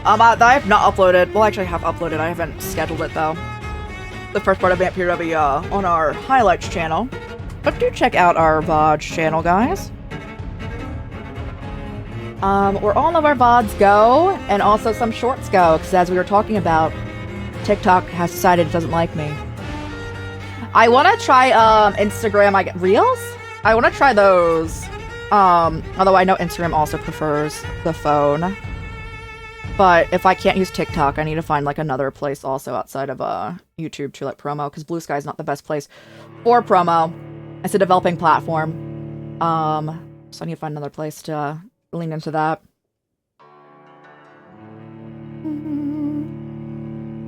I have not uploaded. Well, actually, I have uploaded. I haven't scheduled it though. The first part of Vampyr will be on our highlights channel, but do check out our VOD channel, guys. Where all of our VODs go, and also some shorts go, because as we were talking about, TikTok has decided it doesn't like me. I want to try Instagram Reels. I want to try those. Although I know Instagram also prefers the phone. But if I can't use TikTok, I need to find like another place also outside of YouTube to like promo, because Blue Sky is not the best place for promo. It's a developing platform. So I need to find another place to lean into that.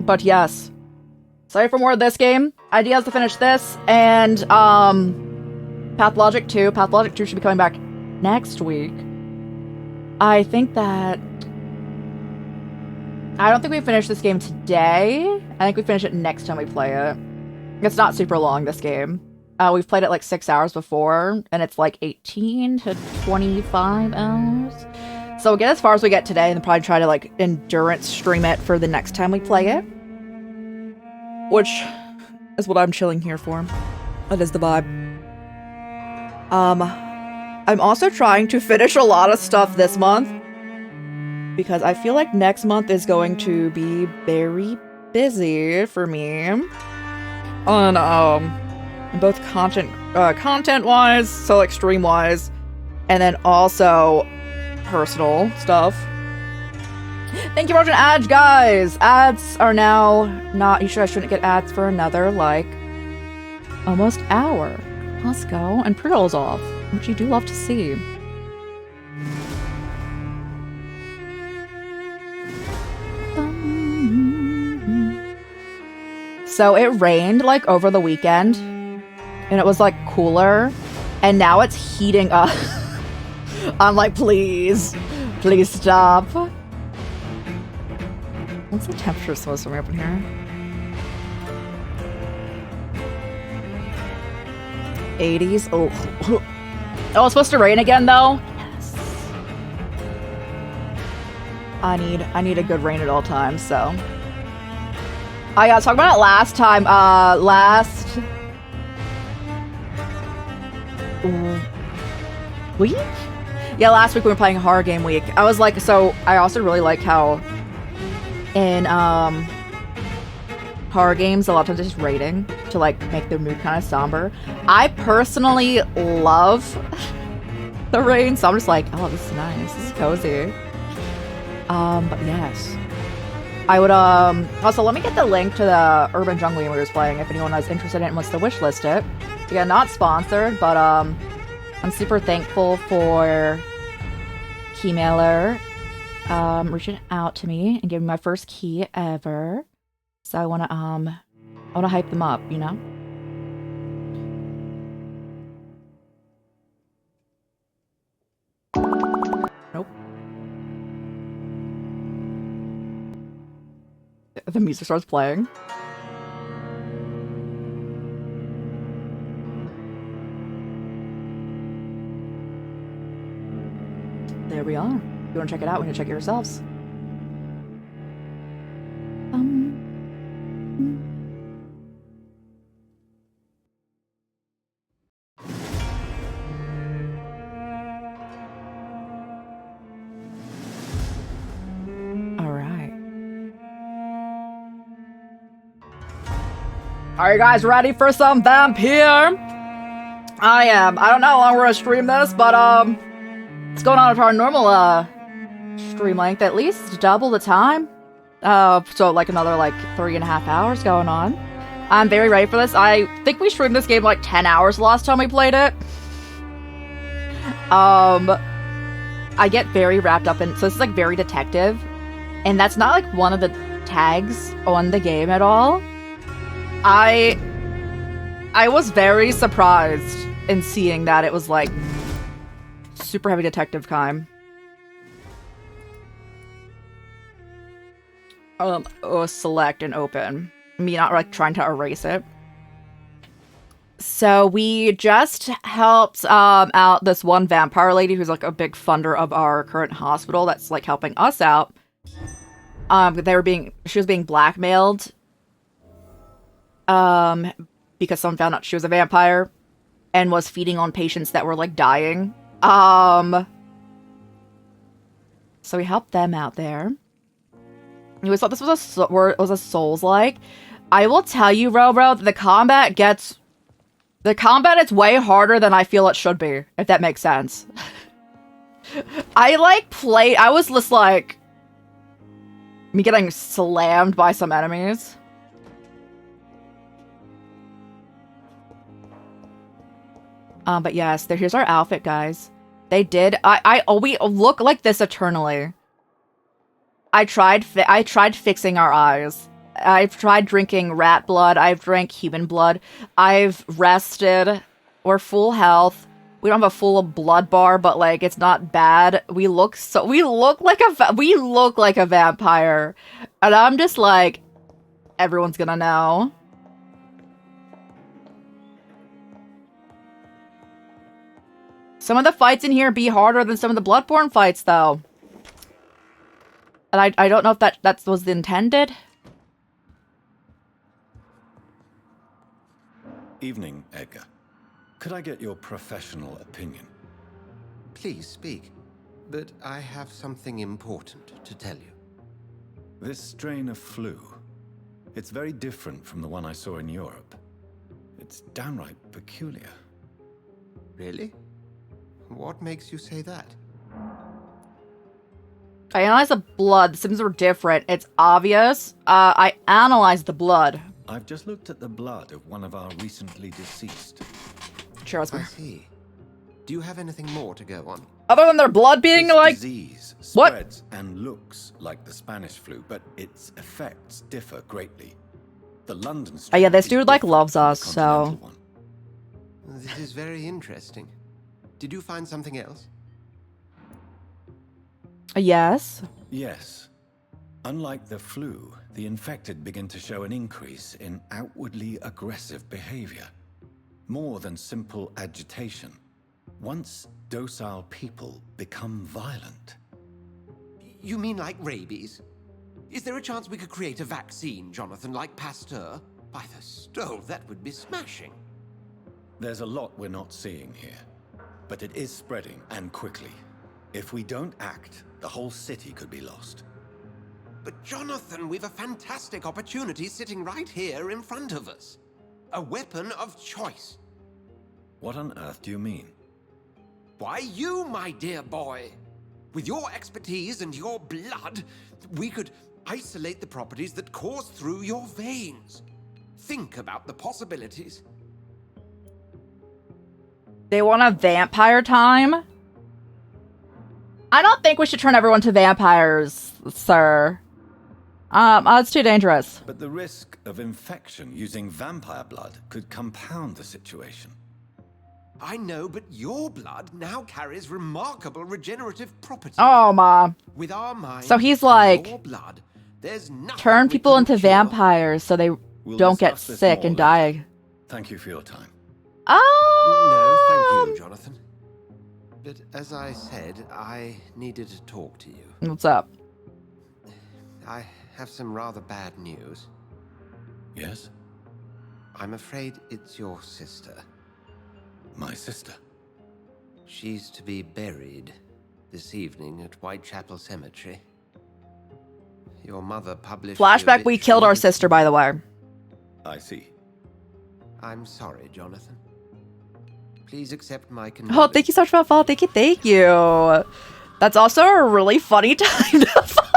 But yes. Sorry for more of this game. Ideas to finish this, and Pathologic 2. Pathologic 2 should be coming back next week. I think that... I don't think we finish this game today. I think we finish it next time we play it. It's not super long, this game. We've played it like 6 hours before, and it's like 18 to 25 hours. So we'll get as far as we get today, and then probably try to like endurance stream it for the next time we play it. Which is what I'm chilling here for. That is the vibe. I'm also trying to finish a lot of stuff this month, because I feel like next month is going to be very busy for me on both content-wise, so like stream-wise, and then also personal stuff. Thank you for watching ads, guys! Ads are now not... I shouldn't get ads for another, like, almost hour. Let's go. And pre-roll's off, which you do love to see. So it rained, like, over the weekend, and it was, like, cooler, and now it's heating up. I'm like, please stop. What's the temperature supposed to be up in here? 80s? Oh, it's supposed to rain again, though? Yes. I need a good rain at all times, so... I was talking about it last time, last week? Yeah, last week we were playing Horror Game Week. I was like, so I also really like how in horror games, a lot of times it's just rating to like make the mood kind of somber. I personally love the rain, so I'm just like, oh, this is nice, this is cozy. But yes. I would, also let me get the link to the Urban Jungle game we were playing if anyone was interested in it and wants to wishlist it. Again, not sponsored, but, I'm super thankful for Keymailer, reaching out to me and giving me my first key ever. So I wanna hype them up, you know? Nope. The music starts playing. There we are. If you want to check it out, we can check it yourselves. Are you guys ready for some Vampyr? I am. I don't know how long we're gonna stream this, but it's going on with our normal stream length, at least double the time. So like another like 3.5 hours going on. I'm very ready for this. I think we streamed this game like 10 hours last time we played it. I get very wrapped up in, so this is like very detective, and that's not like one of the tags on the game at all. I was very surprised in seeing that it was like super heavy detective time. Select and open. Me not like trying to erase it. So we just helped out this one vampire lady who's like a big funder of our current hospital that's like helping us out She was being blackmailed. Because someone found out she was a vampire and was feeding on patients that were like dying. So we helped them out there. You always thought this was a Souls-like. I will tell you, Robro, that the combat is way harder than I feel it should be, if that makes sense. I was just like me getting slammed by some enemies. But yes, here's our outfit, guys. We look like this eternally. I tried fixing our eyes. I've tried drinking rat blood. I've drank human blood. I've rested. We're full health. We don't have a full blood bar, but like it's not bad. We look like a vampire, and I'm just like, everyone's gonna know. Some of the fights in here be harder than some of the Bloodborne fights, though. And I don't know if that was intended. Evening, Edgar. Could I get your professional opinion? Please speak, but I have something important to tell you. This strain of flu, it's very different from the one I saw in Europe. It's downright peculiar. Really? What makes you say that? I analyzed the blood. The symptoms were different. It's obvious. I analyzed the blood. I've just looked at the blood of one of our recently deceased. Sure, I see. Do you have anything more to go on? Other than their blood being this like... disease what? Spreads and looks like the Spanish flu, but its effects differ greatly. The London strain yeah, this is dude like different loves from the us, so... continental one. This is very interesting. Did you find something else? Yes. Yes. Unlike the flu, the infected begin to show an increase in outwardly aggressive behavior. More than simple agitation. Once docile people become violent. You mean like rabies? Is there a chance we could create a vaccine, Jonathan, like Pasteur? By the stole, that would be smashing. There's a lot we're not seeing here. But it is spreading, and quickly. If we don't act, the whole city could be lost. But Jonathan, we've a fantastic opportunity sitting right here in front of us. A weapon of choice. What on earth do you mean? Why, you, my dear boy. With your expertise and your blood, we could isolate the properties that course through your veins. Think about the possibilities. They want a vampire time? I don't think we should turn everyone to vampires, sir. It's too dangerous. But the risk of infection using vampire blood could compound the situation. I know, but your blood now carries remarkable regenerative properties. Oh, ma. With our mind, so he's like, your blood, there's turn people into vampires so they don't get sick and die. Thank you for your time. No, thank you, Jonathan. But as I said, I needed to talk to you. What's up? I have some rather bad news. Yes? I'm afraid it's your sister. My sister? She's to be buried this evening at Whitechapel Cemetery. Your mother published... Flashback, we killed our sister, by the way. I see. I'm sorry, Jonathan. Please accept my condolences. Oh, thank you so much for that follow. Thank you. That's also a really funny time to follow.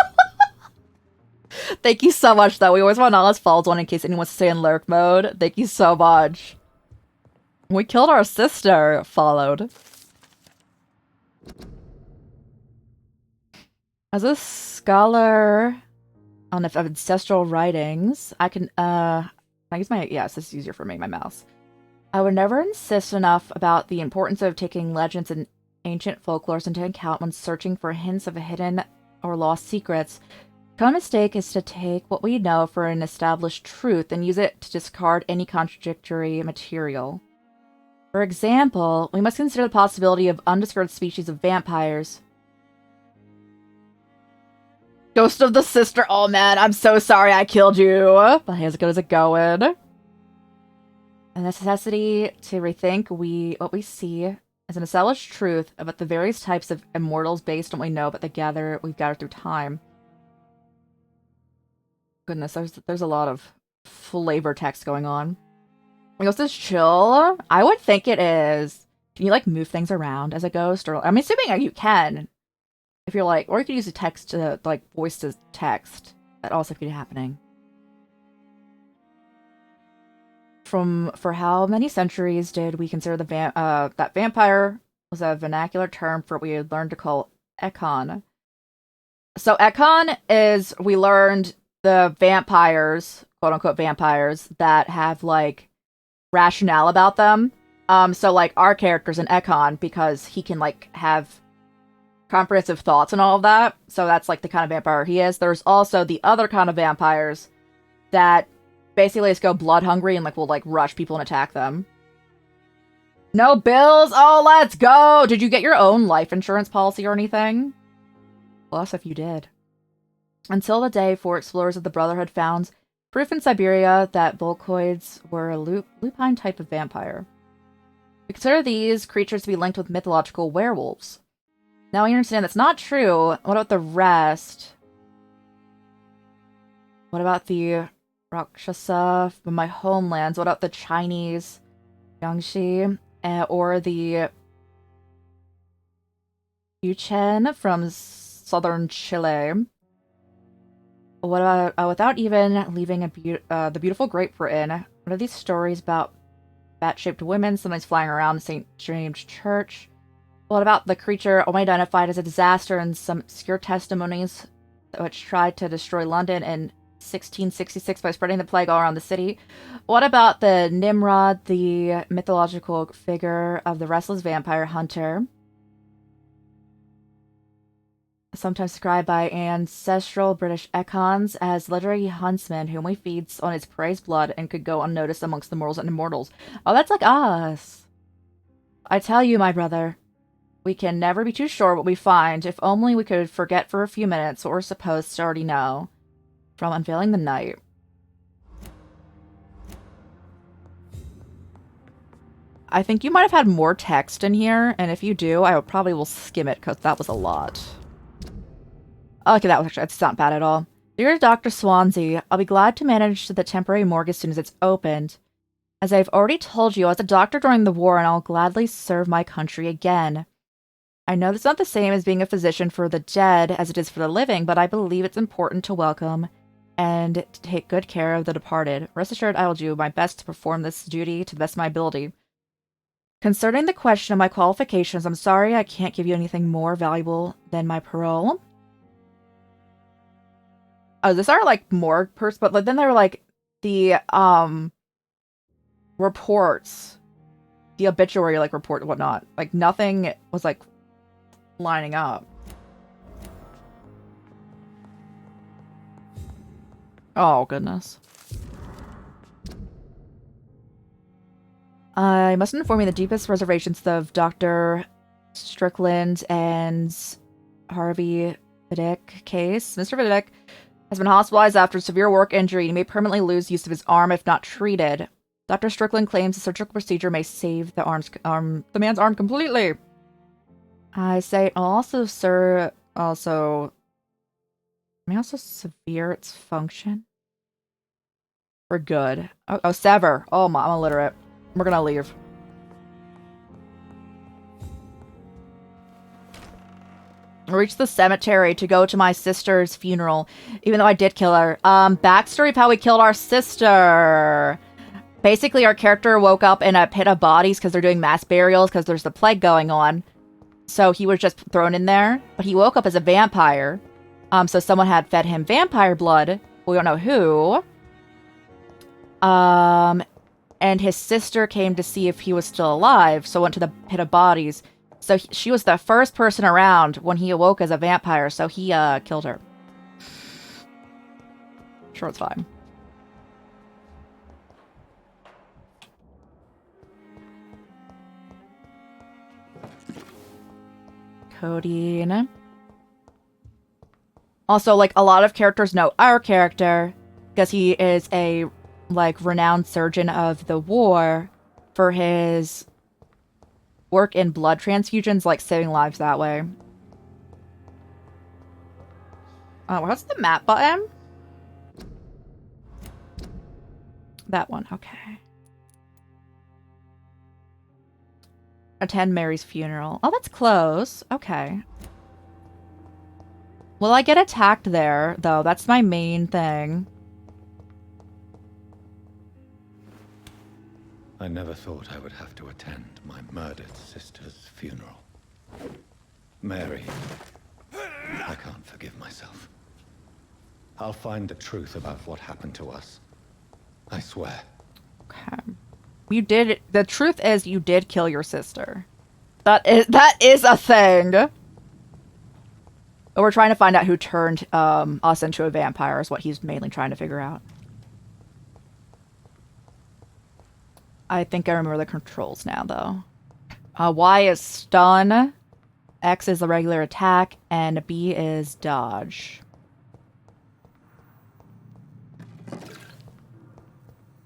Thank you so much, though. We always want to follow one in case anyone wants to stay in lurk mode. Thank you so much. We killed our sister. Followed. As a scholar on of ancestral writings, I can, I use my, yes, this is easier for me, my mouse. I would never insist enough about the importance of taking legends and ancient folklores into account when searching for hints of hidden or lost secrets. A common mistake is to take what we know for an established truth and use it to discard any contradictory material. For example, we must consider the possibility of undiscovered species of vampires. Ghost of the sister. Oh man, I'm so sorry I killed you. But how's it going? A necessity to rethink what we see as an established truth about the various types of immortals based on what we know about we've gathered through time. Goodness, there's a lot of flavor text going on. Ghost is chill. I would think it is. Can you like move things around as a ghost? Or I'm assuming you can. If you're like, or you could use a text to like voice to text. That also could be happening. For how many centuries did we consider that vampire was a vernacular term for what we had learned to call Ekon? So Ekon is, we learned the vampires, quote unquote vampires, that have like rationale about them. So like our character's an Ekon because he can like have comprehensive thoughts and all of that. So that's like the kind of vampire he is. There's also the other kind of vampires that basically just go blood hungry and like will like rush people and attack them. No bills? Oh, let's go! Did you get your own life insurance policy or anything? Plus, if you did. Until the day four explorers of the Brotherhood found proof in Siberia that Volkoids were a lupine type of vampire. We consider these creatures to be linked with mythological werewolves. Now we understand that's not true. What about the rest? What about the Rakshasa from my homelands? What about the Chinese Yangshi? Or the Yuchen from southern Chile? What about, without even leaving the beautiful Great Britain, what are these stories about bat-shaped women sometimes flying around St. James Church? What about the creature only identified as a disaster in some obscure testimonies which tried to destroy London in 1666 by spreading the plague all around the city? What about the Nimrod, the mythological figure of the restless vampire hunter, sometimes described by ancestral British Ekons as legendary huntsman who only feeds on his prey's blood and could go unnoticed amongst the mortals and immortals? Oh, that's like us. I tell you, my brother, we can never be too sure what we find. If only we could forget for a few minutes what we're supposed to already know. From Unveiling the Night. I think you might have had more text in here, and if you do, I probably will skim it, because that was a lot. Okay, that's not bad at all. Dear Dr. Swansea, I'll be glad to manage the temporary morgue as soon as it's opened. As I've already told you, I was a doctor during the war, and I'll gladly serve my country again. I know that's not the same as being a physician for the dead as it is for the living, but I believe it's important to welcome and to take good care of the departed. Rest assured, I will do my best to perform this duty to the best of my ability. Concerning the question of my qualifications, I'm sorry I can't give you anything more valuable than my parole. Oh, this are like morgue but then there were like the reports, the obituary like report and whatnot. Like nothing was like lining up. Oh goodness. I must inform you the deepest reservations of Dr. Strickland and Harvey Vidic case. Mr. Vidic has been hospitalized after a severe work injury. He may permanently lose use of his arm if not treated. Dr. Strickland claims the surgical procedure may save the man's arm completely. I say also, sir, may also severe its function. For good. Oh, sever. Oh, I'm illiterate. We're gonna leave. I reached the cemetery to go to my sister's funeral, even though I did kill her. Backstory of how we killed our sister. Basically, our character woke up in a pit of bodies because they're doing mass burials because there's the plague going on. So he was just thrown in there, but he woke up as a vampire. So someone had fed him vampire blood. We don't know who. And his sister came to see if he was still alive, so went to the pit of bodies. So she was the first person around when he awoke as a vampire, so he killed her. Sure, it's fine. Codeine. Also, like, a lot of characters know our character because he is a, like, renowned surgeon of the war for his work in blood transfusions, like, saving lives that way. What's the map button? That one, okay. Attend Mary's funeral. Oh, that's close. Okay. Will I get attacked there, though? That's my main thing. I never thought I would have to attend my murdered sister's funeral. Mary, I can't forgive myself. I'll find the truth about what happened to us. I swear. Okay. You did. The truth is, you did kill your sister. That is a thing. We're trying to find out who turned us into a vampire. Is what he's mainly trying to figure out. I think I remember the controls now, though. Y is stun, X is the regular attack, and B is dodge.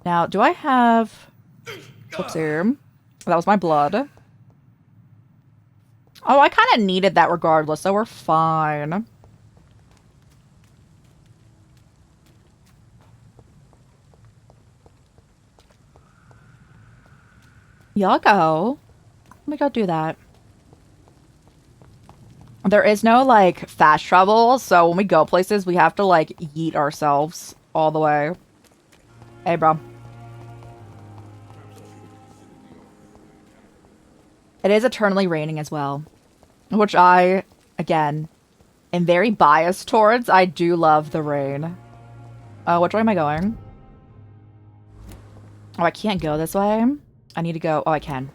Now, do I have... Oopsie. That was my blood. Oh, I kind of needed that regardless, so we're fine. Y'all go. Let me go do that. There is no, like, fast travel, so when we go places, we have to, like, yeet ourselves all the way. Hey, bro. It is eternally raining as well. Which I, again, am very biased towards. I do love the rain. Which way am I going? Oh, I can't go this way. I need to go... Oh, I can.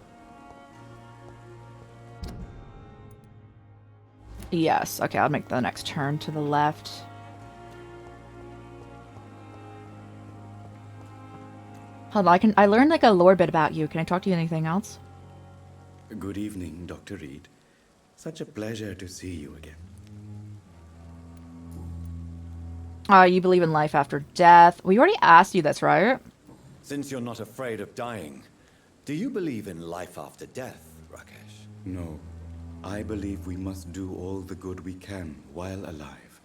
Yes. Okay, I'll make the next turn to the left. Hold on, I learned, like, a lore bit about you. Can I talk to you anything else? Good evening, Dr. Reed. Such a pleasure to see you again. You believe in life after death. We already asked you this, right? Since you're not afraid of dying, do you believe in life after death, Rakesh? No. I believe we must do all the good we can while alive.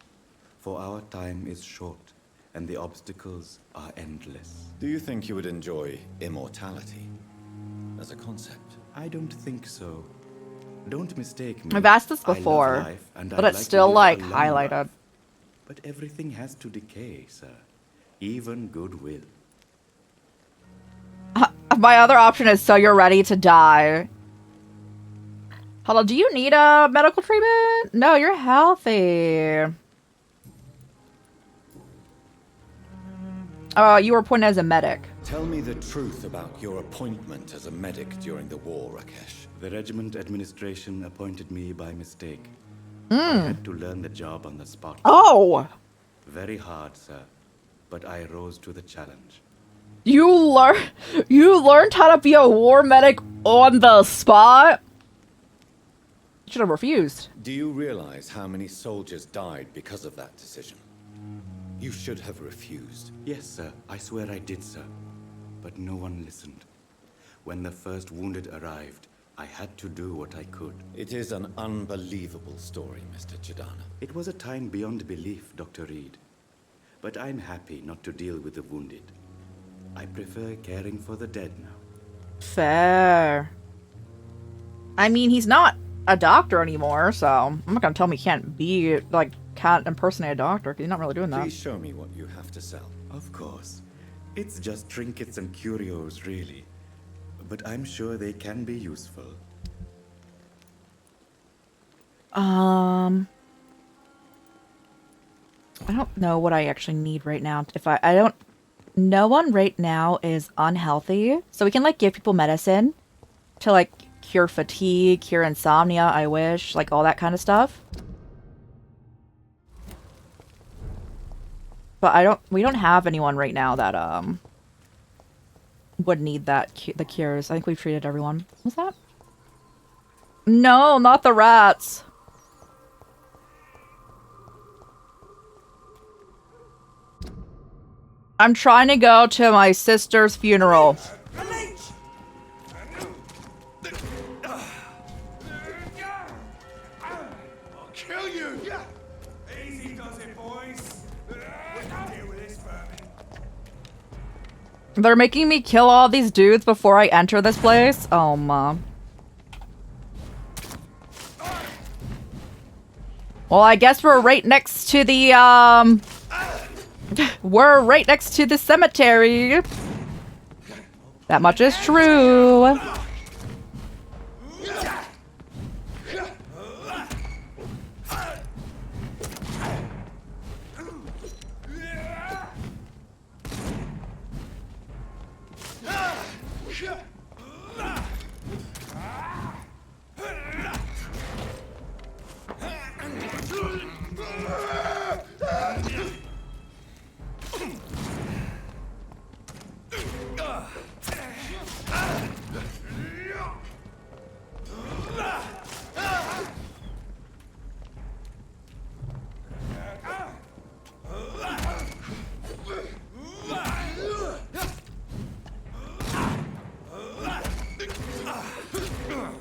For our time is short, and the obstacles are endless. Do you think you would enjoy immortality as a concept? I don't think so. Don't mistake me. I've asked this I love before, life, and but I'd it's like to still, live like, a long highlighted. life. But everything has to decay, sir. Even goodwill. My other option is so you're ready to die. Hold on, do you need a medical treatment? No, you're healthy. You were appointed as a medic. Tell me the truth about your appointment as a medic during the war, Rakesh. The regiment administration appointed me by mistake. I had to learn the job on the spot. Oh! Very hard, sir. But I rose to the challenge. You learned how to be a war medic on the spot? You should have refused. Do you realize how many soldiers died because of that decision? You should have refused. Yes, sir. I swear I did, sir. But no one listened. When the first wounded arrived, I had to do what I could. It is an unbelievable story, Mr. Chidana. It was a time beyond belief, Dr. Reed. But I'm happy not to deal with the wounded. I prefer caring for the dead now. Fair. I mean, he's not a doctor anymore, so I'm not gonna tell him he can't be, like, can't impersonate a doctor, because he's not really doing that. Please show me what you have to sell. Of course. It's just trinkets and curios, really. But I'm sure they can be useful. I don't know what I actually need right now. No one right now is unhealthy, so we can, like, give people medicine to, like, cure fatigue, cure insomnia, I wish, like, all that kind of stuff. But we don't have anyone right now that, would need the cures. I think we've treated everyone. What's that? No, not the rats. I'm trying to go to my sister's funeral. I'll kill you! Easy does it, boys. We can deal with this vermin. They're making me kill all these dudes before I enter this place? Oh, Mom. Well, I guess we're right next to the, we're right next to the cemetery. That much is true.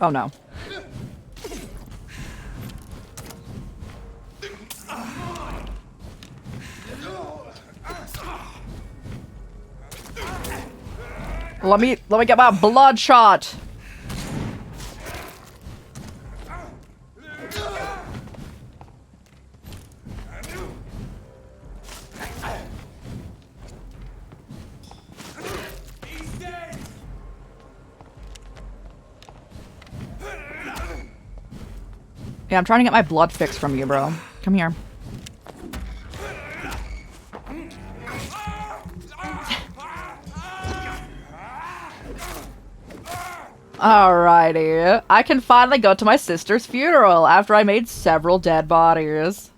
Oh no. Let me get my blood shot. Yeah, I'm trying to get my blood fixed from you, bro. Come here. Alrighty. I can finally go to my sister's funeral after I made several dead bodies.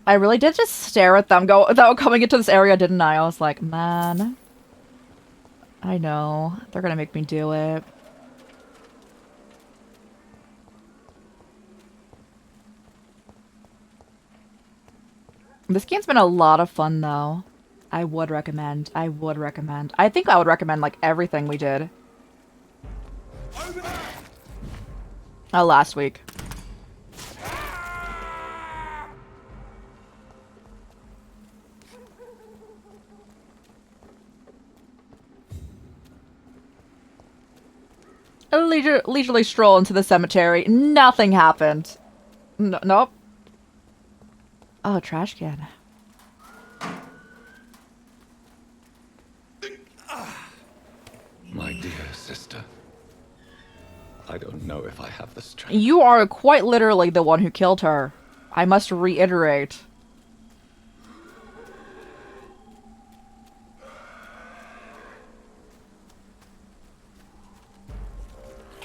I really did just stare at them without coming into this area, didn't I? I was like, man. I know. They're gonna make me do it. This game's been a lot of fun, though. I would recommend. I would recommend. I think I would recommend, like, everything we did. Last week. A leisurely stroll into the cemetery. Nothing happened. Nope. Oh, trash can. My dear sister, I don't know if I have the strength. You are quite literally the one who killed her. I must reiterate.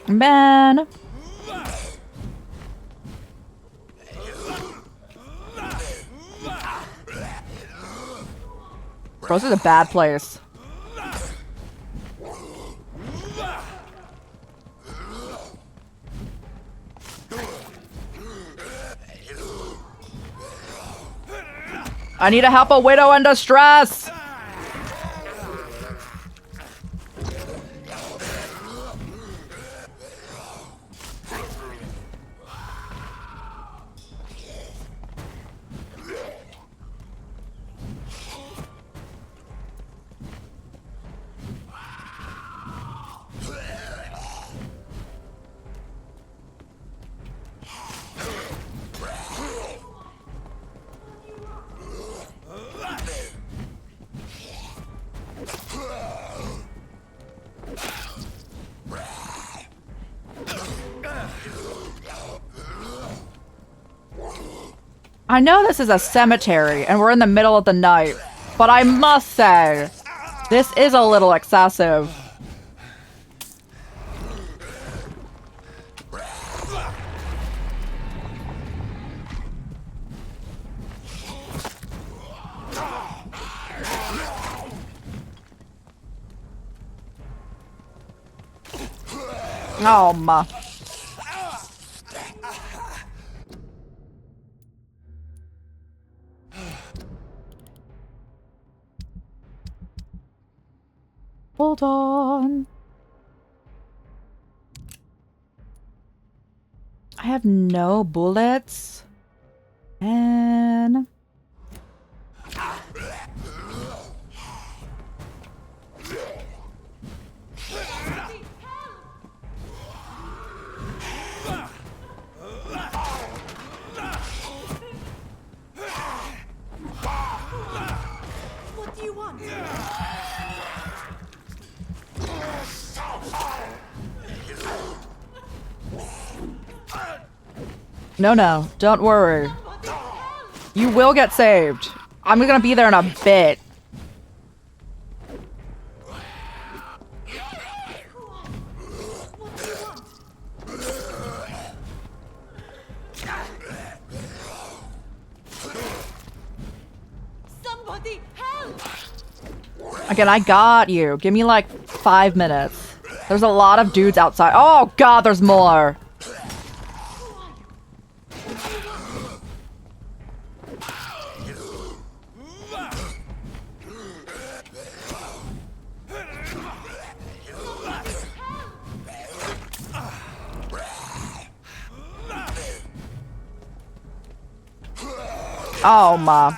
Man. Bro, this is a bad place. I need to help a widow in distress. I know this is a cemetery and we're in the middle of the night, but I must say, this is a little excessive. Oh my. Hold on. I have no bullets. And... What do you want? No, don't worry. You will get saved. I'm gonna be there in a bit. Somebody help! Again, I got you. Give me like 5 minutes. There's a lot of dudes outside. Oh god, there's more. Oh my.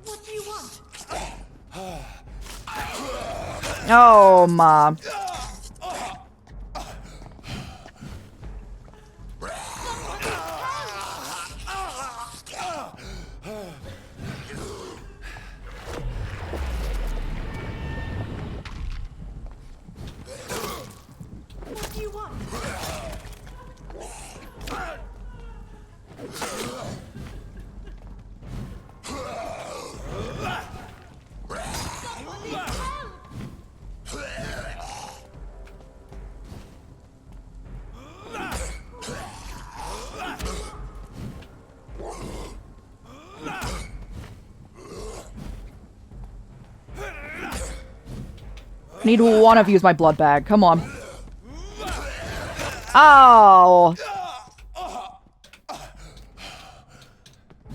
What do you want? Oh my. What do you want? Somebody help! Need one of use my blood bag. Come on. Oh.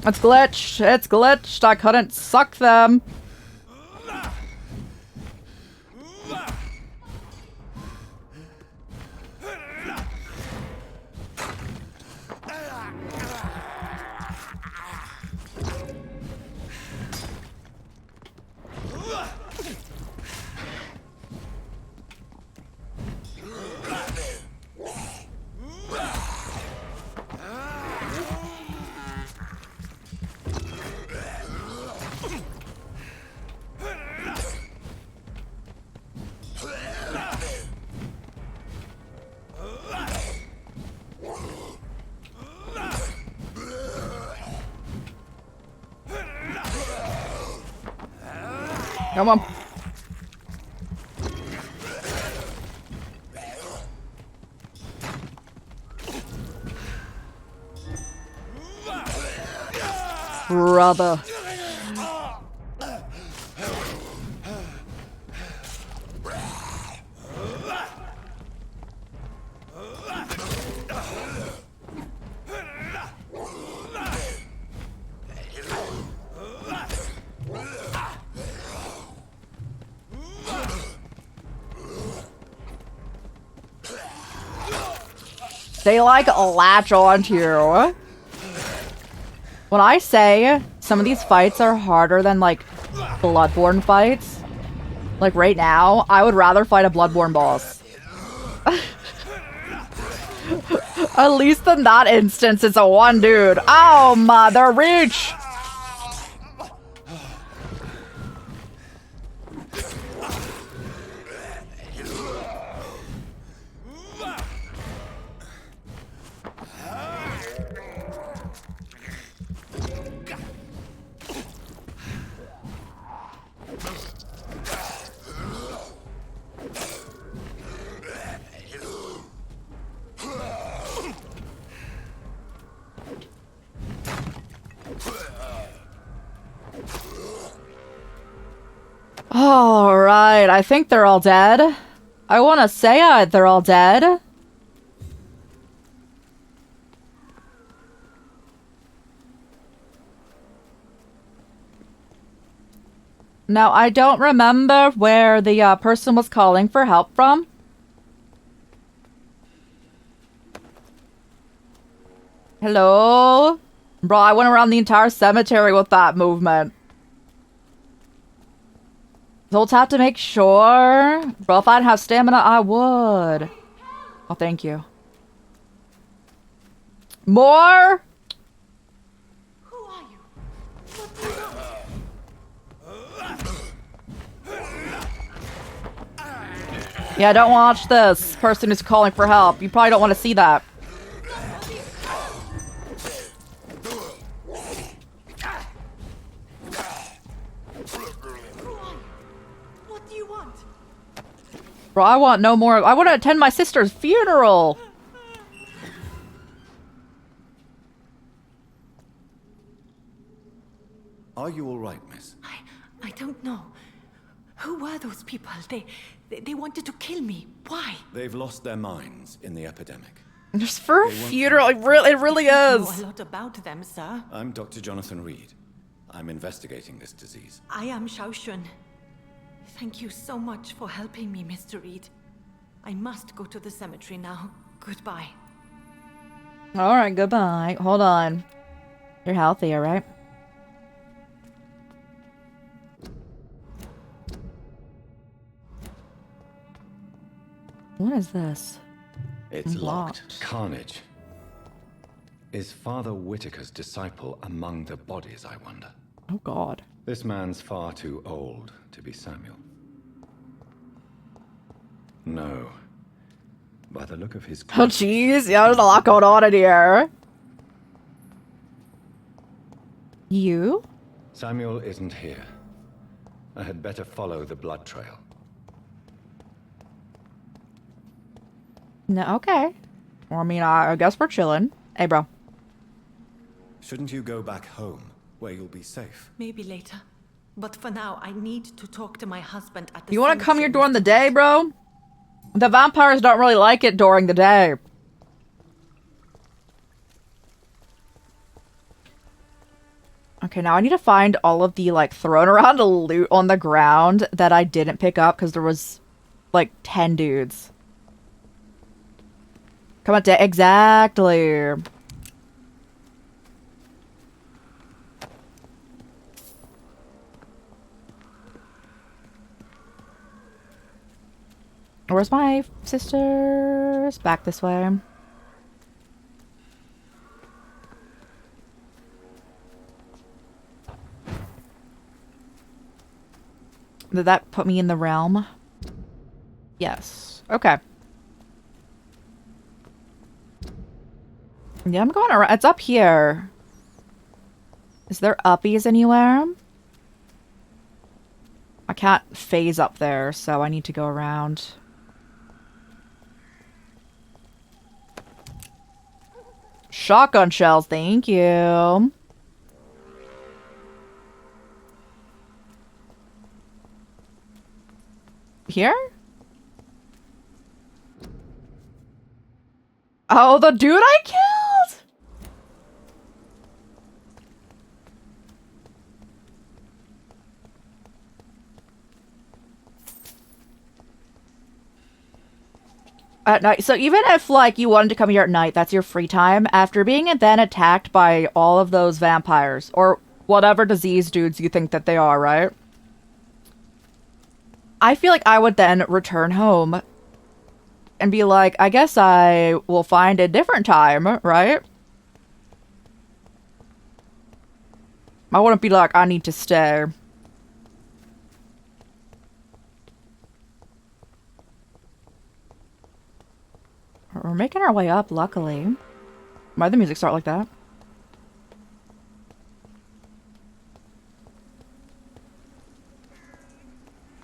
It's glitched. It's glitched. I couldn't suck them. Come on. Brother. They like latch onto you. When I say some of these fights are harder than like Bloodborne fights, like right now, I would rather fight a Bloodborne boss. At least in that instance, it's a one dude. Oh my, they're reach! Alright, I think they're all dead. I want to say they're all dead. Now, I don't remember where the person was calling for help from. Hello? Bro, I went around the entire cemetery with that movement. So let's have to make sure. Bro, if I didn't have stamina, I would. Oh, thank you. More? Who are you? What do you want? Yeah, don't watch this. Person who's calling for help. You probably don't want to see that. What do you want? Bro, I want no more. I want to attend my sister's funeral. Are you all right, miss? I don't know. Who were those people? They wanted to kill me. Why? They've lost their minds in the epidemic. Just for a funeral, it really I know is. a lot about them, sir. I'm Dr. Jonathan Reed. I'm investigating this disease. I am Xiaoxun. Thank you so much for helping me, Mr. Reed. I must go to the cemetery now. Goodbye. Alright, goodbye. Hold on. You're healthy, alright? What is this? It's Locked. locked. Carnage. Is Father Whitaker's disciple among the bodies, I wonder? Oh god. This man's far too old to be Samuel. No. By the look of his Oh jeez, yeah, there's a lot going on in here. You? Samuel isn't here. I had better follow the blood trail. No, okay. Well, I mean, I guess we're chilling. Hey, bro. Shouldn't you go back home, where you'll be safe? Maybe later. But for now, I need to talk to my husband at the You want to come here cemetery, during the Mr. day, Reed. bro? The vampires don't really like it during the day. Okay, now I need to find all of the, like, thrown around loot on the ground that I didn't pick up because there was, like, 10 dudes. Come on, exactly. Where's my sisters? Back this way. Did that put me in the realm? Yes. Okay. Yeah, I'm going around. It's up here. Is there uppies anywhere? I can't phase up there, so I need to go around. Shotgun shells, thank you. Here? Oh, the dude I killed? At night. So even if, like, you wanted to come here at night, that's your free time, after being then attacked by all of those vampires, or whatever disease dudes you think that they are, right? I feel like I would then return home and be like, I guess I will find a different time, right? I wouldn't be like, I need to stay. We're making our way up, luckily. Why'd the music start like that?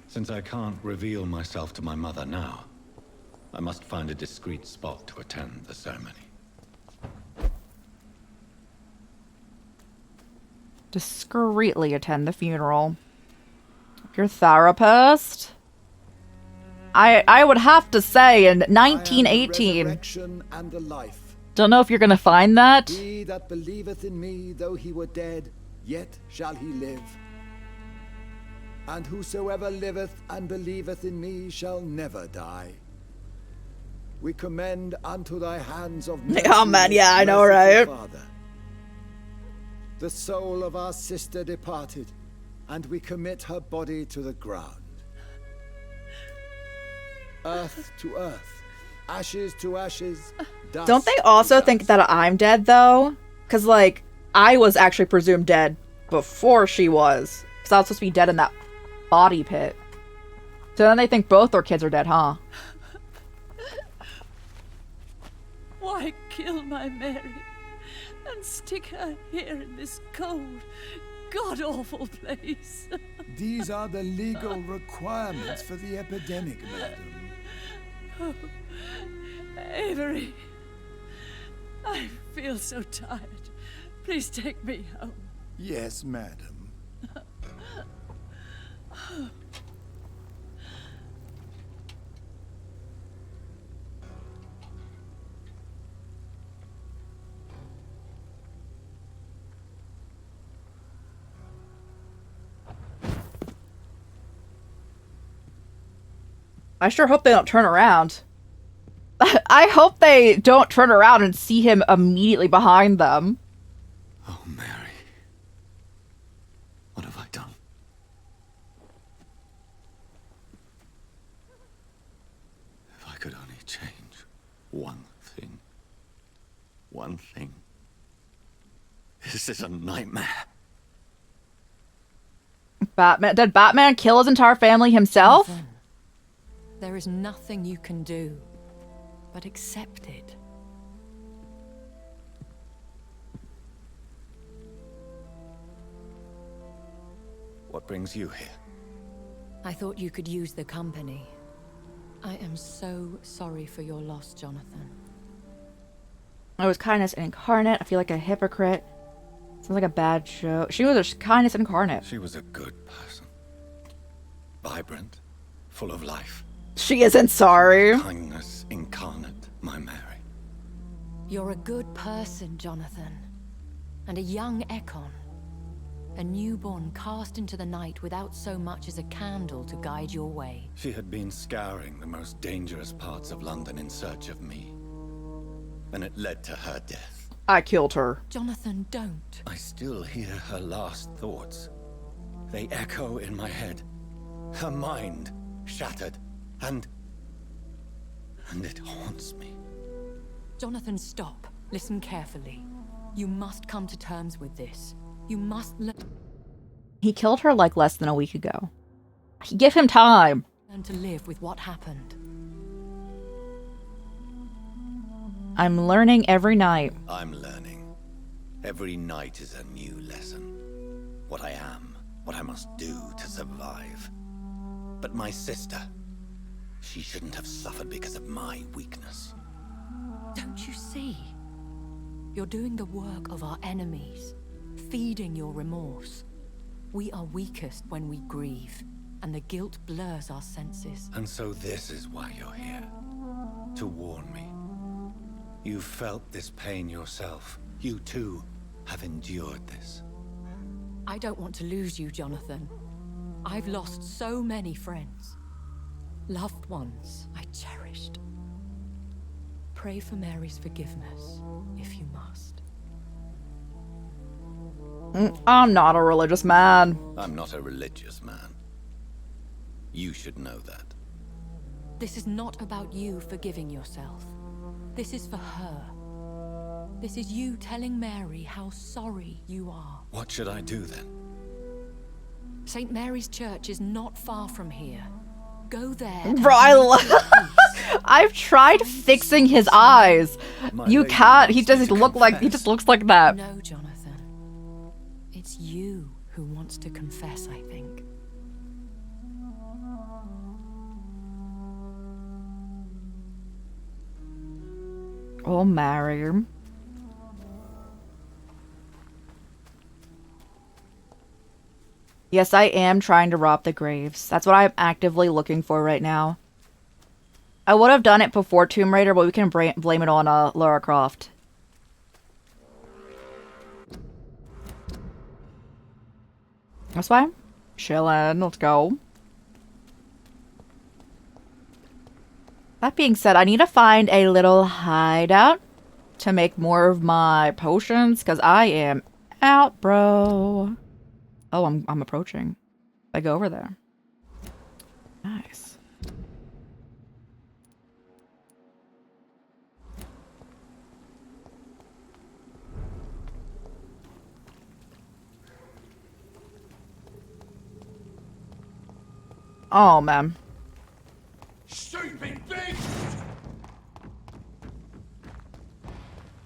Since I can't reveal myself to my mother now, I must find a discreet spot to attend the ceremony. Discreetly attend the funeral. Your therapist? I would have to say in 1918. Resurrection and the life. Don't know if you're gonna find that. He that believeth in me, though he were dead, yet shall he live. And whosoever liveth and believeth in me shall never die. We commend unto thy hands of mercy, Oh man, yeah, I know, merciful right? Father, the soul of our sister departed, and we commit her body to the ground. Earth to earth, ashes to ashes, dust Don't they to also dust. think that I'm dead though? Cause like I was actually presumed dead before she was. Cause I was supposed to be dead in that body pit. So then they think both their kids are dead, huh? Why kill my Mary and stick her here in this cold, god-awful place? These are the legal requirements for the epidemic, madam. Avery, I feel so tired. Please take me home. Yes, madam. I sure hope they don't turn around. I hope they don't turn around and see him immediately behind them. Oh, Mary. What have I done? If I could only change one thing. One thing. This is a nightmare. Batman, did Batman kill his entire family himself? Nathan, there is nothing you can do but accept it. What brings you here? I thought you could use the company. I am so sorry for your loss, Jonathan. I was kindness incarnate. I feel like a hypocrite. Sounds like a bad show. She was a kindness incarnate. She was a good person. Vibrant, full of life. She isn't sorry. Kindness incarnate, my Mary. You're a good person, Jonathan. And a young Ekon. A newborn cast into the night without so much as a candle to guide your way. She had been scouring the most dangerous parts of London in search of me. And it led to her death. I killed her. Jonathan, don't. I still hear her last thoughts. They echo in my head. Her mind shattered, and it haunts me. Jonathan, stop. Listen carefully. You must come to terms with this. You must learn He killed her like less than a week ago. Give him time. to live with what happened. I'm learning every night. I'm learning. Every night is a new lesson. What I am, what I must do to survive. But my sister, she shouldn't have suffered because of my weakness. Don't you see? You're doing the work of our enemies, feeding your remorse. We are weakest when we grieve, and the guilt blurs our senses. And so this is why you're here. To warn me. You've felt this pain yourself. You too have endured this. I don't want to lose you, Jonathan. I've lost so many friends. Loved ones I cherished. Pray for Mary's forgiveness, if you must. I'm not a religious man. I'm not a religious man. You should know that. This is not about you forgiving yourself. This is for her. This is you telling Mary how sorry you are. What should I do then? St. Mary's Church is not far from here. Go there. and Bro, I've tried fixing his eyes. My You lady can't. He wants me just to look like he confess. just looks like that. No, Jonathan. It's you who wants to confess, I think. Oh, Mary. Yes, I am trying to rob the graves. That's what I'm actively looking for right now. I would have done it before Tomb Raider, but we can blame it on Lara Croft. That's fine. Chillin'. Let's go. That being said, I need to find a little hideout to make more of my potions, because I am out, bro. Oh, I'm approaching. I go over there. Nice. Oh, man. Stupid beast!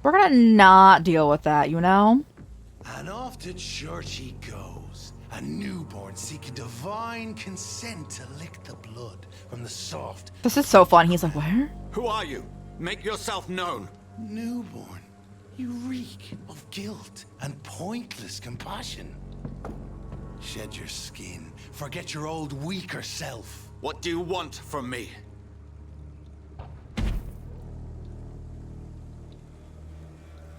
We're gonna not deal with that, you know? And off to church he goes, a newborn seeking divine consent to lick the blood from the soft. This is so fun. He's like, where? Who are you? Make yourself known. Newborn, you reek of guilt and pointless compassion. Shed your skin, forget your old weaker self. What do you want from me?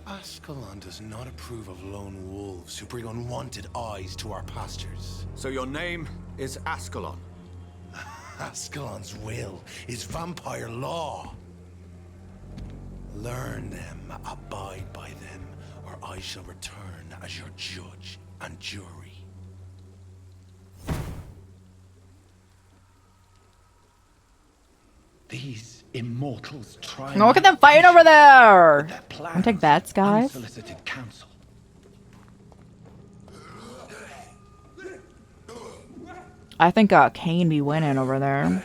Ascalon does not approve of lone wolves who bring unwanted eyes to our pastures. So your name is Ascalon? Ascalon's will is vampire law. Learn them, abide by them, or I shall return as your judge and jury. These immortals try. Look at them fighting over there! Wanna take bets, guys? Unsolicited counsel. I think Kane be winning over there.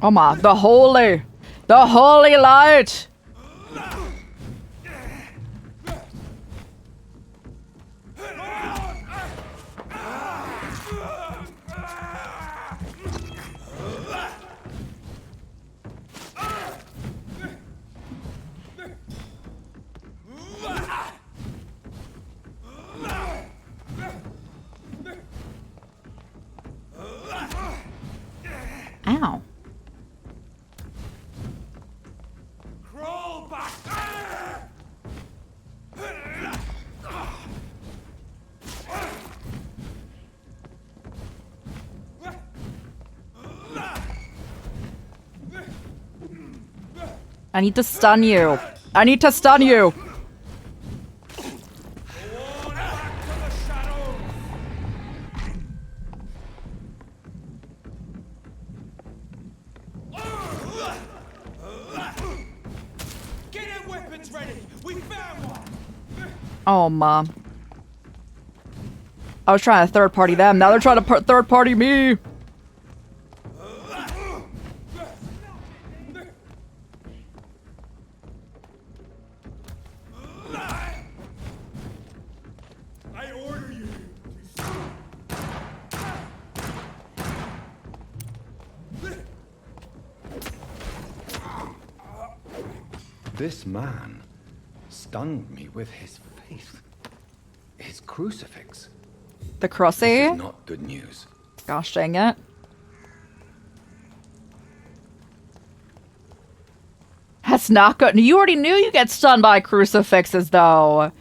Oh my, the holy light! Ow. Crawl back! I need to stun you. I need to stun you. Get their weapons ready! We found one! Oh, Mom. I was trying to third party them. Now they're trying to third party me. I order you. This man stunned me with his faith. His crucifix. The This crossy. is not good news. Gosh dang it. That's not good. You already knew you get stunned by crucifixes, though.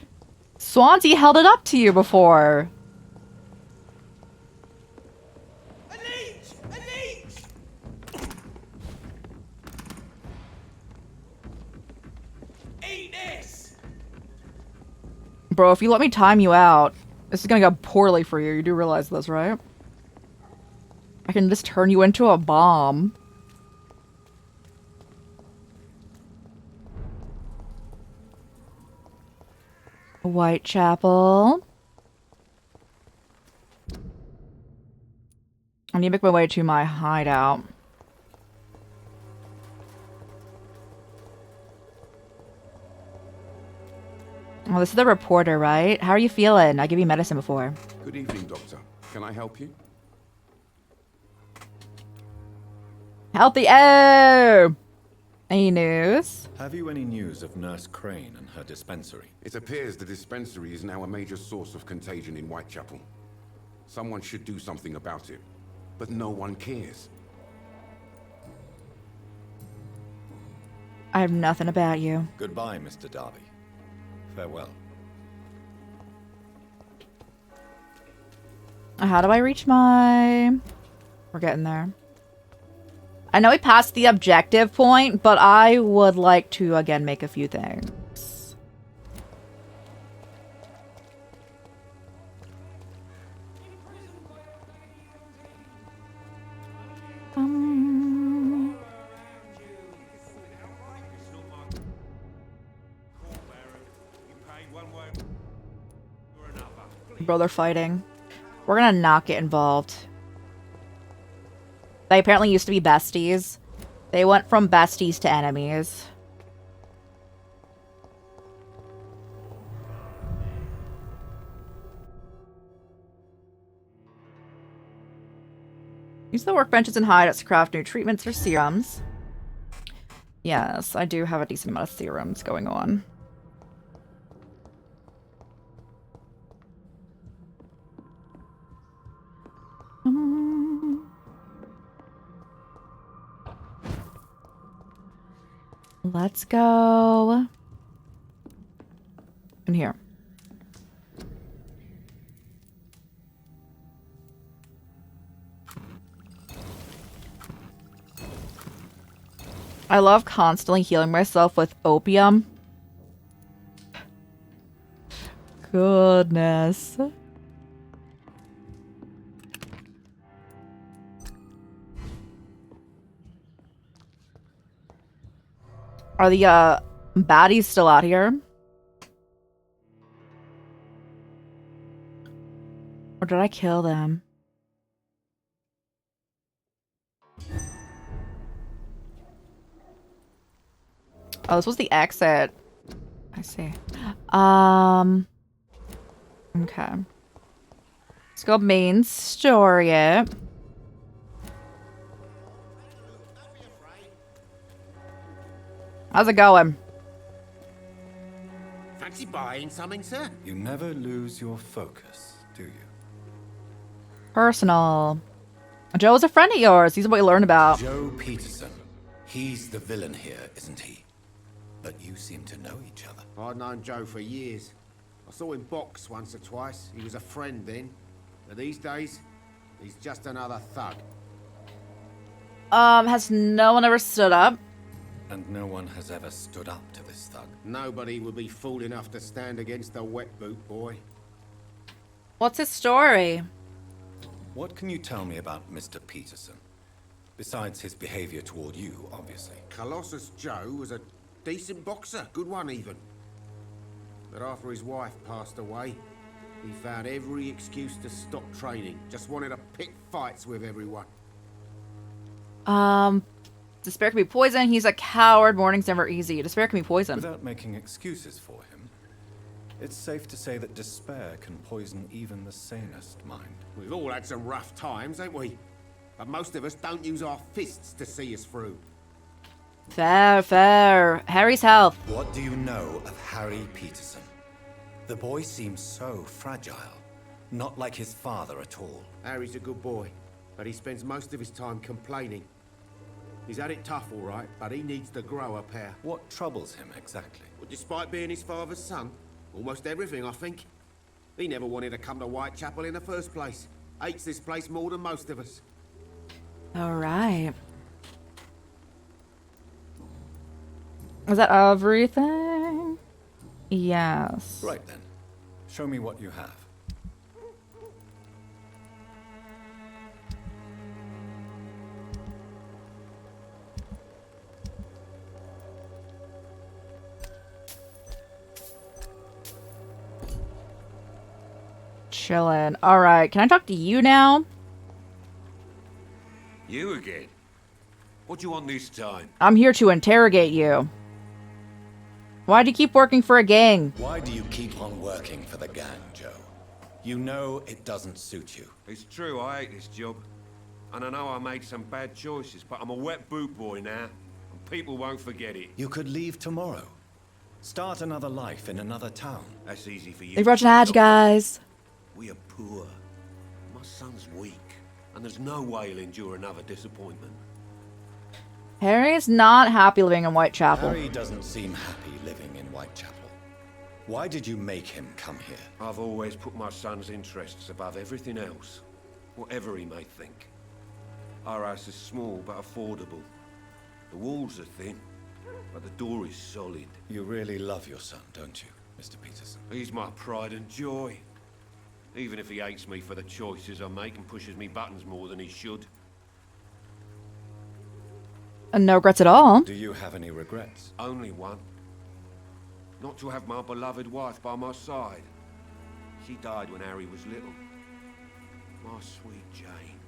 Swansea held it up to you before. A leech! A leech! Eat this! Bro, if you let me time you out, this is gonna go poorly for you. You do realize this, right? I can just turn you into a bomb. Whitechapel. I need to make my way to my hideout. Oh, this is the reporter, right? How are you feeling? I gave you medicine before. Good evening, Doctor. Can I help you? Healthy air! Any news? Have you any news of Nurse Crane and her dispensary? It appears the dispensary is now a major source of contagion in Whitechapel. Someone should do something about it, but no one cares. I have nothing about you. Goodbye, Mr. Darby. Farewell. How do I reach my... We're getting there. I know we passed the objective point, but I would like to, again, make a few things. Brother fighting. We're gonna not get involved. They apparently used to be besties. They went from besties to enemies. Use the workbenches and hideouts to craft new treatments or serums. Yes, I do have a decent amount of serums going on. Let's go in here. I love constantly healing myself with opium. Goodness. Are the baddies still out here? Or did I kill them? Oh, this was the exit. I see. Okay. Let's go main story it. How's it going? Fancy buying something, sir? You never lose your focus, do you? Personal. Joe's a friend of yours. He's what you learned about. Joe Peterson. He's the villain here, isn't he? But you seem to know each other. I've known Joe for years. I saw him box once or twice. He was a friend then. But these days, he's just another thug. Has no one ever stood up? And no one has ever stood up to this thug. Nobody would be fool enough to stand against a wet boot boy. What's his story? What can you tell me about Mr. Peterson? Besides his behavior toward you, obviously. Colossus Joe was a decent boxer, good one even. But after his wife passed away, he found every excuse to stop training. Just wanted to pick fights with everyone. Despair can be poison. He's a coward. Morning's never easy. Despair can be poison. Without making excuses for him, it's safe to say that despair can poison even the sanest mind. We've all had some rough times, ain't we? But most of us don't use our fists to see us through. Fair, fair. Harry's health. What do you know of Harry Peterson? The boy seems so fragile. Not like his father at all. Harry's a good boy, but he spends most of his time complaining. He's had it tough, all right, but he needs to grow a pair. What troubles him exactly? Well, despite being his father's son, almost everything, I think. He never wanted to come to Whitechapel in the first place. Hates this place more than most of us. All right. Is that everything? Yes. Right then. Show me what you have. Chillin'. All right. Can I talk to you now? You again? What do you want this time? I'm here to interrogate you. Why do you keep working for a gang? Why do you keep on working for the gang, Joe? You know it doesn't suit you. It's true, I hate this job. And I know I made some bad choices, but I'm a wet boot boy now. And people won't forget it. You could leave tomorrow. Start another life in another town. That's easy for you. They've watched an ad, guys. We are poor. My son's weak. And there's no way he'll endure another disappointment. Harry's not happy living in Whitechapel. Harry doesn't seem happy living in Whitechapel. Why did you make him come here? I've always put my son's interests above everything else. Whatever he may think. Our house is small but affordable. The walls are thin, but the door is solid. You really love your son, don't you, Mr. Peterson? He's my pride and joy. Even if he hates me for the choices I make and pushes me buttons more than he should. And no regrets at all. Do you have any regrets? Only one. Not to have my beloved wife by my side. She died when Harry was little. My sweet Jane.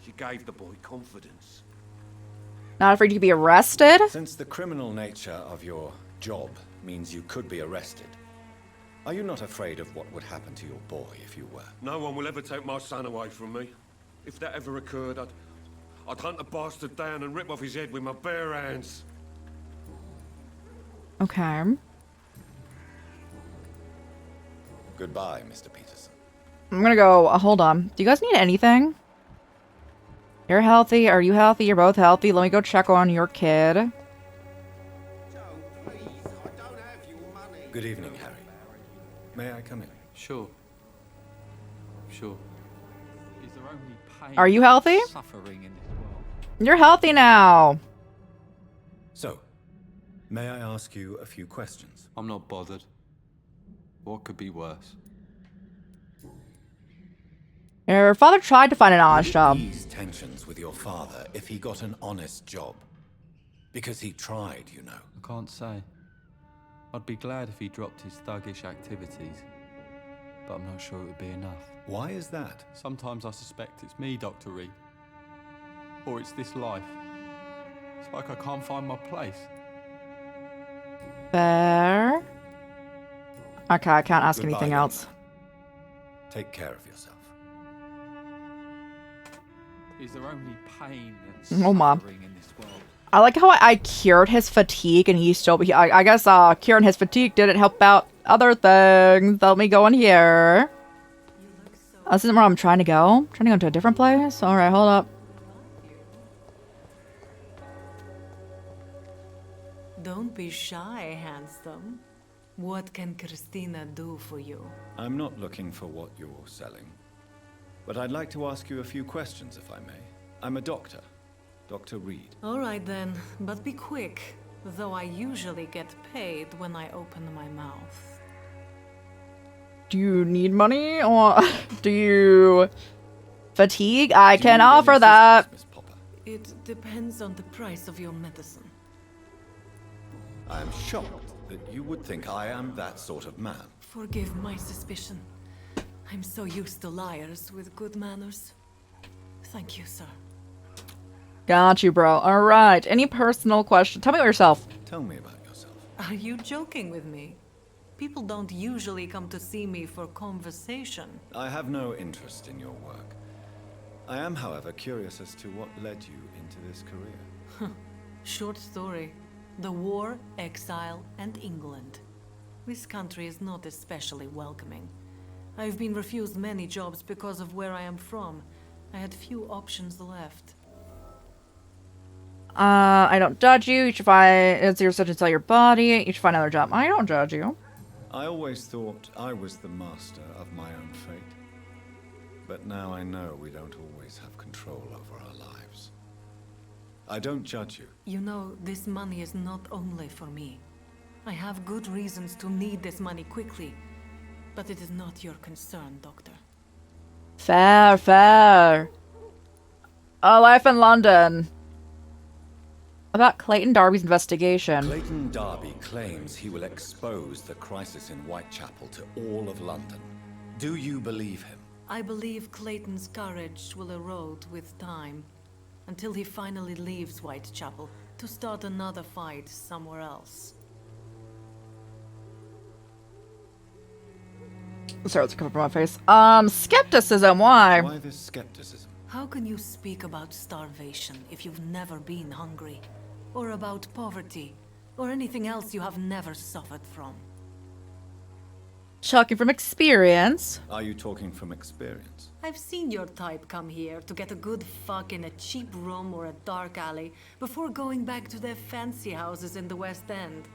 She gave the boy confidence. Not afraid you could be arrested? Since the criminal nature of your job means you could be arrested, are you not afraid of what would happen to your boy if you were? No one will ever take my son away from me. If that ever occurred, I'd hunt the bastard down and rip off his head with my bare hands. Okay. Goodbye, Mr. Peterson. I'm gonna go, hold on. Do you guys need anything? You're healthy. Are you healthy? You're both healthy. Let me go check on your kid. Good evening, Harry. May I come in? Sure. Sure. Is there only pain Are you healthy? and suffering in this world? You're healthy now. So, may I ask you a few questions? I'm not bothered. What could be worse? Your father tried to find an honest job. Ease tensions with your father if he got an honest job. Because he tried, you know. I can't say. I'd be glad if he dropped his thuggish activities, but I'm not sure it would be enough. Why is that? Sometimes I suspect it's me, Dr. Reed. Or it's this life. It's like I can't find my place. Fair. Okay, I can't ask Goodbye, anything young else. man. Take care of yourself. Is there only pain and Oh, Mom. suffering in this world? I like how I cured his fatigue and he's still... I guess curing his fatigue didn't help out other things. Let me go in here. This isn't where I'm trying to go. I'm trying to go to a different place. Alright, hold up. Don't be shy, handsome. What can Christina do for you? I'm not looking for what you're selling. But I'd like to ask you a few questions, if I may. I'm a doctor. Dr. Reed. All right then, but be quick. Though I usually get paid when I open my mouth. Do you need money or do you fatigue? I Do you can need any offer that. assistance, Miss Popper? It depends on the price of your medicine. I am shocked that you would think I am that sort of man. Forgive my suspicion. I'm so used to liars with good manners. Thank you, sir. Got you, bro. Alright. Any personal question? Tell me about yourself. Tell me about yourself. Are you joking with me? People don't usually come to see me for conversation. I have no interest in your work. I am, however, curious as to what led you into this career. Short story. The war, exile, and England. This country is not especially welcoming. I've been refused many jobs because of where I am from. I had few options left. I don't judge you. You should find... It's your such and sell your body. You should find another job. I don't judge you. I always thought I was the master of my own fate. But now I know we don't always have control over our lives. I don't judge you. You know, this money is not only for me. I have good reasons to need this money quickly. But it is not your concern, Doctor. Fair, fair. A life in London. About Clayton Darby's investigation. Clayton Darby claims he will expose the crisis in Whitechapel to all of London. Do you believe him? I believe Clayton's courage will erode with time, until he finally leaves Whitechapel to start another fight somewhere else. Sorry, it's coming from my face. Skepticism, why? Why this skepticism? How can you speak about starvation if you've never been hungry? Or about poverty? Or anything else you have never suffered from? Talking from experience. Are you talking from experience? I've seen your type come here to get a good fuck in a cheap room or a dark alley before going back to their fancy houses in the West End.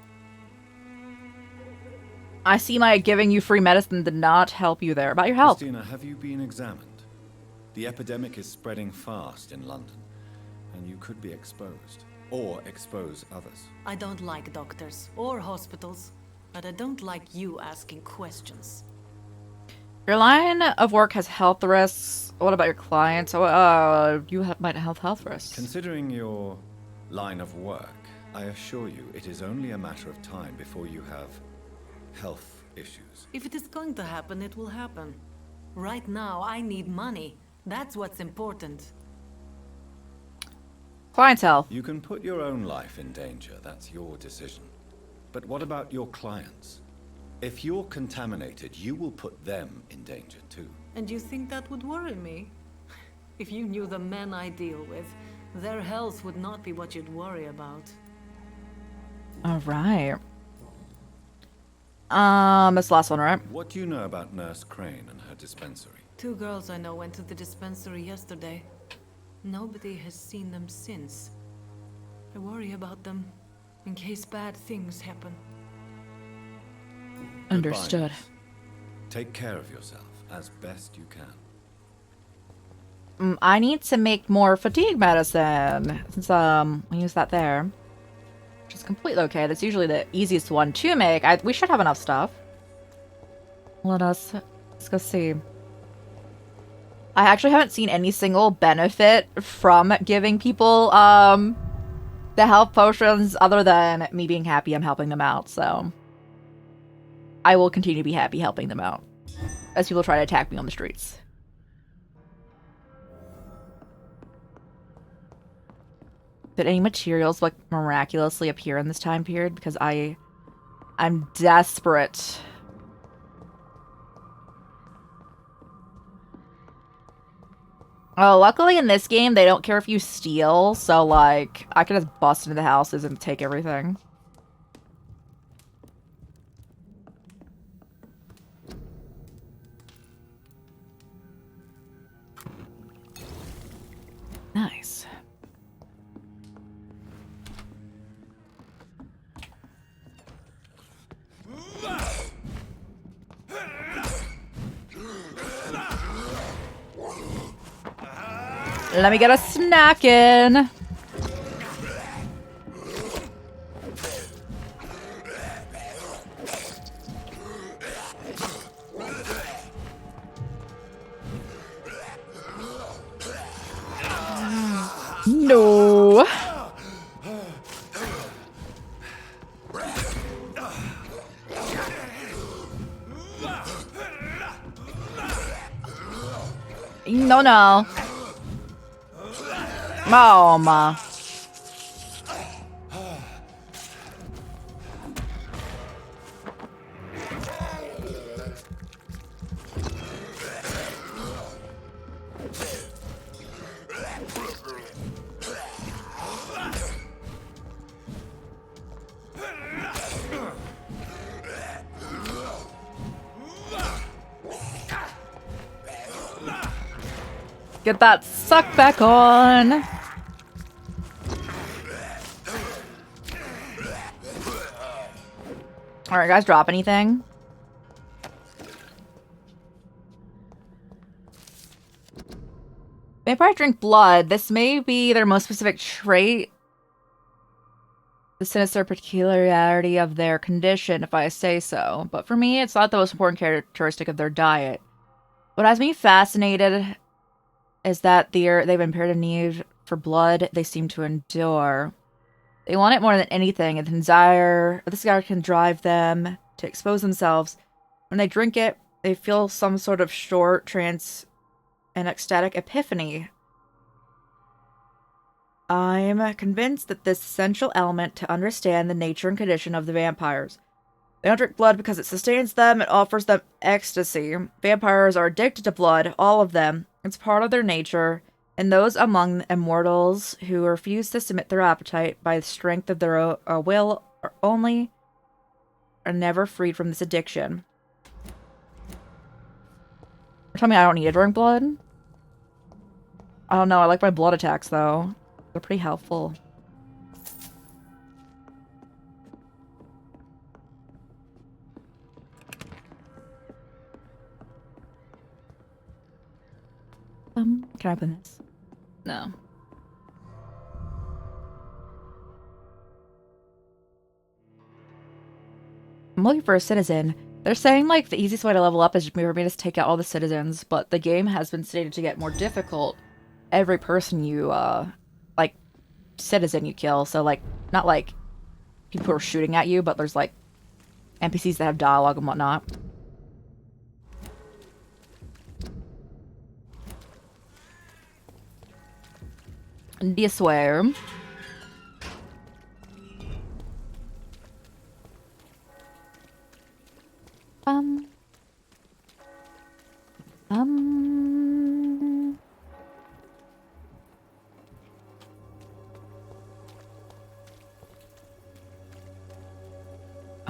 I see my giving you free medicine did not help you there. About your health. Christina, have you been examined? The epidemic is spreading fast in London, and you could be exposed, or expose others. I don't like doctors or hospitals, but I don't like you asking questions. Your line of work has health risks. What about your clients? Might have health risks. Considering your line of work, I assure you it is only a matter of time before you have health issues. If it is going to happen, it will happen. Right now, I need money. That's what's important. Clientele. You can put your own life in danger. That's your decision. But what about your clients? If you're contaminated, you will put them in danger too. And you think that would worry me? If you knew the men I deal with, their health would not be what you'd worry about. All right. It's the last one, right? What do you know about Nurse Crane and her dispensary? 2 girls I know went to the dispensary yesterday. Nobody has seen them since. I worry about them, in case bad things happen. Understood. Goodbye, miss. Take care of yourself as best you can. I need to make more fatigue medicine, since we use that there. Which is completely okay. That's usually the easiest one to make. We should have enough stuff. Let's go see. I actually haven't seen any single benefit from giving people the health potions other than me being happy I'm helping them out, so I will continue to be happy helping them out as people try to attack me on the streets. Did any materials like miraculously appear in this time period? Because I'm desperate. Oh, luckily in this game, they don't care if you steal, so, like, I can just bust into the houses and take everything. Nice. Let me get a snack in. No. No, no. Mama. Get that suck back on. Alright, guys, drop anything? Vampires drink blood. This may be their most specific trait. The sinister peculiarity of their condition, if I say so. But for me, it's not the most important characteristic of their diet. What has me fascinated is that they've impaired a need for blood they seem to endure. They want it more than anything, and this desire can drive them to expose themselves. When they drink it, they feel some sort of short trance and ecstatic epiphany. I'm convinced that this essential element to understand the nature and condition of the vampires. They don't drink blood because it sustains them and offers them ecstasy. Vampires are addicted to blood, all of them. It's part of their nature, and those among immortals who refuse to submit their appetite by the strength of their will are never freed from this addiction. Tell me I don't need to drink blood? I don't know, I like my blood attacks though. They're pretty helpful. Can I open this? No. I'm looking for a citizen. They're saying, like, the easiest way to level up is for me to take out all the citizens, but the game has been stated to get more difficult every person you, like, citizen you kill. So, like, not, like, people who are shooting at you, but there's, like, NPCs that have dialogue and whatnot. Do you swear? I'm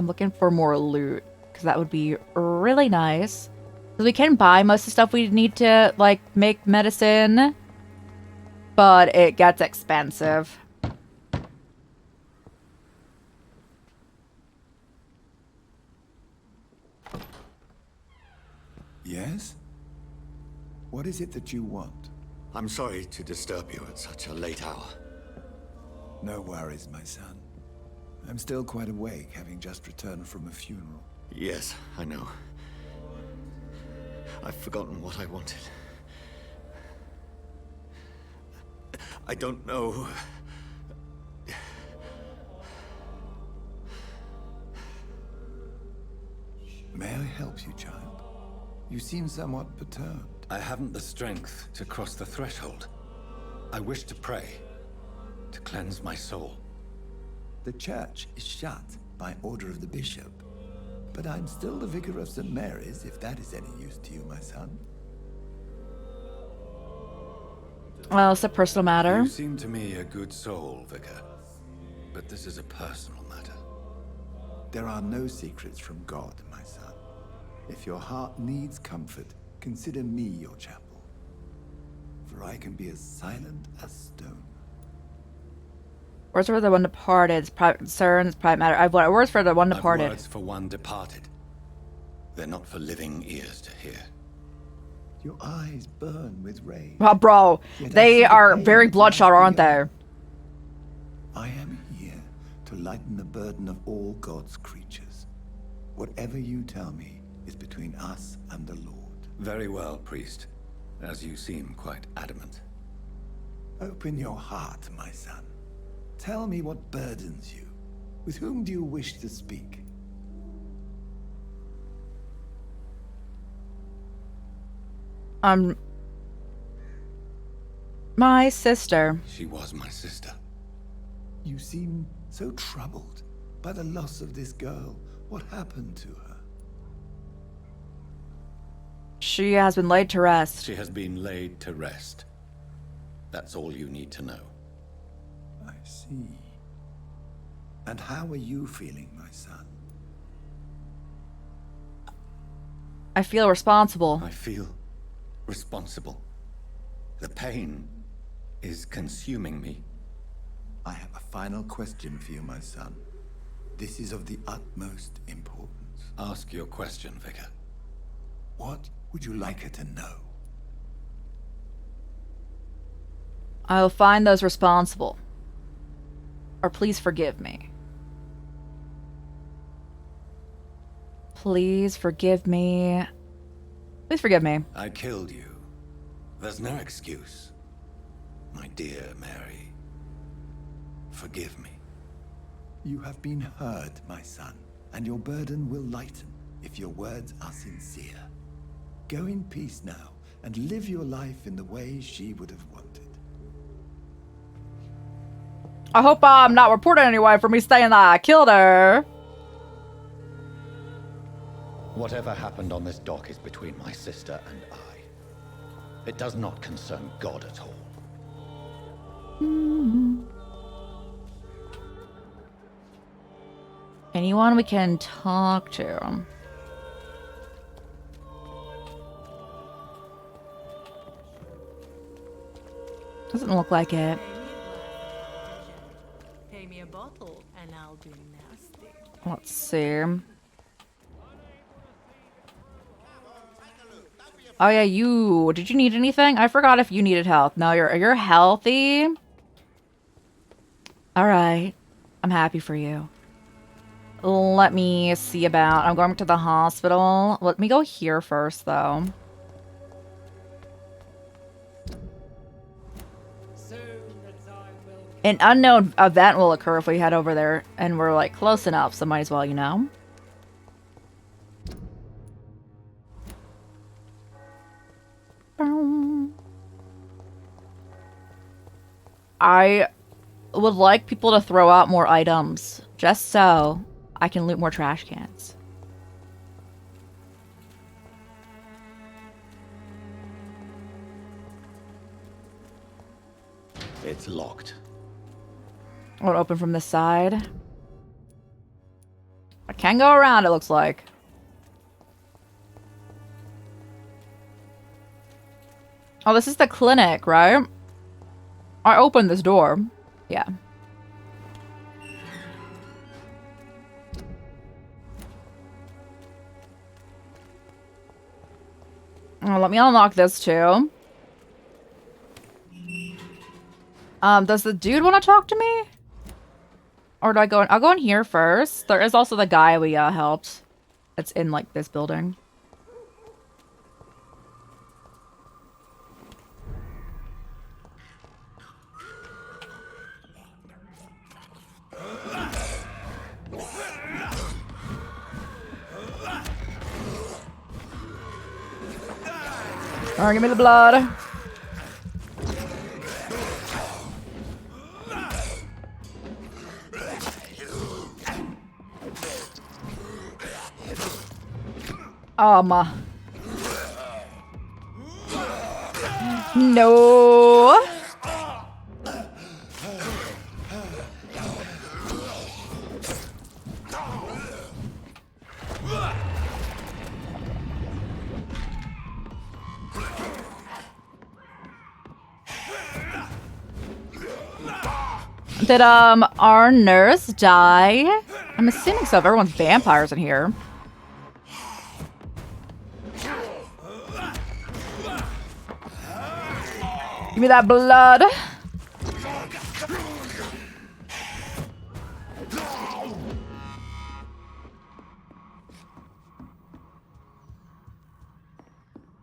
looking for more loot, because that would be really nice. Because we can buy most of the stuff we need to, like, make medicine, but it gets expensive. Yes? What is it that you want? I'm sorry to disturb you at such a late hour. No worries, my son. I'm still quite awake, having just returned from a funeral. Yes, I know. I've forgotten what I wanted. I don't know. May I help you, child? You seem somewhat perturbed. I haven't the strength to cross the threshold. I wish to pray, to cleanse my soul. The church is shut by order of the bishop, but I'm still the vicar of St. Mary's, if that is any use to you, my son. Well, it's a personal matter. You seem to me a good soul, Vicar, but this is a personal matter. There are no secrets from God, my son. If your heart needs comfort, consider me your chapel, for I can be as silent as stone. Words for the one departed, concerns, private matter. I've words for the one departed. Words for one departed. They're not for living ears to hear. Your eyes burn with rage. Oh, bro, they are very bloodshot, aren't they? I am here to lighten the burden of all God's creatures. Whatever you tell me is between us and the Lord. Very well, priest, as you seem quite adamant. Open your heart, my son. Tell me what burdens you. With whom do you wish to speak? My sister. She was my sister. You seem so troubled by the loss of this girl. What happened to her? She has been laid to rest. She has been laid to rest. That's all you need to know. I see. And how are you feeling, my son? I feel responsible. I feel responsible. The pain is consuming me. I have a final question for you, my son. This is of the utmost importance. Ask your question, Vicar. What would you like her to know? I'll find those responsible. Or please forgive me. Please forgive me. Please forgive me. I killed you. There's no excuse. My dear Mary, forgive me. You have been heard, my son, and your burden will lighten if your words are sincere. Go in peace now, and live your life in the way she would have wanted. I hope I'm not reported anyway for me saying that I killed her. Whatever happened on this dock is between my sister and I. It does not concern God at all. Anyone we can talk to? Doesn't look like it. Pay me a bottle and I'll be nasty. Let's see. Oh yeah, you. Did you need anything? I forgot if you needed health. No, you're healthy. All right. I'm happy for you. Let me see about. I'm going to the hospital. Let me go here first, though. An unknown event will occur if we head over there, and we're like close enough, so might as well, you know. I would like people to throw out more items, just so I can loot more trash cans. It's locked. I'll open from this side. I can go around, it looks like. Oh, this is the clinic, right? I opened this door. Yeah. Oh, let me unlock this too. Does the dude want to talk to me? Or do I go in? I'll go in here first. There is also the guy we helped. That's in like this building. Alright, give me the blood. No. Did our nurse die? I'm assuming so if everyone's vampires in here. Give me that blood.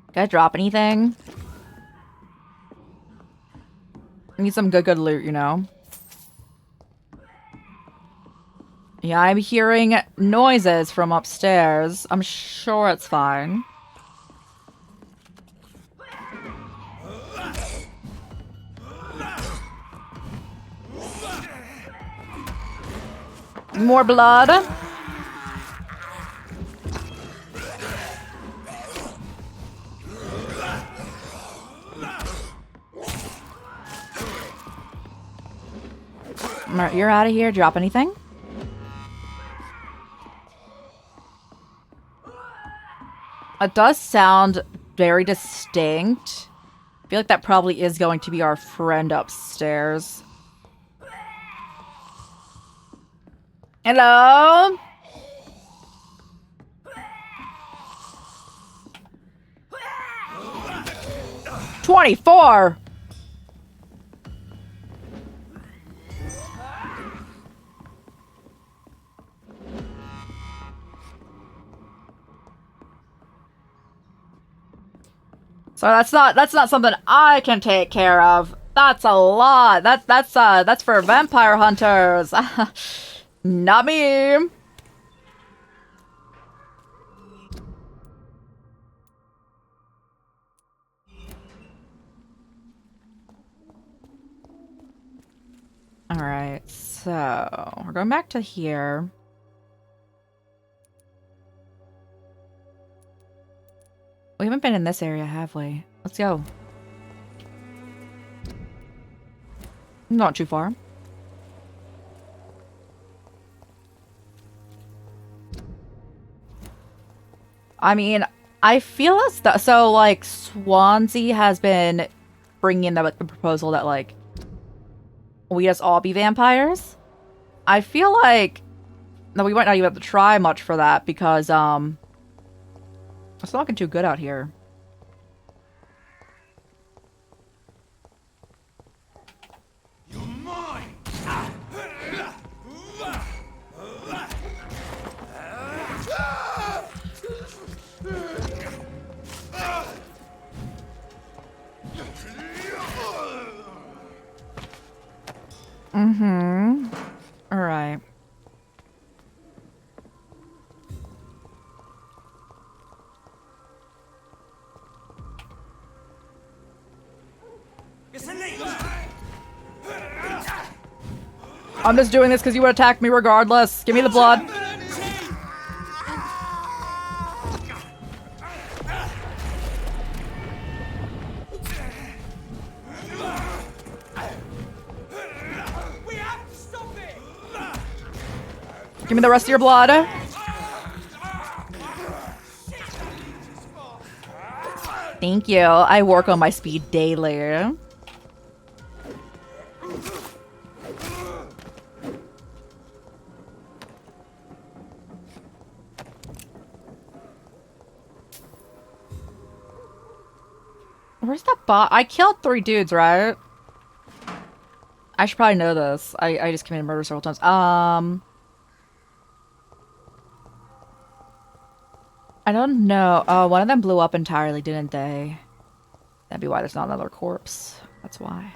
Did I drop anything? I need some good loot, you know? Yeah, I'm hearing noises from upstairs. I'm sure it's fine. More blood. You're out of here. Drop anything? It does sound very distinct. I feel like that probably is going to be our friend upstairs. Hello? $24. So that's not something I can take care of. That's a lot. That's for vampire hunters. Not me. All right. So, we're going back to here. We haven't been in this area, have we? Let's go. Not too far. I mean, I feel as though, so like Swansea has been bringing in the proposal that like we just all be vampires. I feel like no, we might not even have to try much for that because it's not looking too good out here. You're mine. Mm-hmm. All right. I'm just doing this because you would attack me regardless. Give me the blood. Give me the rest of your blood. Thank you. I work on my speed daily. Where's that bot? I killed 3 dudes, right? I should probably know this. I just committed murder several times. I don't know. Oh, one of them blew up entirely, didn't they? That'd be why there's not another corpse. That's why.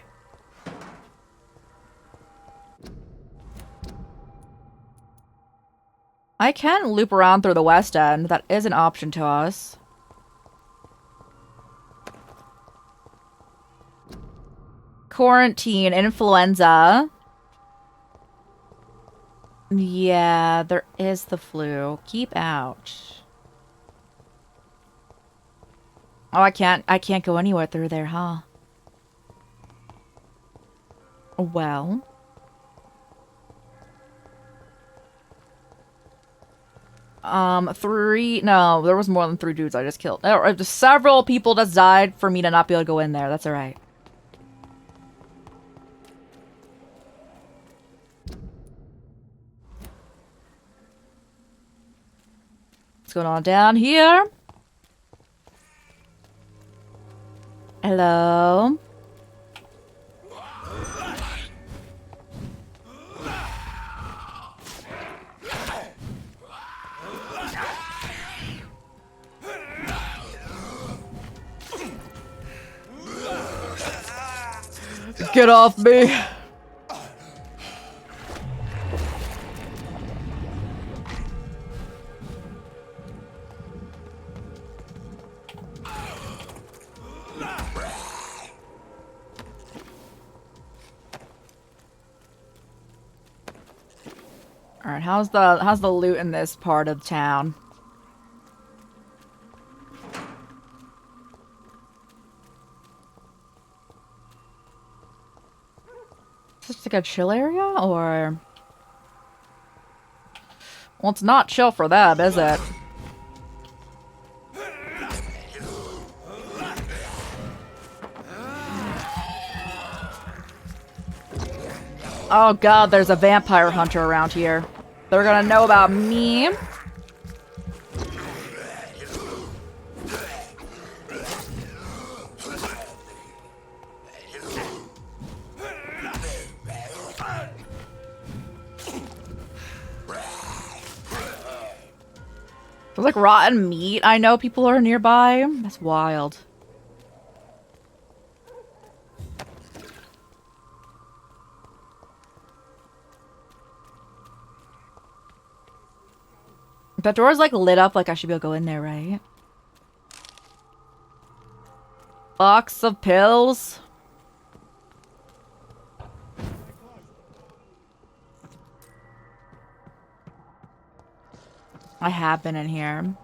I can loop around through the West End. That is an option to us. Quarantine, influenza. Yeah, there is the flu. Keep out. Oh, I can't go anywhere through there, huh? Well. No, there was more than 3 dudes I just killed. Several people just died for me to not be able to go in there. That's alright. What's going on down here? Hello? Get off me! Alright, how's the loot in this part of town? Is this like a chill area, or... Well, it's not chill for them, is it? Oh god, there's a vampire hunter around here. They're gonna know about me. There's like rotten meat. I know people are nearby. That's wild. That door's like lit up, like I should be able to go in there, right? Box of pills. I have been in here.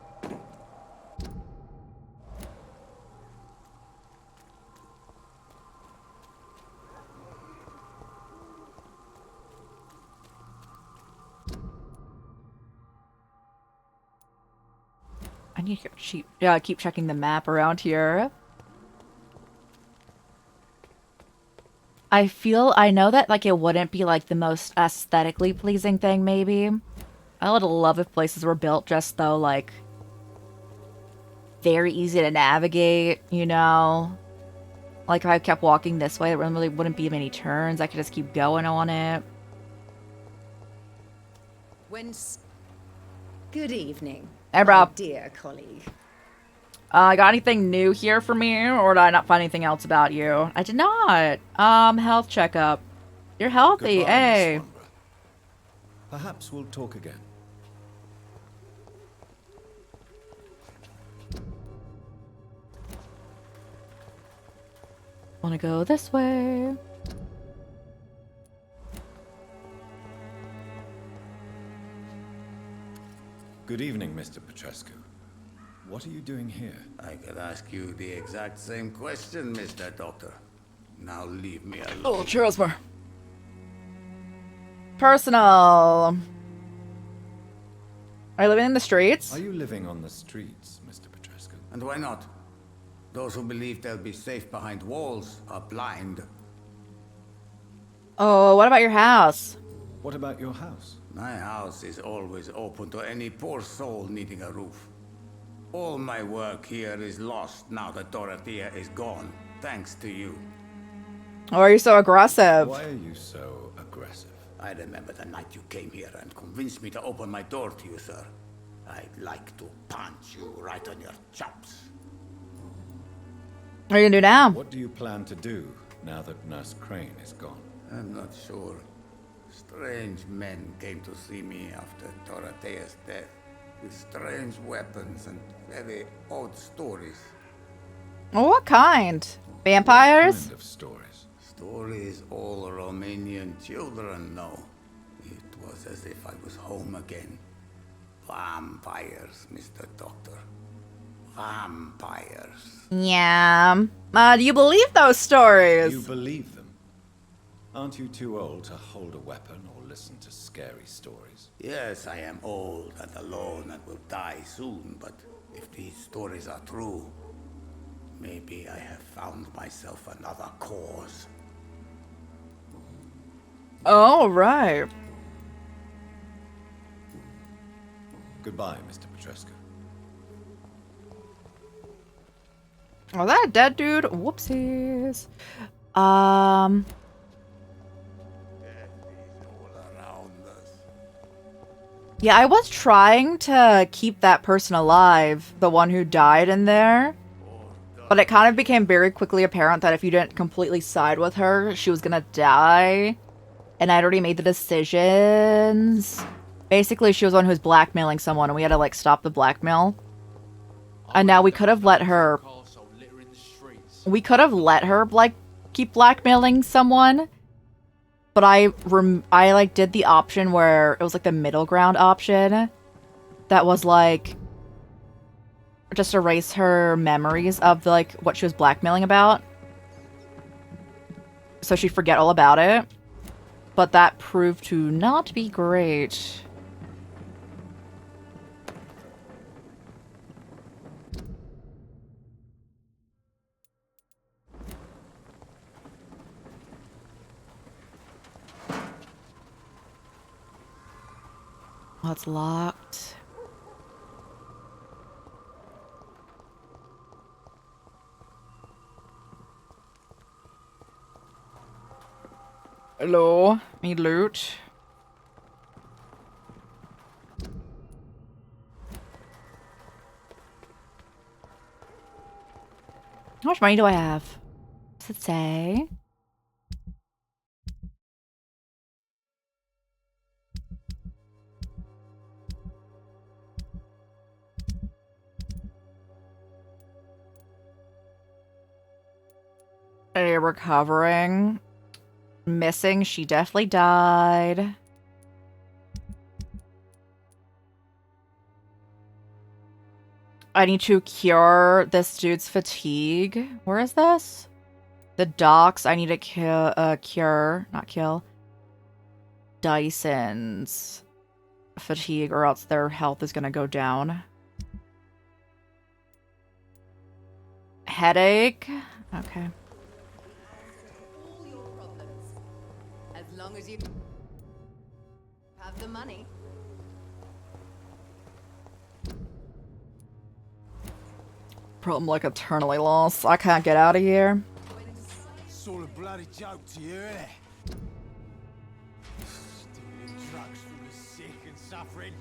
I need to keep checking the map around here. I know that, like, it wouldn't be, like, the most aesthetically pleasing thing, maybe. I would love if places were built just, though, like, very easy to navigate, you know? Like, if I kept walking this way, it really wouldn't be many turns. I could just keep going on it. Good evening, Hey, my bro. dear colleague. Got anything new here for me, or did I not find anything else about you? I did not. Health checkup. You're healthy, Goodbye, hey. Miss Swanborough. Perhaps we'll talk again. Wanna go this way? Good evening, Mr. Petrescu. What are you doing here? I could ask you the exact same question, Mr. Doctor. Now leave me alone. Oh, cheers, more. Personal. Are you living in the streets? Are you living on the streets, Mr. Petrescu? And why not? Those who believe they'll be safe behind walls are blind. Oh, what about your house? What about your house? My house is always open to any poor soul needing a roof. All my work here is lost now that Dorothea is gone, thanks to you. Why are you so aggressive? Why are you so aggressive? I remember the night you came here and convinced me to open my door to you, sir. I'd like to punch you right on your chops. What are you gonna do now? What do you plan to do now that Nurse Crane is gone? I'm not sure. Strange men came to see me after Dorothea's death, with strange weapons and very odd stories. Oh, what kind? Vampires? What kind of stories? Stories all Romanian children know. It was as if I was home again. Vampires, Mr. Doctor. Vampires. Yeah. Do you believe those stories? You believe them? Aren't you too old to hold a weapon or listen to scary stories? Yes, I am old and alone and will die soon, but if these stories are true, maybe I have found myself another cause. Oh, right. Goodbye, Mr. Petrescu. Oh, that dead dude? Whoopsies. Yeah, I was trying to keep that person alive, the one who died in there. But it kind of became very quickly apparent that if you didn't completely side with her, she was gonna die. And I'd already made the decisions. Basically, she was the one who was blackmailing someone, and we had to, like, stop the blackmail. And now we could have let her... We could have let her, like, keep blackmailing someone. But I like, did the option where it was, like, the middle ground option. That was, like... just erase her memories of, like, what she was blackmailing about. So she'd forget all about it. But that proved to not be great. Oh, it's locked. Hello, me loot. How much money do I have? Does it say? Hey, recovering. Missing, she definitely died. I need to cure this dude's fatigue. Where is this? The docks. I need to cure, not kill. Dyson's fatigue, or else their health is gonna go down. Headache. Okay. All your problems. As long as you have the money. Problem like eternally lost. I can't get out of here. It's all a bloody joke to you, isn't it? Sticking in drugs for the sick and suffering.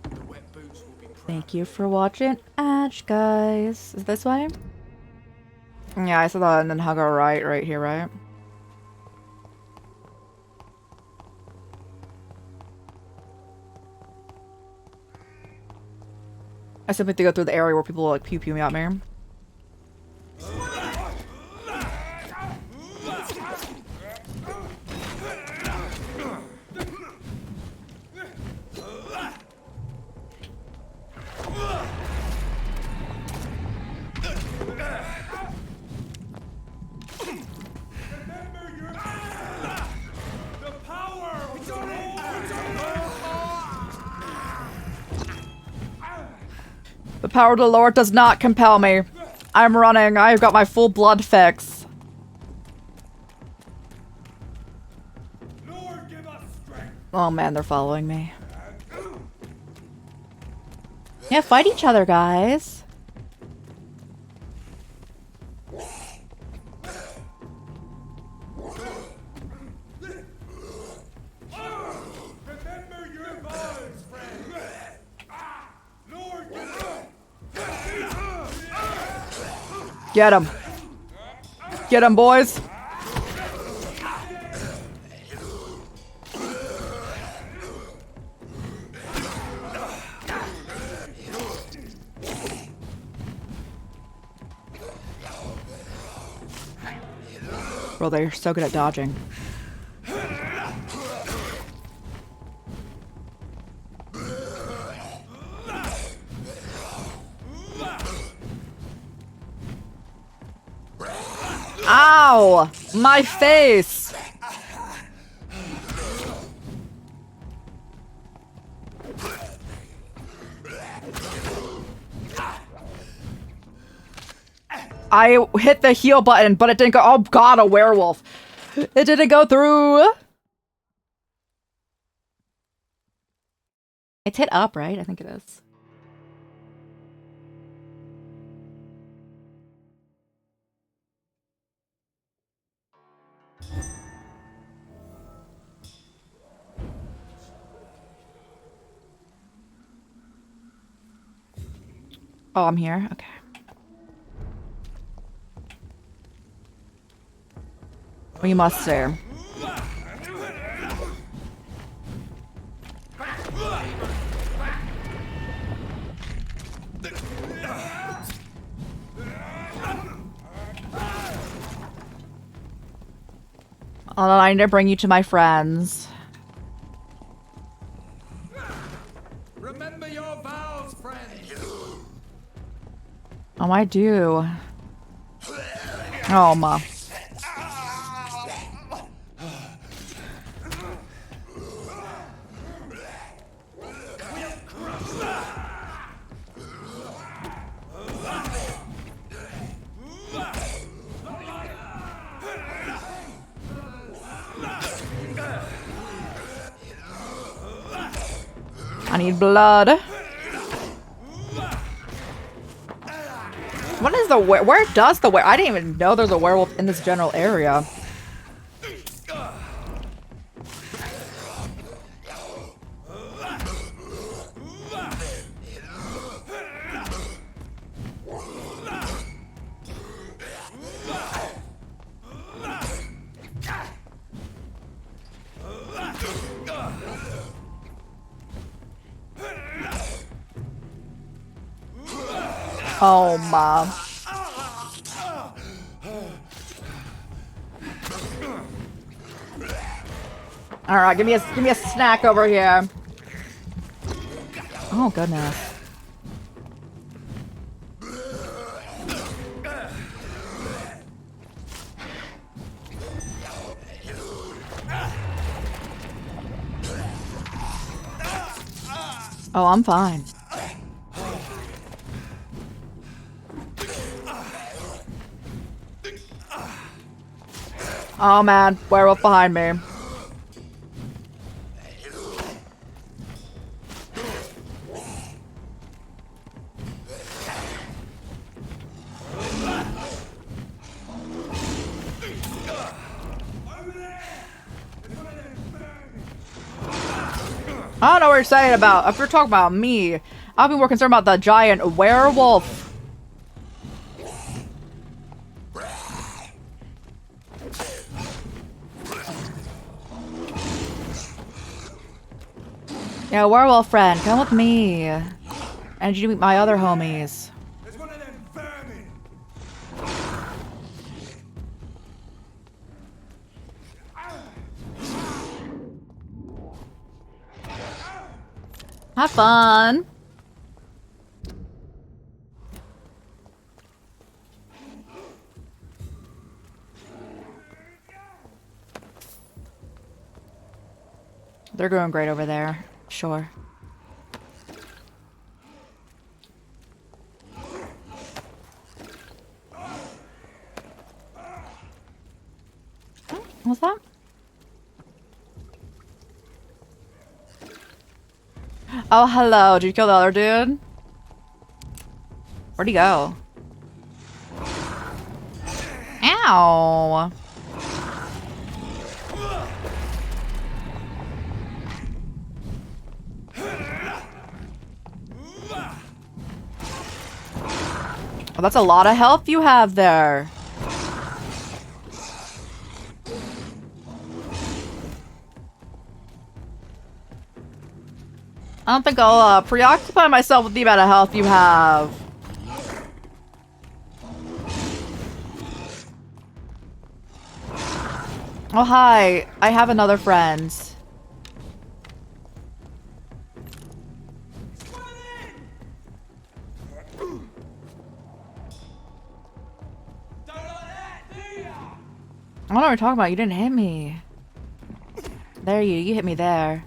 The wet boots will be proud. Thank you for watching, Ash, guys. Is this way? Yeah, I saw that, and then I'll go right here, right? I simply have to go through the area where people like pew me at me. The power of the Lord does not compel me. I'm running. I've got my full blood fix. Lord, give us strength. Oh man, they're following me. Yeah, fight each other, guys. Remember your vows, friend. Lord, Get him. Get him, boys. Bro, they're so good at dodging. Ow! My face! I hit the heal button, but it didn't go- oh god, a werewolf! It didn't go through! It's hit up, right? I think it is. Oh, I'm here? Okay. We must stay. Oh, I need to bring you to my friends. remember your vows, friend. Oh, I do. Oh, ma. I need blood. What is the where does the I didn't even know there's a werewolf in this general area. Oh, mom. All right, give me a snack over here. Oh goodness. Oh, I'm fine. Oh man, werewolf behind me. I don't know what you're saying about. If you're talking about me, I'll be more concerned about the giant werewolf. Yeah, werewolf friend, come with me. I need you to meet my other homies. There's one of them vermin. Have fun. They're going great over there. Sure. What's that? Oh, hello. Did you kill the other dude? Where'd he go? Ow. Oh, that's a lot of health you have there. I don't think I'll preoccupy myself with the amount of health you have. Oh, hi. I have another friend. I don't know what you're talking about. You didn't hit me. There you hit me there.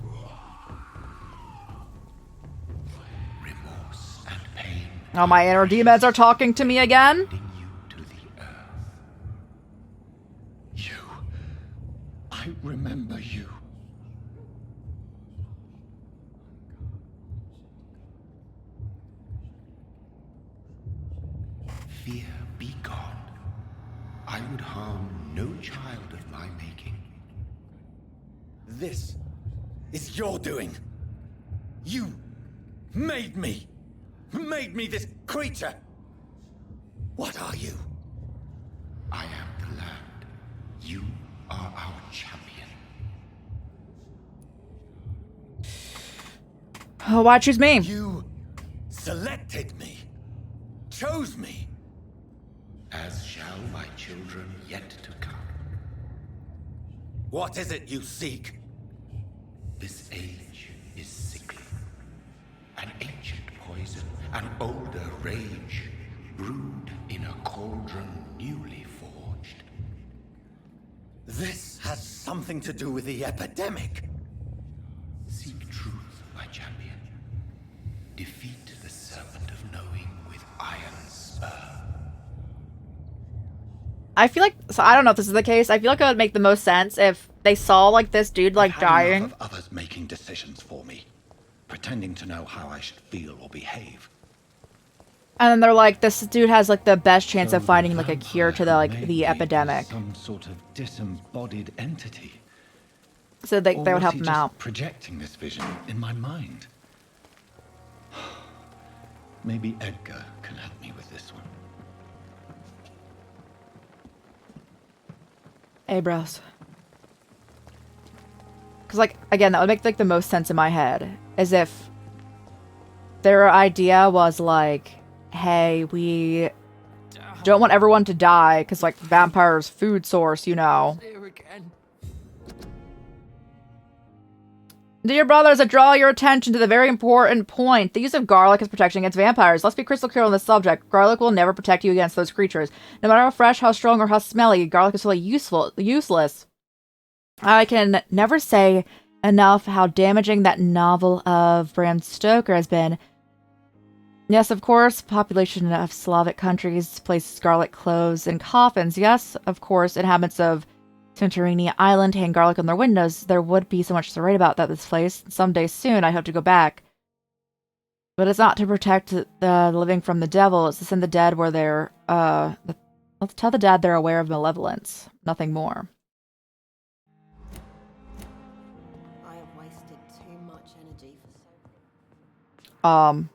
Oh, my inner demons are talking to me again? I remember you. Fear be gone. I would harm no child of my making. This is your doing. You made me. Made me this creature. What are you? I am the land. You are our champion. Oh, why choose me? You selected me. Chose me. As shall my children yet to come. What is it you seek? This age is sickly. An ancient poison, an older rage, brewed in a cauldron newly forged. This has something to do with the epidemic. Seek truth, my champion. Defeat the serpent of knowing with iron spur. I feel like, so I don't know if this is the case, I feel like it would make the most sense if they saw, like, this dude, like, dying. Of others making decisions for me, pretending to know how I should feel or behave. And then they're like, this dude has, like, the best chance of finding, like, a cure to the, like, the epidemic. Some sort of disembodied entity. So they would help was he him just out. projecting this vision in my mind? Maybe Edgar can help me with this one. Hey, bros. Because, like, again, that would make, like, the most sense in my head. As if their idea was, like, hey, we don't want everyone to die, because, like, vampires' food source, you know. Dear brothers, I draw your attention to the very important point. The use of garlic is protection against vampires. Let's be crystal clear on this subject. Garlic will never protect you against those creatures. No matter how fresh, how strong, or how smelly, garlic is totally useless. I can never say enough how damaging that novel of Bram Stoker has been. Yes, of course, population of Slavic countries places garlic cloves in coffins. Yes, of course, inhabitants of Santorini Island, hang garlic on their windows. There would be so much to write about this place. Someday soon, I hope to go back. But it's not to protect the living from the devil. It's to send the dead where they're, let's tell the dead they're aware of malevolence. Nothing more. I have wasted too much energy for so.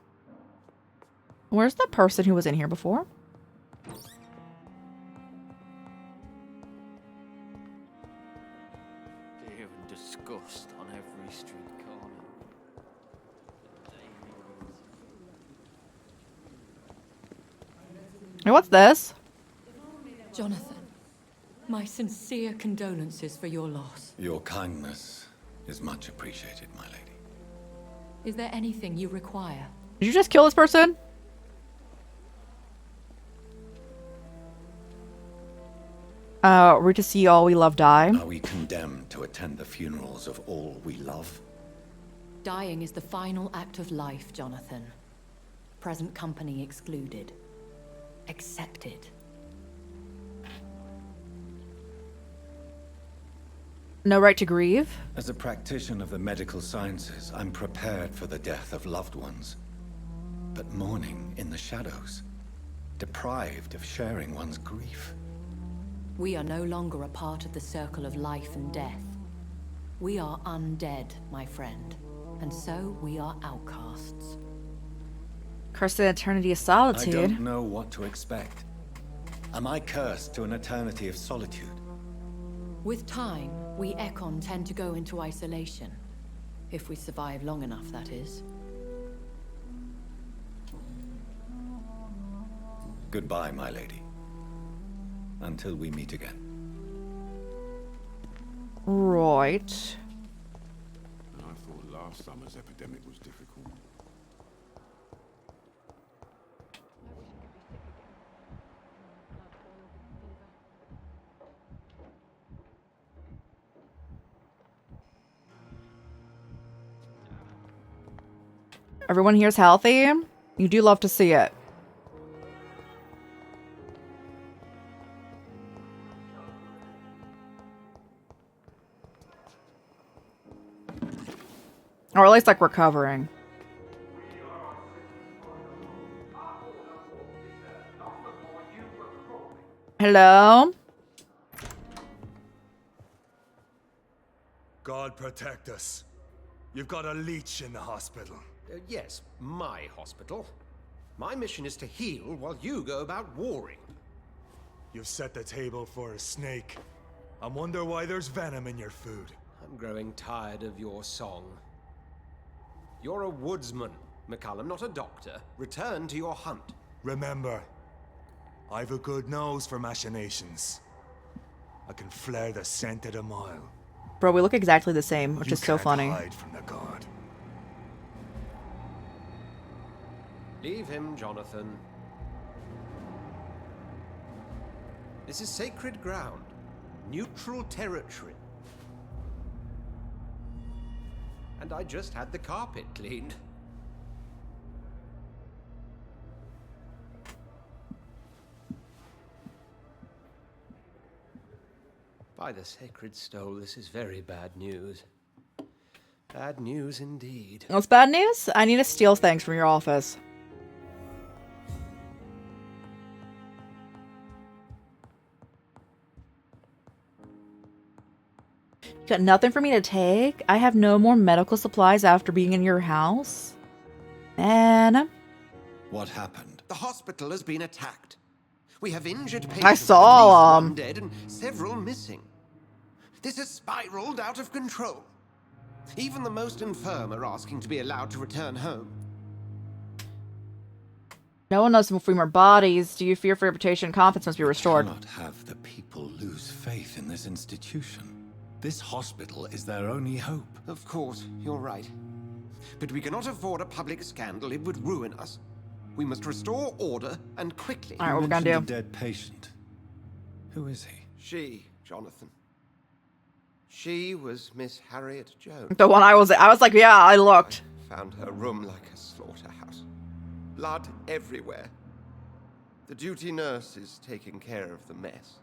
Where's the person who was in here before? Fear and disgust on every street corner. Hey, what's this? Jonathan, my sincere condolences for your loss. Your kindness is much appreciated, my lady. Is there anything you require? Did you just kill this person? Are we to see all we love die? Are we condemned to attend the funerals of all we love? Dying is the final act of life, Jonathan. Present company excluded. Accepted. No right to grieve? As a practitioner of the medical sciences, I'm prepared for the death of loved ones. But mourning in the shadows, deprived of sharing one's grief. We are no longer a part of the circle of life and death. We are undead, my friend. And so we are outcasts. Cursed an eternity of I solitude. don't know what to expect. Am I cursed to an eternity of solitude? With time, we Ekon tend to go into isolation. If we survive long enough, that is. Goodbye, my lady. Until we meet again. Right. I thought last summer's epidemic was difficult. Everyone here's healthy. You do love to see it. Or at least like recovering. Hello? God protect us. You've got a leech in the hospital. Yes, my hospital. My mission is to heal while you go about warring. You've set the table for a snake. I wonder why there's venom in your food. I'm growing tired of your song. You're a woodsman, McCallum, not a doctor. Return to your hunt. Remember, I've a good nose for machinations. I can flare the scent at a mile. Bro, we look exactly the same, which is so funny. Hide from the god. Leave him, Jonathan. This is sacred ground. Neutral territory. And I just had the carpet cleaned. By the sacred stole, this is very bad news. Bad news indeed. What's bad news? I need to steal things from your office. You got nothing for me to take? I have no more medical supplies after being in your house? Man. What happened? The hospital has been attacked. We have injured patients. I saw at least one dead and several missing. This has spiraled out of control. Even the most infirm are asking to be allowed to return home. No one knows if we more bodies. Do you fear for reputation and confidence must be restored? We cannot have the people lose faith in this institution. This hospital is their only hope. Of course, you're right. But we cannot afford a public scandal. It would ruin us. We must restore order, and quickly. All right, what we're gonna do? A dead patient. Who is he? She, Jonathan. She was Miss Harriet Jones. The one I was like, yeah, I looked. I found her room like a slaughterhouse. Blood everywhere. The duty nurse is taking care of the mess.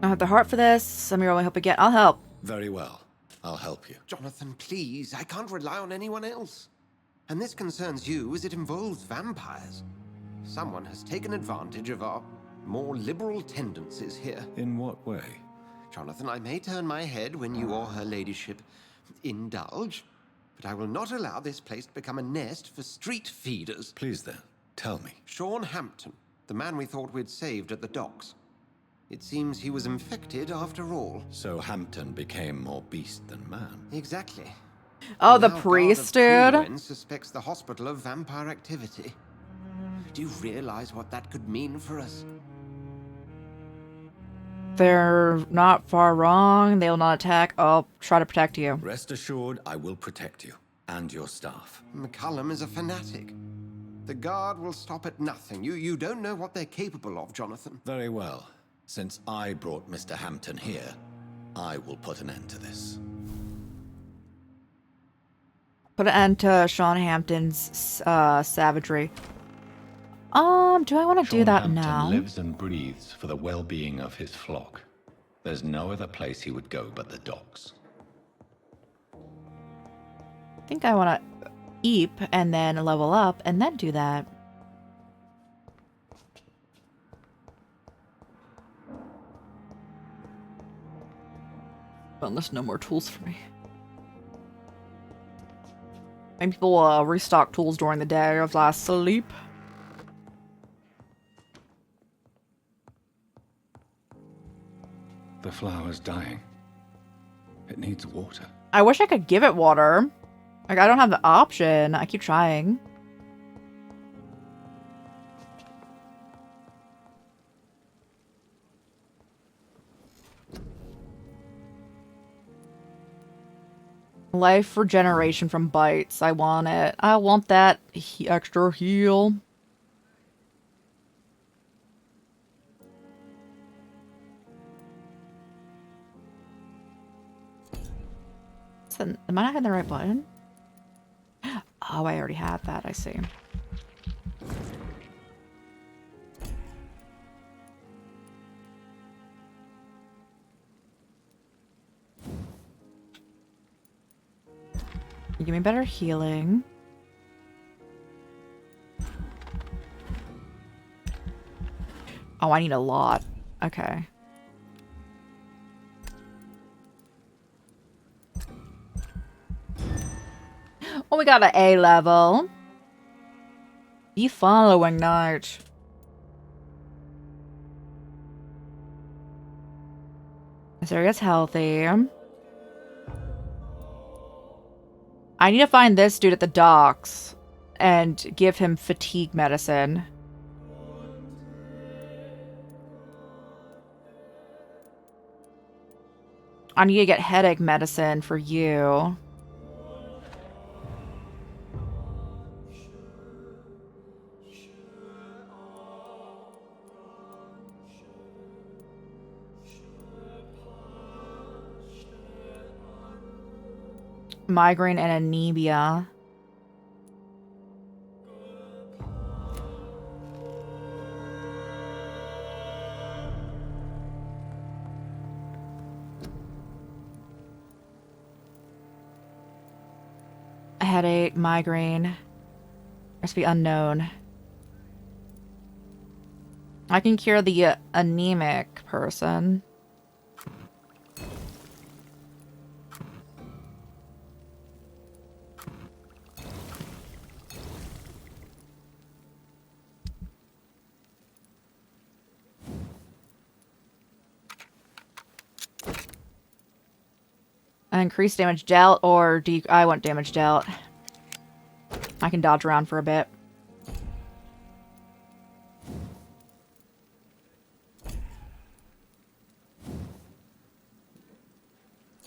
I have the heart for this. I'm your only hope again. I'll help. Very well. I'll help you. Jonathan, please. I can't rely on anyone else. And this concerns you as it involves vampires. Someone has taken advantage of our more liberal tendencies here. In what way? Jonathan, I may turn my head when you or her ladyship indulge, but I will not allow this place to become a nest for street feeders. Please then, tell me. Sean Hampton, the man we thought we'd saved at the docks. It seems he was infected after all. So Hampton became more beast than man. Exactly. Oh, the Now priest, guard of dude. Crewin suspects the hospital of vampire activity. Do you realize what that could mean for us? They're not far wrong. They will not attack. I'll try to protect you. Rest assured, I will protect you and your staff. McCullum is a fanatic. The guard will stop at nothing. You don't know what they're capable of, Jonathan. Very well. Since I brought Mr. Hampton here, I will put an end to this. Put an end to Sean Hampton's savagery. Do I want to do that Hampton now? lives and breathes for the well-being of his flock. There's no other place he would go but the docks. I think I want to eep and then level up and then do that. Well, there's no more tools for me. Maybe people will restock tools during the day if I sleep. The flower's dying. It needs water. I wish I could give it water. Like, I don't have the option. I keep trying. Life regeneration from bites. I want it. I want that extra heal. Am I not hitting the right button? Oh, I already had that. I see. Give me better healing. Oh, I need a lot. Okay. Oh, we got an A level. The following night. This area's healthy. I need to find this dude at the docks and give him fatigue medicine. I need to get headache medicine for you. Migraine and anemia. A headache, migraine. Recipe unknown. I can cure the anemic person. Increase damage dealt, or do you, I want damage dealt. I can dodge around for a bit.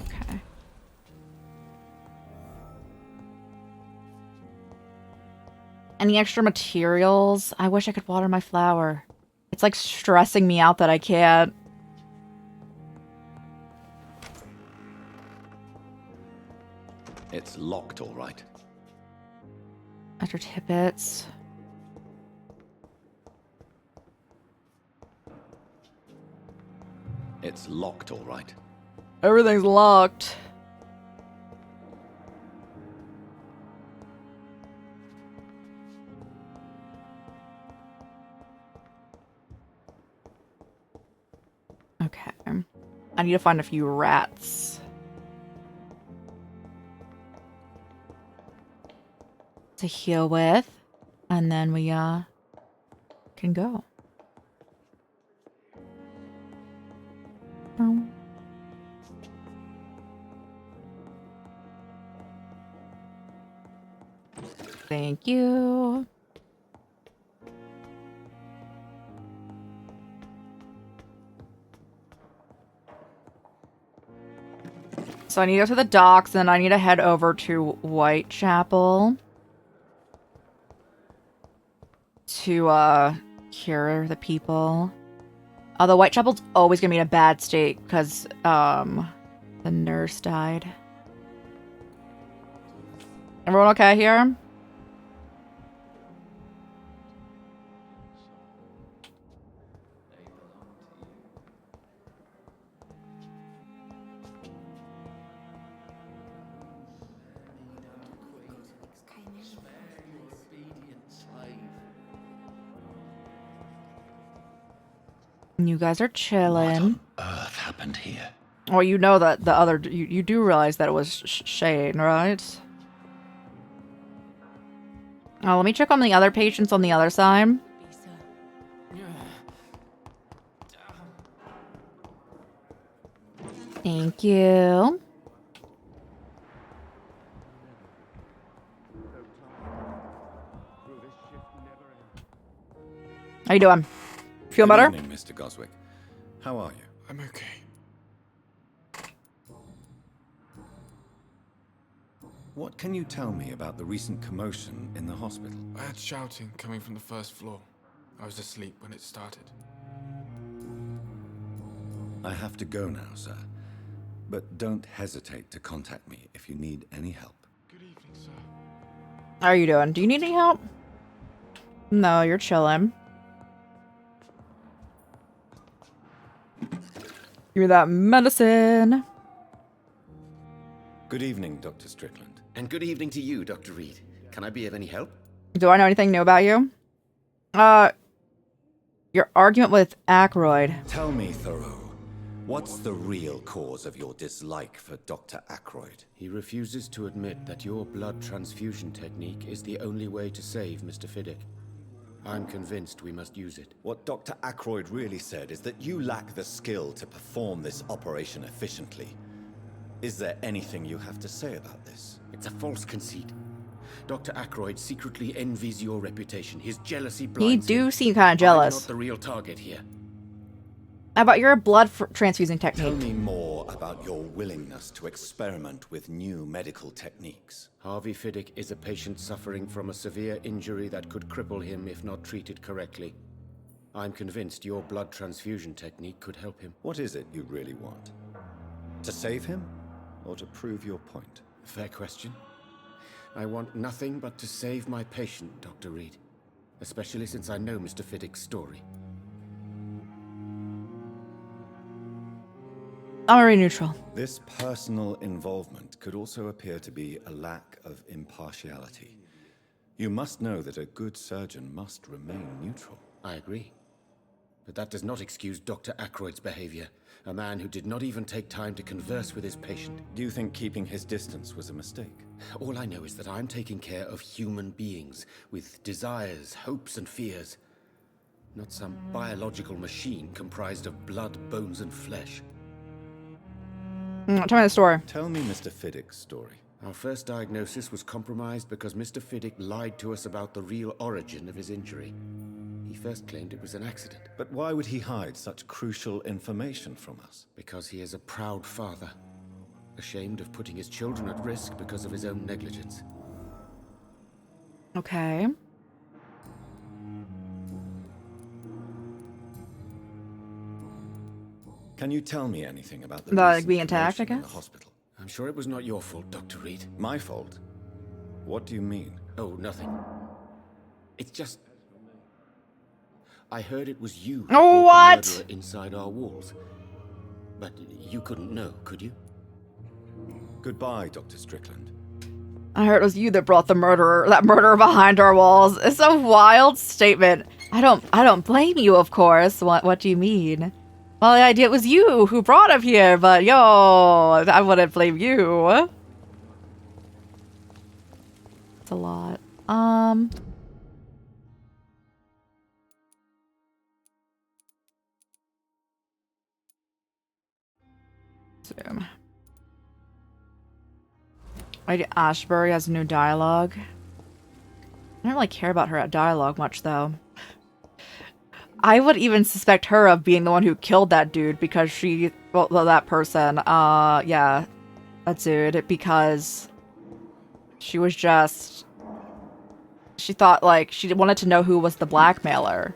Okay. Any extra materials? I wish I could water my flower. It's like stressing me out that I can't. It's locked, all right. Extra tippets. It's locked, all right. Everything's locked. Okay. I need to find a few rats. To heal with. And then we can go. Thank you. So I need to go to the docks, and I need to head over to Whitechapel to cure the people. Although Whitechapel's always gonna be in a bad state because the nurse died. Everyone okay here? You guys are chilling. What on earth happened here? Well, you know that the other... You do realize that it was Shane, right? Oh, let me check on the other patients on the other side. Thank you. How you doing? Feel better? Good evening, Mr. Goswick. How are you? I'm okay. What can you tell me about the recent commotion in the hospital? I had shouting coming from the first floor. I was asleep when it started. I have to go now, sir. But don't hesitate to contact me if you need any help. Good evening, sir. How are you doing? Do you need any help? No, you're chilling. Give me that medicine. Good evening, Dr. Strickland. And good evening to you, Dr. Reed. Can I be of any help? Do I know anything new about you? Your argument with Ackroyd. Tell me, Thoreau, what's the real cause of your dislike for Dr. Ackroyd? He refuses to admit that your blood transfusion technique is the only way to save Mr. Fiddick. I'm convinced we must use it. What Dr. Ackroyd really said is that you lack the skill to perform this operation efficiently. Is there anything you have to say about this? It's a false conceit. Dr. Ackroyd secretly envies your reputation. His jealousy He blinds him. do seem kind of jealous. I'm not the real target here. How about your blood transfusing technique? Tell me more about your willingness to experiment with new medical techniques. Harvey Fiddick is a patient suffering from a severe injury that could cripple him if not treated correctly. I'm convinced your blood transfusion technique could help him. What is it you really want? To save him? Or to prove your point? Fair question. I want nothing but to save my patient, Dr. Reed. Especially since I know Mr. Fiddick's story. I'm already neutral. This personal involvement could also appear to be a lack of impartiality. You must know that a good surgeon must remain neutral. I agree. But that does not excuse Dr. Ackroyd's behavior. A man who did not even take time to converse with his patient. Do you think keeping his distance was a mistake? All I know is that I'm taking care of human beings with desires, hopes, and fears. Not some biological machine comprised of blood, bones, and flesh. Tell me the story. Tell me Mr. Fiddick's story. Our first diagnosis was compromised because Mr. Fiddick lied to us about the real origin of his injury. He first claimed it was an accident. But why would he hide such crucial information from us? Because he is a proud father, ashamed of putting his children at risk because of his own negligence. Okay. Can you tell me anything about the Like recent being attacked, I commotion in guess? the hospital? I'm sure it was not your fault, Dr. Reed. My fault? What do you mean? Oh, nothing. It's just... I heard it was you Oh, what? murderer inside our walls. But you couldn't know, could you? Goodbye, Dr. Strickland. I heard it was you that brought that murderer behind our walls. It's a wild statement. I don't blame you, of course. What do you mean? Well, the idea it was you who brought him here, but yo, I wouldn't blame you. It's a lot. Zoom. Lady Ashbury has new dialogue. I don't really care about her dialogue much, though. I would even suspect her of being the one who killed that dude because that person, yeah, that dude, because she was just, she thought, like, she wanted to know who was the blackmailer.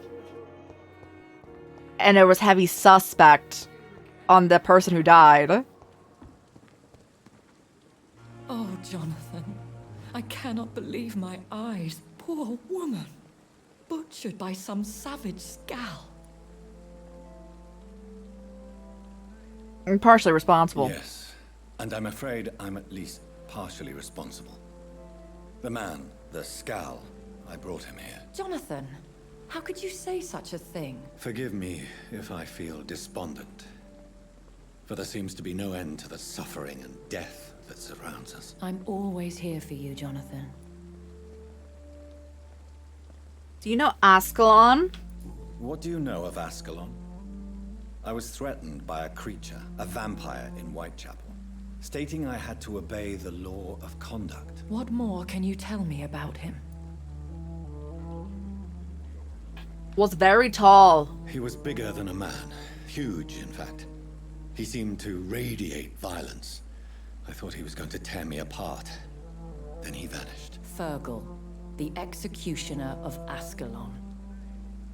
And there was heavy suspect on the person who died. Oh, Jonathan, I cannot believe my eyes. Poor woman. Butchered by some savage scowl. I'm partially responsible. Yes, and I'm afraid I'm at least partially responsible. The man, the scowl, I brought him here. Jonathan, how could you say such a thing? Forgive me if I feel despondent, for there seems to be no end to the suffering and death that surrounds us. I'm always here for you, Jonathan. Do you know Ascalon? What do you know of Ascalon? I was threatened by a creature, a vampire in Whitechapel, stating I had to obey the law of conduct. What more can you tell me about him? Was very tall. He was bigger than a man. Huge, in fact. He seemed to radiate violence. I thought he was going to tear me apart. Then he vanished. Fergal, the executioner of Ascalon.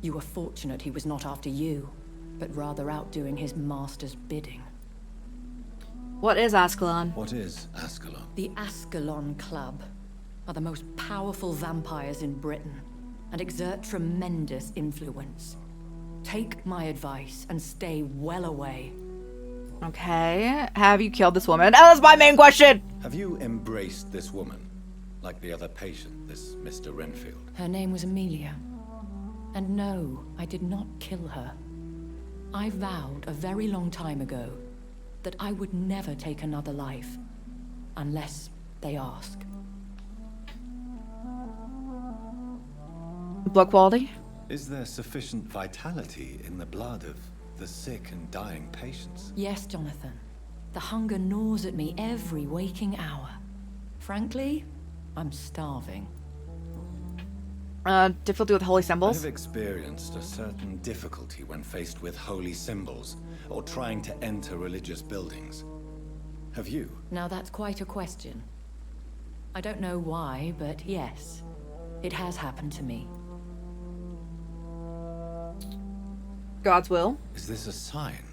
You were fortunate he was not after you, but rather out doing his master's bidding. What is Ascalon? What is Ascalon? The Ascalon Club are the most powerful vampires in Britain and exert tremendous influence. Take my advice and stay well away. Okay. Have you killed this woman? That's my main question! Have you embraced this woman? Like the other patient, this Mr. Renfield? Her name was Amelia. And no, I did not kill her. I vowed a very long time ago that I would never take another life, unless they ask. Blood quality? Is there sufficient vitality in the blood of the sick and dying patients? Yes, Jonathan. The hunger gnaws at me every waking hour. Frankly, I'm starving. Difficulty with holy symbols? I've experienced a certain difficulty when faced with holy symbols, or trying to enter religious buildings. Have you? Now that's quite a question. I don't know why, but yes, it has happened to me. God's will? Is this a sign?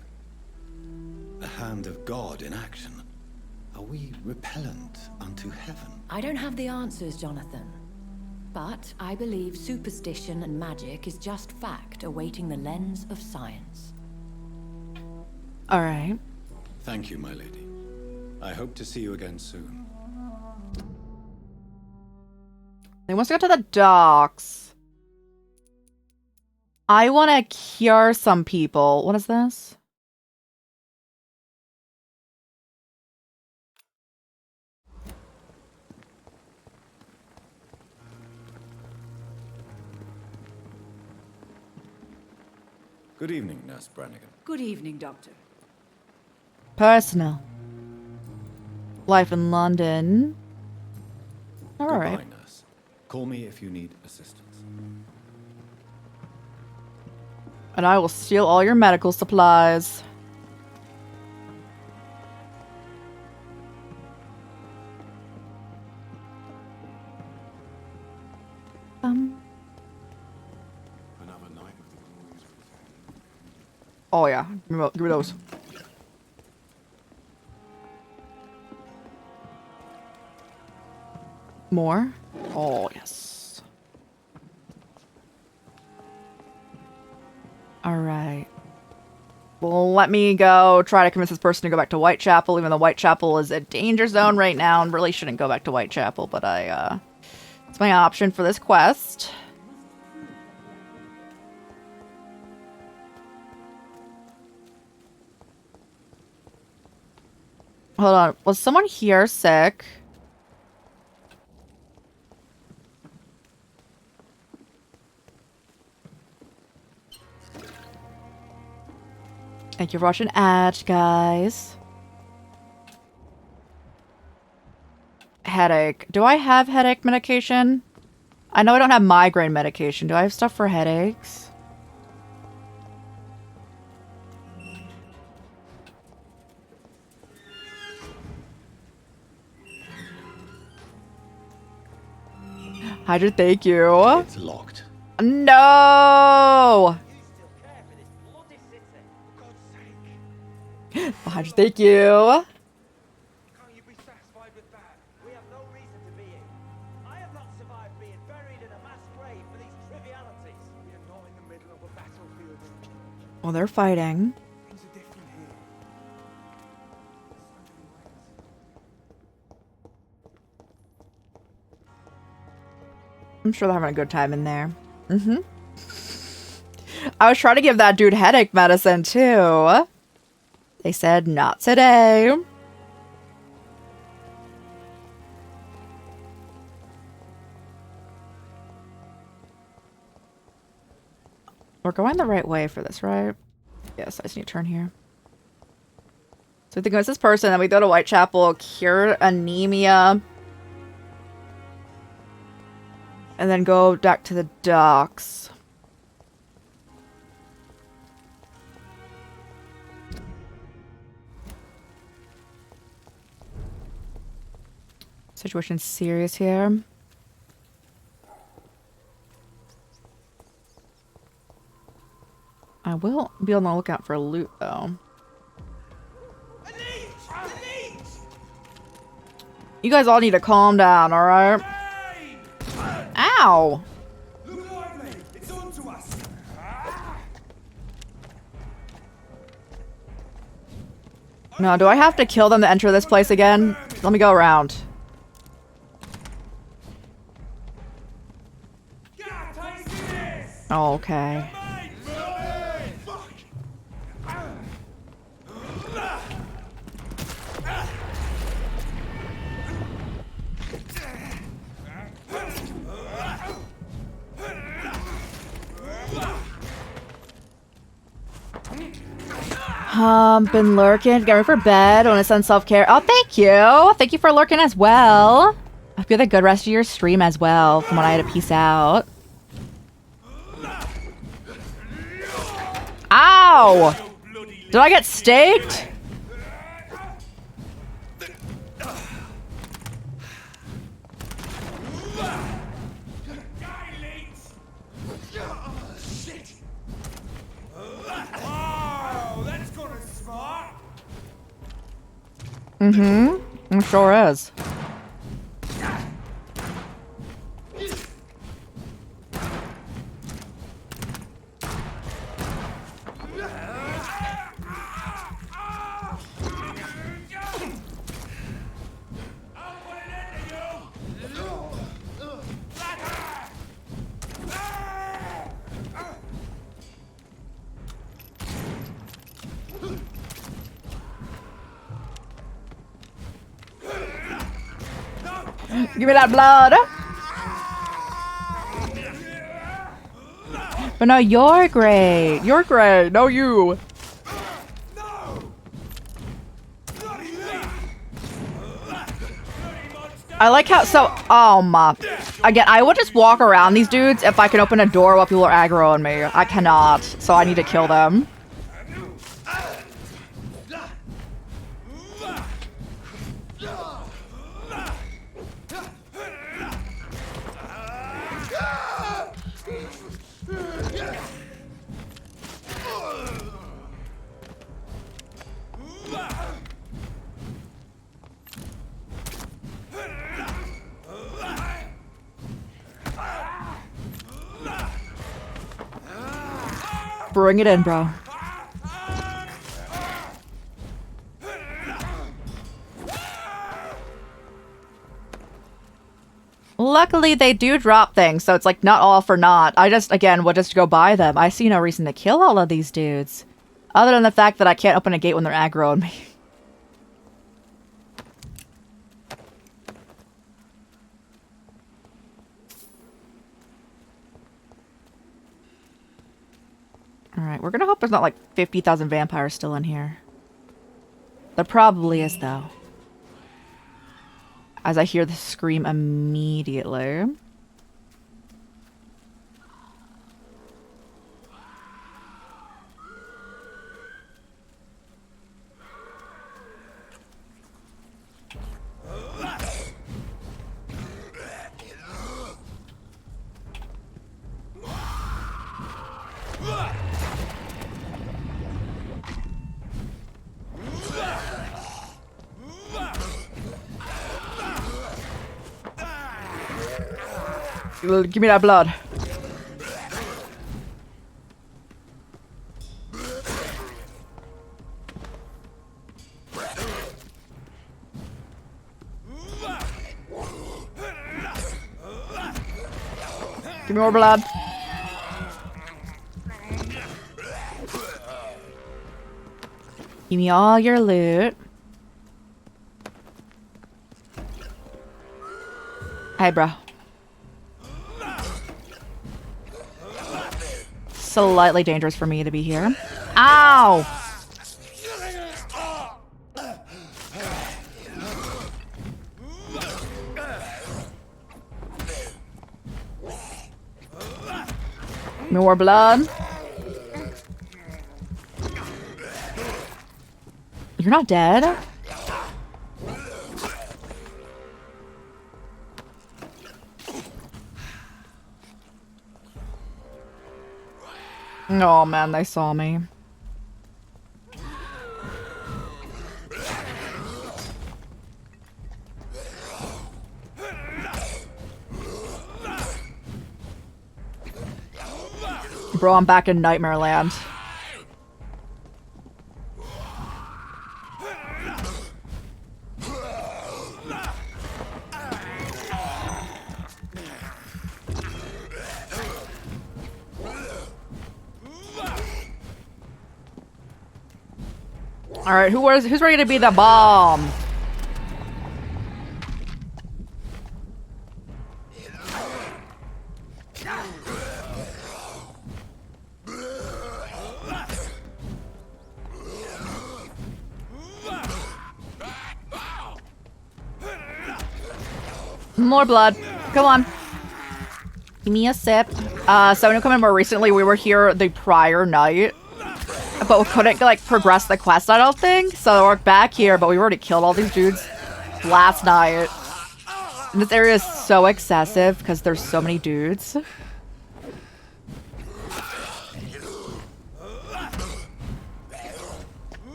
The hand of God in action? Are we repellent unto heaven? I don't have the answers, Jonathan. But I believe superstition and magic is just fact awaiting the lens of science. All right. Thank you, my lady. I hope to see you again soon. They want to go to the docks. I want to cure some people. What is this? Good evening, Nurse Brannigan. Good evening, Doctor. Personal. Life in London. All right. Goodbye, nurse. Call me if you need assistance. And I will steal all your medical supplies. Oh yeah, give me those. More? Oh yes. All right. let me go try to convince this person to go back to Whitechapel, even though Whitechapel is a danger zone right now and really shouldn't go back to Whitechapel, but it's my option for this quest. Hold on, was someone here sick? Thank you for watching ad, guys. Headache. Do I have headache medication? I know I don't have migraine medication. Do I have stuff for headaches? Hydra, thank you. It's locked. No! Hydra, thank you. Well, they're fighting. I'm sure they're having a good time in there. I was trying to give that dude headache medicine, too. They said, not today. We're going the right way for this, right? Yes, I just need to turn here. So I think it's this person, then we go to Whitechapel, cure anemia. And then go back to the docks. Situation's serious here. I will be on the lookout for loot, though. You guys all need to calm down, alright? Ow! No, do I have to kill them to enter this place again? Let me go around. Oh, okay. Been lurking, getting ready for bed, want to send self-care. Oh, thank you! Thank you for lurking as well. I hope you have a good rest of your stream as well, from what I had to peace out. Ow! Did I get staked? It sure is. Give me that blood. But no, you're great. You're great. No, you. I like how, again, I would just walk around these dudes if I can open a door while people are aggro on me. I cannot, so I need to kill them. Bring it in, bro. luckily they do drop things, so it's like not all for naught. I just, again, would just go buy them. I see no reason to kill all of these dudes. Other than the fact that I can't open a gate when they're aggro on me. Alright, we're gonna hope there's not like 50,000 vampires still in here. There probably is, though. As I hear the scream immediately. Give me that blood. Give me more blood. Give me all your loot. Hey, bro. Slightly dangerous for me to be here. Ow! More blood. You're not dead? Oh man, they saw me. Bro, I'm back in Nightmare Land. All right, who's ready to be the bomb? More blood. Come on. Give me a sip. So to come in more recently, we were here the prior night. But we couldn't, like, progress the quest, I don't think. So we're back here, but we already killed all these dudes last night. And this area is so excessive because there's so many dudes.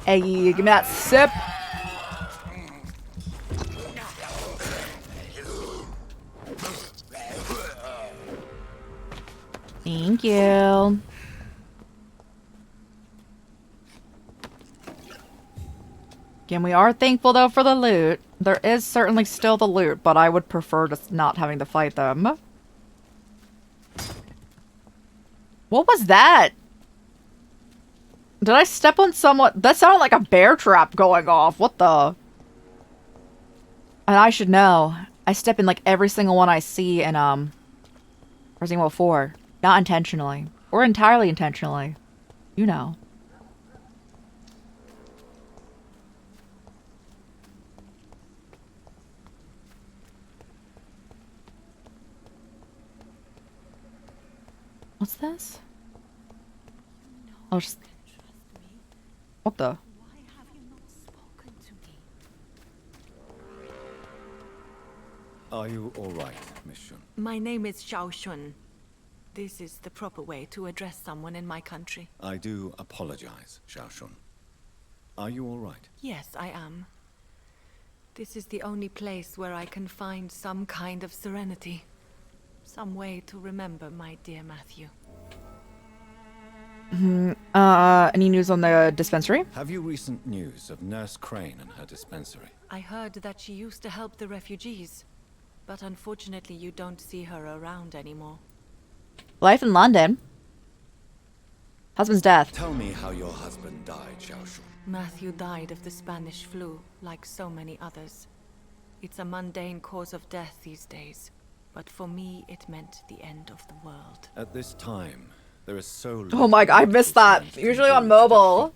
Hey, give me that sip. Thank you. Again, we are thankful though for the loot. There is certainly still the loot, but I would prefer just not having to fight them. What was that? Did I step on someone? That sounded like a bear trap going off. What the? And I should know. I step in like every single one I see in Resident Evil 4. Not intentionally. Or entirely intentionally. You know. What's this? Oh, just... What the? Are you all right, Miss Shun? My name is Xiao Shun. This is the proper way to address someone in my country. I do apologize, Xiao Shun. Are you all right? Yes, I am. This is the only place where I can find some kind of serenity. Some way to remember my dear Matthew. Any news on the dispensary? Have you recent news of Nurse Crane and her dispensary? I heard that she used to help the refugees, but unfortunately you don't see her around anymore. Life in London. Husband's death. Tell me how your husband died, Xiaoshu. Matthew died of the Spanish flu, like so many others. It's a mundane cause of death these days, but for me it meant the end of the world. At this time, there is so Oh my god, I missed that. Usually on mobile.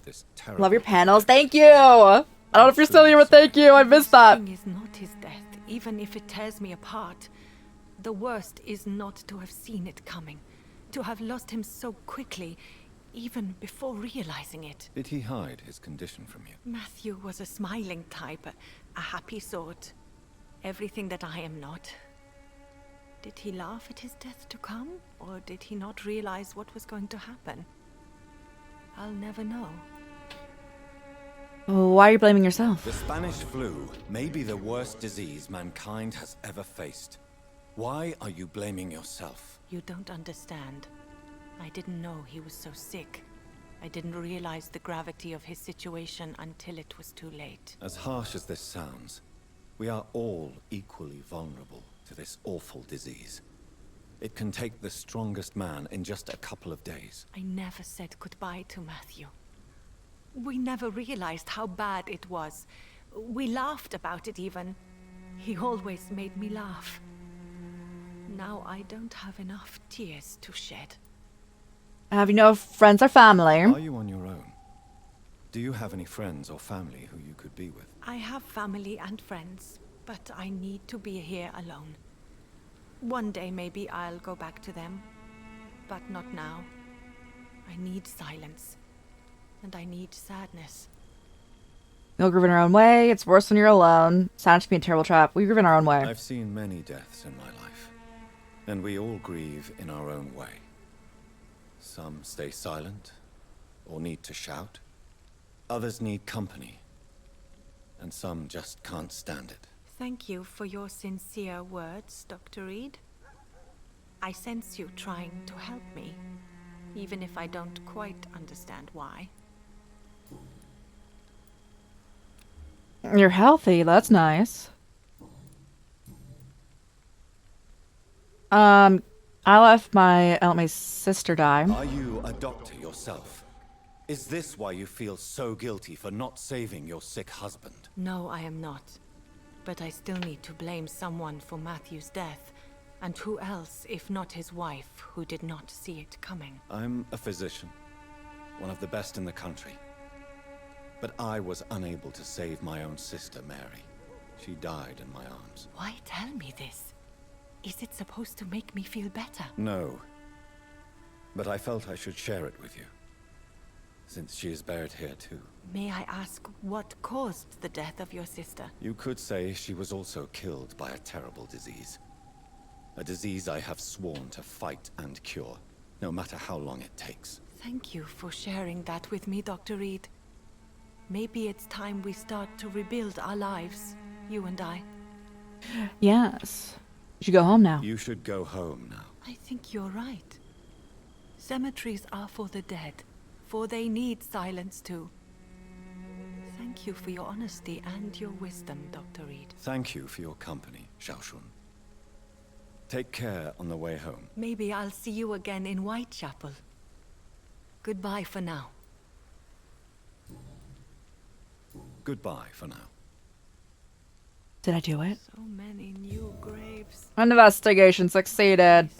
Love your panels. Thank you. I don't know if you're still here, but thank you. I missed that. The thing is not his death, even if it tears me apart. The worst is not to have seen it coming, to have lost him so quickly, even before realizing it. Did he hide his condition from you? Matthew was a smiling type, a happy sort. Everything that I am not. Did he laugh at his death to come, or did he not realize what was going to happen? I'll never know. Why are you blaming yourself? The Spanish flu may be the worst disease mankind has ever faced. Why are you blaming yourself? You don't understand. I didn't know he was so sick. I didn't realize the gravity of his situation until it was too late. As harsh as this sounds, we are all equally vulnerable to this awful disease. It can take the strongest man in just a couple of days. I never said goodbye to Matthew. We never realized how bad it was. We laughed about it even. He always made me laugh. Now I don't have enough tears to shed. Have you no friends or family? Are you on your own? Do you have any friends or family who you could be with? I have family and friends, but I need to be here alone. One day maybe I'll go back to them, but not now. I need silence, and I need sadness. We all grieve in our own way. It's worse when you're alone. Sounds to be a terrible trap. We grieve in our own way. I've seen many deaths in my life, and we all grieve in our own way. Some stay silent, or need to shout. Others need company, and some just can't stand it. Thank you for your sincere words, Dr. Reed. I sense you trying to help me, even if I don't quite understand why. You're healthy. That's nice. I let my sister die. Are you a doctor yourself? Is this why you feel so guilty for not saving your sick husband? No, I am not. But I still need to blame someone for Matthew's death. And who else, if not his wife, who did not see it coming? I'm a physician, one of the best in the country. But I was unable to save my own sister, Mary. She died in my arms. Why tell me this? Is it supposed to make me feel better? No. But I felt I should share it with you, since she is buried here too. May I ask what caused the death of your sister? You could say she was also killed by a terrible disease. A disease I have sworn to fight and cure, no matter how long it takes. Thank you for sharing that with me, Dr. Reed. Maybe it's time we start to rebuild our lives, you and I. Yes. You should go home now. You should go home now. I think you're right. Cemeteries are for the dead, for they need silence too. Thank you for your honesty and your wisdom, Dr. Reed. Thank you for your company, Xiaoshun. Take care on the way home. Maybe I'll see you again in Whitechapel. Goodbye for now. Goodbye for now. Did I do it? So many new graves. Investigation succeeded.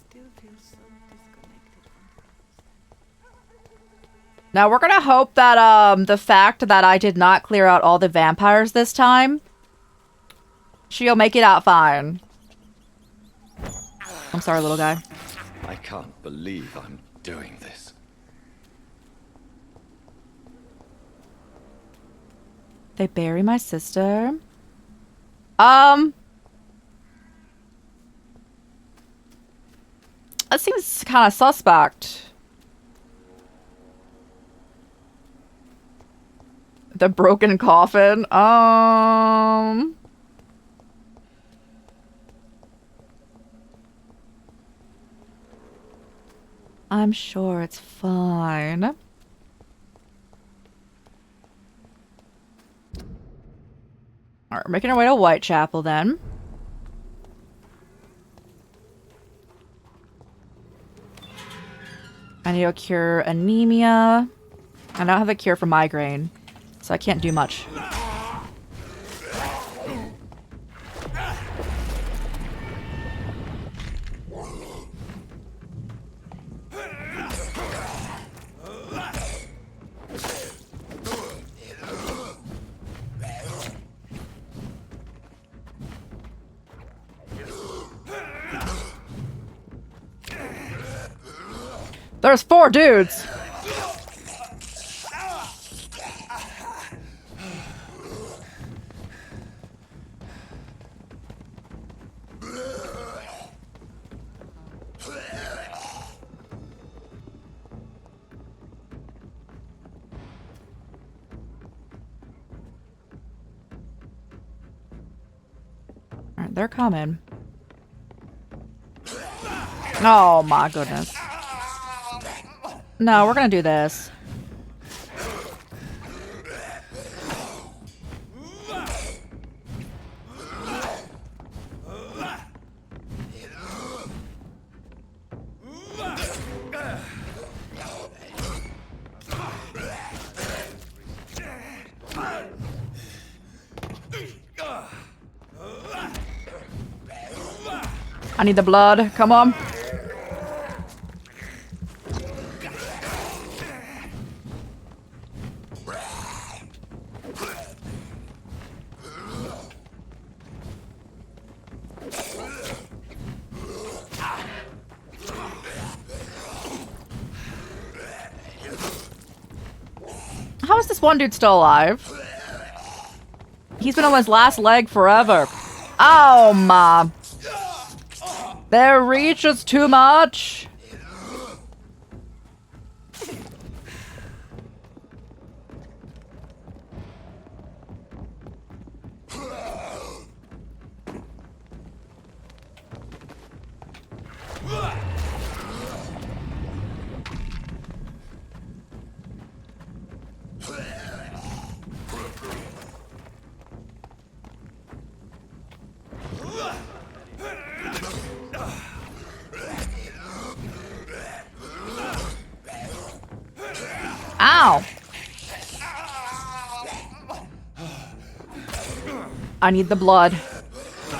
Now we're gonna hope that the fact that I did not clear out all the vampires this time, she'll make it out fine. I'm sorry, little guy. I can't believe I'm doing this. They bury my sister. That seems kind of suspect. The broken coffin. I'm sure it's fine. Alright, we're making our way to Whitechapel then. I need to cure anemia. I don't have a cure for migraine, so I can't do much. There's 4 dudes! Alright, they're coming. Oh my goodness. No, we're gonna do this. I need the blood. Come on. How is this one dude still alive? He's been on his last leg forever. Oh my. Their reach is too much. Ow! I need the blood.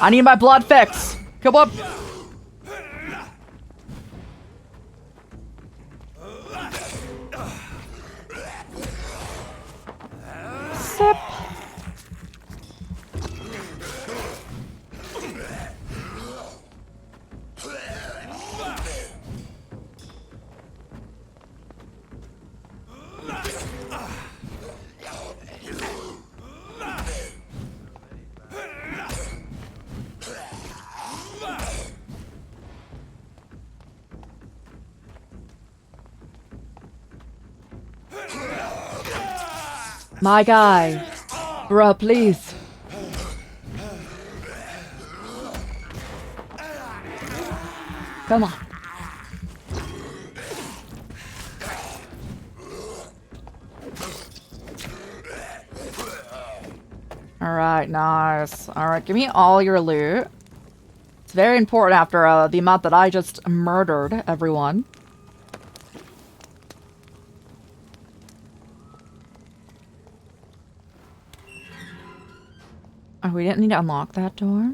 I need my blood fix. Come on. Sip. My guy. Bruh, please. Come on. Alright, nice. Alright, give me all your loot. It's very important after the amount that I just murdered everyone. Oh, we didn't need to unlock that door.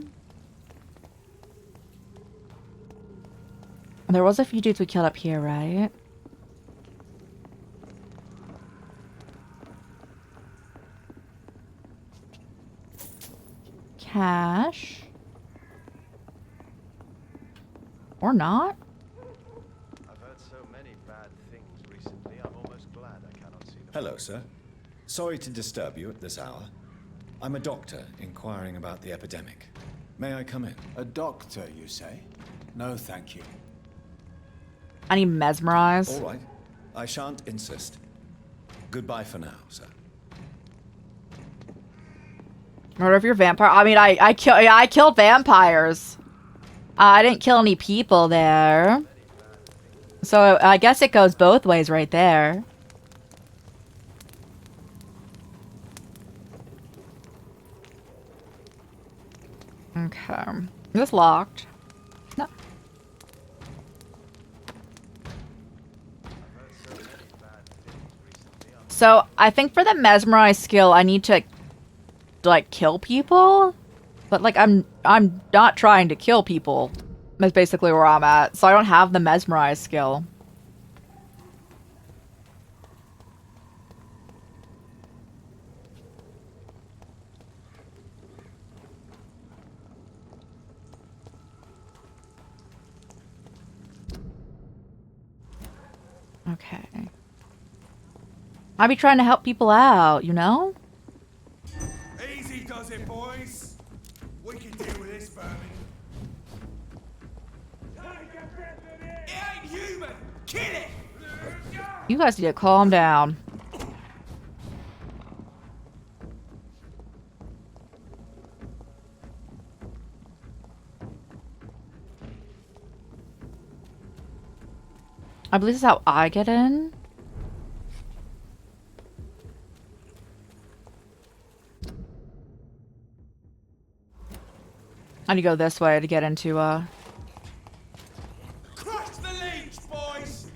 There was a few dudes we killed up here, right? Cash. Or not? I've heard so many bad things recently, I'm almost glad I cannot see them. Hello, sir. Sorry to disturb you at this hour. I'm a doctor inquiring about the epidemic. May I come in? A doctor, you say? No, thank you. I need mesmerize. All right. I shan't insist. Goodbye for now, sir. Murder of your vampire. I mean, I killed vampires. I didn't kill any people there. So I guess it goes both ways right there. Okay. Is this locked? No. So I think for the mesmerize skill, I need to like kill people, but like I'm not trying to kill people. That's basically where I'm at. So I don't have the mesmerize skill. Okay. I be trying to help people out, you know? Easy does it, boys. We can deal with this, vermin. It ain't human. Kill it. You guys need to calm down. I believe this is how I get in. I need to go this way to get into, Crush the leech, boys.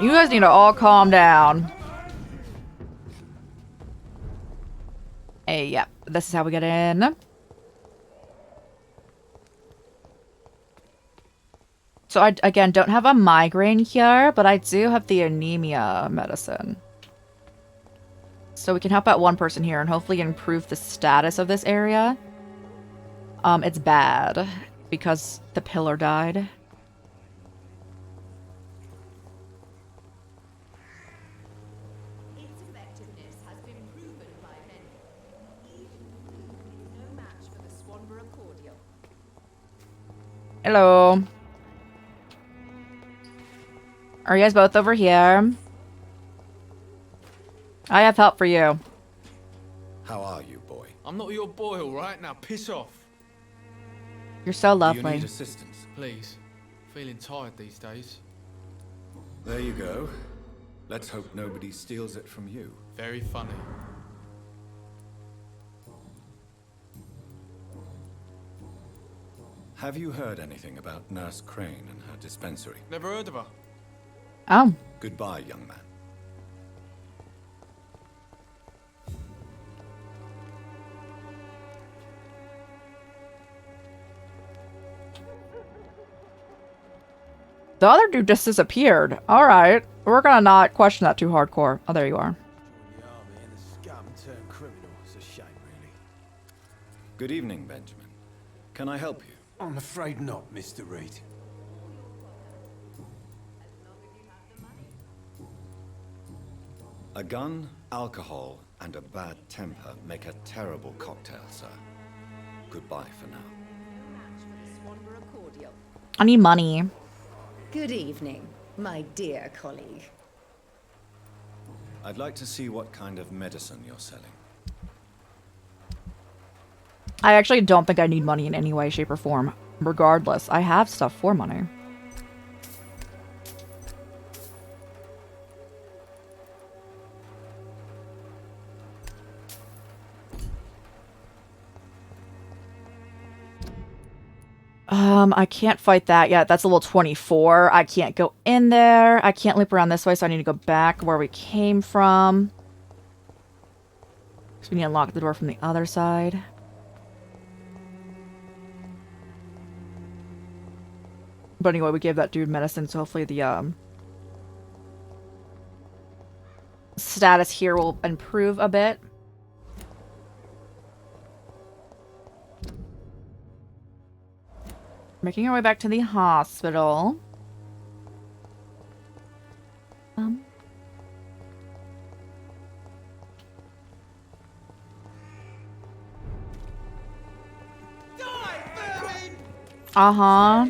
You guys need to all calm down. Hey, yep. This is how we get in. So I, again, don't have a migraine here, but I do have the anemia medicine. So we can help out one person here and hopefully improve the status of this area. It's bad because the pillar died. Its effectiveness has been proven by many. Even no match for the Swanborough cordial. Hello. Are you guys both over here? I have help for you. How are you, boy? I'm not your boy, all right? Now piss off. You're so Do lovely. you need assistance? Please. Feeling tired these days. There you go. Let's hope nobody steals it from you. Very funny. Have you heard anything about Nurse Crane and her dispensary? Never heard of her. Oh. Goodbye, young man. The other dude just disappeared. Alright. We're gonna not question that too hardcore. Oh, there you are. Good evening, Benjamin. Can I help you? I'm afraid not, Mr. Reed. A gun, alcohol, and a bad temper make a terrible cocktail, sir. Goodbye for now. I need money. Good evening, my dear colleague. I'd like to see what kind of medicine you're selling. I actually don't think I need money in any way, shape, or form. Regardless, I have stuff for money. I can't fight that yet. That's a level 24. I can't go in there. I can't loop around this way, so I need to go back where we came from. So we need to unlock the door from the other side. But anyway, we gave that dude medicine, so hopefully the status here will improve a bit. Making our way back to the hospital. Uh-huh.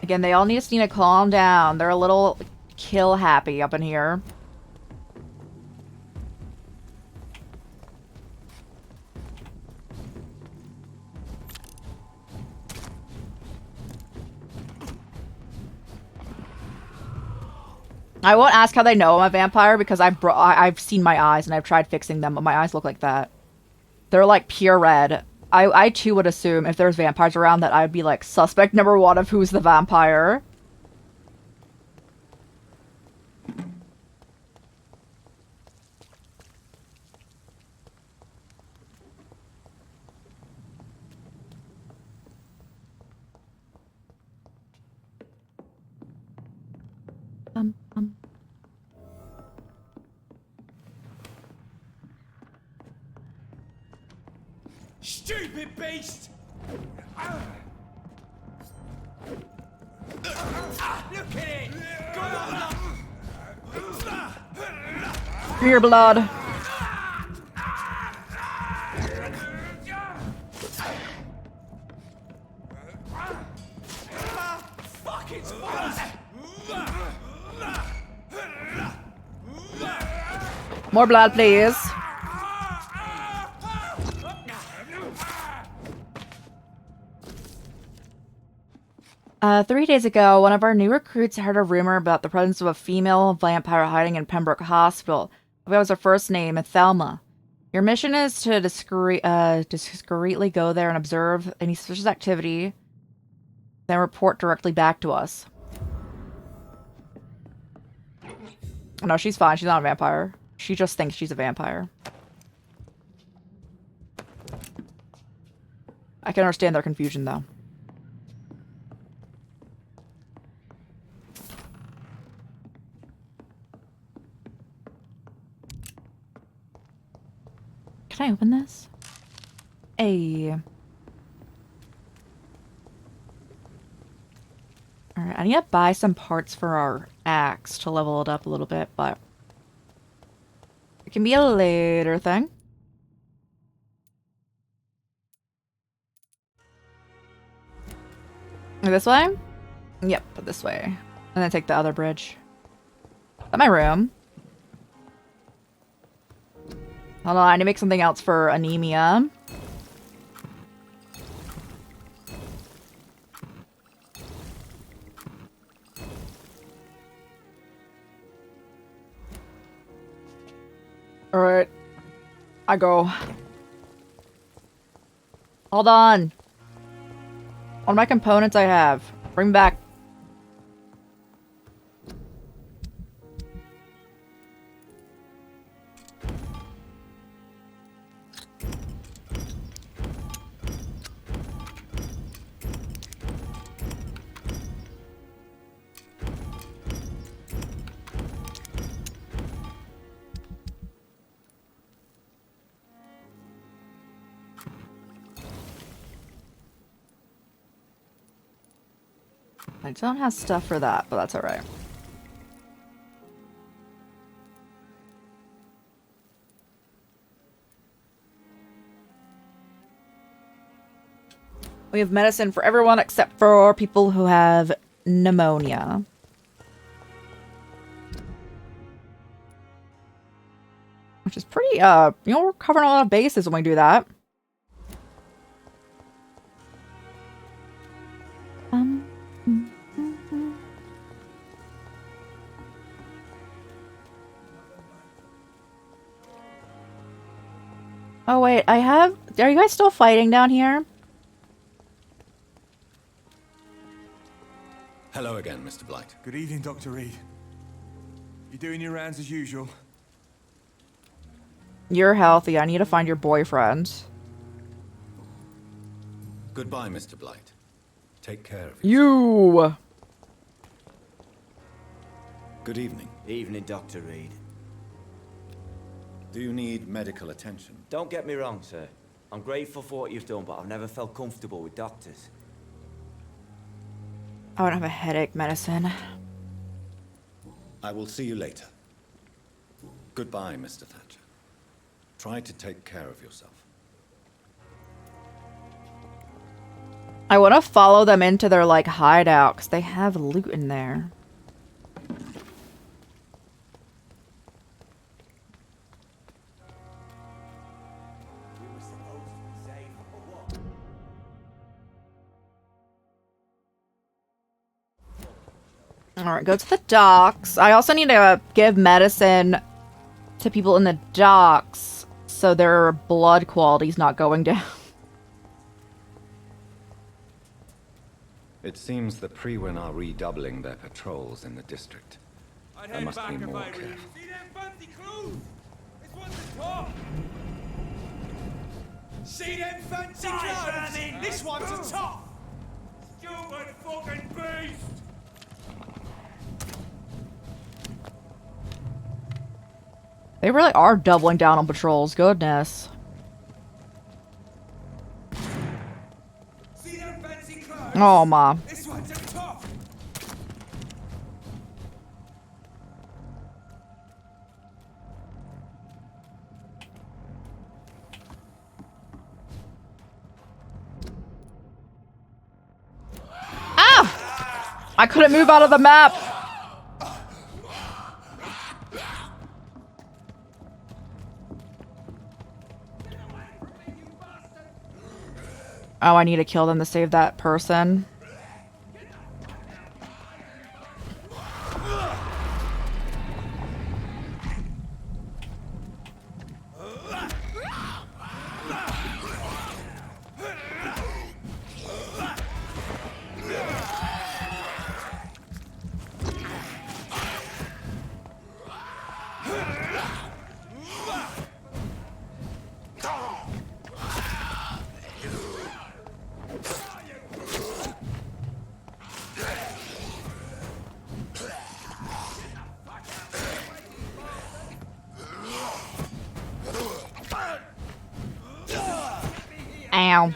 Again, they all just need to calm down. They're a little kill happy up in here. I won't ask how they know I'm a vampire because I've seen my eyes and I've tried fixing them, but my eyes look like that. They're like pure red. I too would assume if there's vampires around that I'd be like suspect number one of who's the vampire. Stupid beast! Look at it! Your blood. Fuck, it's fun! More blood, please. 3 days ago, one of our new recruits heard a rumor about the presence of a female vampire hiding in Pembroke Hospital. That was her first name, Thelma. Your mission is to discreetly go there and observe any suspicious activity, then report directly back to us. No, she's fine. She's not a vampire. She just thinks she's a vampire. I can understand their confusion, though. Can I open this? Hey. Alright, I need to buy some parts for our axe to level it up a little bit, but it can be a later thing. This way? Yep, this way. And then take the other bridge. Is that my room? Hold on, I need to make something else for anemia. Alright. I go. Hold on. What are my components I have? Bring back. I don't have stuff for that, but that's alright. We have medicine for everyone except for people who have pneumonia. Which is pretty, we're covering a lot of bases when we do that. Oh wait, are you guys still fighting down here? Hello again, Mr. Blight. Good evening, Dr. Reed. You doing your rounds as usual? You're healthy. I need to find your boyfriend. Goodbye, Mr. Blight. Take care of you. Good evening. Evening, Dr. Reed. Do you need medical attention? Don't get me wrong, sir. I'm grateful for what you've done, but I've never felt comfortable with doctors. I don't have a headache medicine. I will see you later. Goodbye, Mr. Thatcher. Try to take care of yourself. I want to follow them into their, like, hideout, because they have loot in there. Alright, go to the docks. I also need to give medicine to people in the docks so their blood quality's not going down. It seems the Priwen are redoubling their patrols in the district. I must be more careful. See them fancy clothes? This one's the top. See them fancy clothes? This one's the top. Stupid fucking beast. They really are doubling down on patrols. Goodness. See them fancy clothes? Oh, ma. This one's the top. Ah! I couldn't move out of the map. Oh, I need to kill them to save that person. Ow.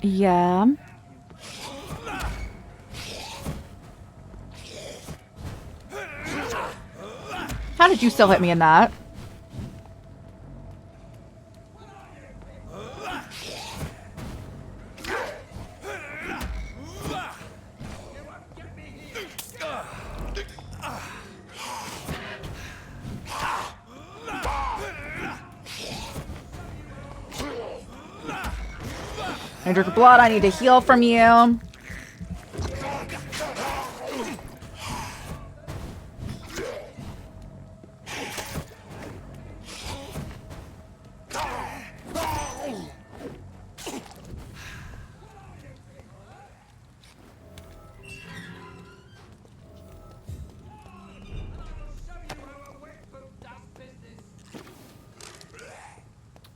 Yeah. How did you still hit me in that? I drink blood. I need to heal from you.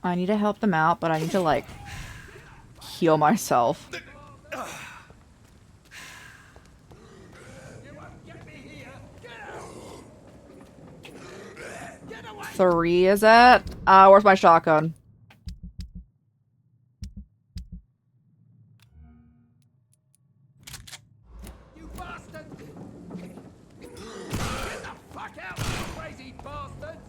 I need to help them out, but I need to, like, heal myself. 3, is it? Where's my shotgun? You bastard! Get the fuck out, you crazy bastards!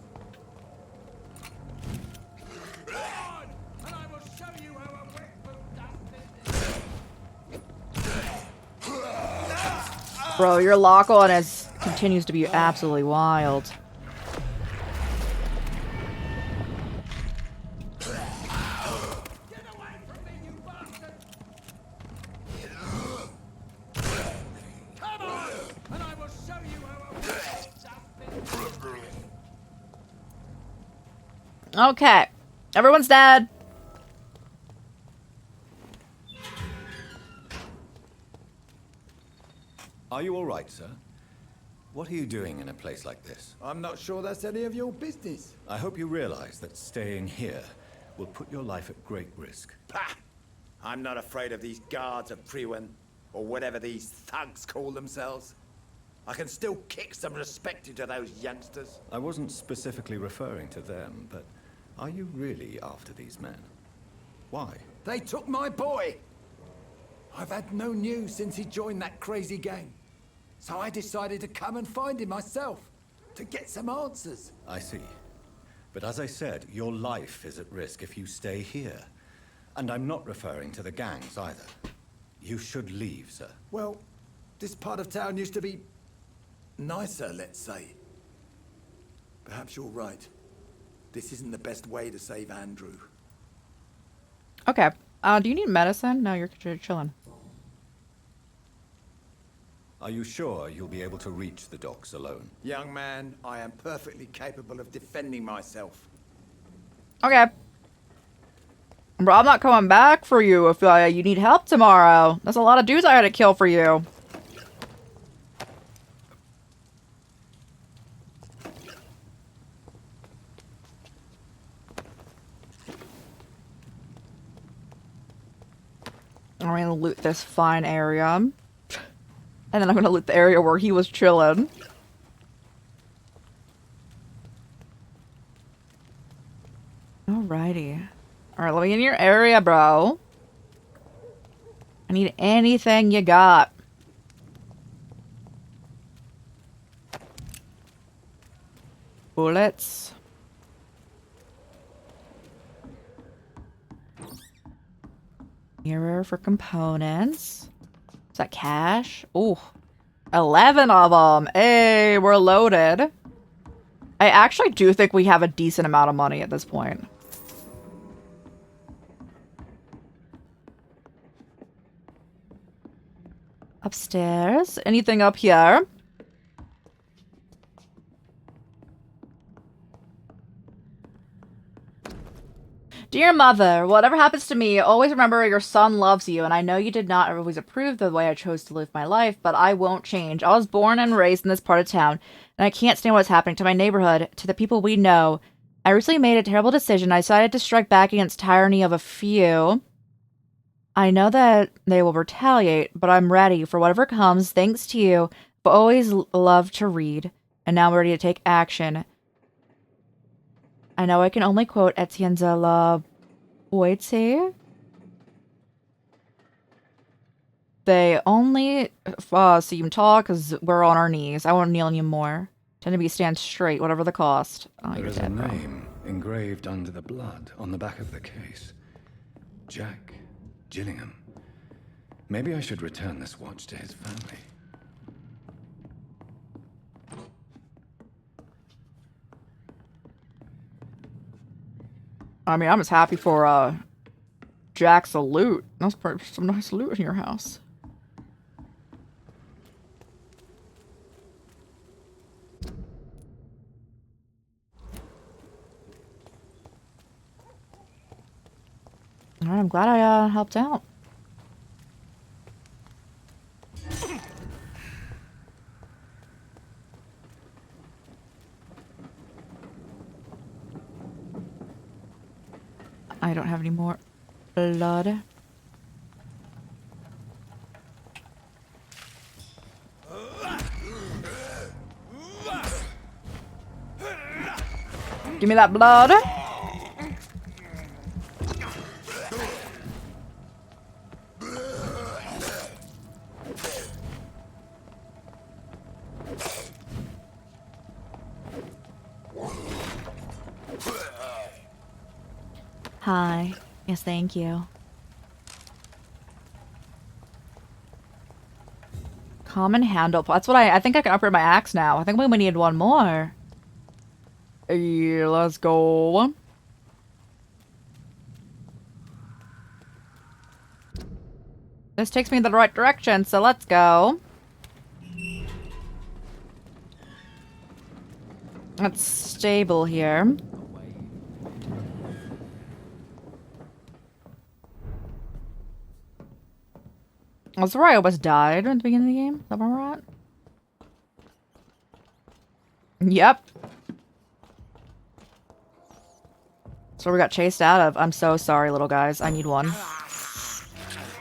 Come on, and I will show you how a wet foot does business. Bro, your lock on continues to be absolutely wild. Okay. Everyone's dead. Are you all right, sir? What are you doing in a place like this? I'm not sure that's any of your business. I hope you realize that staying here will put your life at great risk. Pah! I'm not afraid of these guards of Priwen, or whatever these thugs call themselves. I can still kick some respect into those youngsters. I wasn't specifically referring to them, but are you really after these men? Why? They took my boy! I've had no news since he joined that crazy gang. So I decided to come and find him myself, to get some answers. I see. But as I said, your life is at risk if you stay here. And I'm not referring to the gangs either. You should leave, sir. Well, this part of town used to be nicer, let's say. Perhaps you're right. This isn't the best way to save Andrew. Okay. Do you need medicine? No, you're chilling. Are you sure you'll be able to reach the docks alone? Young man, I am perfectly capable of defending myself. Okay. Bro, I'm not coming back for you if you need help tomorrow. That's a lot of dudes I had to kill for you. I'm gonna loot this fine area. And then I'm gonna loot the area where he was chilling. Alrighty. Alright, let me in your area, bro. I need anything you got. Bullets. Mirror for components. Is that cash? Ooh. 11 of them. Hey, we're loaded. I actually do think we have a decent amount of money at this point. Upstairs. Anything up here? Dear mother, whatever happens to me, always remember your son loves you, and I know you did not always approve the way I chose to live my life, but I won't change. I was born and raised in this part of town, and I can't stand what's happening to my neighborhood, to the people we know. I recently made a terrible decision. I decided to strike back against tyranny of a few. I know that they will retaliate, but I'm ready for whatever comes, thanks to you. I've always loved to read, and now I'm ready to take action. I know I can only quote Etienne de la Boétie. They only seem tall because we're on our knees. I won't kneel anymore. Tend to be stand straight, whatever the cost. Oh, There is a name engraved under the blood on the back of the case. Jack Gillingham. Maybe I should return this watch to his family. I mean, I'm just happy for Jack's loot. That's probably some nice loot in your house. Alright, I'm glad I helped out. I don't have any more blood. Give me that blood. Hi. Yes, thank you. Common handle. That's what I think I can upgrade my axe now. I think we need one more. Yeah, let's go. This takes me in the right direction, so let's go. It's stable here. That's where I almost died at the beginning of the game. Is that where we're at? Yep. So we got chased out of. I'm so sorry, little guys. I need one.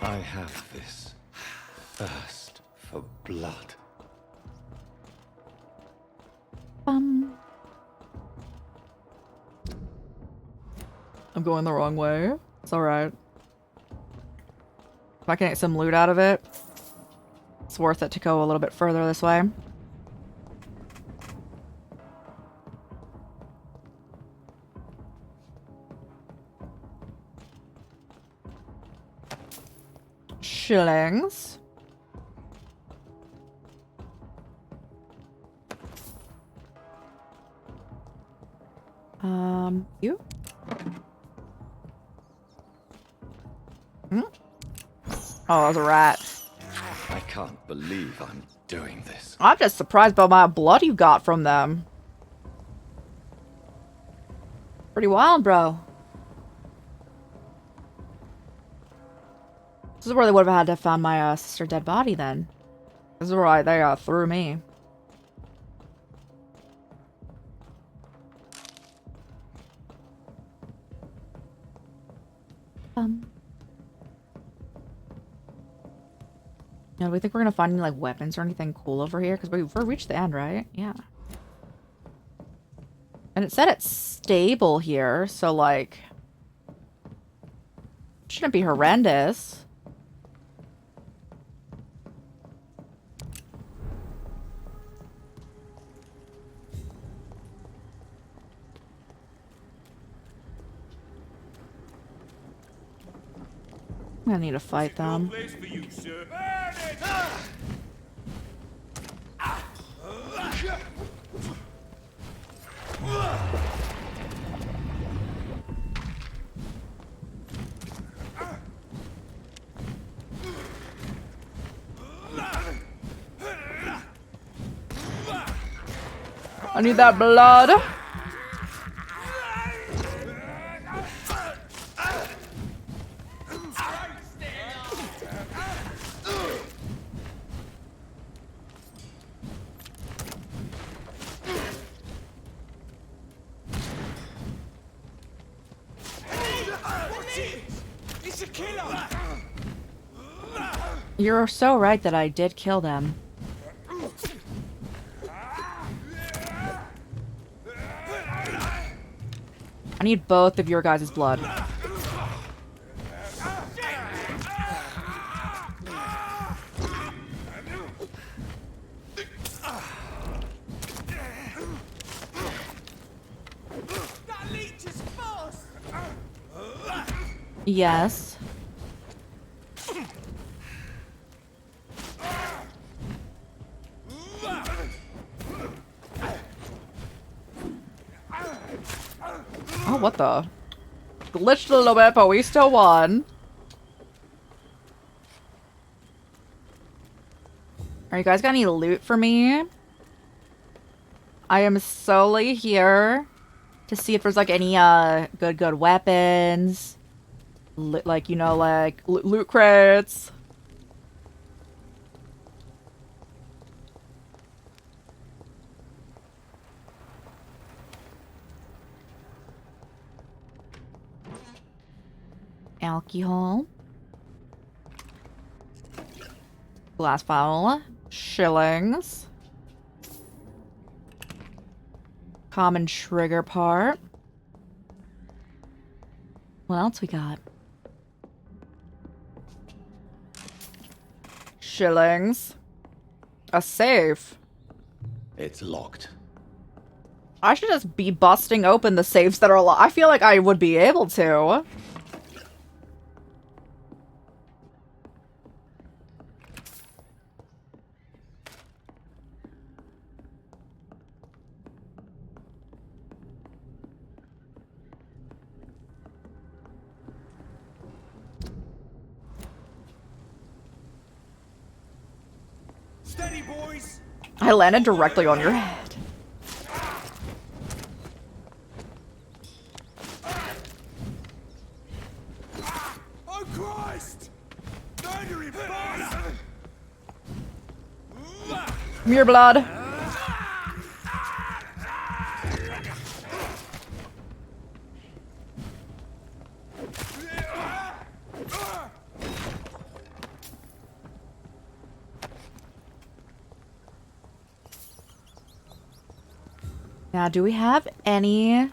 I have this thirst for blood. I'm going the wrong way. It's alright. If I can get some loot out of it, it's worth it to go a little bit further this way. Shillings. You? Hmm? Oh, that was a rat. I can't believe I'm doing this. I'm just surprised by my blood you got from them. Pretty wild, bro. This is where they would have had to find my sister dead body then. This is where they threw me. Do we think we're gonna find any like weapons or anything cool over here? Because we've reached the end, right? Yeah. And it said it's stable here, so like shouldn't be horrendous. I'm gonna need to fight them. I need that blood. You're so right that I did kill them. I need both of your guys' blood. Yes. Oh, what the? Glitched a little bit, but we still won. Are you guys got any loot for me? I am solely here to see if there's like any good weapons. Like, you know, like loot crates. Alcohol. Glass bottle. Shillings. Common trigger part. What else we got? Shillings. A safe. It's locked. I should just be busting open the safes that are locked. I feel like I would be able to. Steady, boys. I landed directly on your head. Oh Christ! Murdering bastard! Your blood. Now, do we have any...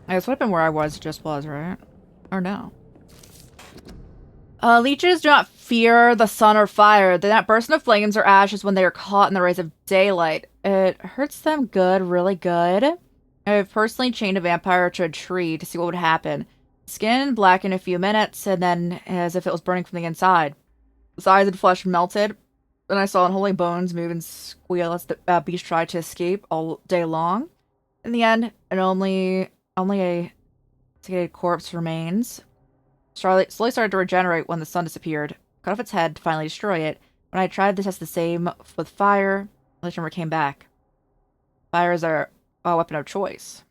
I guess what happened where I was just was, right? Or no? Leeches do not fear the sun or fire. They not burst into flames or ashes when they are caught in the rays of daylight. It hurts them good, really good. I've personally chained a vampire to a tree to see what would happen. Skin black in a few minutes, and then as if it was burning from the inside. His eyes and flesh melted, and I saw unholy bones move and squeal as the beast tried to escape all day long. In the end, and only a desiccated corpse remains. Slowly started to regenerate when the sun disappeared. Cut off its head to finally destroy it. When I tried to test the same with fire, the tremor came back. Fire is our weapon of choice.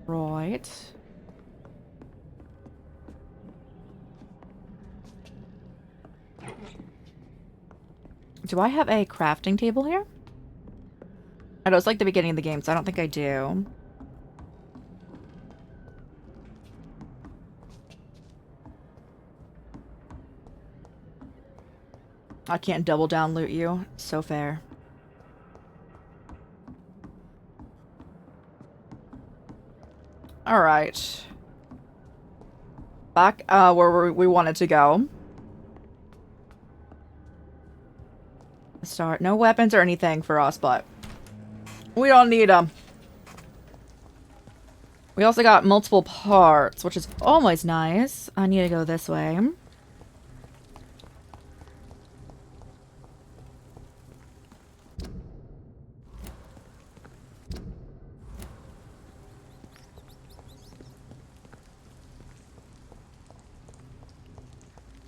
Right. Do I have a crafting table here? I know it's like the beginning of the game, so I don't think I do. I can't double down loot you. So fair. Alright. Back where we wanted to go. Start. No weapons or anything for us, but we don't need them. We also got multiple parts, which is always nice. I need to go this way.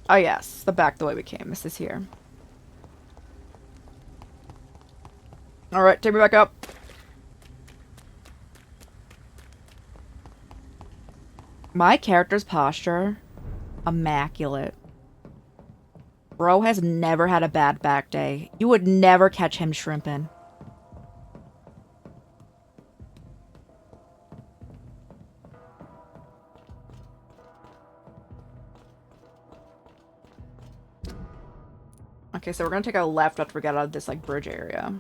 Oh yes, the way we came. This is here. Alright, take me back up. My character's posture, immaculate. Bro has never had a bad back day. You would never catch him shrimping. Okay, so we're gonna take a left after we get out of this, like, bridge area.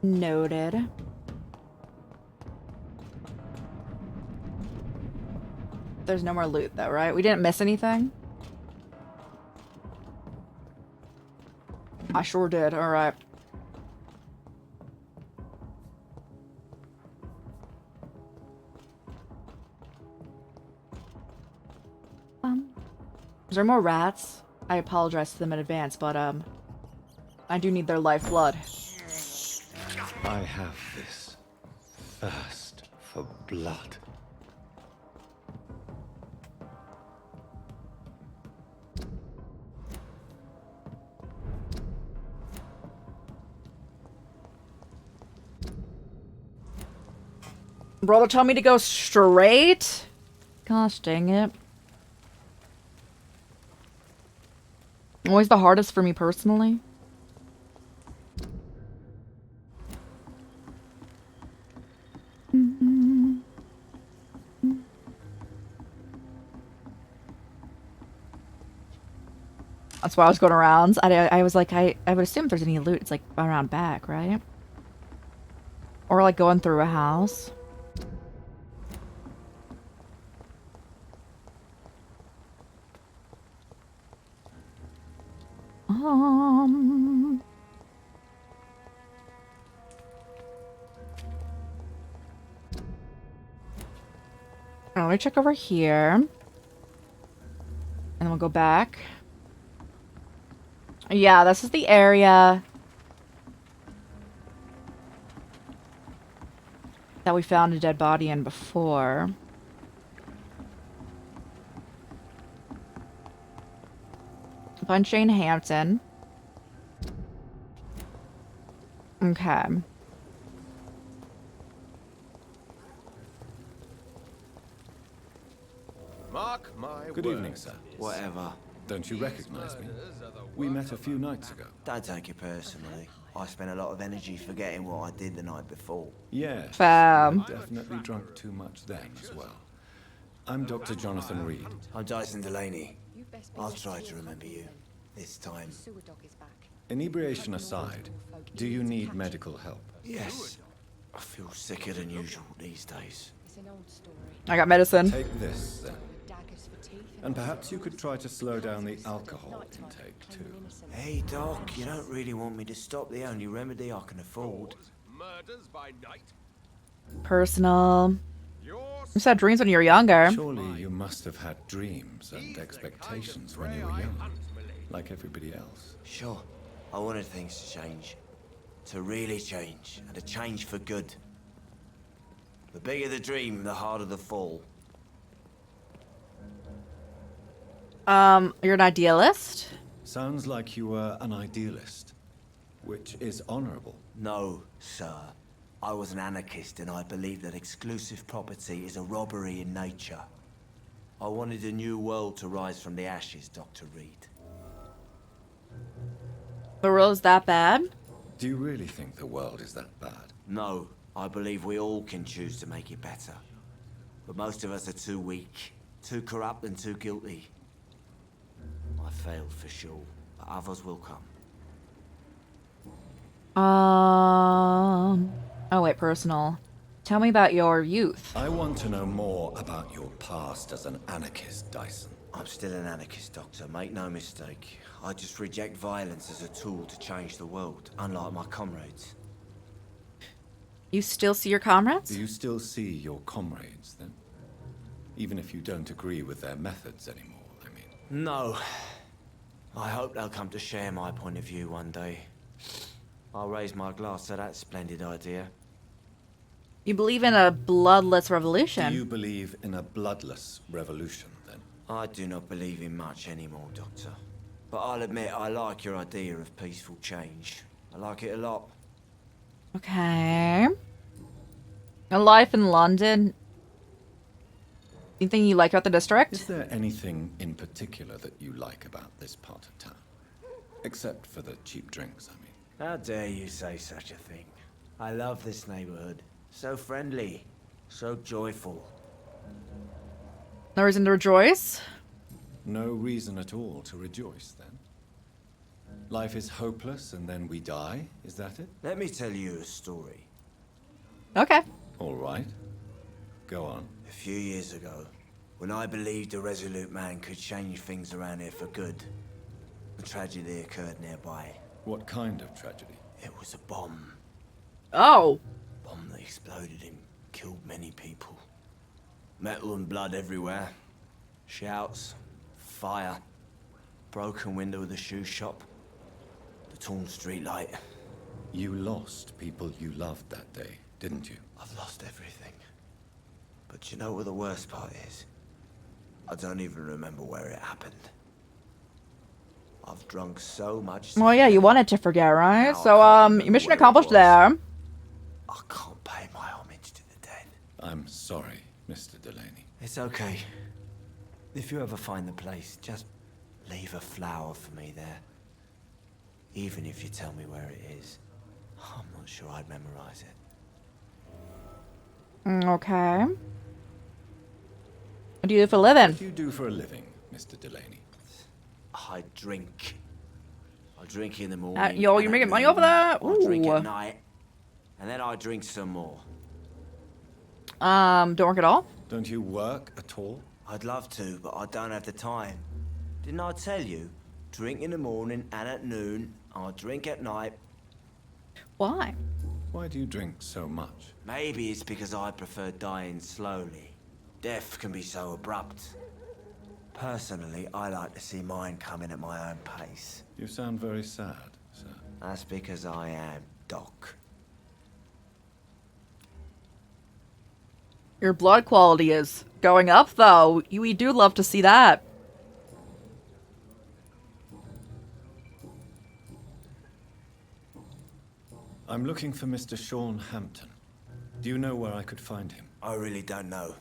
Noted. There's no more loot, though, right? We didn't miss anything? I sure did. Alright. Is there more rats? I apologize to them in advance, but, I do need their lifeblood. I have this thirst for blood. Brother told me to go straight? Gosh dang it. Always the hardest for me personally. That's why I was going around. I was like, I would assume if there's any loot, it's like around back, right? Or like going through a house. Let me check over here. And then we'll go back. Yeah, this is the area that we found a dead body in before. Find Shane Hampton. Okay. Mark my Good evening, sir. Whatever. Don't you recognize me? We met a few nights ago. Don't take it personally. I spent a lot of energy forgetting what I did the night before. Yes. Fam. Definitely drunk too much then as well. I'm Dr. Jonathan Reed. I'm Dyson Delaney. I'll try to remember you. this time. Inebriation aside, do you need medical help? Yes. I feel sicker than usual these days. I got medicine. Take this, then. And perhaps you could try to slow down the alcohol intake, too. Hey, Doc, you don't really want me to stop the only remedy I can afford. Murders by night. Personal. You had dreams when you were younger. Surely you must have had dreams and expectations when you were young, like everybody else. Sure. I wanted things to change. To really change, and to change for good. The bigger the dream, the harder the fall. You're an idealist? Sounds like you were an idealist, which is honorable. No, sir. I was an anarchist, and I believe that exclusive property is a robbery in nature. I wanted a new world to rise from the ashes, Dr. Reed. The world is that bad? Do you really think the world is that bad? No, I believe we all can choose to make it better. But most of us are too weak, too corrupt and too guilty. I failed for sure, but others will come. Oh wait, personal. Tell me about your youth. I want to know more about your past as an anarchist, Dyson. I'm still an anarchist, Doctor. Make no mistake. I just reject violence as a tool to change the world, unlike my comrades. You still see your comrades? Do you still see your comrades, then? Even if you don't agree with their methods anymore, I mean. No. I hope they'll come to share my point of view one day. I'll raise my glass to that splendid idea. You believe in a bloodless revolution? Do you believe in a bloodless revolution, then? I do not believe in much anymore, Doctor. But I'll admit I like your idea of peaceful change. I like it a lot. Okay. A life in London. Anything you like about the district? Is there anything in particular that you like about this part of town? Except for the cheap drinks, I mean. How dare you say such a thing? I love this neighborhood. So friendly. So joyful. No reason to rejoice? No reason at all to rejoice, then? Life is hopeless and then we die, is that it? Let me tell you a story. Okay. All right. Go on. A few years ago, when I believed a resolute man could change things around here for good, a tragedy occurred nearby. What kind of tragedy? It was a bomb. Oh. Bomb that exploded and killed many people. Metal and blood everywhere. Shouts, fire, broken window of the shoe shop, the torn street light. You lost people you loved that day, didn't you? I've lost everything. But you know what the worst part is? I don't even remember where it happened. I've drunk so much. Well, yeah, you wanted to forget, right? Now So, your mission accomplished there. I can't pay my homage to the dead. I'm sorry, Mr. Delaney. It's okay. If you ever find the place, just leave a flower for me there. Even if you tell me where it is. I'm not sure I'd memorize it. Okay. What do you do for a living? What do you do for a living, Mr. Delaney? I drink. I drink in the morning. Yo, you're making money off of that? I drink Ooh. at night. And then I drink some more. Don't work at all? Don't you work at all? I'd love to, but I don't have the time. Didn't I tell you? Drink in the morning and at noon. I drink at night. Why? Why do you drink so much? Maybe it's because I prefer dying slowly. Death can be so abrupt. Personally, I like to see mine coming at my own pace. You sound very sad, sir. That's because I am, Doc. Your blood quality is going up, though. We do love to see that. I'm looking for Mr. Sean Hampton. Do you know where I could find him? I really don't know.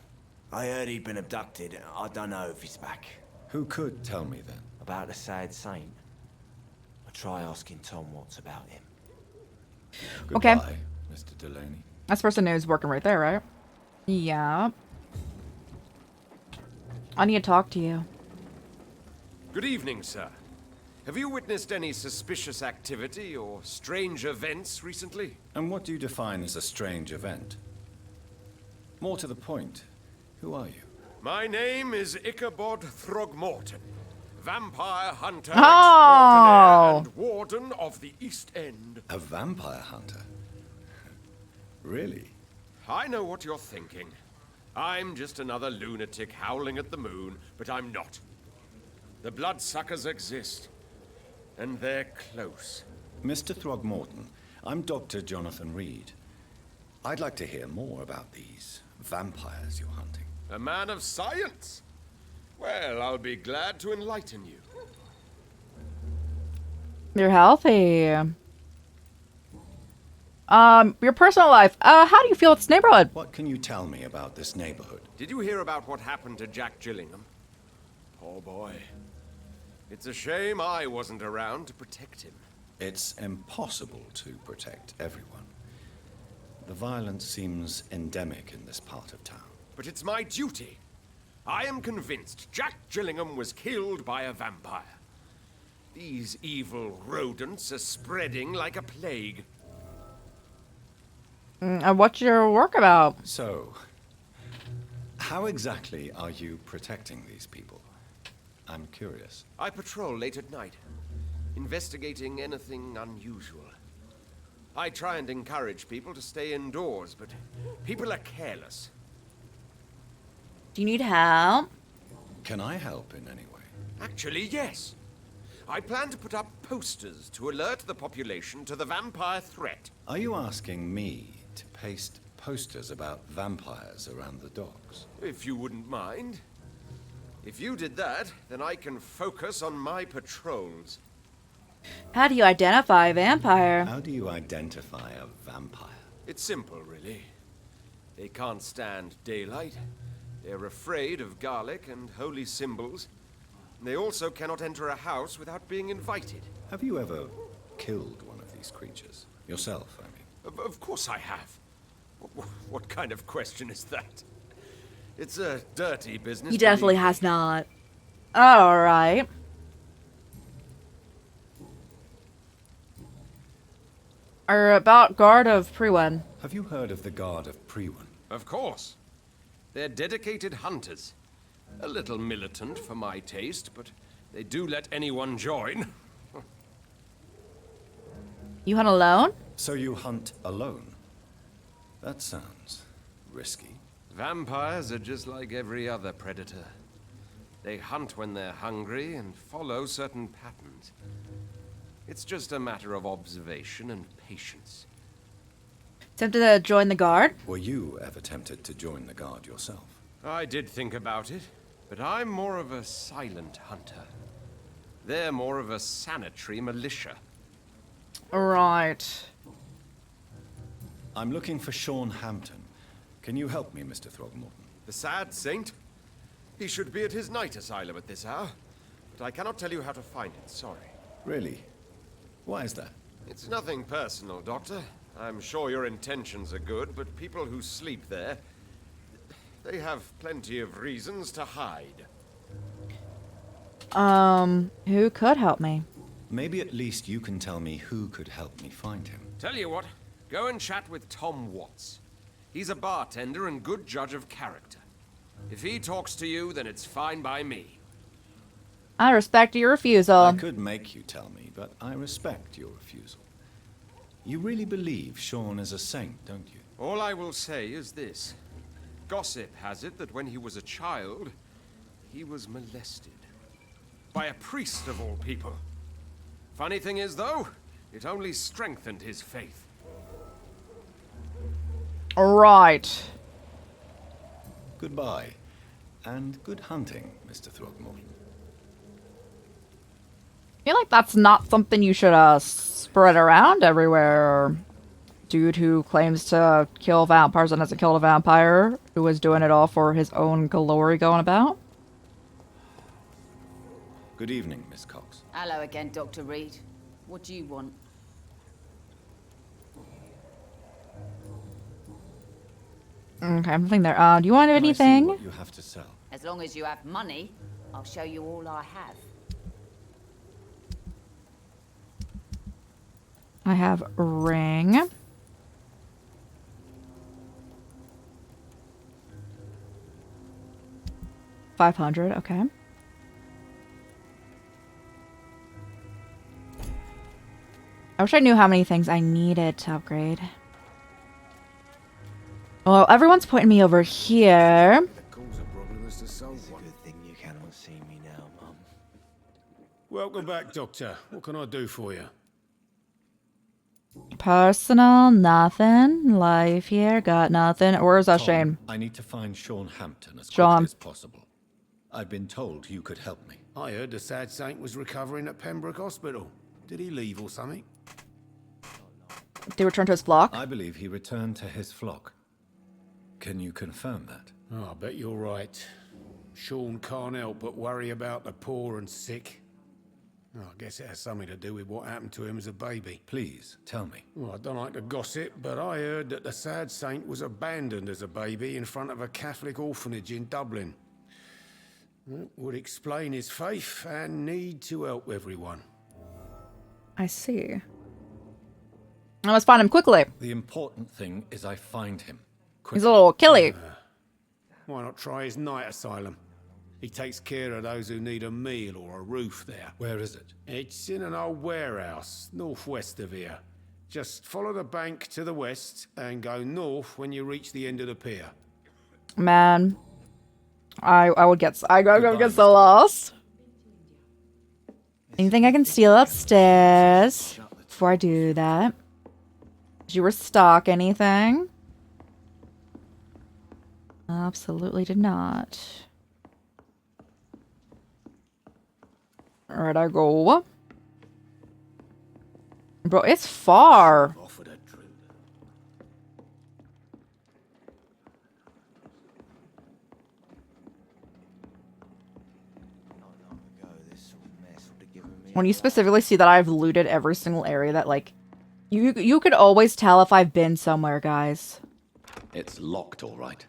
I heard he'd been abducted. I don't know if he's back. Who could tell me then? About the sad saint. I'll try asking Tom Watts about him. Okay. Goodbye, Mr. Delaney. That's the person who's working right there, right? Yeah. I need to talk to you. Good evening, sir. Have you witnessed any suspicious activity or strange events recently? And what do you define as a strange event? More to the point, who are you? My name is Ichabod Throgmorton, vampire hunter Oh! extraordinaire and warden of the East End. A vampire hunter? Really? I know what you're thinking. I'm just another lunatic howling at the moon, but I'm not. The bloodsuckers exist, and they're close. Mr. Throgmorton, I'm Dr. Jonathan Reed. I'd like to hear more about these vampires you're hunting. A man of science? Well, I'll be glad to enlighten you. You're healthy. Your personal life. How do you feel with this neighborhood? What can you tell me about this neighborhood? Did you hear about what happened to Jack Gillingham? Poor boy. It's a shame I wasn't around to protect him. It's impossible to protect everyone. The violence seems endemic in this part of town. But it's my duty. I am convinced Jack Gillingham was killed by a vampire. These evil rodents are spreading like a plague. What's your work about? So, how exactly are you protecting these people? I'm curious. I patrol late at night, investigating anything unusual. I try and encourage people to stay indoors, but people are careless. Do you need help? Can I help in any way? Actually, yes. I plan to put up posters to alert the population to the vampire threat. Are you asking me to paste posters about vampires around the docks? If you wouldn't mind. If you did that, then I can focus on my patrols. How do you identify a vampire? How do you identify a vampire? It's simple, really. They can't stand daylight. They're afraid of garlic and holy symbols. They also cannot enter a house without being invited. Have you ever killed one of these creatures? Yourself, I mean. Of course I have. What kind of question is that? It's a dirty business. He definitely has not. Alright. Or about Guard of Priwen. Have you heard of the Guard of Priwen? Of course. They're dedicated hunters. A little militant for my taste, but they do let anyone join. You hunt alone? So you hunt alone? That sounds risky. Vampires are just like every other predator. They hunt when they're hungry and follow certain patterns. It's just a matter of observation and patience. Tempted to join the Guard? Were you ever tempted to join the Guard yourself? I did think about it, but I'm more of a silent hunter. They're more of a sanitary militia. Right. I'm looking for Sean Hampton. Can you help me, Mr. Throgmorton? The sad saint? He should be at his night asylum at this hour, but I cannot tell you how to find it, sorry. Really? Why is that? It's nothing personal, Doctor. I'm sure your intentions are good, but people who sleep there, they have plenty of reasons to hide. Who could help me? Maybe at least you can tell me who could help me find him. Tell you what, go and chat with Tom Watts. He's a bartender and good judge of character. If he talks to you, then it's fine by me. I respect your refusal. I could make you tell me, but I respect your refusal. You really believe Sean is a saint, don't you? All I will say is this. Gossip has it that when he was a child, he was molested. By a priest of all people. Funny thing is, though, it only strengthened his faith. Right. Goodbye. And good hunting, Mr. Throgmorton. I feel like that's not something you should spread around everywhere. Dude who claims to kill vampires and hasn't killed a vampire, who was doing it all for his own glory going about. Good evening, Miss Cox. Hello again, Dr. Reed. What do you want? Okay, nothing there. Do you want Can I see anything? what you have to sell? As long as you have money, I'll show you all I have. I have ring. $500, okay. I wish I knew how many things I needed to upgrade. Well, everyone's pointing me over here. It's a good thing you cannot see me now, Mum. Welcome back, Doctor. What can I do for you? Personal, nothing. Life here, got nothing. Where's that Tom, Shane? I need to find Sean Hampton as Sean. quickly as possible. I've been told you could help me. I heard the sad saint was recovering at Pembroke Hospital. Did he leave or something? Did he return to his flock? I believe he returned to his flock. Can you confirm that? Oh, I bet you're right. Sean can't help but worry about the poor and sick. Oh, I guess it has something to do with what happened to him as a baby. Please, tell me. Well, I don't like to gossip, but I heard that the sad saint was abandoned as a baby in front of a Catholic orphanage in Dublin. That would explain his faith and need to help everyone. I see. I must find him quickly. The important thing is I find him. He's a little killy. Why not try his night asylum? He takes care of those who need a meal or a roof there. Where is it? It's in an old warehouse, northwest of here. Just follow the bank to the west and go north when you reach the end of the pier. Man, I would get so lost. Anything I can steal upstairs before I do that? Did you restock anything? Absolutely did not. Alright, I go. Bro, it's far. When you specifically see that I've looted every single area that, like, you could always tell if I've been somewhere, guys. It's locked, all right.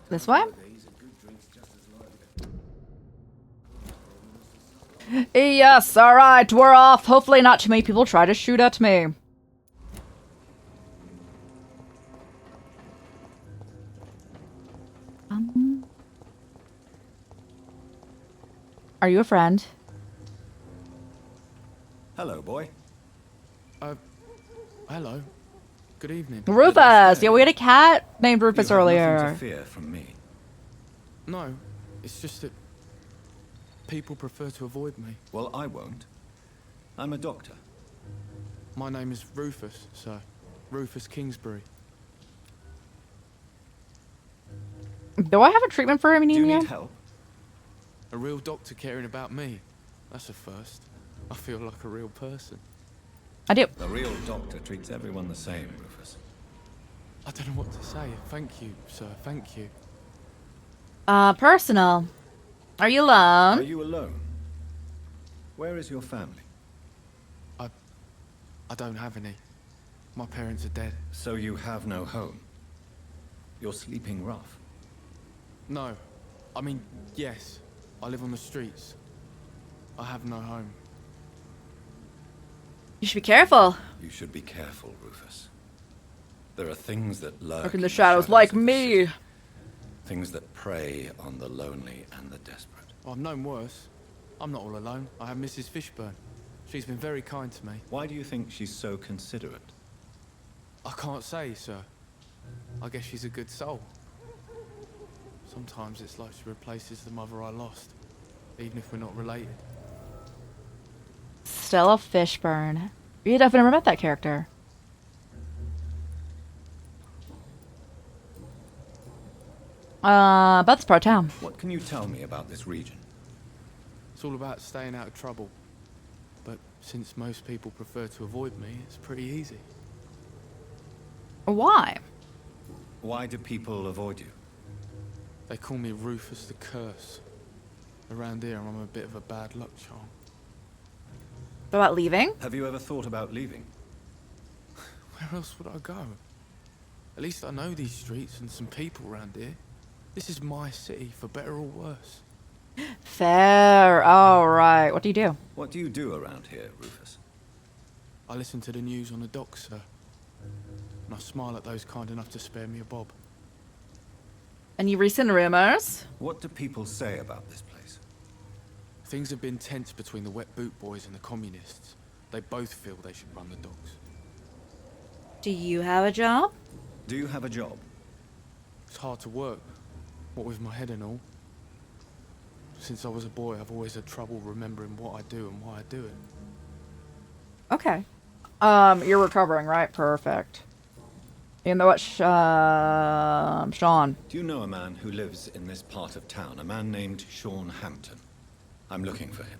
This way? Yes, alright, we're off. Hopefully not too many people try to shoot at me. Are you a friend? Hello, boy. Hello. Good evening. Rufus! Yeah, we had a cat named Rufus You have earlier. nothing to fear from me. No, it's just that people prefer to avoid me. Well, I won't. I'm a doctor. My name is Rufus, sir. Rufus Kingsbury. Do I have a treatment for anemia? Do you need help? A real doctor caring about me. That's a first. I feel like a real person. I do. A real doctor treats everyone the same, Rufus. I don't know what to say. Thank you, sir. Thank you. Personal. Are you alone? Are you alone? Where is your family? I don't have any. My parents are dead. So you have no home? You're sleeping rough? No. I mean, yes. I live on the streets. I have no home. You should be careful. You should be careful, Rufus. There are things that lurk Look in the shadows like me. Things that prey on the lonely and the desperate. Well, I've known worse. I'm not all alone. I have Mrs. Fishburne. She's been very kind to me. Why do you think she's so considerate? I can't say, sir. I guess she's a good soul. Sometimes it's like she replaces the mother I lost, even if we're not related. Stella Fishburne. You'd have never met that character. About this part of town. What can you tell me about this region? It's all about staying out of trouble. But since most people prefer to avoid me, it's pretty easy. Why? Why do people avoid you? They call me Rufus the Curse. Around here, I'm a bit of a bad luck charm. About leaving? Have you ever thought about leaving? Where else would I go? At least I know these streets and some people around here. This is my city, for better or worse. Fair. All right. What do you do? What do you do around here, Rufus? I listen to the news on the docks, sir. And I smile at those kind enough to spare me a bob. Any recent rumors? What do people say about this place? Things have been tense between the wet boot boys and the communists. They both feel they should run the docks. Do you have a job? Do you have a job? It's hard to work, what with my head and all. Since I was a boy, I've always had trouble remembering what I do and why I do it. Okay. You're recovering, right? Perfect. You know what, Sean? Do you know a man who lives in this part of town? A man named Sean Hampton. I'm looking for him.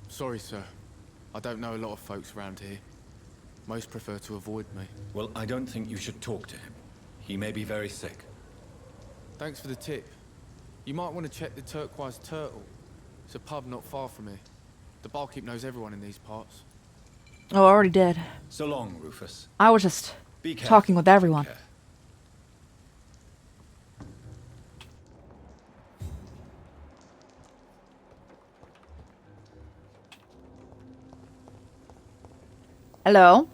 Sorry, sir. I don't know a lot of folks around here. Most prefer to avoid me. Well, I don't think you should talk to him. He may be very sick. Thanks for the tip. You might want to check the Turquoise Turtle. It's a pub not far from here. The barkeep knows everyone in these parts. Oh, I already did. So long, Rufus. I was just talking with everyone. Hello?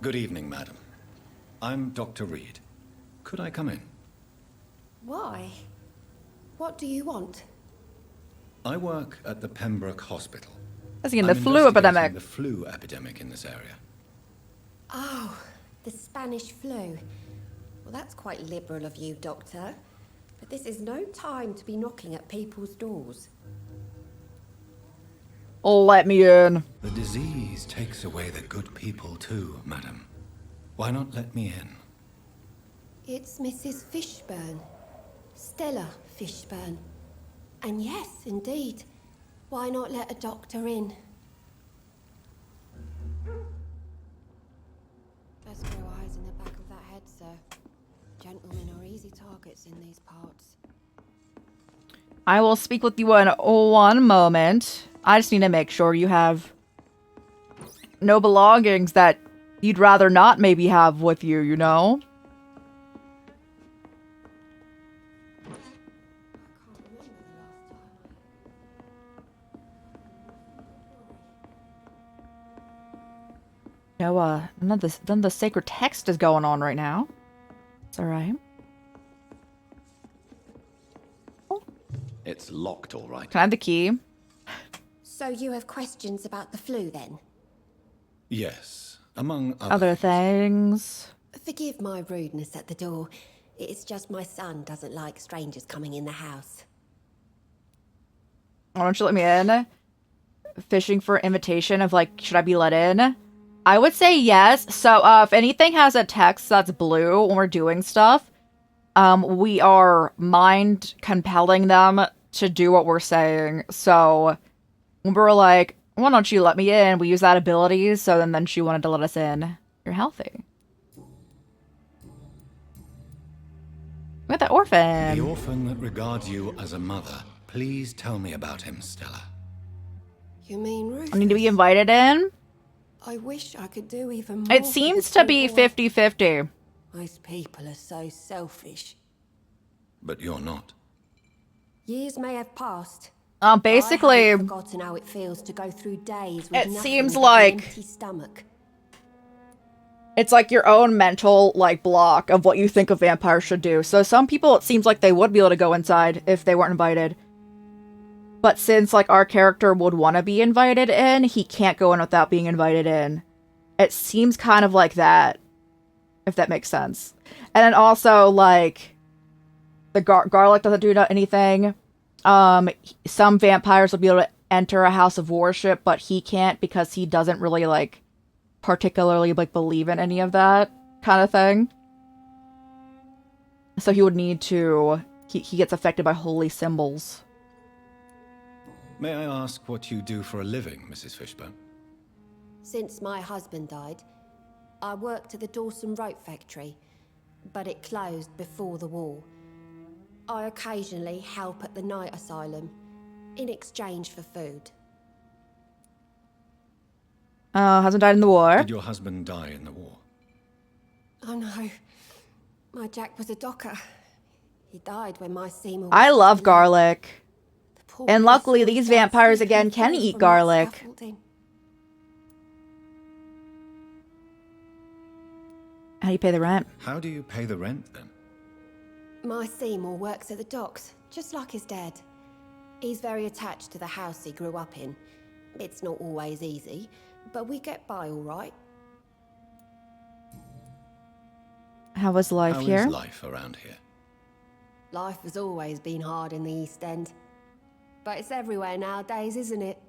Good evening, madam. I'm Dr. Reed. Could I come in? Why? What do you want? I work at the Pembroke Hospital. As in the I'm flu investigating epidemic. The flu epidemic in this area. Oh, the Spanish flu. Well, that's quite liberal of you, Doctor. But this is no time to be knocking at people's doors. Let me in. The disease takes away the good people too, madam. Why not let me in? It's Mrs. Fishburne. Stella Fishburne. And yes, indeed. Why not let a doctor in? Best grow eyes in the back of that head, sir. Gentlemen are easy targets in these parts. I will speak with you in one moment. I just need to make sure you have no belongings that you'd rather not maybe have with you, you know? No, none of the sacred text is going on right now. It's alright. It's locked, all right. Can I have the key? So you have questions about the flu, then? Yes, among Other things. Forgive my rudeness at the door. It's just my son doesn't like strangers coming in the house. Why don't you let me in? Fishing for invitation of like, should I be let in? I would say yes. So if anything has a text that's blue when we're doing stuff, we are mind compelling them to do what we're saying. So when we're like, why don't you let me in? We use that ability. So then she wanted to let us in. You're healthy. We got that orphan. The orphan that regards you as a mother. Please tell me about him, Stella. You mean Rufus? I need to be invited in? I wish I could do even more. It seems to be 50-50. Most people are so selfish. But you're not. Years may have passed. Basically, I've forgotten how it feels to go through days with it nothing seems but like an empty stomach. it's like your own mental like block of what you think a vampire should do. So some people, it seems like they would be able to go inside if they weren't invited. But since like our character would want to be invited in, he can't go in without being invited in. It seems kind of like that, if that makes sense. And then also like the garlic doesn't do anything. Some vampires will be able to enter a house of worship, but he can't because he doesn't really like particularly like believe in any of that kind of thing. So he would need to, he gets affected by holy symbols. May I ask what you do for a living, Mrs. Fishburne? Since my husband died, I worked at the Dawson Rope factory, but it closed before the war. I occasionally help at the night asylum, in exchange for food. Hasn't died in the war. Did your husband die in the war? Oh no, my Jack was a docker. He died when my Seymour. I love garlic. Poor And boy luckily, feels these dead vampires sleeping again can through eat from that garlic. scaffolding. How do you pay the rent? How do you pay the rent then? My Seymour works at the docks, just like his dad. He's very attached to the house he grew up in. It's not always easy, but we get by all right. How was life How here? is life around here? Life has always been hard in the East End. But it's everywhere nowadays, isn't it?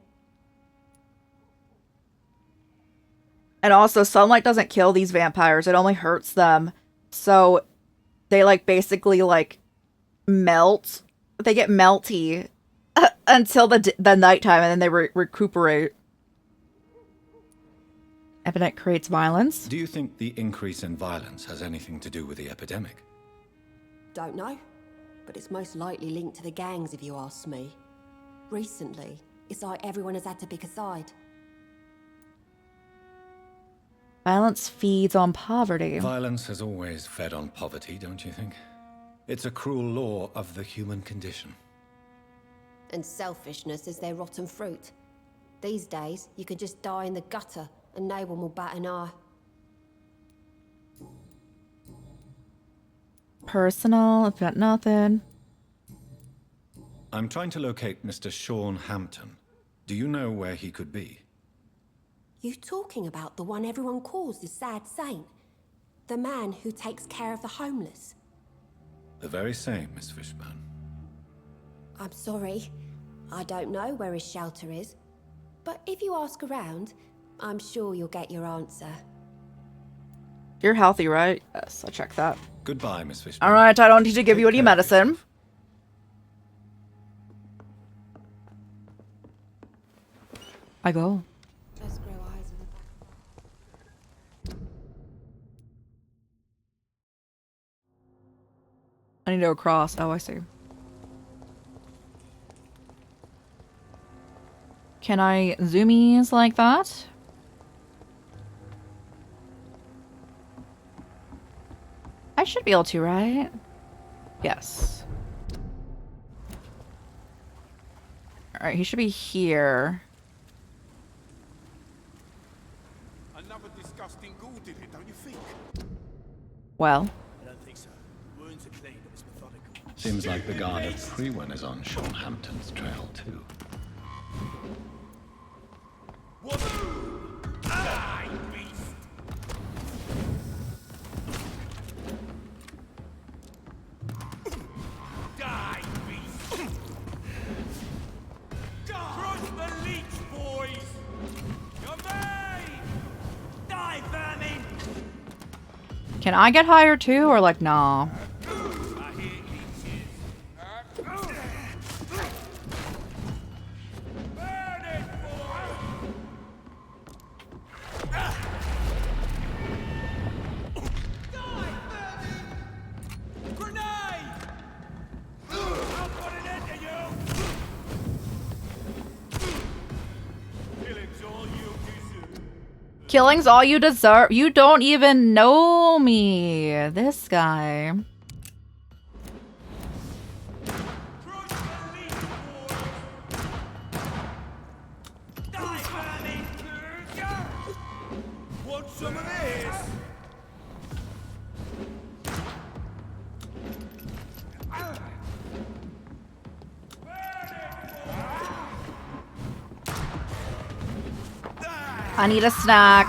And also, sunlight doesn't kill these vampires. It only hurts them. So they, like, basically, like, melt. They get melty until the nighttime, and then they recuperate. Epidemic creates violence. Do you think the increase in violence has anything to do with the epidemic? Don't know. But it's most likely linked to the gangs, if you ask me. Recently, it's like everyone has had to pick a side. Violence feeds on poverty. Violence has always fed on poverty, don't you think? It's a cruel law of the human condition. And selfishness is their rotten fruit. These days, you can just die in the gutter and no one will bat an eye. Personal, I've got nothing. I'm trying to locate Mr. Sean Hampton. Do you know where he could be? You talking about the one everyone calls the sad saint? The man who takes care of the homeless? The very same, Miss Fishburne. I'm sorry. I don't know where his shelter is. But if you ask around, I'm sure you'll get your answer. You're healthy, right? Yes, I checked that. Goodbye, Miss Fishburne. Alright, I don't need to give you any medicine. I go. Just grow eyes in the back. I need to go across. Oh, I see. Can I zoomies like that? I should be able to, right? Yes. Alright, he should be here. Another disgusting ghoul did it, don't you think? Well. I don't think so. Wounds are clean, but it's methodical. Seems like the guard of Crewen is on Sean Hampton's trail, too. What? Die, beast! Die, beast! Crush the leech, boys! You're made! Die, vermin! Can I get higher too, or like, nah? I hear leeches. Burn it, boy! Die, vermin! Grenade! I'll put an end to you! Killing's all you deserve. Killing's all you deserve. You don't even know me. This guy. Die, vermin! Want some of this? I need a snack.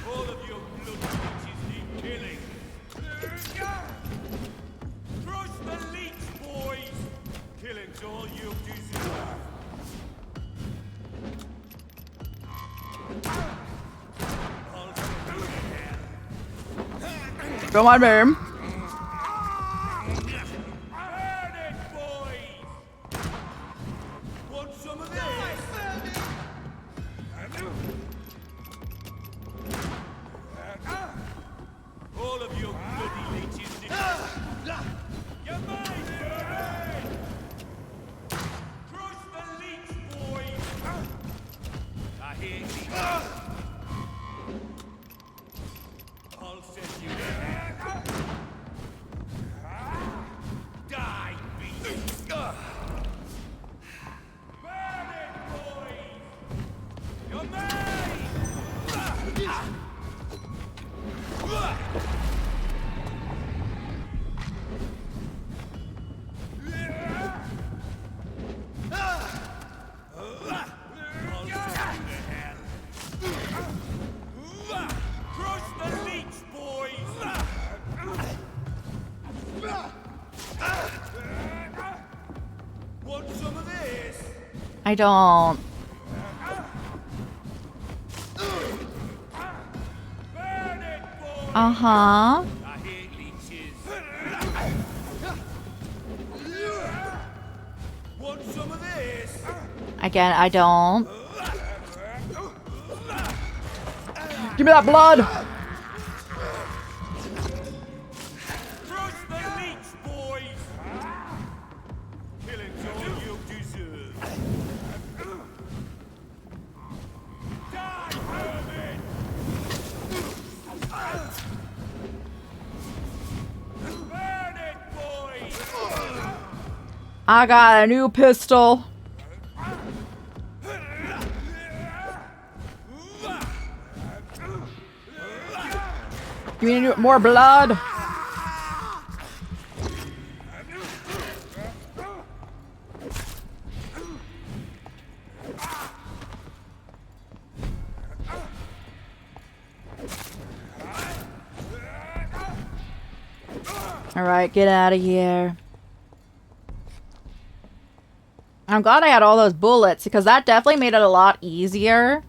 All of you blood leeches need killing. Crush the leech, boys! Killing's all you deserve. I'll send you to hell. Go on, babe. Burn it, boys! Want some of this? All of you bloody leeches need... You're mine, Fury! Crush the leech, boys! I hear you. I'll send you to hell. Want some of this? I don't. Uh-huh. Want some of this? Again, I don't. Give me that blood! Trust the leech, boys! Killing's all you deserve. Die, vermin! Burn it, boys! I got a new pistol. Give me more blood. All right, get out of here. I'm glad I had all those bullets because that definitely made it a lot easier.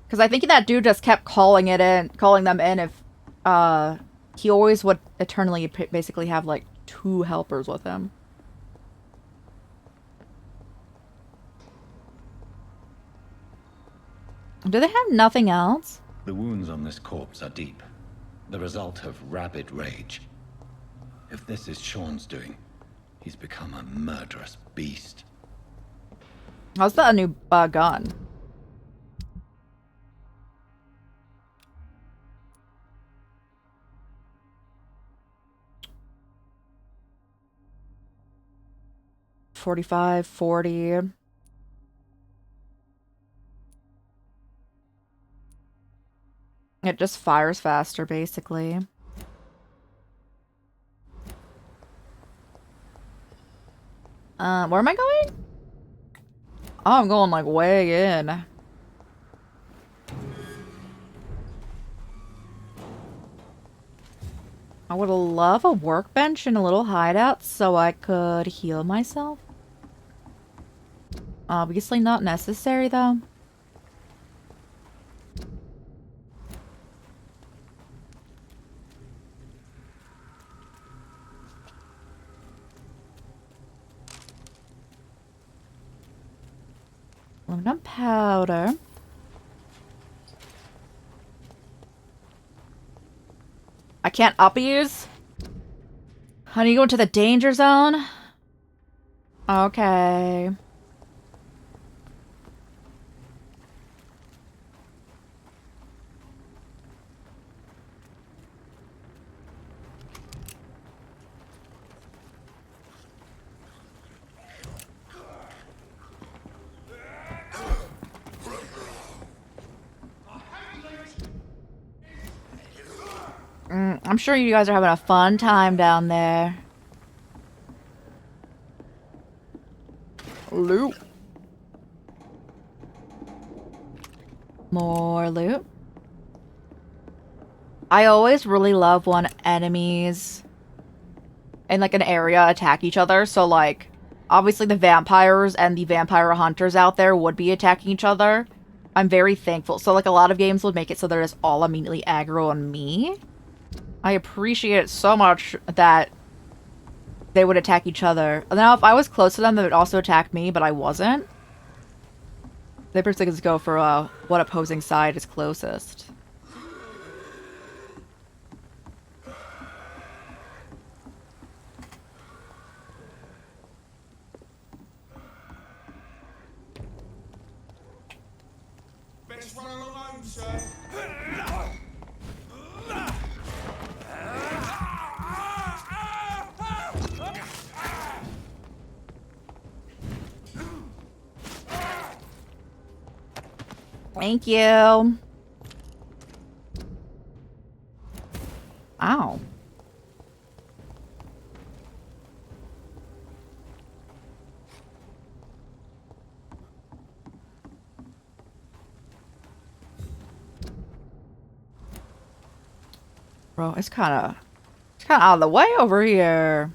Because I think that dude just kept calling them in if he always would eternally basically have like 2 helpers with him. Do they have nothing else? The wounds on this corpse are deep, the result of rabid rage. If this is Sean's doing, he's become a murderous beast. How's that a new gun? $45, $40. It just fires faster, basically. Where am I going? Oh, I'm going like way in. I would love a workbench and a little hideout so I could heal myself. Obviously not necessary though. Aluminum powder. I can't uppies? Honey, you going to the danger zone? Okay. I'm sure you guys are having a fun time down there. Loot. More loot. I always really love when enemies in like an area attack each other. So like, obviously the vampires and the vampire hunters out there would be attacking each other. I'm very thankful. So like a lot of games would make it so they're just all immediately aggro on me. I appreciate it so much that they would attack each other. Now, if I was close to them, they would also attack me, but I wasn't. They basically just go for what opposing side is closest. Best run alone, sir. Thank you. Ow. Bro, it's kind of It's kind of out of the way over here.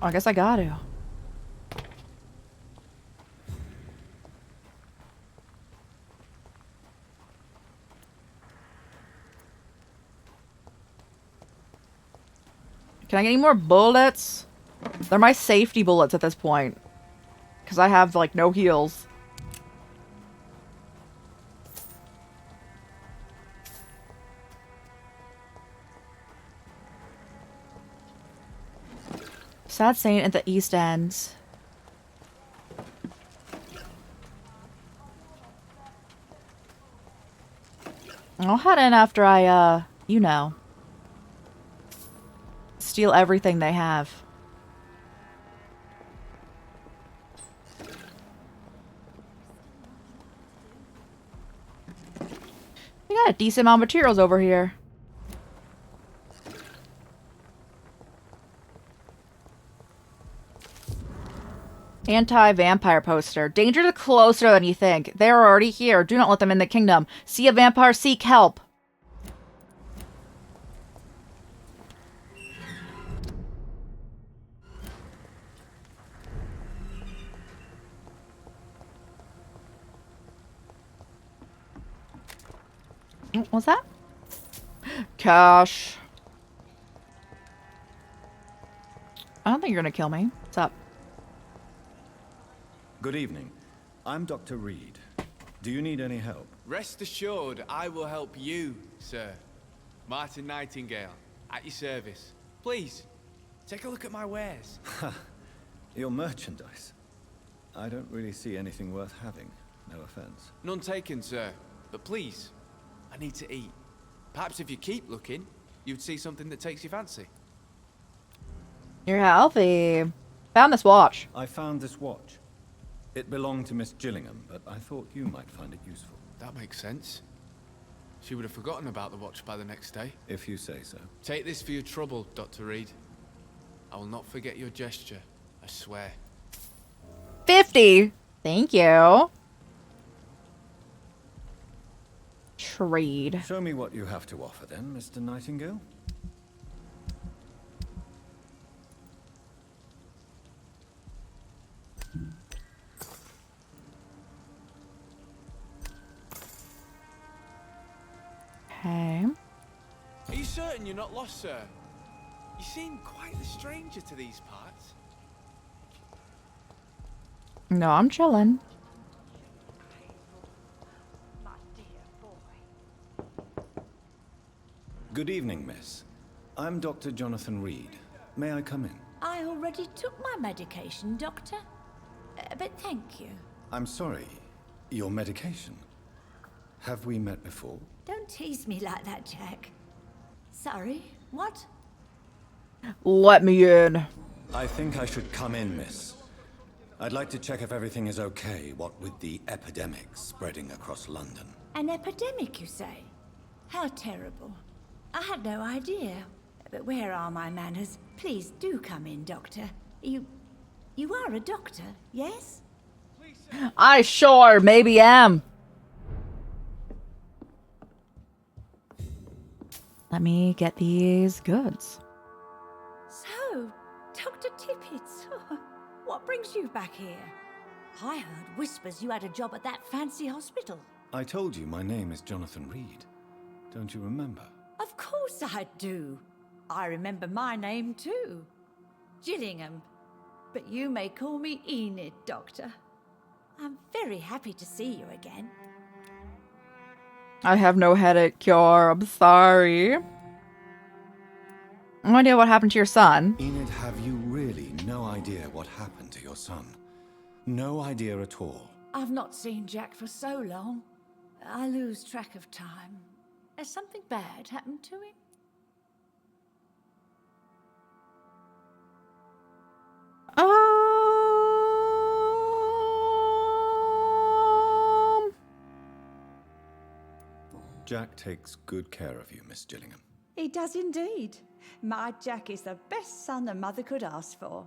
I guess I got to. Can I get any more bullets? They're my safety bullets at this point. Because I have, like, no heals. Sad Saint at the East End. I'll head in after I, you know, steal everything they have. We got a decent amount of materials over here. Anti-vampire poster. Danger is closer than you think. They are already here. Do not let them in the kingdom. See a vampire, seek help. What's that? Cash. I don't think you're gonna kill me. What's up? Good evening. I'm Dr. Reed. Do you need any help? Rest assured, I will help you, sir. Martin Nightingale, at your service. Please, take a look at my wares. Your merchandise. I don't really see anything worth having. No offense. None taken, sir. But please, I need to eat. Perhaps if you keep looking, you'd see something that takes your fancy. You're healthy. Found this watch. I found this watch. It belonged to Miss Gillingham, but I thought you might find it useful. That makes sense. She would have forgotten about the watch by the next day. If you say so. Take this for your trouble, Dr. Reed. I will not forget your gesture, I swear. 50. Thank you. Trade. Show me what you have to offer then, Mr. Nightingale. Okay. Are you certain you're not lost, sir? You seem quite the stranger to these parts. No, I'm chilling. Good evening, miss. I'm Dr. Jonathan Reed. May I come in? I already took my medication, Doctor. But thank you. I'm sorry. Your medication? Have we met before? Don't tease me like that, Jack. Sorry, what? Let me in. I think I should come in, miss. I'd like to check if everything is okay, what with the epidemic spreading across London. An epidemic, you say? How terrible. I had no idea. But where are my manners? Please do come in, Doctor. You are a doctor, yes? I sure maybe am. Let me get these goods. So, Dr. Tippett, what brings you back here? I heard whispers you had a job at that fancy hospital. I told you my name is Jonathan Reed. Don't you remember? Of course I do. I remember my name too. Gillingham. But you may call me Enid, Doctor. I'm very happy to see you again. I have no headache cure. I'm sorry. No idea what happened to your son. Enid, have you really no idea what happened to your son? No idea at all. I've not seen Jack for so long. I lose track of time. Has something bad happened to him? Jack takes good care of you, Miss Gillingham. He does indeed. My Jack is the best son a mother could ask for.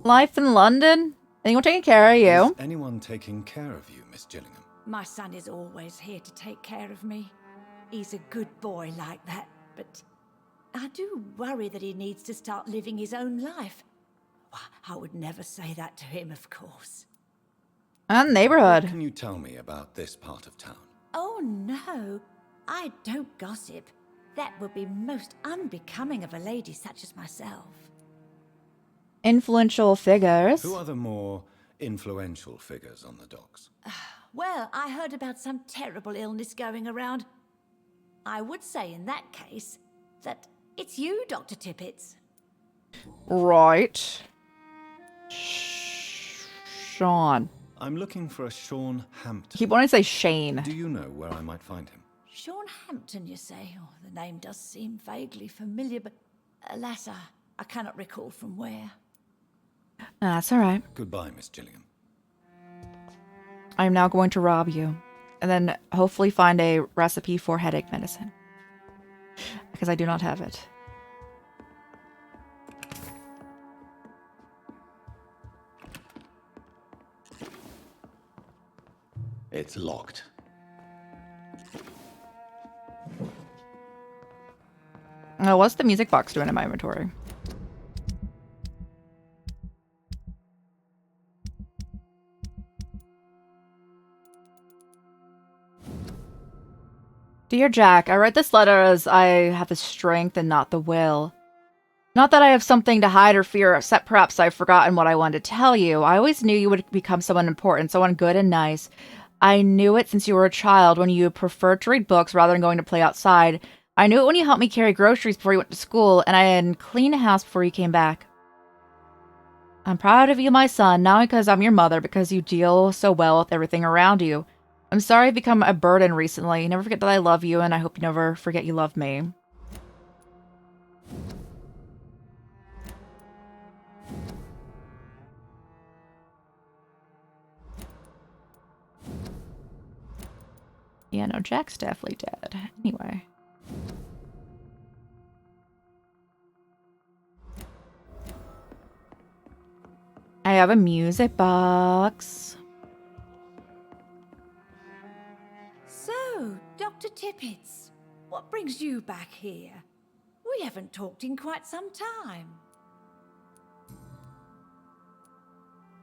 Life in London? Anyone taking care of you? Is anyone taking care of you, Miss Gillingham? My son is always here to take care of me. He's a good boy like that, but I do worry that he needs to start living his own life. I would never say that to him, of course. And neighborhood. What can you tell me about this part of town? Oh, no. I don't gossip. That would be most unbecoming of a lady such as myself. Influential figures. Who are the more influential figures on the docks? Well, I heard about some terrible illness going around. I would say in that case that it's you, Dr. Tippets. Right. Sean. I'm looking for a Sean Hampton. Keep wanting to say Shane. Do you know where I might find him? Sean Hampton, you say? Oh, the name does seem vaguely familiar, but alas, I cannot recall from where. That's all right. Goodbye, Miss Gillingham. I'm now going to rob you. And then hopefully find a recipe for headache medicine. Because I do not have it. It's locked. Oh, what's the music box doing in my inventory? Dear Jack, I write this letter as I have the strength and not the will. Not that I have something to hide or fear, except perhaps I've forgotten what I wanted to tell you. I always knew you would become someone important, someone good and nice. I knew it since you were a child, when you preferred to read books rather than going to play outside. I knew it when you helped me carry groceries before you went to school, and I had cleaned a house before you came back. I'm proud of you, my son, not because I'm your mother, because you deal so well with everything around you. I'm sorry I've become a burden recently. Never forget that I love you, and I hope you never forget you love me. Yeah, no, Jack's definitely dead. Anyway. I have a music box. So, Dr. Tippets, what brings you back here? We haven't talked in quite some time.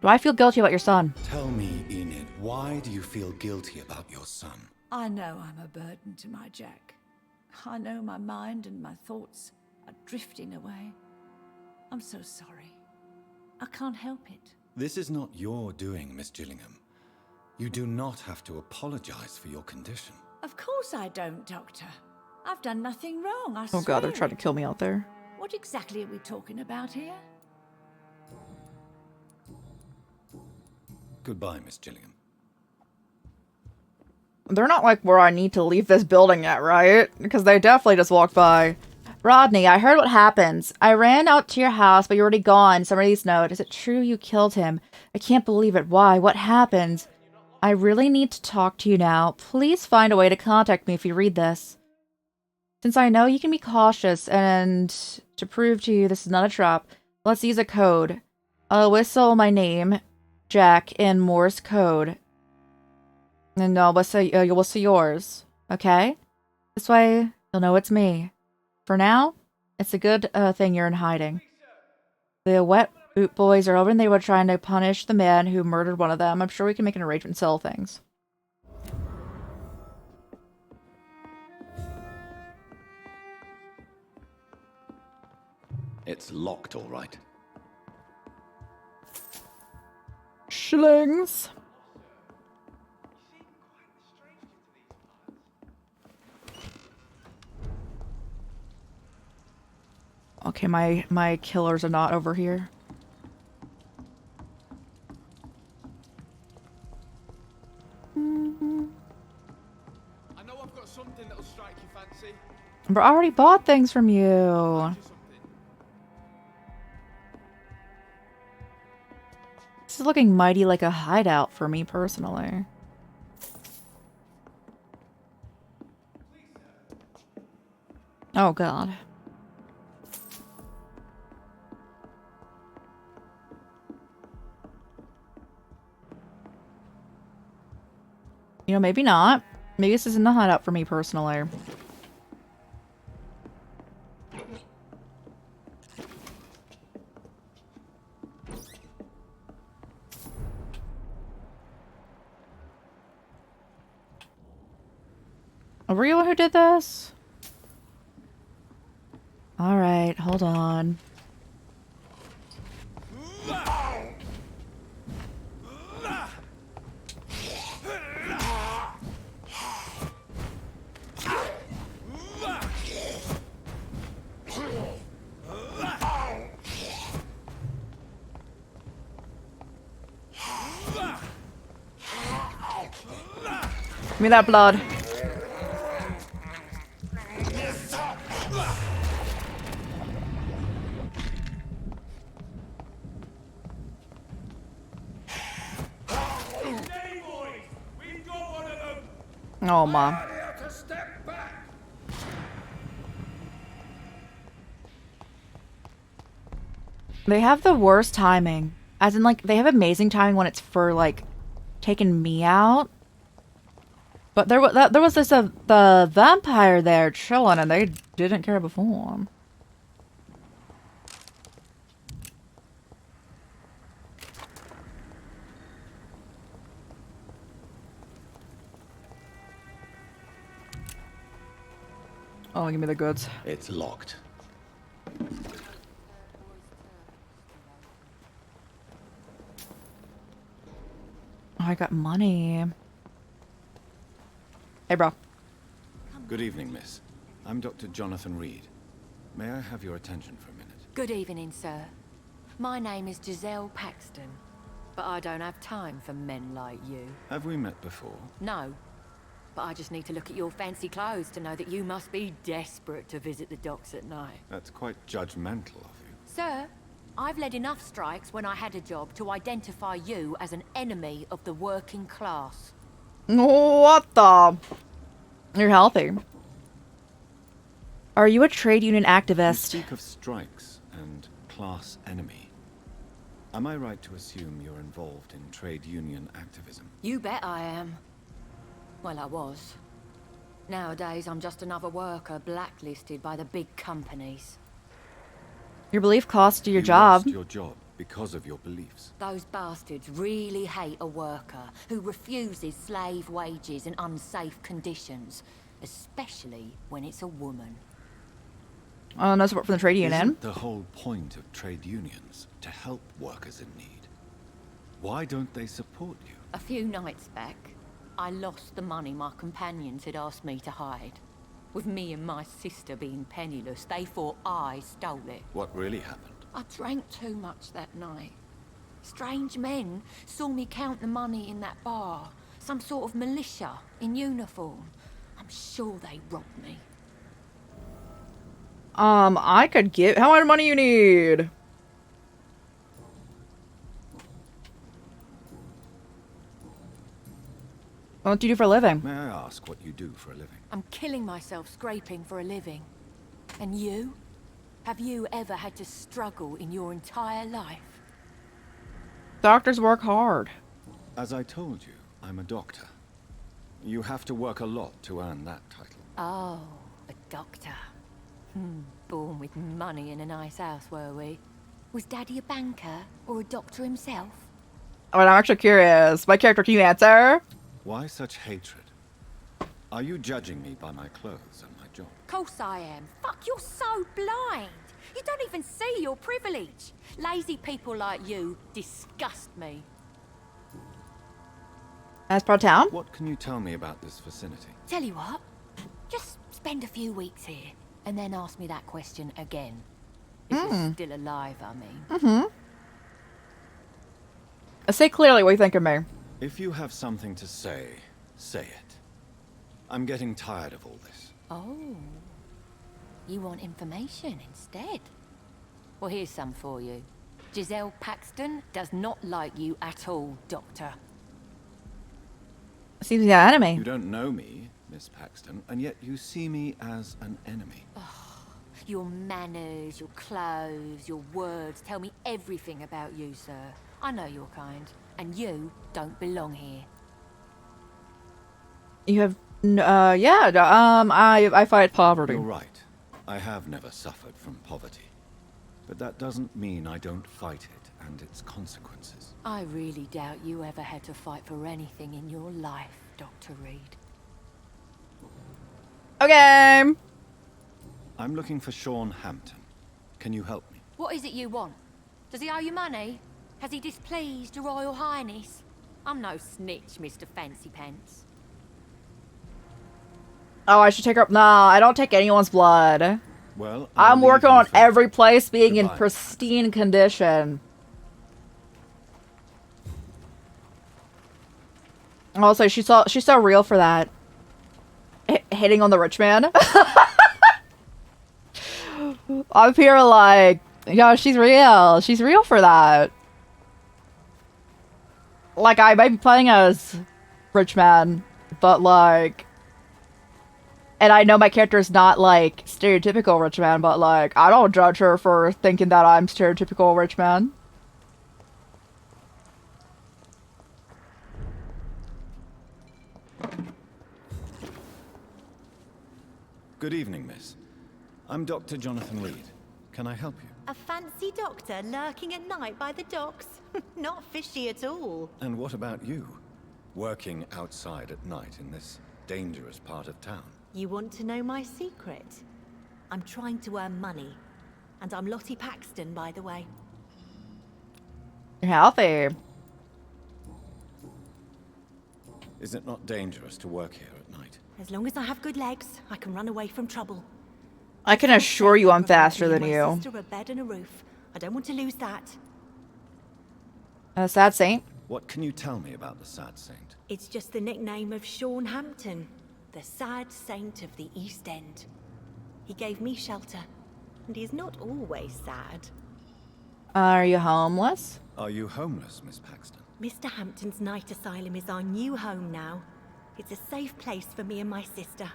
Do I feel guilty about your son? Tell me, Enid, why do you feel guilty about your son? I know I'm a burden to my Jack. I know my mind and my thoughts are drifting away. I'm so sorry. I can't help it. This is not your doing, Miss Gillingham. You do not have to apologize for your condition. Of course I don't, Doctor. I've done nothing wrong, I Oh god, they're swear trying to it. kill me out there. What exactly are we talking about here? Goodbye, Miss Gillingham. They're not like where I need to leave this building yet, right? Because they definitely just walked by. Rodney, I heard what happens. I ran out to your house, but you're already gone. Somebody's note. Is it true you killed him? I can't believe it. Why? What happened? I really need to talk to you now. Please find a way to contact me if you read this. Since I know you can be cautious, and to prove to you this is not a trap, let's use a code. I'll whistle my name, Jack, in Morse code. And I'll whistle, you'll whistle yours. Okay? This way, you'll know it's me. For now, it's a good thing you're in hiding. The wet boot boys are over and they were trying to punish the man who murdered one of them. I'm sure we can make an arrangement and sell things. It's locked, all right. Shillings. Okay, my killers are not over here. I know I've got something that'll strike your fancy. But I already bought things from you. This is looking mighty like a hideout for me personally. Oh god. know, maybe not. Maybe this isn't the hideout for me personally. Were you the one who did this? Alright, hold on. Give me that blood. Oh, Mom. They have the worst timing. As in, like, they have amazing timing when it's for, like, taking me out. But there was this, the vampire there chilling, and they didn't care before. Oh, give me the goods. It's locked. Oh, I got money. Hey, bro. Good evening, miss. I'm Dr. Jonathan Reed. May I have your attention for a minute? Good evening, sir. My name is Giselle Paxton, but I don't have time for men like you. Have we met before? No, but I just need to look at your fancy clothes to know that you must be desperate to visit the docks at night. That's quite judgmental of you. Sir, I've led enough strikes when I had a job to identify you as an enemy of the working class. What the? You're healthy. Are you a trade union activist? You speak of strikes and class enemy. Am I right to assume you're involved in trade union activism? You bet I am. Well, I was. Nowadays, I'm just another worker blacklisted by the big companies. Your belief cost you your You job. lost your job because of your beliefs. Those bastards really hate a worker who refuses slave wages and unsafe conditions, especially when it's a woman. Oh, no support from the trade union. Isn't the whole point of trade unions to help workers in need? Why don't they support you? A few nights back, I lost the money my companions had asked me to hide. With me and my sister being penniless, they thought I stole it. What really happened? I drank too much that night. Strange men saw me count the money in that bar. Some sort of militia in uniform. I'm sure they robbed me. I could give... How much money you need? What do you do for a living? May I ask what you do for a living? I'm killing myself scraping for a living. And you? Have you ever had to struggle in your entire life? Doctors work hard. As I told you, I'm a doctor. You have to work a lot to earn that title. Oh, a doctor. Born with money in a nice house, were we? Was Daddy a banker or a doctor himself? Oh, I'm actually curious. My character, can you answer? Why such hatred? Are you judging me by my clothes and my job? Course I am. Fuck, you're so blind. You don't even see your privilege. Lazy people like you disgust me. As part of town? What can you tell me about this vicinity? Tell you what, just spend a few weeks here, and then ask me that question again. If you're still alive, I mean. Say clearly what you think of me. If you have something to say, say it. I'm getting tired of all this. Oh. You want information instead? Well, here's some for you. Giselle Paxton does not like you at all, Doctor. Seems the enemy. You don't know me, Miss Paxton, and yet you see me as an enemy. Your manners, your clothes, your words tell me everything about you, sir. I know your kind, and you don't belong here. You have, yeah, I fight poverty. You're right. I have never suffered from poverty. But that doesn't mean I don't fight it and its consequences. I really doubt you ever had to fight for anything in your life, Dr. Reed. Okay. I'm looking for Sean Hampton. Can you help me? What is it you want? Does he owe you money? Has he displeased your Royal Highness? I'm no snitch, Mr. Fancy Pants. Oh, I should take her. No, I don't take anyone's blood. Well, I'm working on every place being in pristine condition. Also, she's so real for that. Hitting on the rich man. I'm here like, yo, she's real. She's real for that. Like, I might be playing as rich man, but like, and I know my character is not like stereotypical rich man, but like, I don't judge her for thinking that I'm stereotypical rich man. Good evening, miss. I'm Dr. Jonathan Reed. Can I help you? A fancy doctor lurking at night by the docks? Not fishy at all. And what about you? Working outside at night in this dangerous part of town? You want to know my secret? I'm trying to earn money. And I'm Lottie Paxton, by the way. You're healthy. Is it not dangerous to work here at night? As long as I have good legs, I can run away from trouble. I can assure you I'm faster than you. My sister, a bed and a roof. I don't want to lose that. A sad saint? What can you tell me about the Sad Saint? It's just the nickname of Sean Hampton, the sad saint of the East End. He gave me shelter, and he is not always sad. Are you homeless? Are you homeless, Miss Paxton? Mr. Hampton's night asylum is our new home now. It's a safe place for me and my sister.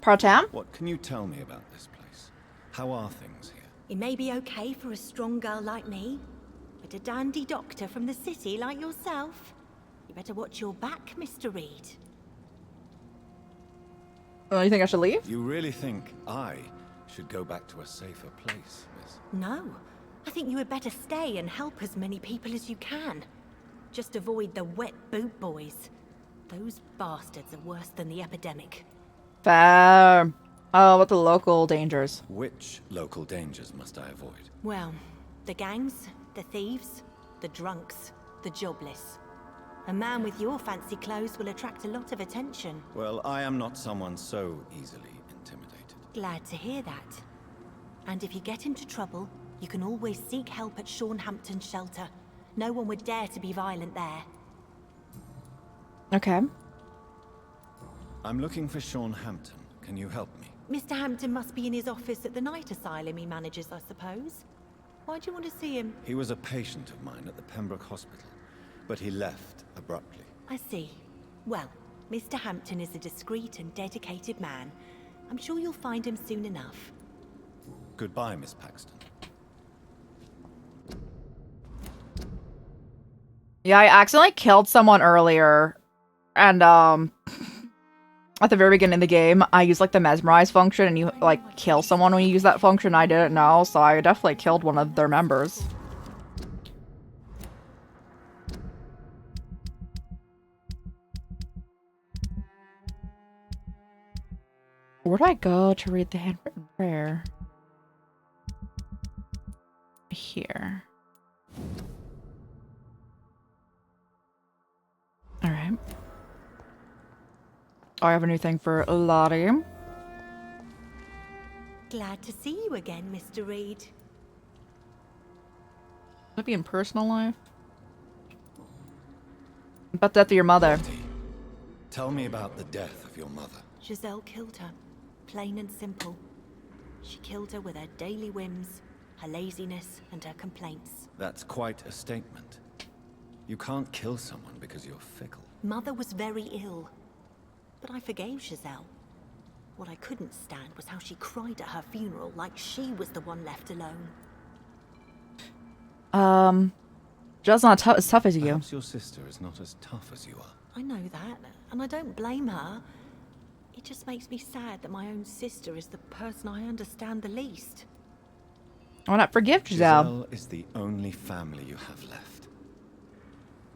Part-time? What can you tell me about this place? How are things here? It may be okay for a strong girl like me, but a dandy doctor from the city like yourself, you better watch your back, Mr. Reed. Oh, you think I should leave? You really think I should go back to a safer place, miss? No. I think you had better stay and help as many people as you can. Just avoid the wet boot boys. Those bastards are worse than the epidemic. Fair. Oh, what the local dangers? Which local dangers must I avoid? Well, the gangs, the thieves, the drunks, the jobless. A man with your fancy clothes will attract a lot of attention. Well, I am not someone so easily intimidated. Glad to hear that. And if you get into trouble, you can always seek help at Sean Hampton's shelter. No one would dare to be violent there. Okay. I'm looking for Sean Hampton. Can you help me? Mr. Hampton must be in his office at the night asylum he manages, I suppose. Why do you want to see him? He was a patient of mine at the Pembroke Hospital, but he left abruptly. I see. Well, Mr. Hampton is a discreet and dedicated man. I'm sure you'll find him soon enough. Goodbye, Miss Paxton. Yeah, I accidentally killed someone earlier. And, at the very beginning of the game, I used, like, the mesmerize function, and you, like, kill someone when you use that function. I didn't know, so I definitely killed one of their members. Where do I go to read the handwritten prayer? Here. Alright. Oh, I have a new thing for Lottie. Glad to see you again, Mr. Reed. Would it be in personal life? About the death of your mother. Tell me about the death of your mother. Giselle killed her. Plain and simple. She killed her with her daily whims, her laziness, and her complaints. That's quite a statement. You can't kill someone because you're fickle. Mother was very ill, but I forgave Giselle. What I couldn't stand was how she cried at her funeral like she was the one left alone. Giselle's not as tough as you. Perhaps your sister is not as tough as you are. I know that, and I don't blame her. It just makes me sad that my own sister is the person I understand the least. Why not forgive Giselle? Giselle is the only family you have left.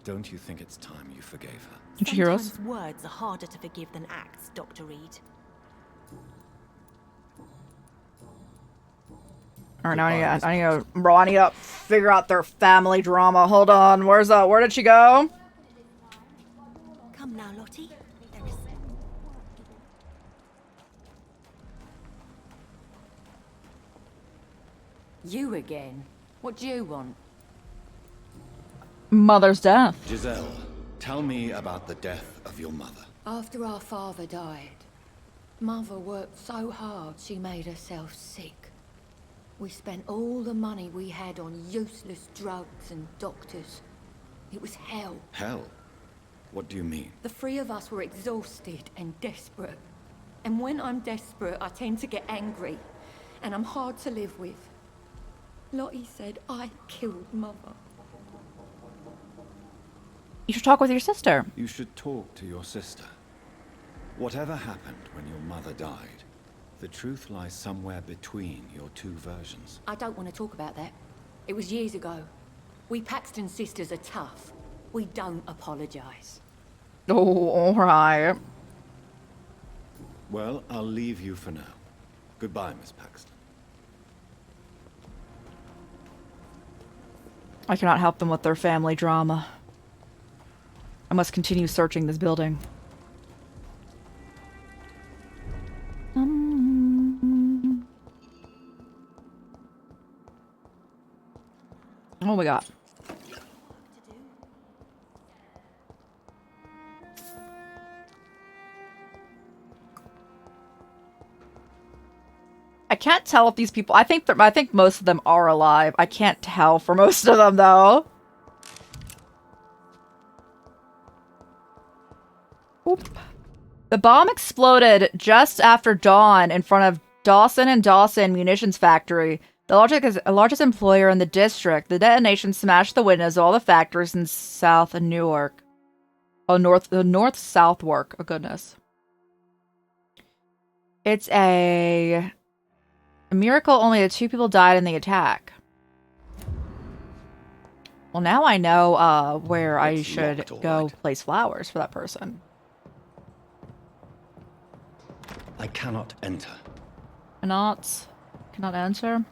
Don't you think it's time you forgave her? Did you hear us? Sometimes words are harder to forgive than acts, Dr. Reed. Alright, now I need to figure out their family drama. Hold on, where did she go? Come now, Lottie. There is... You again? What do you want? Mother's death. Giselle, tell me about the death of your mother. After our father died, Mother worked so hard she made herself sick. We spent all the money we had on useless drugs and doctors. It was hell. Hell? What do you mean? The three of us were exhausted and desperate. And when I'm desperate, I tend to get angry. And I'm hard to live with. Lottie said I killed Mother. You should talk with your sister. You should talk to your sister. Whatever happened when your mother died, the truth lies somewhere between your two versions. I don't want to talk about that. It was years ago. We Paxton sisters are tough. We don't apologize. Oh, alright. Well, I'll leave you for now. Goodbye, Miss Paxton. I cannot help them with their family drama. I must continue searching this building. Oh my god. I can't tell if these people. I think most of them are alive. I can't tell for most of them though. Oop. The bomb exploded just after dawn in front of Dawson & Dawson Munitions Factory, the largest employer in the district. The detonation smashed the windows of all the factories in South Newark. Oh, North Southwark. Oh, goodness. It's a miracle only 2 people died in the attack. Well, now I know where I should go place flowers for that person. I cannot enter. Cannot enter.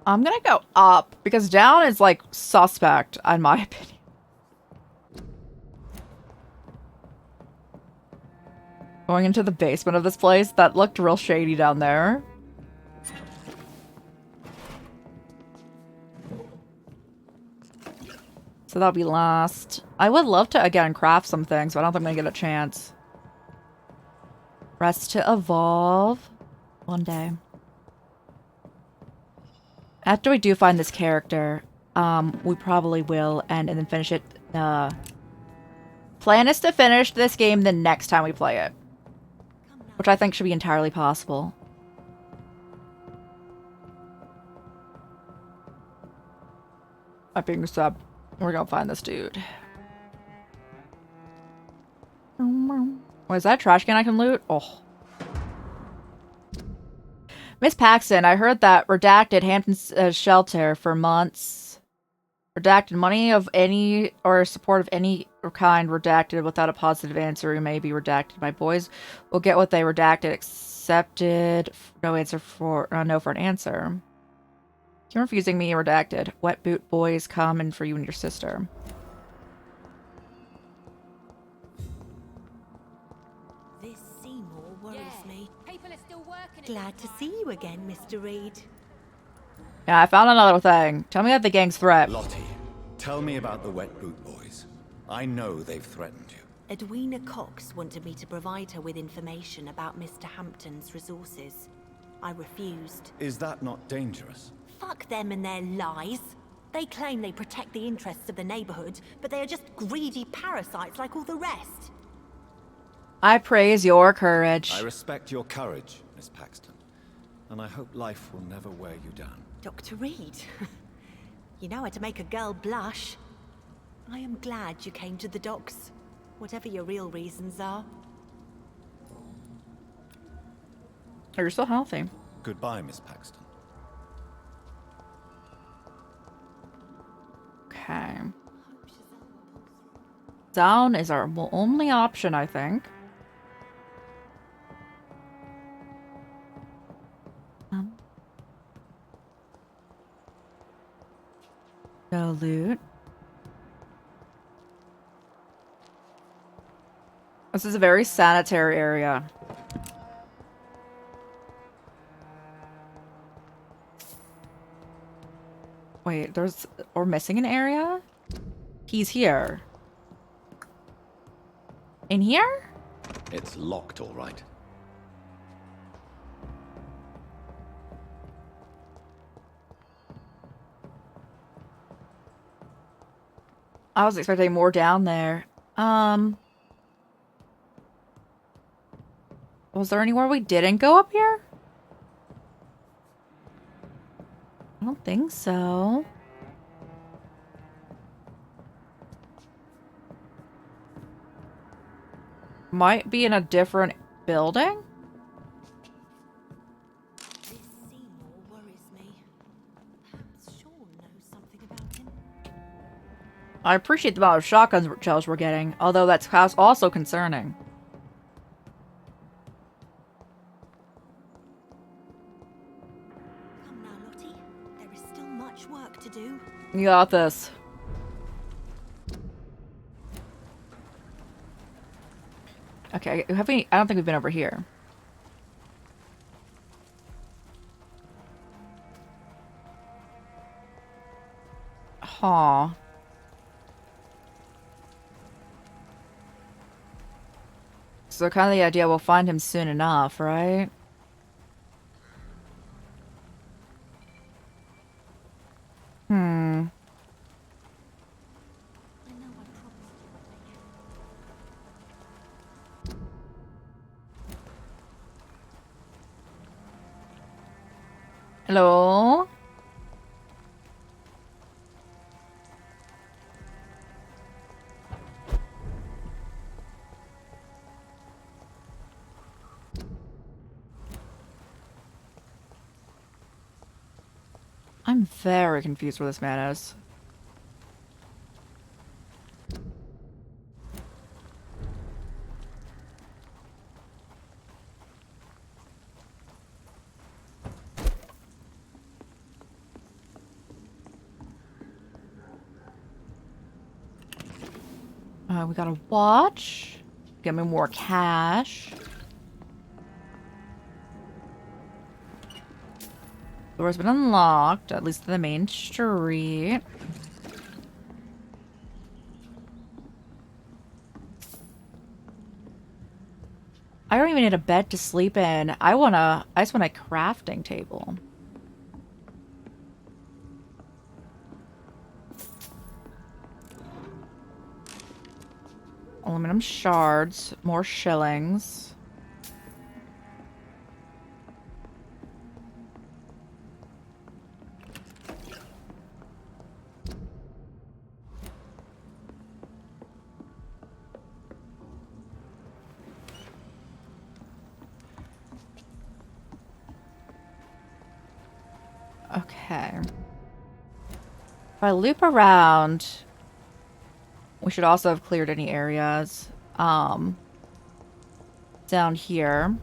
I'm gonna go up because down is like suspect in my opinion. Going into the basement of this place, that looked real shady down there. So that'll be last. I would love to, again, craft some things, but I don't think I'm gonna get a chance. Rest to evolve. One day. After we do find this character, we probably will end and then finish it. Plan is to finish this game the next time we play it. Which I think should be entirely possible. That being said, we're gonna find this dude. What is that? A trash can I can loot? Oh. Miss Paxton, I heard that Redacted Hampton's shelter for months. Redacted money of any or support of any kind redacted without a positive answer. You may be redacted. My boys will get what they redacted. Accepted. No answer for no for an answer. You're refusing me. Redacted. Wet boot boys coming for you and your sister. This Seymour worries me. People are still working. Glad to see you again, Mr. Reed. Yeah, I found another thing. Tell me about the gang's threat. Lottie, tell me about the Wet Boot Boys. I know they've threatened you. Edwina Cox wanted me to provide her with information about Mr. Hampton's resources. I refused. Is that not dangerous? Fuck them and their lies. They claim they protect the interests of the neighborhood, but they are just greedy parasites like all the rest. I praise your courage. I respect your courage, Miss Paxton. and I hope life will never wear you down. Dr. Reed, you know how to make a girl blush. I am glad you came to the docks, whatever your real reasons are. Oh, you're still healthy. Goodbye, Miss Paxton. Okay. Down is our only option, I think. No loot. This is a very sanitary area. Wait, we're missing an area? He's here. In here? It's locked, all right. I was expecting more down there. Was there anywhere we didn't go up here? I don't think so. Might be in a different building? This Seymour worries me. Perhaps Sean knows something about him. I appreciate the amount of shotgun shells we're getting, although that's also concerning. Come now, Lottie. There is still much work to do. You got this. Okay, I don't think we've been over here. Huh. So kind of the idea we'll find him soon enough, right? Hello? I'm very confused where this man is. We got a watch. Get me more cash. Door's been unlocked, at least to the main street. I don't even need a bed to sleep in. I just want a crafting table. Aluminum shards, more shillings. Okay. If I loop around, we should also have cleared any areas. Down here.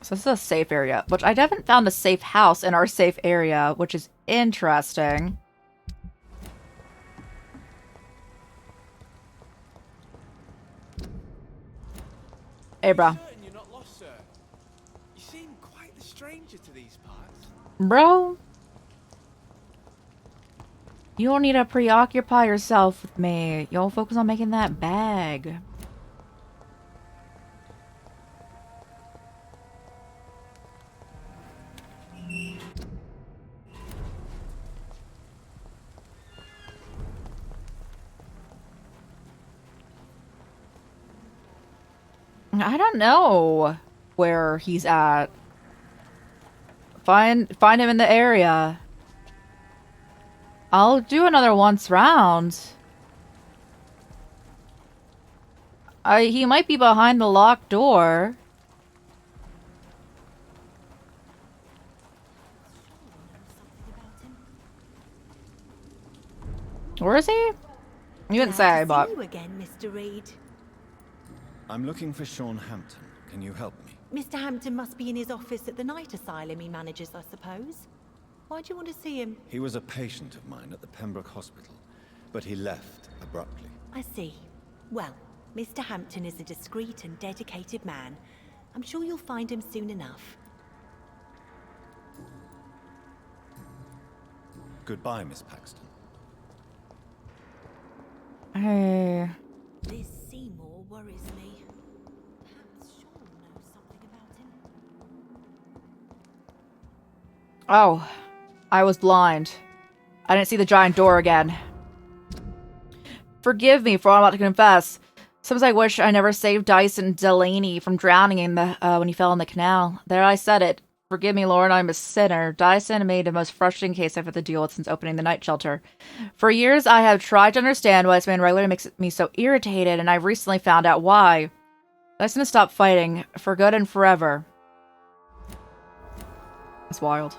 So this is a safe area, which I haven't found a safe house in our safe area, which is interesting. Hey, bro. You're not lost, sir. You seem quite the stranger to these parts. Bro. You don't need to preoccupy yourself with me. You'll focus on making that bag. I don't know where he's at. Find him in the area. I'll do another once round. He might be behind the locked door. Where is he? You didn't say, but... See you again, Mr. Reed. I'm looking for Sean Hampton. Can you help me? Mr. Hampton must be in his office at the night asylum he manages, I suppose. Why do you want to see him? He was a patient of mine at the Pembroke Hospital, but he left abruptly. I see. Well, Mr. Hampton is a discreet and dedicated man. I'm sure you'll find him soon enough. Goodbye, Miss Paxton. Hey. This Seymour worries me. Perhaps Sean knows something about him. Oh, I was blind. I didn't see the giant door again. Forgive me for what I'm about to confess. Sometimes I wish I never saved Dyson Delaney from drowning in the when he fell in the canal. There I said it. Forgive me, Lord, I'm a sinner. Dyson made the most frustrating case I've had to deal with since opening the night shelter. For years, I have tried to understand why this man regularly makes me so irritated, and I've recently found out why. Dyson has stopped fighting, for good and forever. That's wild.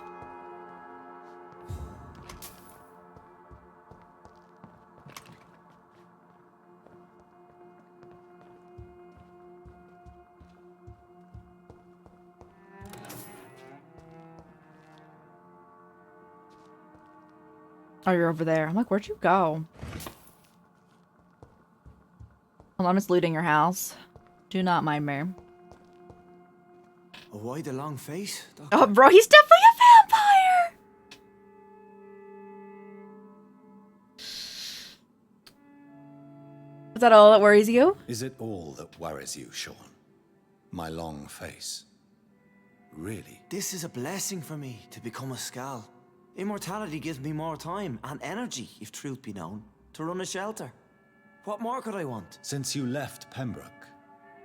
Oh, you're over there. I'm like, where'd you go? Well, I'm just looting your house. Do not mind me. Why the long face? Oh, bro, he's definitely a vampire! Is that all that worries you? Is it all that worries you, Sean? My long face? Really? This is a blessing for me to become a Skal. Immortality gives me more time and energy, if truth be known, to run a shelter. What more could I want? Since you left Pembroke,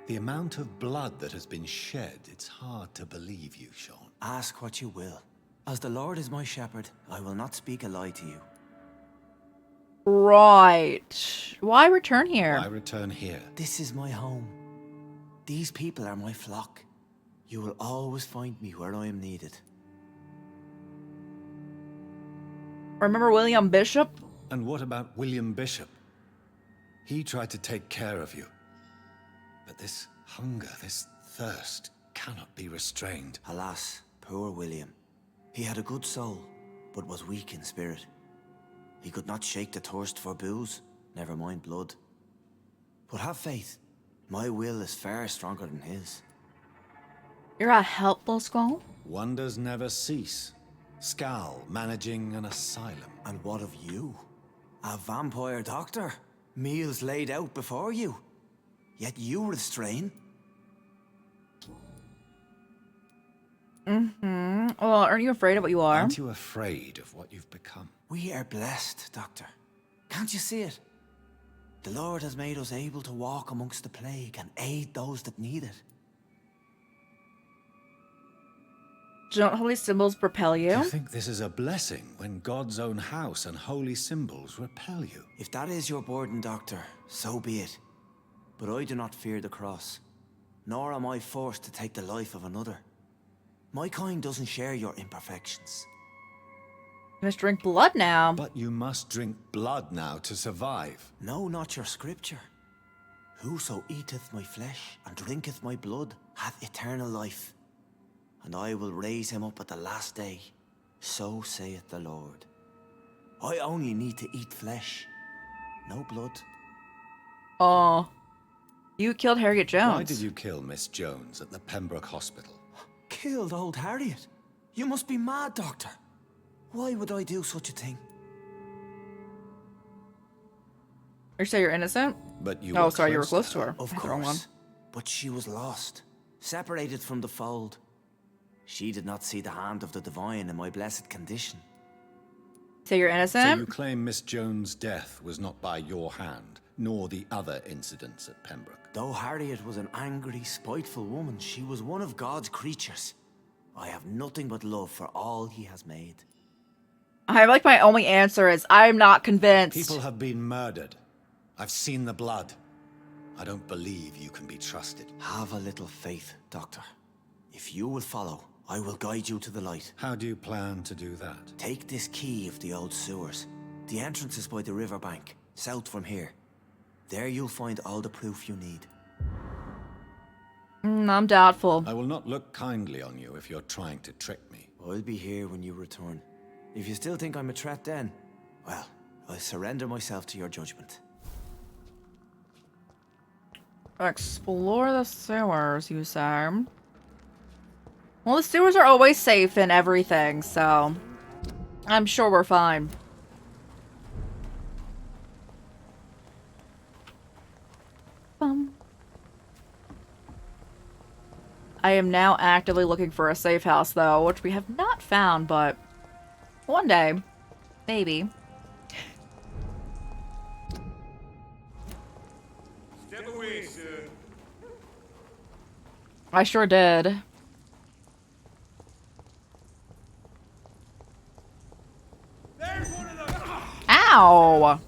the amount of blood that has been shed, it's hard to believe you, Sean. Ask what you will. As the Lord is my shepherd, I will not speak a lie to you. Right. Why return here? Why return here? This is my home. These people are my flock. You will always find me where I am needed. Remember William Bishop? And what about William Bishop? He tried to take care of you. But this hunger, this thirst, cannot be restrained. Alas, poor William. He had a good soul, but was weak in spirit. He could not shake the thirst for booze, never mind blood. But have faith. My will is far stronger than his. You're a helpless Skal? Wonders never cease. Skal managing an asylum. And what of you? A vampire doctor? Meals laid out before you. Yet you restrain? Mm-hmm. Well, aren't you afraid of what you are? Aren't you afraid of what you've become? We are blessed, Doctor. Can't you see it? The Lord has made us able to walk amongst the plague and aid those that need it. Don't holy symbols propel you? Do you think this is a blessing when God's own house and holy symbols repel you? If that is your burden, Doctor, so be it. But I do not fear the cross, nor am I forced to take the life of another. My kind doesn't share your imperfections. You must drink blood now. But you must drink blood now to survive. No, not your scripture. Whoso eateth my flesh and drinketh my blood hath eternal life. And I will raise him up at the last day. So saith the Lord. I only need to eat flesh, no blood. Oh. You killed Harriet Jones. Why did you kill Miss Jones at the Pembroke Hospital? Killed old Harriet? You must be mad, Doctor. Why would I do such a thing? You say you're innocent? But you Oh, were sorry, you were close close to her. Of course. But she was lost, separated from the fold. She did not see the hand of the divine in my blessed condition. So you're innocent? So you claim Miss Jones' death was not by your hand, nor the other incidents at Pembroke. Though Harriet was an angry, spiteful woman, she was one of God's creatures. I have nothing but love for all he has made. I like my only answer is I'm not convinced. People have been murdered. I've seen the blood. I don't believe you can be trusted. Have a little faith, Doctor. If you will follow, I will guide you to the light. How do you plan to do that? Take this key of the old sewers. The entrance is by the riverbank, south from here. There you'll find all the proof you need. I'm doubtful. I will not look kindly on you if you're trying to trick me. I'll be here when you return. If you still think I'm a threat then, well, I'll surrender myself to your judgment. Explore the sewers, you say? Well, the sewers are always safe and everything, so I'm sure we're fine. I am now actively looking for a safe house, though, which we have not found, but one day, maybe. Step away, sir. I sure did. There's one of those. Ow!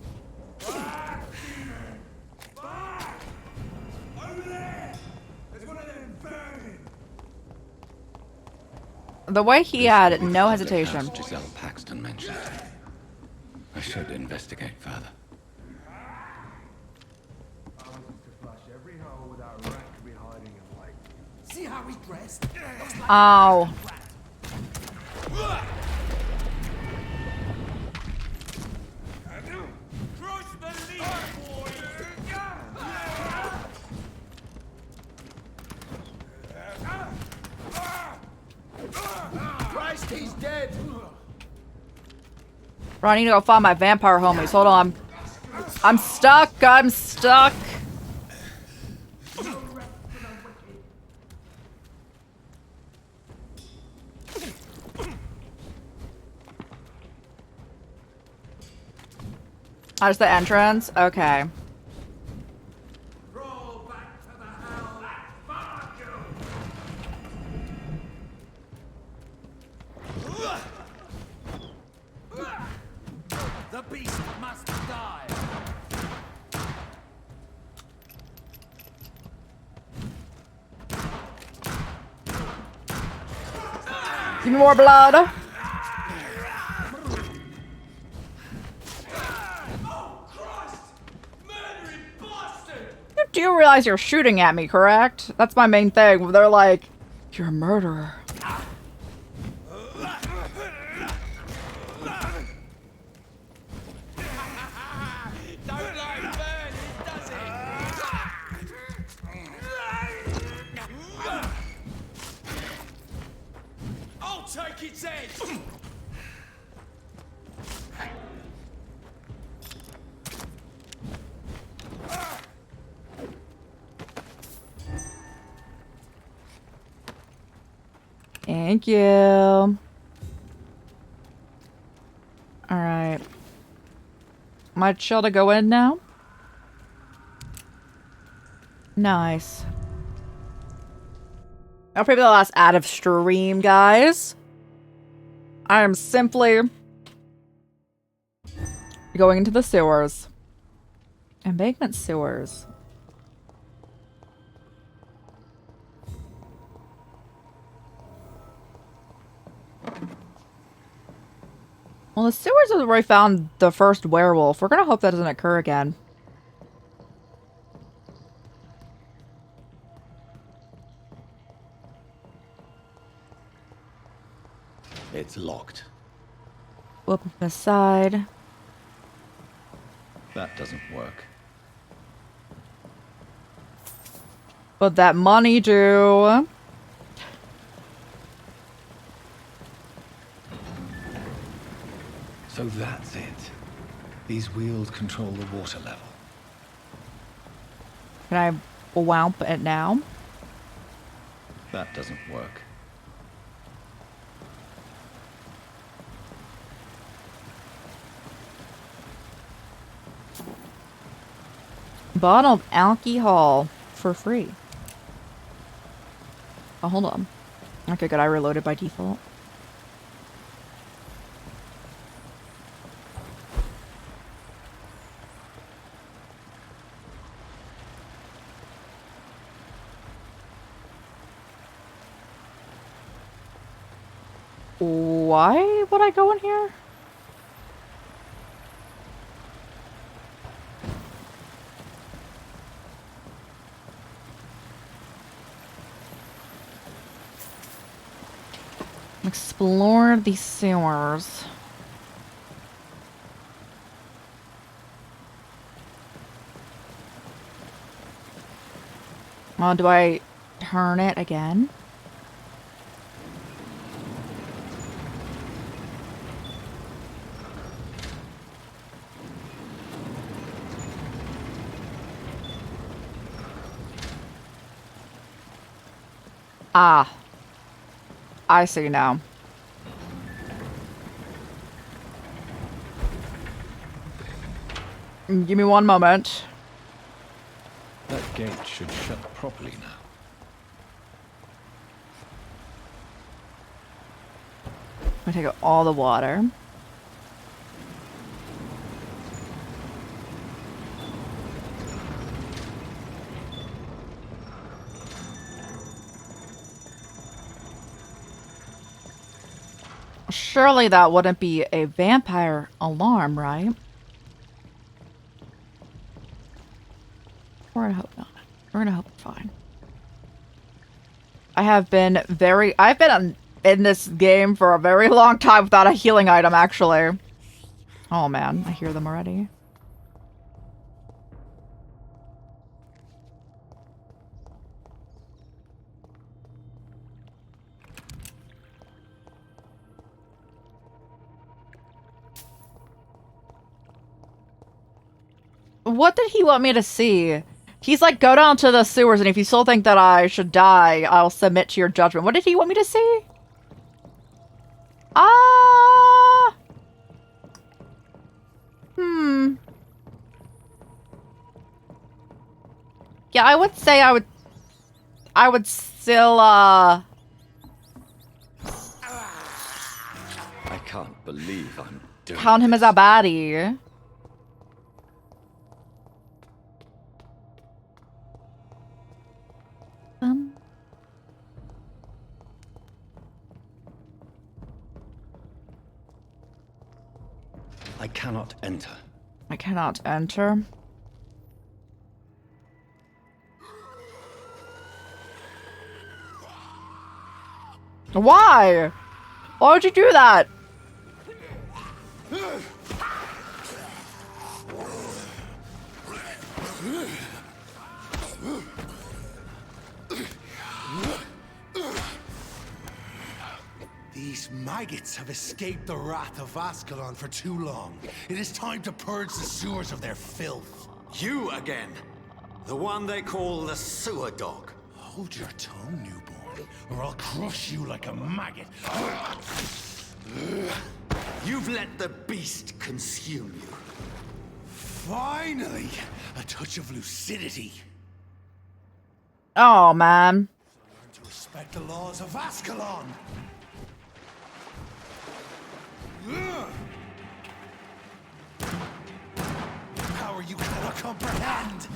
The way he had no hesitation. Giselle Paxton mentioned. I should investigate further. See how he's dressed? Ow. Christ, he's dead. Bro, I need to go find my vampire homies. Hold on. I'm stuck. I'm stuck. Oh, it's the entrance? Okay. The beast must die. Give me more blood. You do realize you're shooting at me, correct? That's my main thing. They're like, you're a murderer. I'll take its head. Thank you. Alright. Am I chill to go in now? Nice. That'll probably be the last ad of stream, guys. I am simply going into the sewers. Embankment sewers. Well, the sewers is where I found the first werewolf. We're gonna hope that doesn't occur again. It's locked. Open the side. That doesn't work. But that money do. So that's it. These wheels control the water level. Can I whomp it now? That doesn't work. bottle of alcohol for free. Oh, hold on. Okay, good. I reloaded by default. Why would I go in here? Explore the sewers. Oh, do I turn it again? Ah. I see now. Give me one moment. That gate should shut properly now. I'm gonna take out all the water. Surely that wouldn't be a vampire alarm, right? We're gonna hope not. We're gonna hope it's fine. I've been in this game for a very long time without a healing item, actually. Oh man, I hear them already. What did he want me to see? He's like, go down to the sewers, and if you still think that I should die, I'll submit to your judgment. What did he want me to see? Yeah, I would say I would still, I can't believe I'm doing count him as a baddie. I cannot enter. I cannot enter. Why? Why would you do that? These maggots have escaped the wrath of Ascalon for too long. It is time to purge the sewers of their filth. You again. The one they call the sewer dog. Hold your tongue, newborn, or I'll crush you like a maggot. You've let the beast consume you. Finally, a touch of lucidity. Oh, man. Learn to respect the laws of Ascalon. Power you cannot comprehend.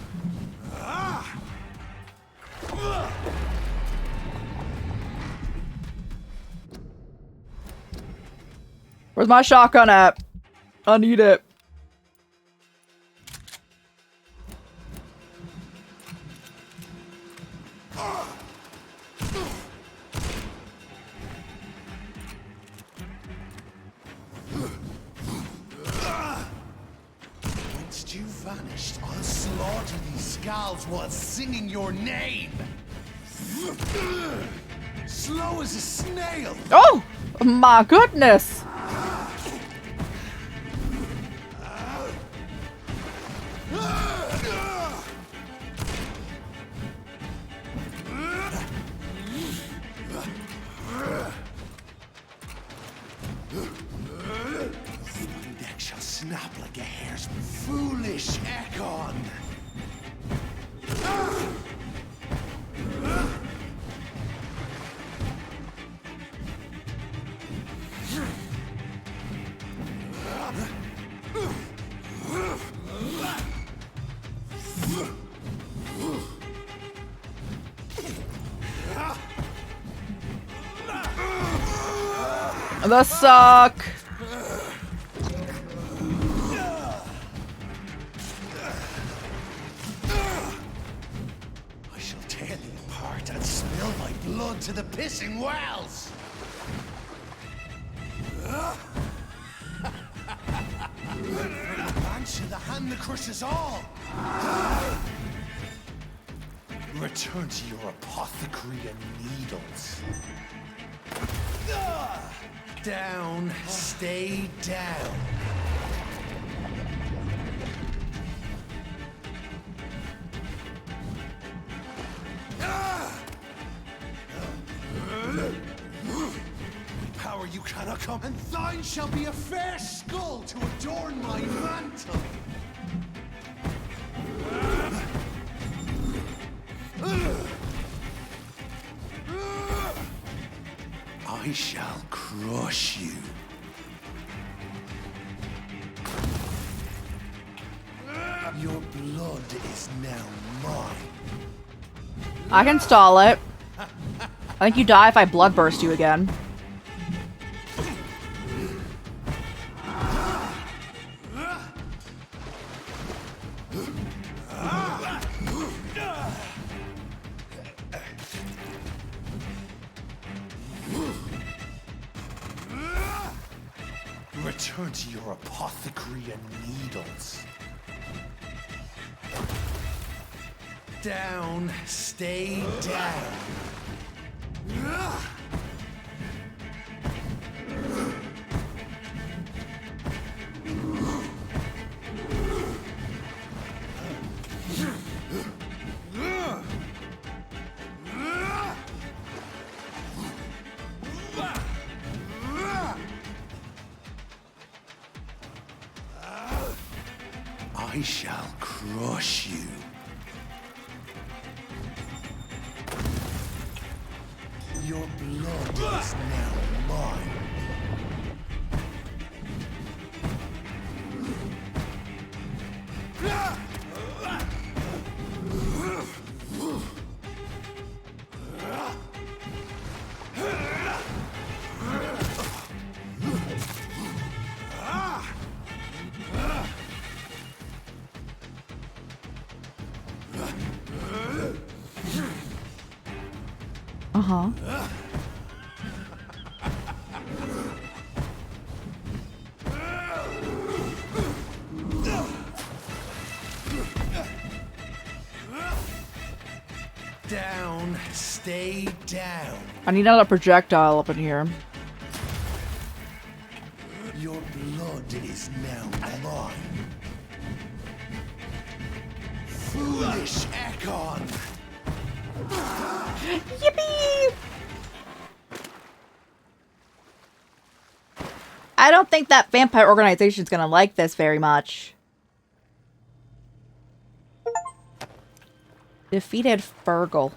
Where's my shotgun at? I need it. Once you vanished, I'll slaughter these skulls while singing your name. Slow as a snail. Oh, my goodness. Deck shall snap like a hair's foolish Ekon. The suck. I shall tear thee apart and spill my blood to the pissing wells. Banshee, the hand that crushes all. Return to your apothecary and needles. Down, stay down. Power you cannot come, and thine shall be a fair skull to adorn my mantle. I shall crush you. Your blood is now mine. I can stall it. I think you die if I bloodburst you again. Return to your apothecary and needles. Down, stay down. I shall crush you. Your blood is now mine. Uh-huh. Down, stay down. I need another projectile up in here. Your blood is now mine. Foolish Ekon! Yippee! I don't think that vampire organization is gonna like this very much. Defeated Fergal.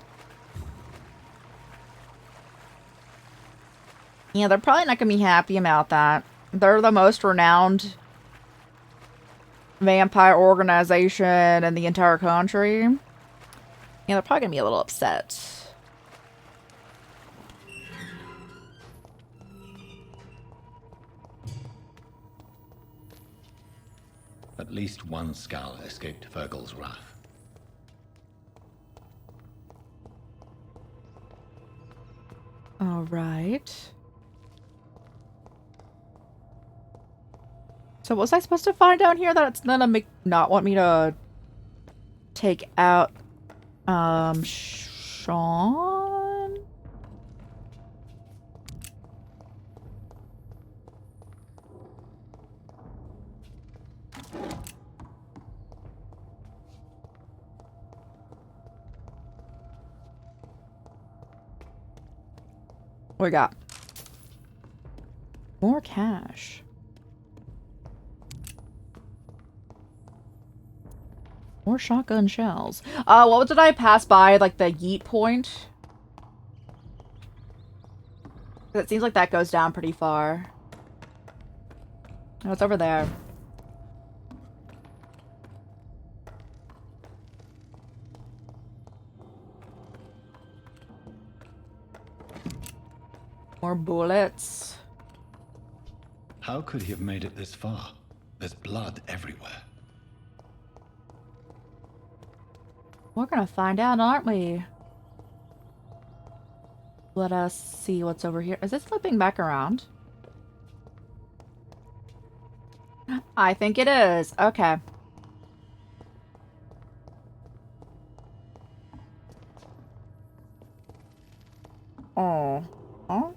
Yeah, they're probably not gonna be happy about that. They're the most renowned vampire organization in the entire country. Yeah, they're probably gonna be a little upset. At least one skull escaped Fergal's wrath. All right. So was I supposed to find down here that it's gonna not want me to take out Sean? What we got? More cash. More shotgun shells. What did I pass by? Like the yeet point? It seems like that goes down pretty far. Oh, it's over there. More bullets. How could he have made it this far? There's blood everywhere. We're gonna find out, aren't we? Let us see what's over here. Is this flipping back around? I think it is. Okay. Oh. Oh.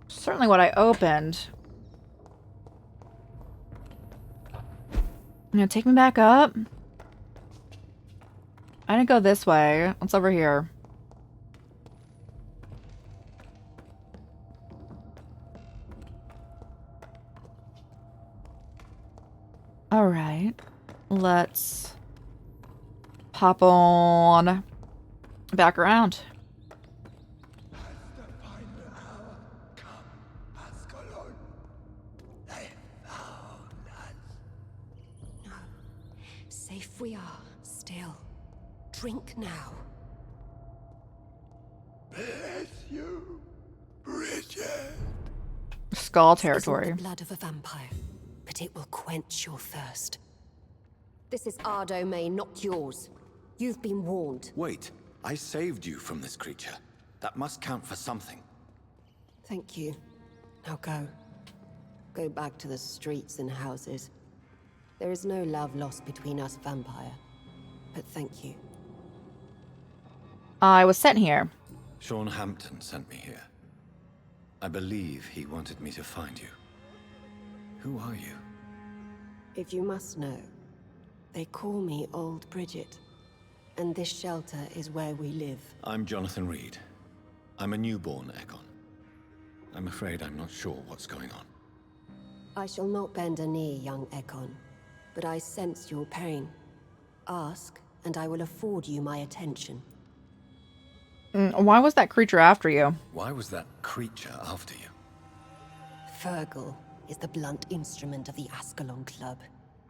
Certainly what I opened. You know, take me back up. I didn't go this way. What's over here? All right. Let's pop on back around. Safe we are, still. Drink now. Bless you, Bridget. Skull This territory. isn't the blood of a vampire, but it will quench your thirst. This is our domain, not yours. You've been warned. Wait, I saved you from this creature. That must count for something. Thank you. Now go. Go back to the streets and houses. There is no love lost between us, Vampire. But thank you. I was sent here. Sean Hampton sent me here. I believe he wanted me to find you. Who are you? If you must know, they call me Old Bridget. And this shelter is where we live. I'm Jonathan Reed. I'm a newborn Ekon. I'm afraid I'm not sure what's going on. I shall not bend a knee, young Ekon. But I sense your pain. Ask, and I will afford you my attention. Why was that creature after you? Why was that creature after you? Fergal is the blunt instrument of the Ascalon Club.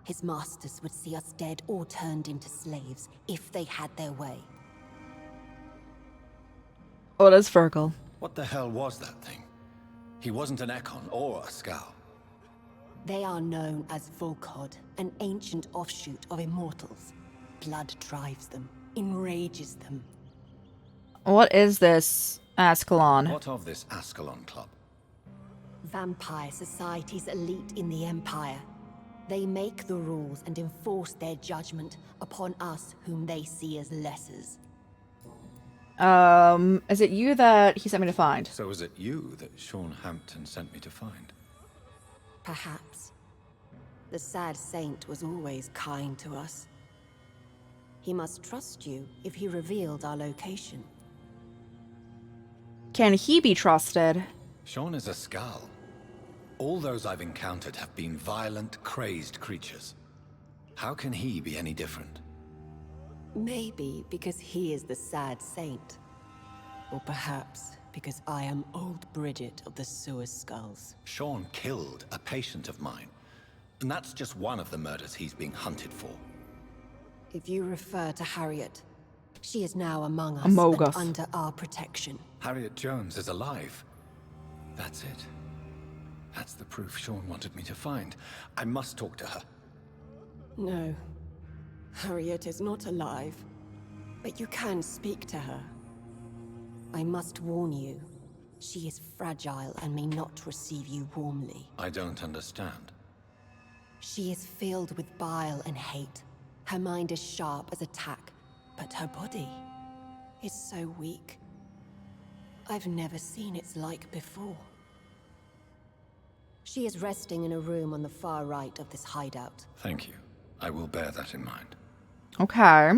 His masters would see us dead or turned into slaves if they had their way. What is Fergal? What the hell was that thing? He wasn't an Ekon or a Scowl. They are known as Volkod, an ancient offshoot of immortals. Blood drives them, enrages them. What is this Ascalon? What of this Ascalon Club? Vampire Society's elite in the Empire. They make the rules and enforce their judgment upon us whom they see as lessers. Is it you that he sent me to find? So is it you that Sean Hampton sent me to find? Perhaps. The sad saint was always kind to us. He must trust you if he revealed our location. Can he be trusted? Sean is a Scowl. All those I've encountered have been violent, crazed creatures. How can he be any different? Maybe because he is the sad saint. Or perhaps because I am Old Bridget of the Sewer Skulls. Sean killed a patient of mine. And that's just one of the murders he's being hunted for. If you refer to Harriet, she is now among us Among and us. under our protection. Harriet Jones is alive. That's it. That's the proof Sean wanted me to find. I must talk to her. No. Harriet is not alive. But you can speak to her. I must warn you. She is fragile and may not receive you warmly. I don't understand. She is filled with bile and hate. Her mind is sharp as a tack, but her body is so weak. I've never seen its like before. She is resting in a room on the far right of this hideout. Thank you. I will bear that in mind. Okay.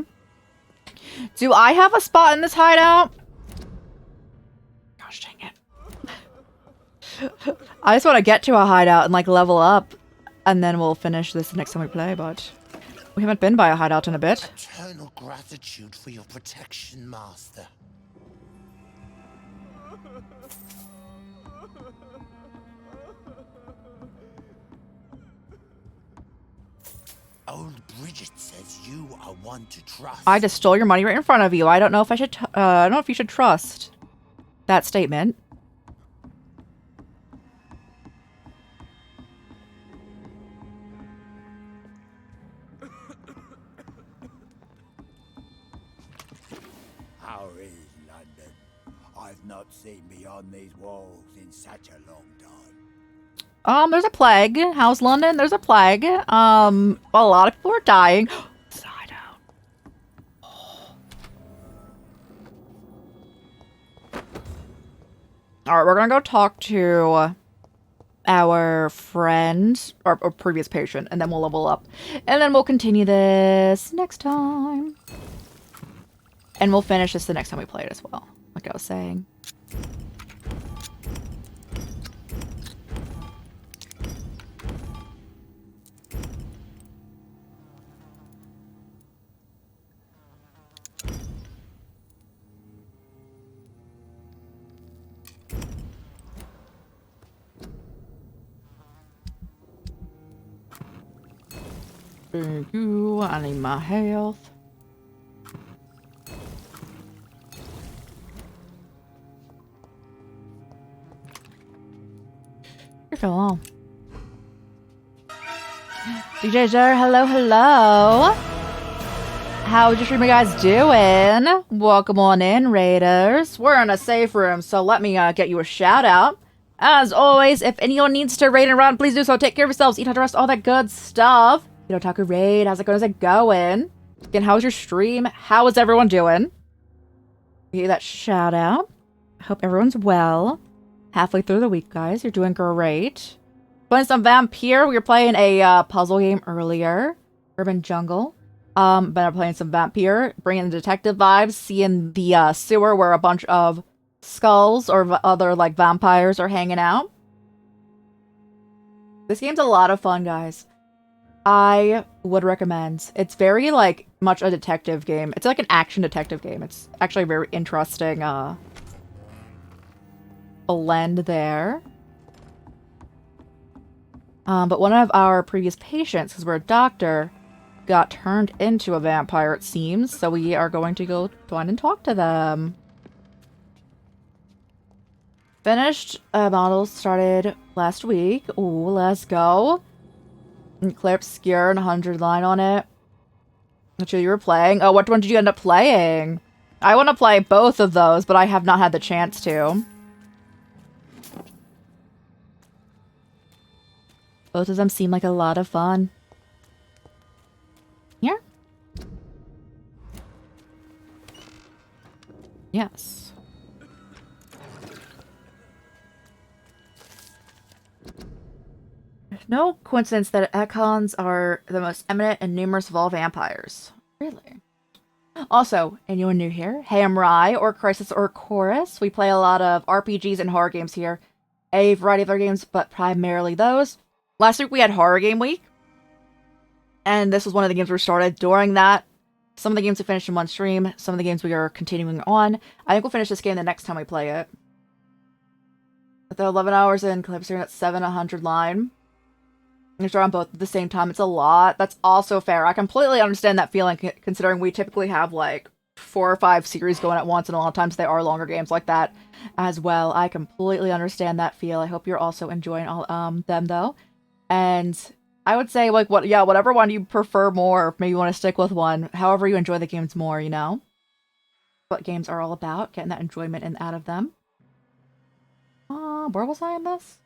Do I have a spot in this hideout? Gosh dang it. I just want to get to a hideout and like level up, and then we'll finish this next time we play, but we haven't been by a hideout in a bit. Eternal gratitude for your protection, Master. Old Bridget says you are one to trust. I just stole your money right in front of you. I don't know if I should, I don't know if you should trust that statement. How is London? I've not seen beyond these walls in such a long time. There's a plague. How's London? There's a plague. A lot of people are dying. Side out. Alright, we're gonna go talk to our friend, or previous patient, and then we'll level up. And then we'll continue this next time. And we'll finish this the next time we play it as well, like I was saying. Thank you. I need my health. You're hello. DJ Zer, hello, hello. How's your stream, you guys doing? Welcome on in, Raiders. We're in a safe room, so let me get you a shout out. As always, if anyone needs to raid and run, please do so. Take care of yourselves, eat, rest, all that good stuff. Taku Raid, how's it going? How's it going? Again, how's your stream? How is everyone doing? Give you that shout out. I hope everyone's well. Halfway through the week, guys. You're doing great. Playing some Vampyr. We were playing a puzzle game earlier. Urban Jungle. But I'm playing some Vampyr. Bringing the detective vibes. Seeing the sewer where a bunch of skulls or other like vampires are hanging out. This game's a lot of fun, guys. I would recommend. It's very, like, much a detective game. It's like an action detective game. It's actually a very interesting, blend there. But one of our previous patients, because we're a doctor, got turned into a vampire, it seems. So we are going to go find and talk to them. Finished models started last week. Ooh, let's go. Eclipse, Skewer, and 100 line on it. Which you were playing? Oh, what one did you end up playing? I want to play both of those, but I have not had the chance to. Both of them seem like a lot of fun. Here? Yes. No coincidence that Ekons are the most eminent and numerous of all vampires. Really? Also, anyone new here? Hey, I'm Rai, or Crisis, or Chorus. We play a lot of RPGs and horror games here. A variety of other games, but primarily those. Last week we had Horror Game Week. And this was one of the games we started. During that, some of the games we finished in one stream. Some of the games we are continuing on. I think we'll finish this game the next time we play it. With the 11 hours in, Clipstering at 700 line. You start on both at the same time. It's a lot. That's also fair. I completely understand that feeling, considering we typically have like 4 or 5 series going at once, and a lot of times they are longer games like that as well. I completely understand that feel. I hope you're also enjoying all them though. And I would say like whatever one you prefer more. Maybe you want to stick with one. However you enjoy the games more, you know. What games are all about, getting that enjoyment in out of them. Where was I in this?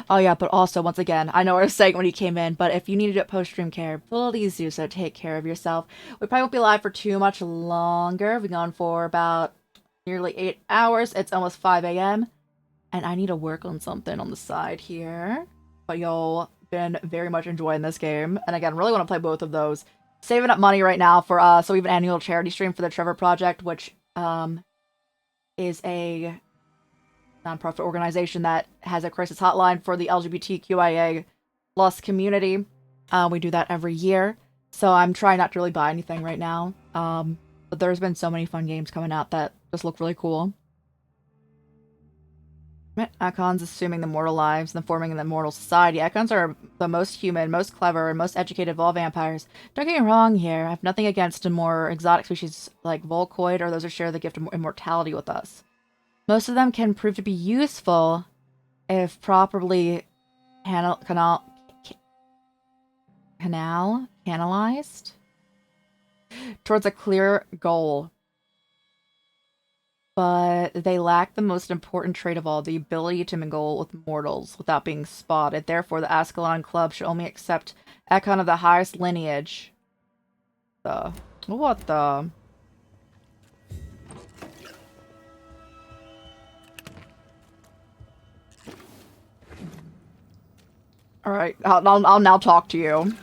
Oh yeah, but also, once again, I know what I was saying when you came in, but if you need to get post-stream care, please do so. Take care of yourself. We probably won't be live for too much longer. We've gone for about nearly 8 hours. It's almost 5 a.m. And I need to work on something on the side here. But y'all been very much enjoying this game. And again, really want to play both of those. Saving up money right now for, so we have an annual charity stream for the Trevor Project, which is a nonprofit organization that has a crisis hotline for the LGBTQIA plus community. We do that every year. So I'm trying not to really buy anything right now. But there's been so many fun games coming out that just look really cool. Icons assuming the mortal lives and forming the mortal society. Icons are the most human, most clever, and most educated of all vampires. Don't get me wrong here. I have nothing against a more exotic species like Volcoid or those who share the gift of immortality with us. Most of them can prove to be useful if properly canalized towards a clear goal. But they lack the most important trait of all, the ability to mingle with mortals without being spotted. Therefore, the Ascalon Club should only accept Econ of the highest lineage. What the? Alright, I'll now talk to you.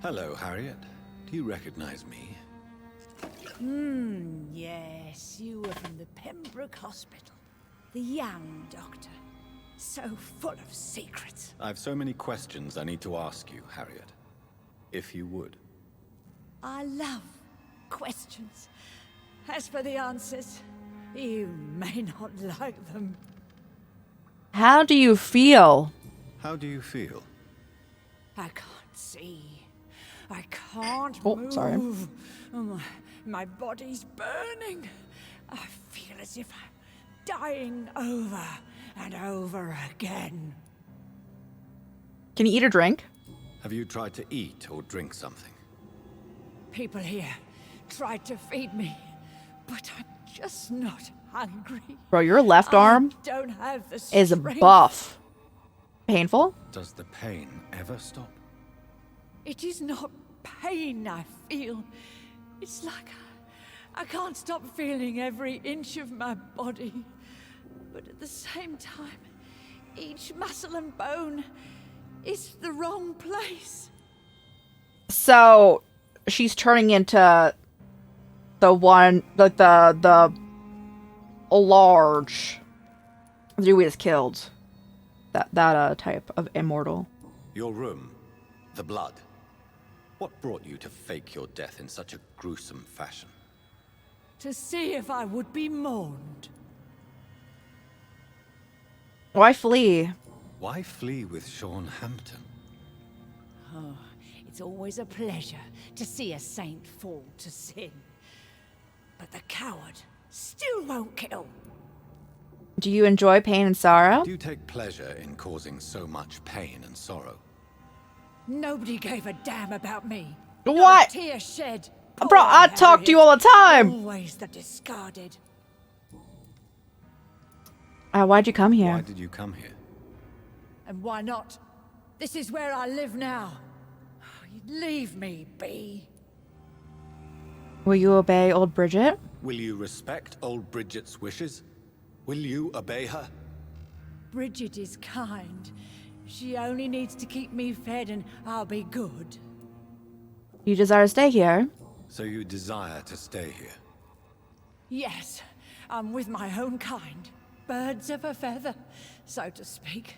Hello, Harriet. Do you recognize me? Yes, you were from the Pembroke Hospital. The young doctor. So full of secrets. I've so many questions I need to ask you, Harriet. If you would. I love questions. As for the answers, you may not like them. How do you feel? How do you feel? I can't see. I can't move. Sorry. My body's burning. I feel as if I'm dying over and over again. Can you eat or drink? Have you tried to eat or drink something? People here tried to feed me, but I'm just not hungry. Bro, your left arm don't have the is strength. buff. Painful? Does the pain ever stop? It is not pain I feel. It's like I can't stop feeling every inch of my body. But at the same time, each muscle and bone is the wrong place. So, she's turning into the one, like the large Dewey is killed. That type of immortal. Your room, the blood. What brought you to fake your death in such a gruesome fashion? To see if I would be mourned. Why flee? Why flee with Sean Hampton? Oh, it's always a pleasure to see a saint fall to sin. But the coward still won't kill. Do you enjoy pain and sorrow? Do you take pleasure in causing so much pain and sorrow? Nobody gave a damn about me. What? Not a tear shed. Bro, I talk to you all the time. Always the discarded. Why'd you come here? Why did you come here? And why not? This is where I live now. Leave me be. Will you obey old Bridget? Will you respect old Bridget's wishes? Will you obey her? Bridget is kind. She only needs to keep me fed and I'll be good. You desire to stay here? So you desire to stay here? Yes, I'm with my own kind. Birds of a feather, so to speak.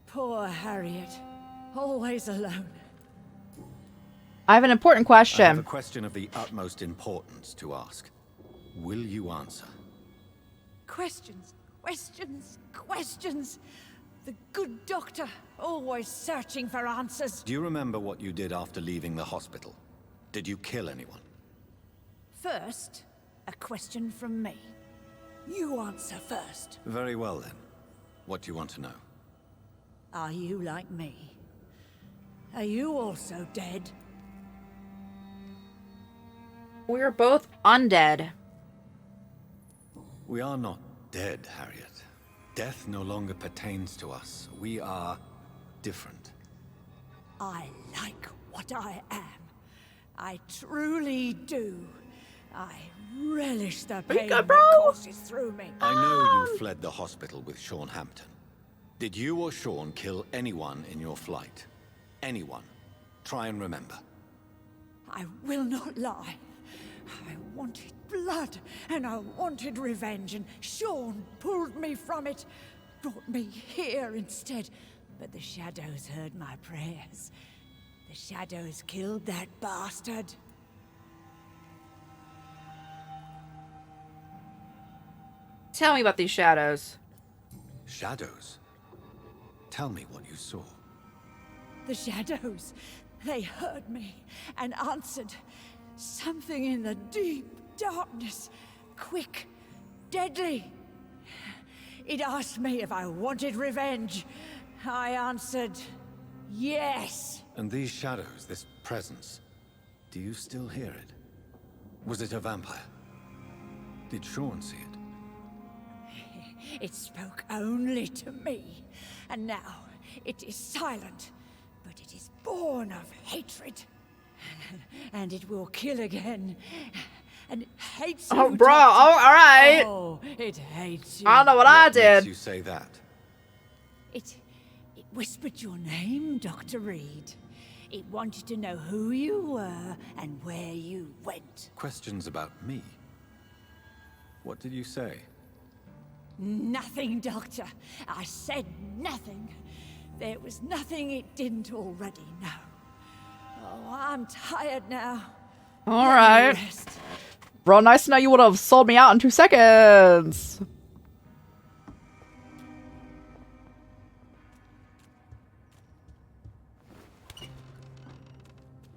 Poor Harriet. Always alone. I have an important question. I have a question of the utmost importance to ask. Will you answer? Questions, questions, questions. The good doctor, always searching for answers. Do you remember what you did after leaving the hospital? Did you kill anyone? First, a question from me. You answer first. Very well then. What do you want to know? Are you like me? Are you also dead? We're both undead. We are not dead, Harriet. Death no longer pertains to us. We are different. I like what I am. I truly do. I relish the pain that courses through me. I know you fled the hospital with Sean Hampton. Did you or Sean kill anyone in your flight? Anyone? Try and remember. I will not lie. I wanted blood, and I wanted revenge, and Sean pulled me from it, brought me here instead. But the shadows heard my prayers. The shadows killed that bastard. Tell me about these shadows. Shadows? Tell me what you saw. The shadows, they heard me and answered. Something in the deep darkness, quick, deadly. It asked me if I wanted revenge. I answered, yes. And these shadows, this presence, do you still hear it? Was it a vampire? Did Sean see it? It spoke only to me, and now it is silent, but it is born of hatred. And it will kill again. And it hates you. Oh, bro. Oh, all right. Oh, it hates you. I don't know what I did. Makes you say that? It whispered your name, Dr. Reed. It wanted to know who you were and where you went. Questions about me? What did you say? Nothing, Doctor. I said nothing. There was nothing it didn't already know. Oh, I'm tired now. All right. Bro, nice to know you would have sold me out in 2 seconds.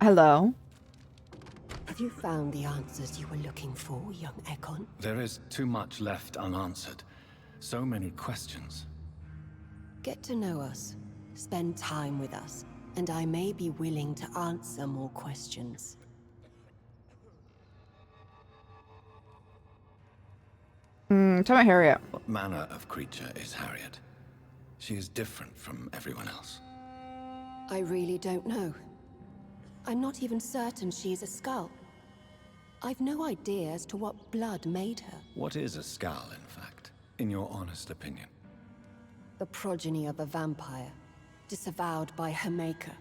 Hello. Have you found the answers you were looking for, young Ekon? There is too much left unanswered. So many questions. Get to know us. Spend time with us. And I may be willing to answer more questions. Tell me Harriet. What manner of creature is Harriet? She is different from everyone else. I really don't know. I'm not even certain she's a skull. I've no idea as to what blood made her. What is a skull, in fact, in your honest opinion? The progeny of a vampire, disavowed by her maker.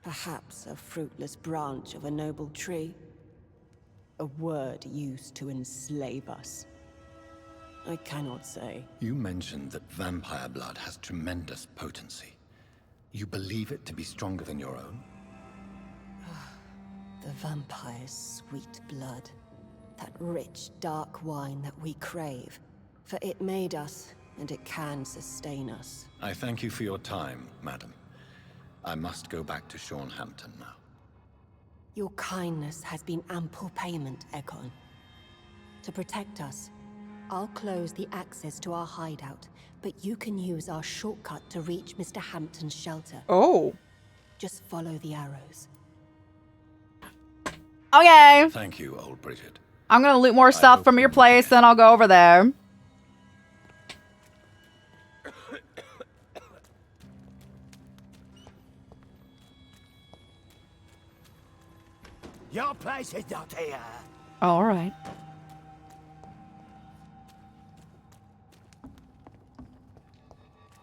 Perhaps a fruitless branch of a noble tree. A word used to enslave us. I cannot say. You mentioned that vampire blood has tremendous potency. You believe it to be stronger than your own? The vampire's sweet blood. That rich, dark wine that we crave. For it made us, and it can sustain us. I thank you for your time, madam. I must go back to Sean Hampton now. Your kindness has been ample payment, Ekon. To protect us, I'll close the access to our hideout, but you can use our shortcut to reach Mr. Hampton's shelter. Oh. Just follow the arrows. Okay. Thank you, old Bridget. I'm gonna loot more stuff from your place, then I'll go over there. Your place is not here. Oh, all right.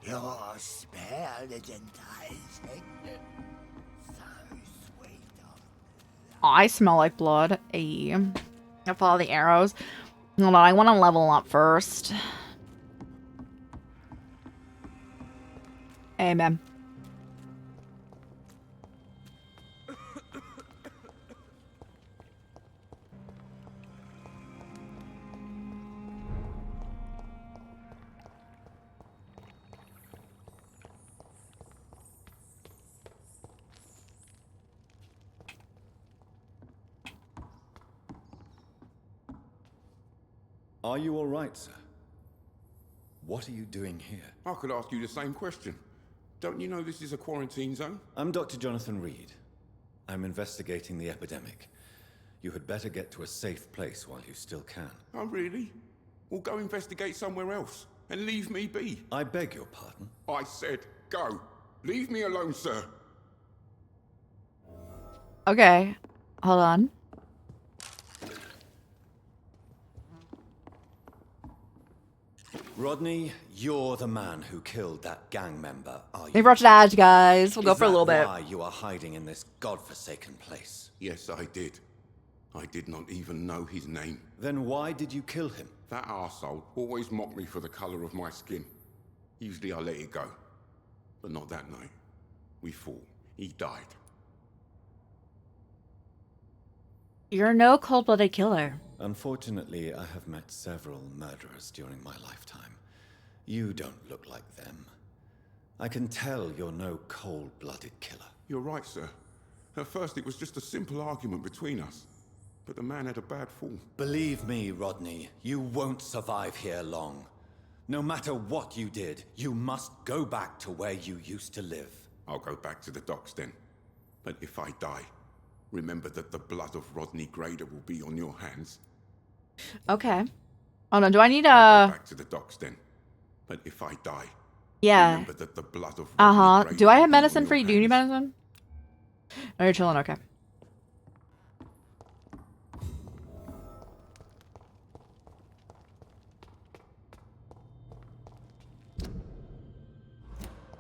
Your smell is enticing. Oh, I smell like blood. Ayy. I follow the arrows. Hold on, I want to level up first. Amen. Are you all right, sir? What are you doing here? I could ask you the same question. Don't you know this is a quarantine zone? I'm Dr. Jonathan Reed. I'm investigating the epidemic. You had better get to a safe place while you still can. Oh, really? Well, go investigate somewhere else and leave me be. I beg your pardon? I said go. Leave me alone, sir. Okay. Hold on. Rodney, you're the man who killed that gang member, are you? Leave Roach Edge, guys. We'll go for a little bit. Why you are hiding in this godforsaken place? Yes, I did. I did not even know his name. Then why did you kill him? That arsehole always mocked me for the color of my skin. Usually I let it go. But not that night. We fought. He died. You're no cold-blooded killer. Unfortunately, I have met several murderers during my lifetime. You don't look like them. I can tell you're no cold-blooded killer. You're right, sir. At first it was just a simple argument between us. But the man had a bad fall. Believe me, Rodney, you won't survive here long. No matter what you did, you must go back to where you used to live. I'll go back to the docks then. But if I die, remember that the blood of Rodney Grader will be on your hands. Okay. Hold on, do I need I'll go back to the docks then. But if I die, yeah. remember that the blood of Rodney Grader Do I have will be medicine on for you? your Do you need hands. medicine? Oh, you're chilling, okay.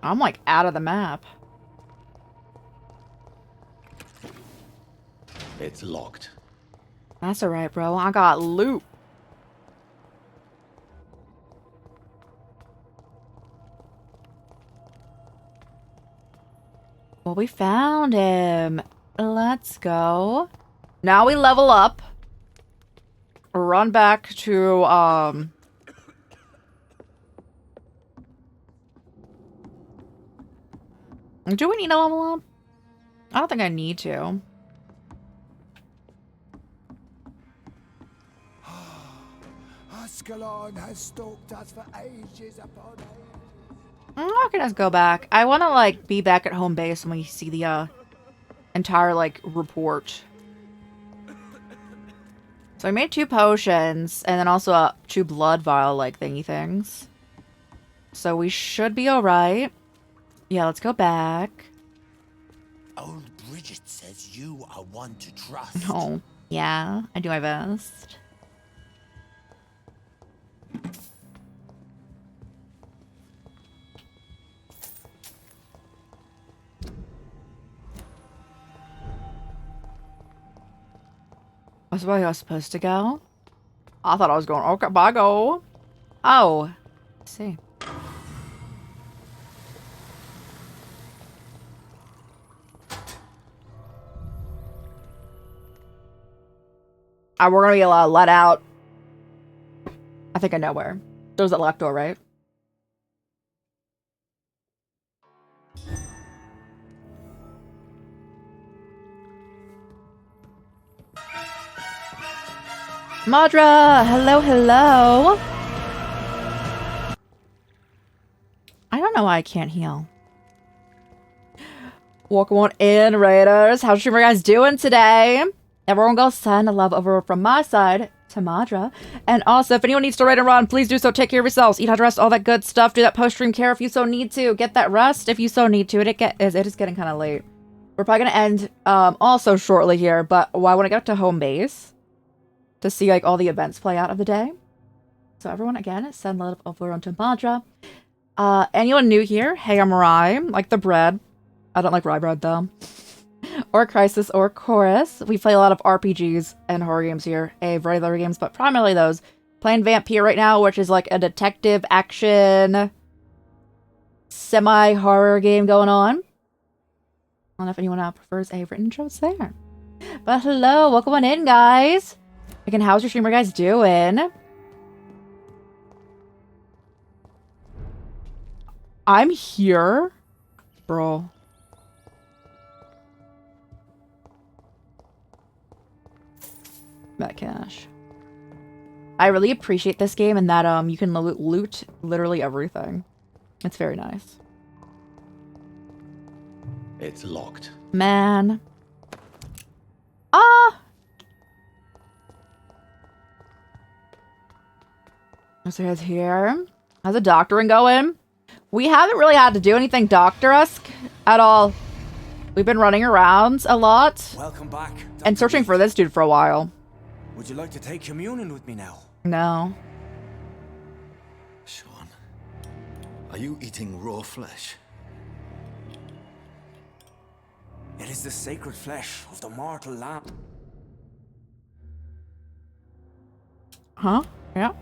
I'm like out of the map. It's locked. That's alright, bro. I got loot. Well, we found him. Let's go. Now we level up. Run back to, do we need to level up? I don't think I need to. Ascalon has stalked us for ages upon ages. I'm not gonna go back. I want to, like, be back at home base when we see the, entire, like, report. So I made 2 potions, and then also 2 blood vial, like, thingy things. So we should be alright. Yeah, let's go back. Old Bridget says you are one to trust. Oh, yeah. I do my best. That's where I was supposed to go? I thought I was going, okay, bye go. Oh. Let's see. We're gonna be let out. I think I know where. There's that locked door, right? Madra! Hello, hello! I don't know why I can't heal. Welcome on in, Raiders. How's you guys doing today? Everyone go send a love over from my side to Madra. And also, if anyone needs to raid and run, please do so. Take care of yourselves. Eat, hydrate, rest, all that good stuff. Do that post-stream care if you so need to. Get that rest if you so need to. It is getting kind of late. We're probably going to end also shortly here, but I want to get to home base to see like all the events play out of the day. So everyone, again, send love over onto Madra. Anyone new here? Hey, I'm Rye. Like the bread. I don't like rye bread, though. Or Crisis or Chorus. We play a lot of RPGs and horror games here. Regular games, but primarily those. Playing Vampyr right now, which is like a detective action semi-horror game going on. I don't know if anyone prefers a written intro. It's there. But hello, welcome on in, guys. Again, how's your streamer guys doing? I'm here. Bro. Met cash. I really appreciate this game and that you can loot literally everything. It's very nice. It's locked. Man. So here's here. How's the doctoring going? We haven't really had to do anything doctor-esque at all. We've been running around a lot. Welcome back, and searching for this dude for a while. Would you like to take communion with me now? No. Sean, are you eating raw flesh? It is the sacred flesh of the mortal lamb. Huh? Yeah.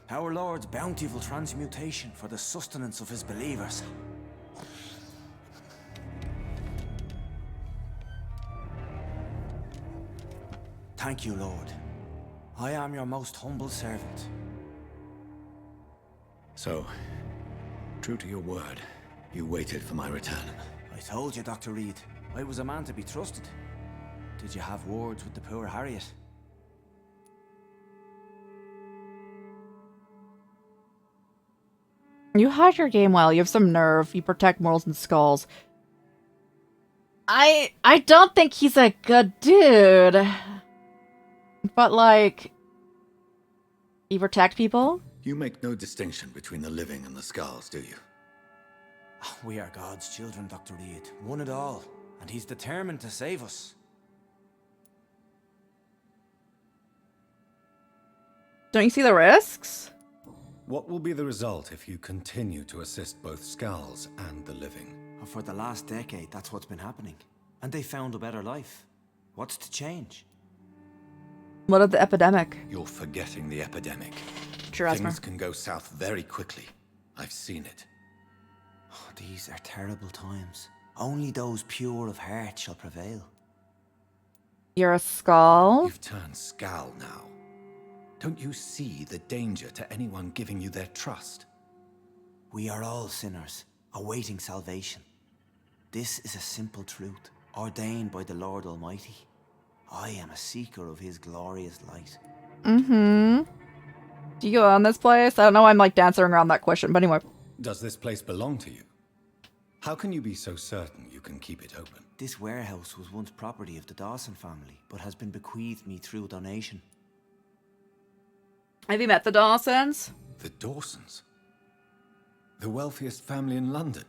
Our Lord's bountiful transmutation for the sustenance of his believers. Thank you, Lord. I am your most humble servant. So, true to your word, you waited for my return. I told you, Dr. Reed. I was a man to be trusted. Did you have words with the poor Harriet? You hide your game well. You have some nerve. You protect morals and skulls. I don't think he's a good dude. But, like, you protect people? You make no distinction between the living and the skulls, do you? We are God's children, Dr. Reed. One and all. And he's determined to save us. Don't you see the risks? What will be the result if you continue to assist both skulls and the living? For the last decade, that's what's been happening. And they found a better life. What's to change? What of the epidemic? You're forgetting the epidemic. Sure, Things can go south very quickly. I've seen it. Oh, these are terrible times. Only those pure of heart shall prevail. You're a skull? You've turned skull now. Don't you see the danger to anyone giving you their trust? We are all sinners, awaiting salvation. This is a simple truth, ordained by the Lord Almighty. I am a seeker of his glorious light. Mm-hmm. Do you own this place? I don't know why I'm like dancing around that question, but anyway. Does this place belong to you? How can you be so certain you can keep it open? This warehouse was once property of the Dawson family, but has been bequeathed me through donation. Have you met the Dawsons? The Dawsons? The wealthiest family in London?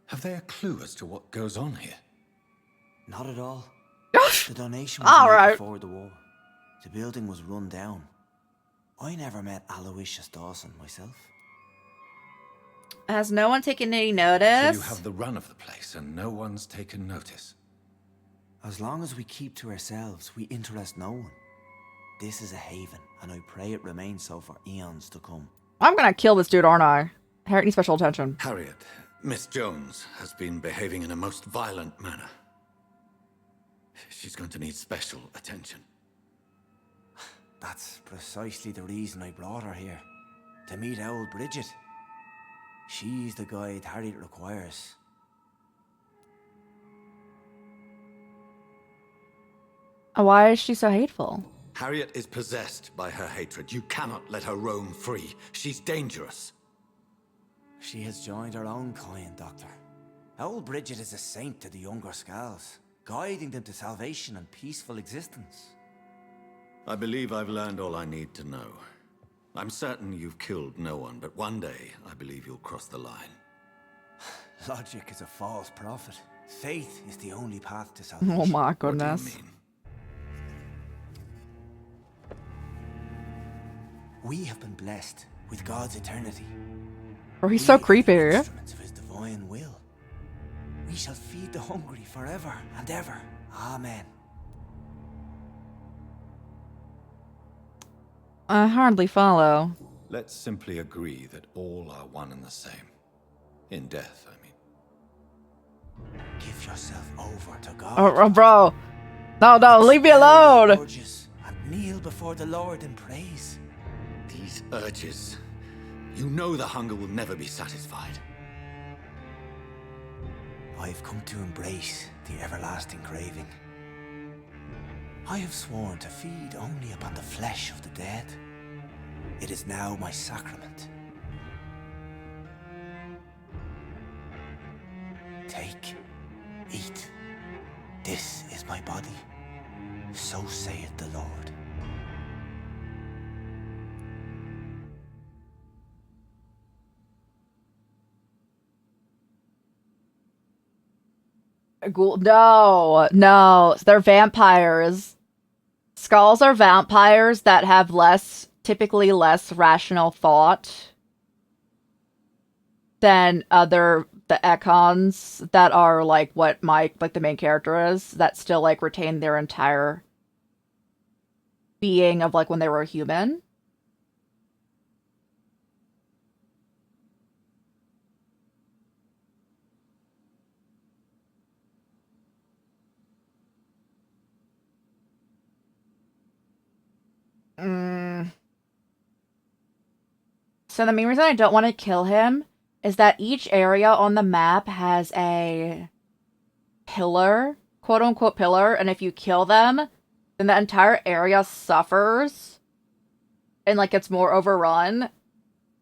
Have they a clue as to what goes on here? Not at all. The donation was made before the war. The building was run down. I never met Aloysius Dawson myself. Has no one taken any notice? So you have the run of the place and no one's taken notice? As long as we keep to ourselves, we interest no one. This is a haven, and I pray it remains so for eons to come. I'm gonna kill this dude, aren't I? Harriet needs special attention. Harriet, Miss Jones has been behaving in a most violent manner. She's going to need special attention. That's precisely the reason I brought her here. To meet old Bridget. She's the guide Harriet requires. Why is she so hateful? Harriet is possessed by her hatred. You cannot let her roam free. She's dangerous. She has joined her own kind, Doctor. Old Bridget is a saint to the younger Skulls, guiding them to salvation and peaceful existence. I believe I've learned all I need to know. I'm certain you've killed no one, but one day I believe you'll cross the line. Logic is a false prophet. Faith is the only path to salvation. Oh my goodness. What do you mean? We have been blessed with God's eternity. Oh, he's so creepy. Instruments of his divine will. We shall feed the hungry forever and ever. Amen. I hardly follow. Let's simply agree that all are one and the same. In death, I mean. Give yourself over to God. Oh, bro. No, leave me alone. And kneel before the Lord in praise. These urges. You know the hunger will never be satisfied. I've come to embrace the everlasting craving. I have sworn to feed only upon the flesh of the dead. It is now my sacrament. Take, eat. This is my body. So saith the Lord. No, they're vampires. Skulls are vampires that have typically less rational thought than the Ekons that are like what the main character is, that still like retain their entire being of like when they were a human. So the main reason I don't want to kill him is that each area on the map has a pillar, quote-unquote pillar, and if you kill them, then the entire area suffers and, like, gets more overrun.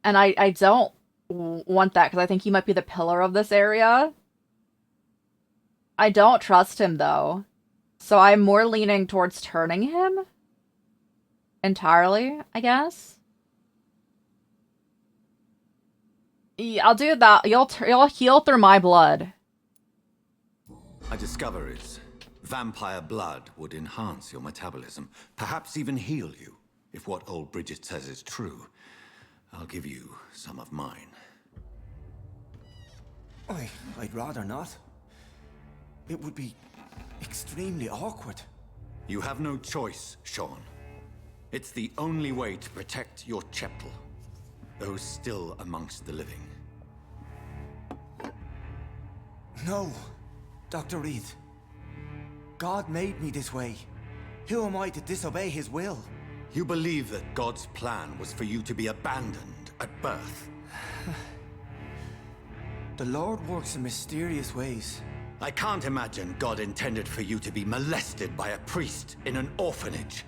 And I don't want that, because I think he might be the pillar of this area. I don't trust him, though. So I'm more leaning towards turning him entirely, I guess. Yeah, I'll do that. You'll heal through my blood. I discover is vampire blood would enhance your metabolism, perhaps even heal you. If what old Bridget says is true, I'll give you some of mine. I'd rather not. It would be extremely awkward. You have no choice, Sean. It's the only way to protect your cheptel, those still amongst the living. No, Dr. Reed. God made me this way. Who am I to disobey his will? You believe that God's plan was for you to be abandoned at birth? The Lord works in mysterious ways. I can't imagine God intended for you to be molested by a priest in an orphanage.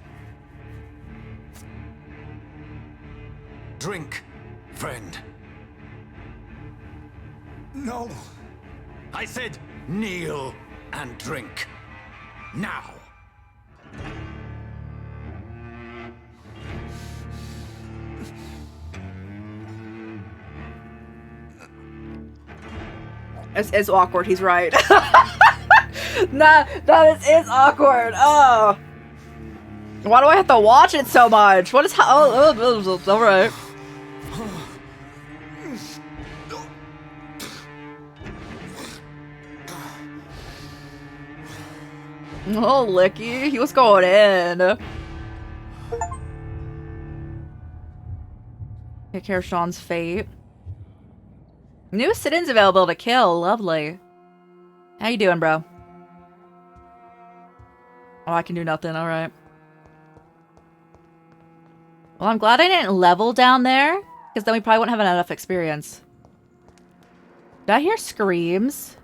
Drink, friend. No. I said kneel and drink. Now. It's awkward, he's right. Nah, that is awkward. Oh. Why do I have to watch it so much? What is alright. Oh, Licky, he was going in. Take care of Sean's fate. New sit-ins available to kill. Lovely. How you doing, bro? Oh, I can do nothing. Alright. Well, I'm glad I didn't level down there, because then we probably wouldn't have enough experience. Did I hear screams?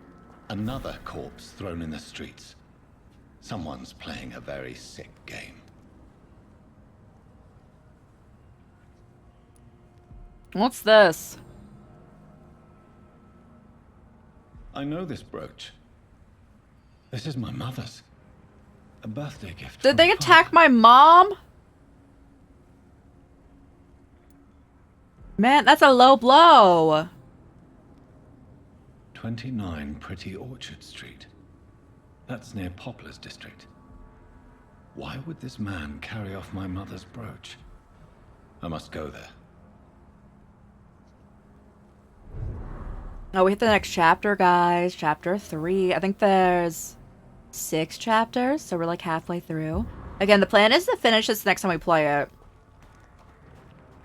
Another corpse thrown in the streets. Someone's playing a very sick game. What's this? I know this brooch. This is my mother's. A birthday gift. Did they attack my mom? Man, that's a low blow. 29 Pretty Orchard Street. That's near Poplar's district. Why would this man carry off my mother's brooch? I must go there. Oh, we hit the next chapter, guys. Chapter 3. I think there's 6 chapters, so we're like halfway through. Again, the plan is to finish this next time we play it.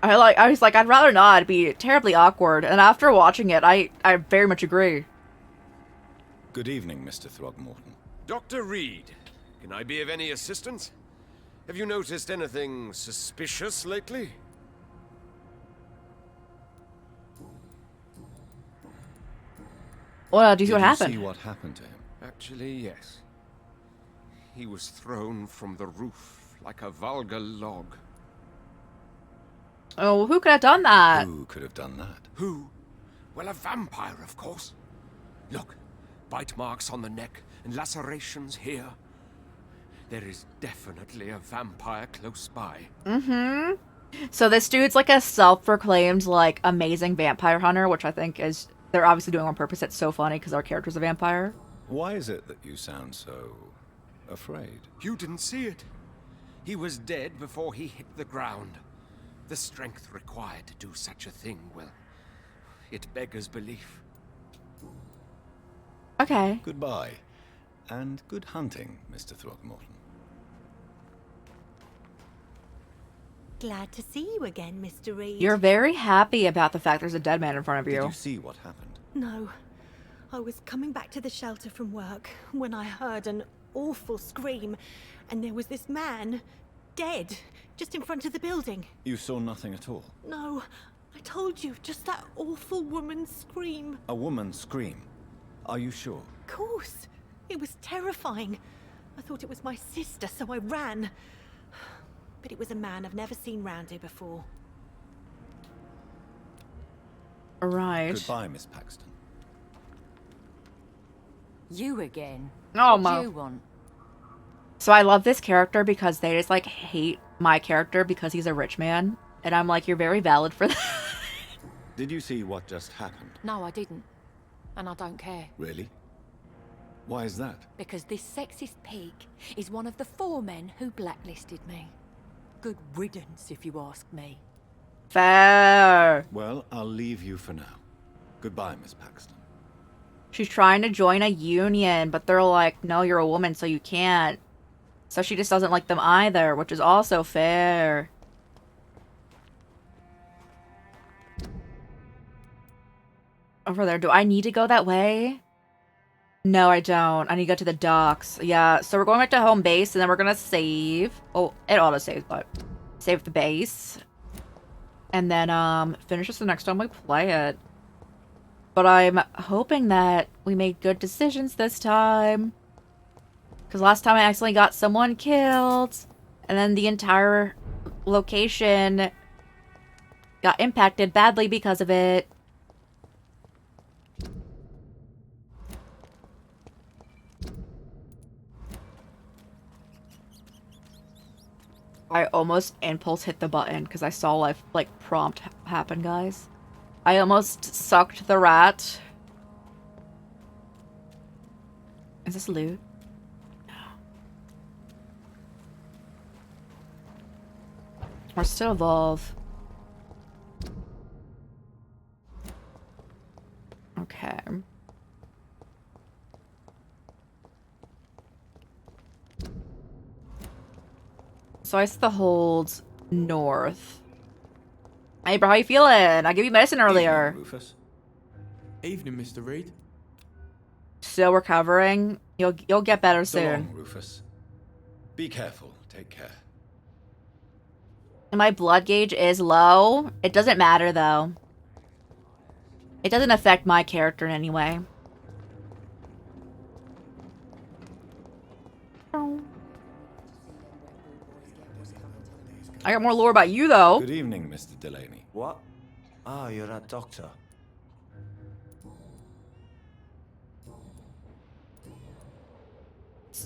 I was like, I'd rather not. It'd be terribly awkward. And after watching it, I very much agree. Good evening, Mr. Throgmorton. Dr. Reed, can I be of any assistance? Have you noticed anything suspicious lately? Well, do you see what happened? Did you see what happened to him? Actually, yes. He was thrown from the roof like a vulgar log. Oh, who could have done that? Who could have done that? Who? Well, a vampire, of course. Look, bite marks on the neck and lacerations here. There is definitely a vampire close by. Mm-hmm. So this dude's like a self-proclaimed, like, amazing vampire hunter, which I think is... They're obviously doing on purpose. It's so funny because our character's a vampire. Why is it that you sound so... afraid? You didn't see it. He was dead before he hit the ground. The strength required to do such a thing, well, it beggars belief. Okay. Goodbye. And good hunting, Mr. Throgmorton. Glad to see you again, Mr. Reed. You're very happy about the fact there's a dead man in front of you. Did you see what happened? No. I was coming back to the shelter from work when I heard an awful scream, and there was this man, dead, just in front of the building. You saw nothing at all? No, I told you, just that awful woman's scream. A woman's scream. Are you sure? Of course. It was terrifying. I thought it was my sister, so I ran. But it was a man I've never seen round here before. Right. Goodbye, Miss Paxton. You again? Oh, what my. do you want? So I love this character because they just like hate my character because he's a rich man. And I'm like, you're very valid for that. Did you see what just happened? No, I didn't. And I don't care. Really? Why is that? Because this sexist pig is one of the 4 men who blacklisted me. Good riddance, if you ask me. Fair. Well, I'll leave you for now. Goodbye, Miss Paxton. She's trying to join a union, but they're like, no, you're a woman, so you can't. So she just doesn't like them either, which is also fair. Over there. Do I need to go that way? No, I don't. I need to go to the docks. Yeah, so we're going back to home base, and then we're going to save. Oh, it auto-saves, but save the base. And then, finish this the next time we play it. But I'm hoping that we made good decisions this time. Because last time I accidentally got someone killed. And then the entire location got impacted badly because of it. I almost impulse hit the button because I saw like prompt happen, guys. I almost sucked the rat. Is this loot? No. Or still evolve. Okay. So I still hold north. Hey bro, how you feeling? I gave you medicine earlier. Evening, Rufus. Evening, Mr. Reed. Still recovering. You'll get better So soon. long, Rufus. Be careful. Take care. And my blood gauge is low. It doesn't matter though. It doesn't affect my character in any way. I got more lore about you though. Good evening, Mr. Delaney. What? Oh, you're that doctor.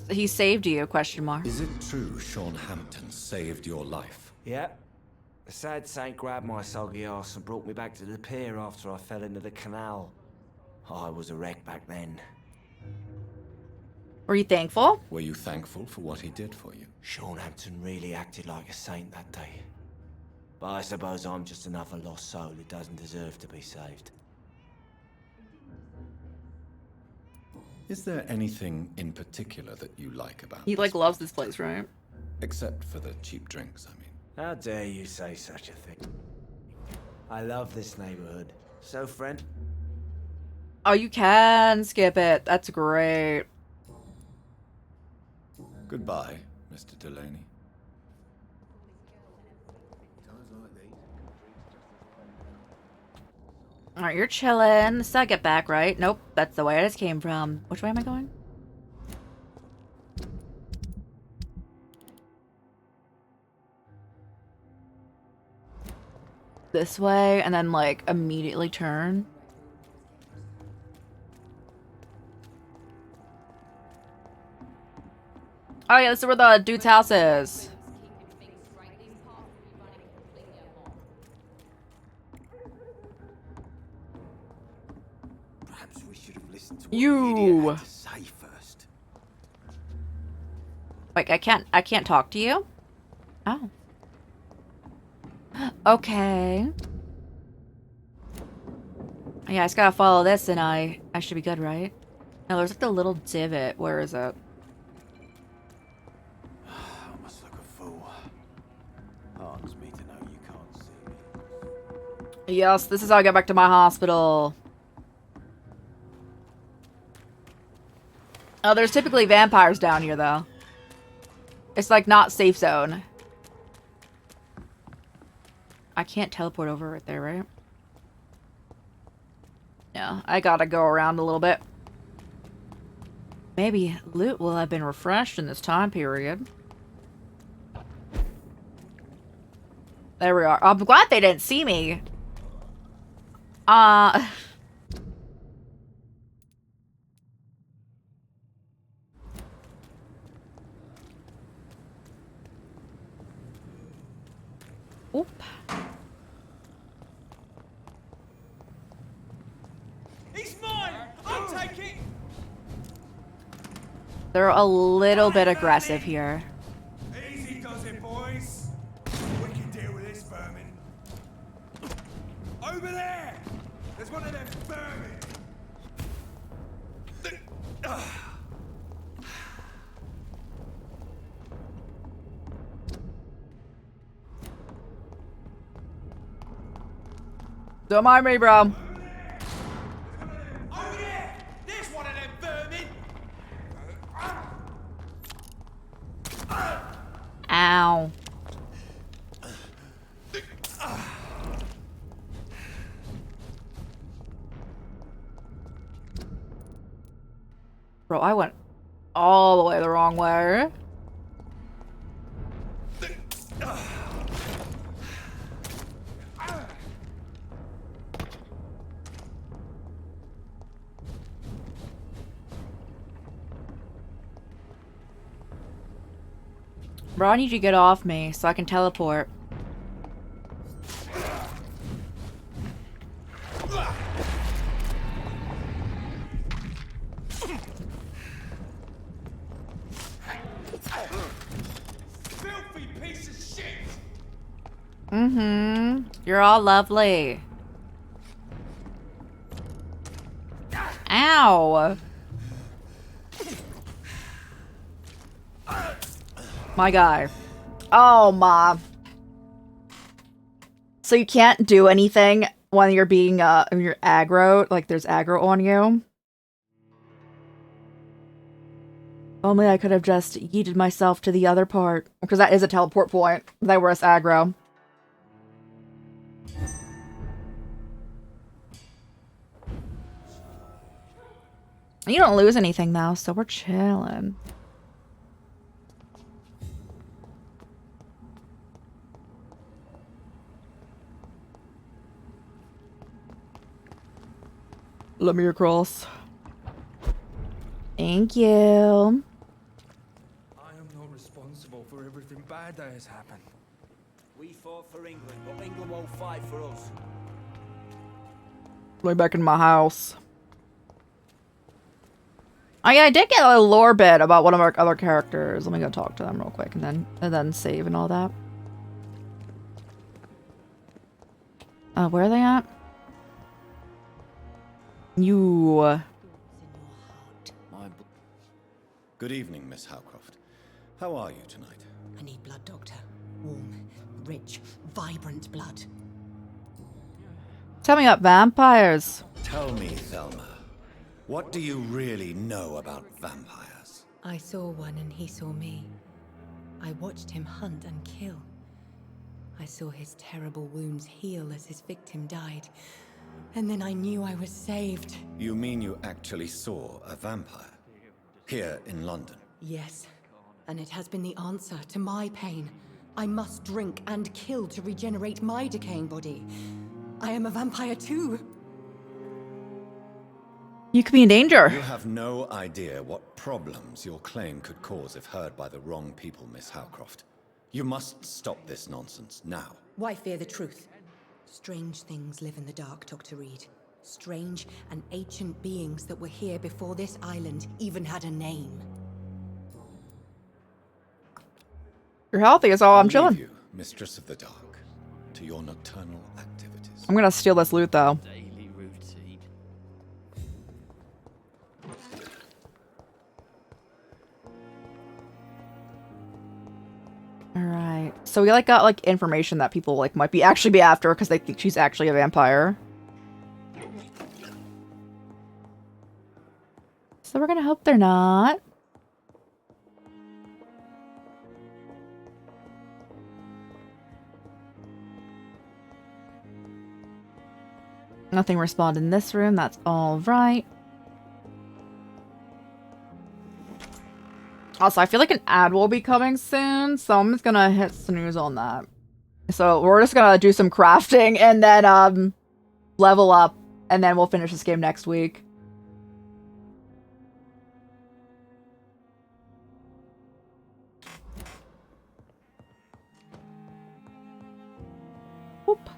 He saved you, question mark. Is it true Sean Hampton saved your life? Yeah. The sad saint grabbed my soggy ass and brought me back to the pier after I fell into the canal. I was a wreck back then. Were you thankful? Were you thankful for what he did for you? Sean Hampton really acted like a saint that day. But I suppose I'm just another lost soul who doesn't deserve to be saved. Is there anything in particular that you like about He like loves this place, right? Except for the cheap drinks, I mean. How dare you say such a thing? I love this neighborhood. So, friend? Oh, you can skip it. That's great. Goodbye, Mr. Delaney. Alright, you're chilling. This is how I get back, right? Nope, that's the way I just came from. Which way am I going? This way, and then, like, immediately turn. Oh yeah, this is where the dude's house is. Perhaps we should have listened to what You. the idiot had to say first. Like, I can't talk to you? Oh. Okay. Yeah, I just gotta follow this and I should be good, right? No, there's like the little divot. Where is it? I must look a fool. Hardens me to know you can't see me. Yes, this is how I get back to my hospital. Oh, there's typically vampires down here, though. It's like not safe zone. I can't teleport over right there, right? Yeah, I gotta go around a little bit. Maybe loot will have been refreshed in this time period. There we are. I'm glad they didn't see me. Oop. He's mine! I'll take it! They're a little bit aggressive here. Easy does it, boys. We can deal with this vermin. Over there! There's one of them vermin! Don't mind me, bro. Over there! There's one of them vermin! Ow. Bro, I went all the way the wrong way. Bro, I need you to get off me so I can teleport. Filthy piece of shit! Mm-hmm. You're all lovely. Ow! My guy. Oh, my. So you can't do anything when you're being, when you're aggro, like there's aggro on you? Only I could have just yeeted myself to the other part. Because that is a teleport point. They were us aggro. You don't lose anything though, so we're chilling. Let me across. Thank you. I am not responsible for everything bad that has happened. We fought for England, but England won't fight for us. Let me back in my house. Oh yeah, I did get a lore bit about one of our other characters. Let me go talk to them real quick and then save and all that. Where are they at? You. Good evening, Miss Howcroft. How are you tonight? I need blood, Doctor. Warm, rich, vibrant blood. Tell me about vampires. Tell me, Thelma, what do you really know about vampires? I saw one and he saw me. I watched him hunt and kill. I saw his terrible wounds heal as his victim died. And then I knew I was saved. You mean you actually saw a vampire? Here in London? Yes. And it has been the answer to my pain. I must drink and kill to regenerate my decaying body. I am a vampire too. You could be in danger. You have no idea what problems your claim could cause if heard by the wrong people, Miss Howcroft. You must stop this nonsense now. Why fear the truth? Strange things live in the dark, Dr. Reed. Strange and ancient beings that were here before this island even had a name. You're healthy, is all I'm chilling. Leave you, Mistress of the Dark, to your nocturnal activities. I'm gonna steal this loot though. Daily routine. Alright. So we like got like information that people like might be actually be after because they think she's actually a vampire. So we're gonna hope they're not. Nothing responded in this room. That's all right. Also, I feel like an ad will be coming soon, so I'm just gonna hit snooze on that. So we're just gonna do some crafting and then level up, and then we'll finish this game next week. Whoop.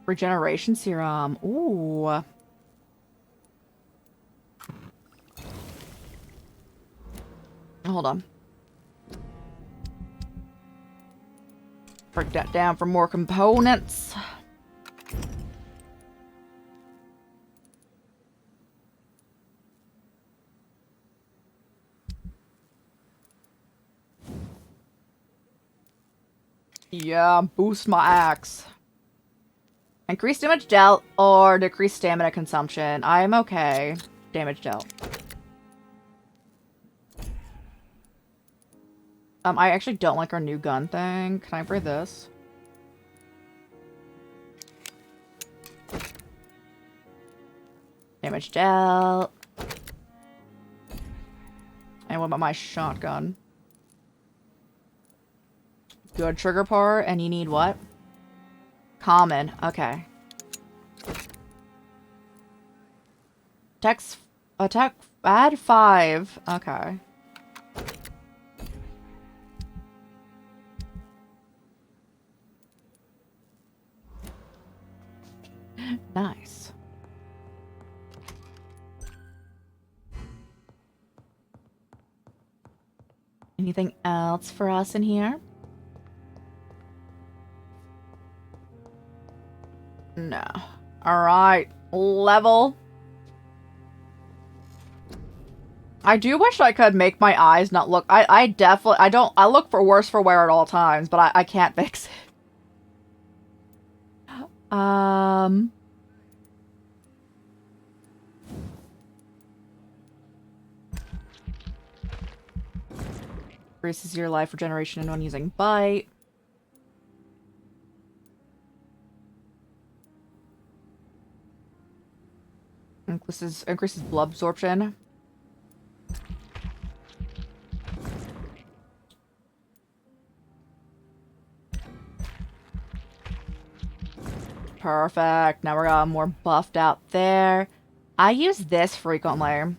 Regeneration serum. Ooh. Hold on. Break that down for more components. Yeah, boost my axe. Increase damage dealt or decrease stamina consumption. I'm okay. Damage dealt. I actually don't like our new gun thing. Can I breathe this? Damage dealt. And what about my shotgun? Good trigger part, and you need what? Common. Okay. Attack. Add 5. Okay. Nice. Anything else for us in here? No. Alright. Level. I do wish I could make my eyes not look... I definitely... I look for worse for wear at all times, but I can't fix it. Increases your life regeneration when using bite. Increases blood absorption. Perfect. Now we're more buffed out there. I use this frequently.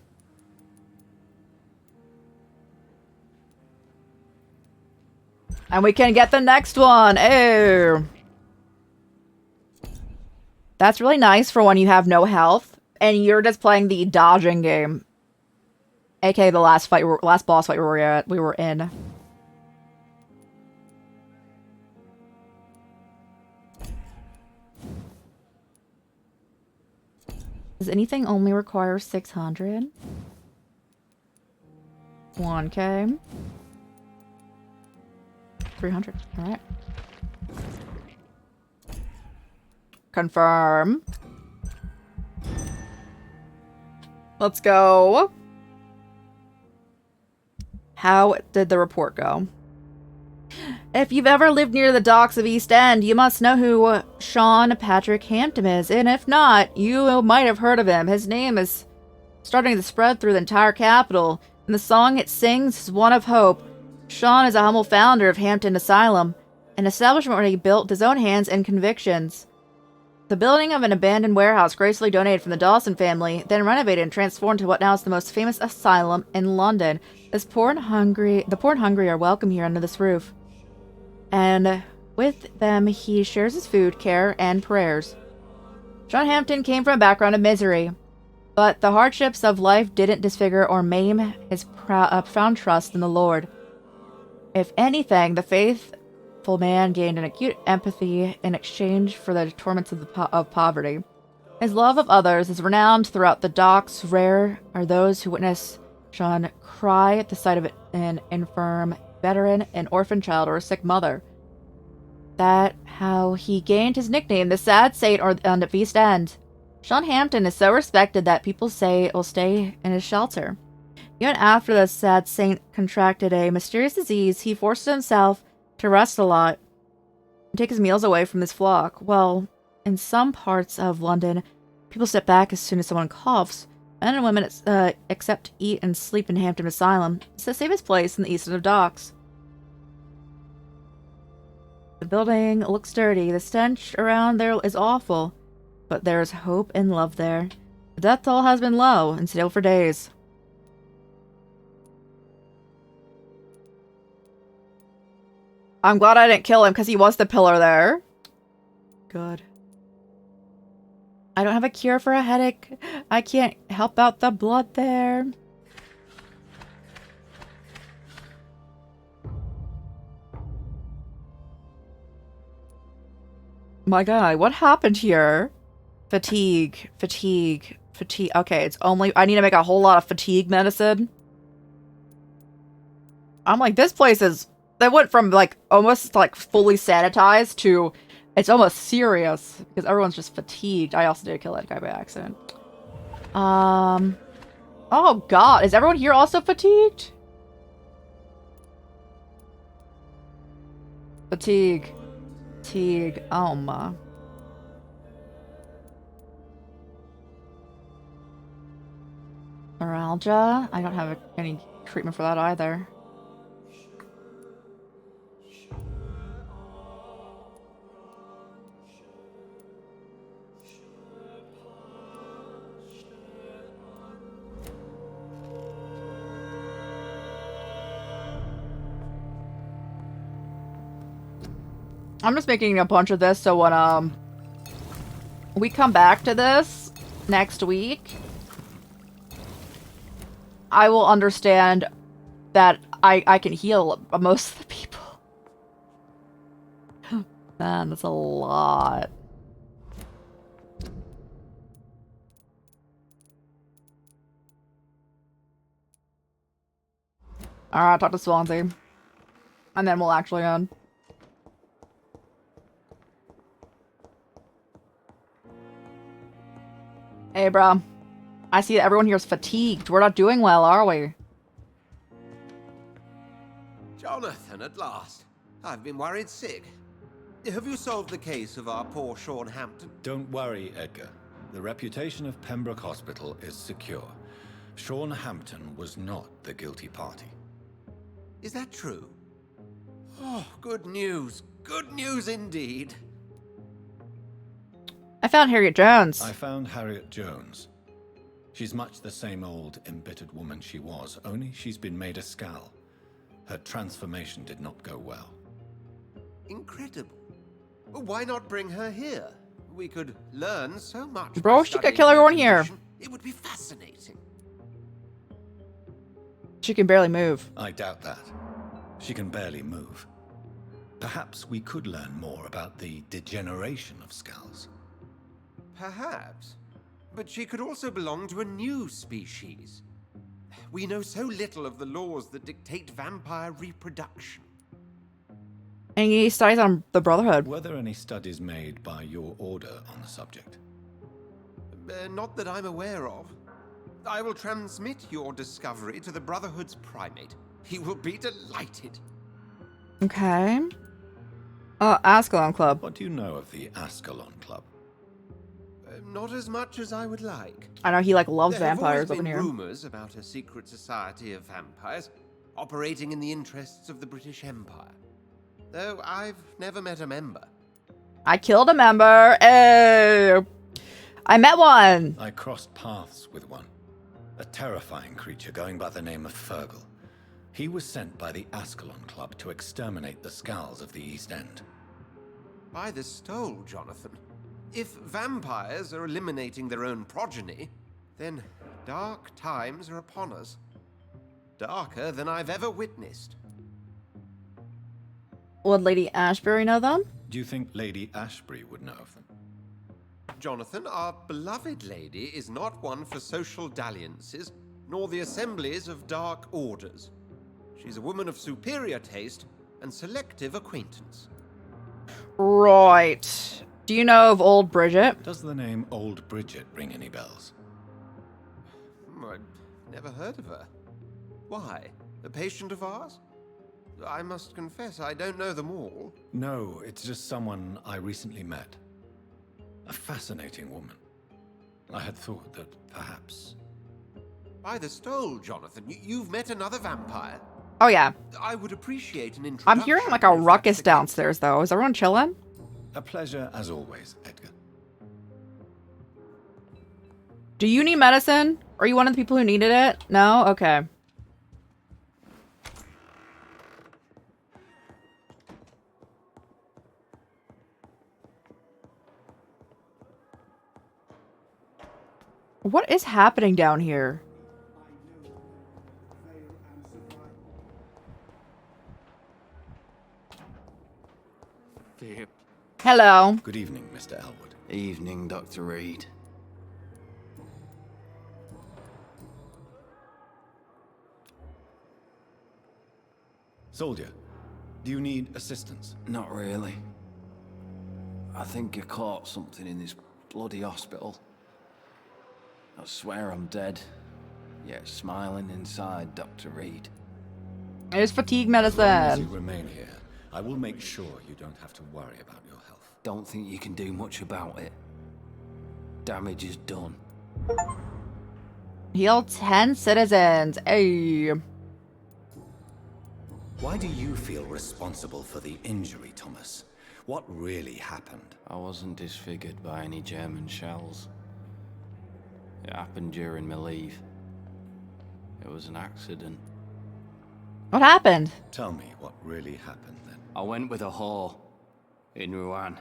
And we can get the next one. Oh. That's really nice for when you have no health and you're just playing the dodging game. AKA the last boss fight we were in. Does anything only require 600? 1K. 300. Alright. Confirm. Let's go. How did the report go? If you've ever lived near the docks of East End, you must know who Sean Patrick Hampton is. And if not, you might have heard of him. His name is starting to spread through the entire capital. And the song it sings is one of hope. Sean is a humble founder of Hampton Asylum, an establishment where he built his own hands and convictions. The building of an abandoned warehouse gracefully donated from the Dawson family, then renovated and transformed to what now is the most famous asylum in London. The poor and hungry are welcome here under this roof. And with them, he shares his food, care, and prayers. Sean Hampton came from a background of misery, but the hardships of life didn't disfigure or maim his profound trust in the Lord. If anything, the faithful man gained an acute empathy in exchange for the torments of poverty. His love of others is renowned throughout the docks. Rare are those who witness Sean cry at the sight of an infirm veteran, an orphan child, or a sick mother. That's how he gained his nickname, the Sad Saint on the East End. Sean Hampton is so respected that people say it will stay in his shelter. Even after the Sad Saint contracted a mysterious disease, he forced himself to rest a lot. Take his meals away from his flock. Well, in some parts of London, people step back as soon as someone coughs. Men and women accept to eat and sleep in Hampton Asylum. It's the safest place in the east end of Docks. The building looks dirty. The stench around there is awful. But there is hope and love there. The death toll has been low and stable for days. I'm glad I didn't kill him because he was the pillar there. Good. I don't have a cure for a headache. I can't help out the blood there. My god, what happened here? Fatigue, fatigue, fatigue. Okay, it's only... I need to make a whole lot of fatigue medicine. I'm like, this place is... They went from, like, almost, like, fully sanitized to... It's almost serious. Because everyone's just fatigued. I also did kill that guy by accident. Oh, God. Is everyone here also fatigued? Fatigue. Fatigue. Oh, my. Neuralgia? I don't have any treatment for that either. I'm just making a bunch of this so when we come back to this next week, I will understand that I can heal most of the people. Man, that's a lot. Alright, talk to Swansea. And then we'll actually end. Hey, bro. I see that everyone here is fatigued. We're not doing well, are we? Jonathan, at last. I've been worried sick. Have you solved the case of our poor Sean Hampton? Don't worry, Edgar. The reputation of Pembroke Hospital is secure. Sean Hampton was not the guilty party. Is that true? Oh, good news. Good news indeed. I found Harriet Jones. I found Harriet Jones. She's much the same old, embittered woman she was, only she's been made a skull. Her transformation did not go well. Incredible. Why not bring her here? We could learn so much. Bro, she could kill everyone here. It would be fascinating. She can barely move. I doubt that. She can barely move. Perhaps we could learn more about the degeneration of skulls. Perhaps. But she could also belong to a new species. We know so little of the laws that dictate vampire reproduction. Any studies on the Brotherhood? Were there any studies made by your order on the subject? Not that I'm aware of. I will transmit your discovery to the Brotherhood's primate. He will be delighted. Okay. Ascalon Club. What do you know of the Ascalon Club? Not as much as I would like. I know he like loves There have vampires always up in been here. rumors about a secret society of vampires operating in the interests of the British Empire. Though I've never met a member. I killed a member. Hey. I met one. I crossed paths with one. A terrifying creature going by the name of Fergal. He was sent by the Ascalon Club to exterminate the Skulls of the East End. By the stole, Jonathan. If vampires are eliminating their own progeny, then dark times are upon us. Darker than I've ever witnessed. Would Lady Ashbury know them? Do you think Lady Ashbury would know of them? Jonathan, our beloved lady is not one for social dalliances, nor the assemblies of dark orders. She's a woman of superior taste and selective acquaintance. Right. Do you know of Old Bridget? Does the name Old Bridget ring any bells? I've never heard of her. Why? A patient of ours? I must confess, I don't know them all. No, it's just someone I recently met. A fascinating woman. I had thought that perhaps... By the stole, Jonathan, you've met another vampire? Oh, yeah. I would appreciate an introduction. I'm hearing like a ruckus downstairs, though. Is everyone chilling? A pleasure as always, Edgar. Do you need medicine? Are you one of the people who needed it? No? Okay. What is happening down here? Hello. Good evening, Mr. Elwood. Evening, Dr. Reed. Soldier, do you need assistance? Not really. I think I caught something in this bloody hospital. I swear I'm dead, yet smiling inside, Dr. Reed. It's fatigue As long as you medicine. remain here, I will make sure you don't have to worry about your health. Don't think you can do much about it. Damage is done. Heal 10 citizens. Hey. Why do you feel responsible for the injury, Thomas? What really happened? I wasn't disfigured by any German shells. It happened during my leave. It was an accident. What happened? Tell me what really happened then. I went with a whore in Rouen.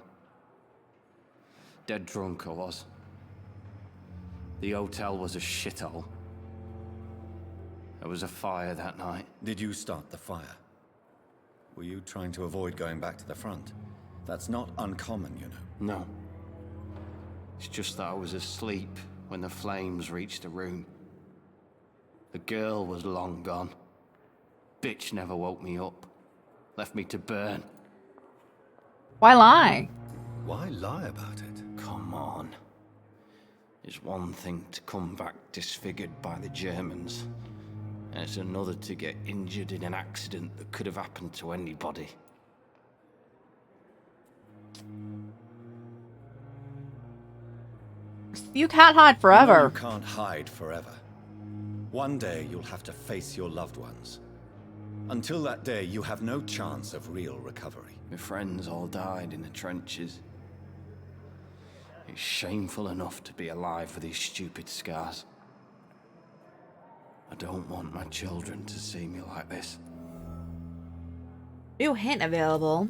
Dead drunk I was. The hotel was a shithole. There was a fire that night. Did you start the fire? Were you trying to avoid going back to the front? That's not uncommon, you know. No. It's just that I was asleep when the flames reached the room. The girl was long gone. Bitch never woke me up. Left me to burn. Why lie? Why lie about it? Come on. It's one thing to come back disfigured by the Germans, and it's another to get injured in an accident that could have happened to anybody. You can't hide You forever. can't hide forever. One day you'll have to face your loved ones. Until that day, you have no chance of real recovery. My friends all died in the trenches. It's shameful enough to be alive with these stupid scars. I don't want my children to see me like this. New hint available.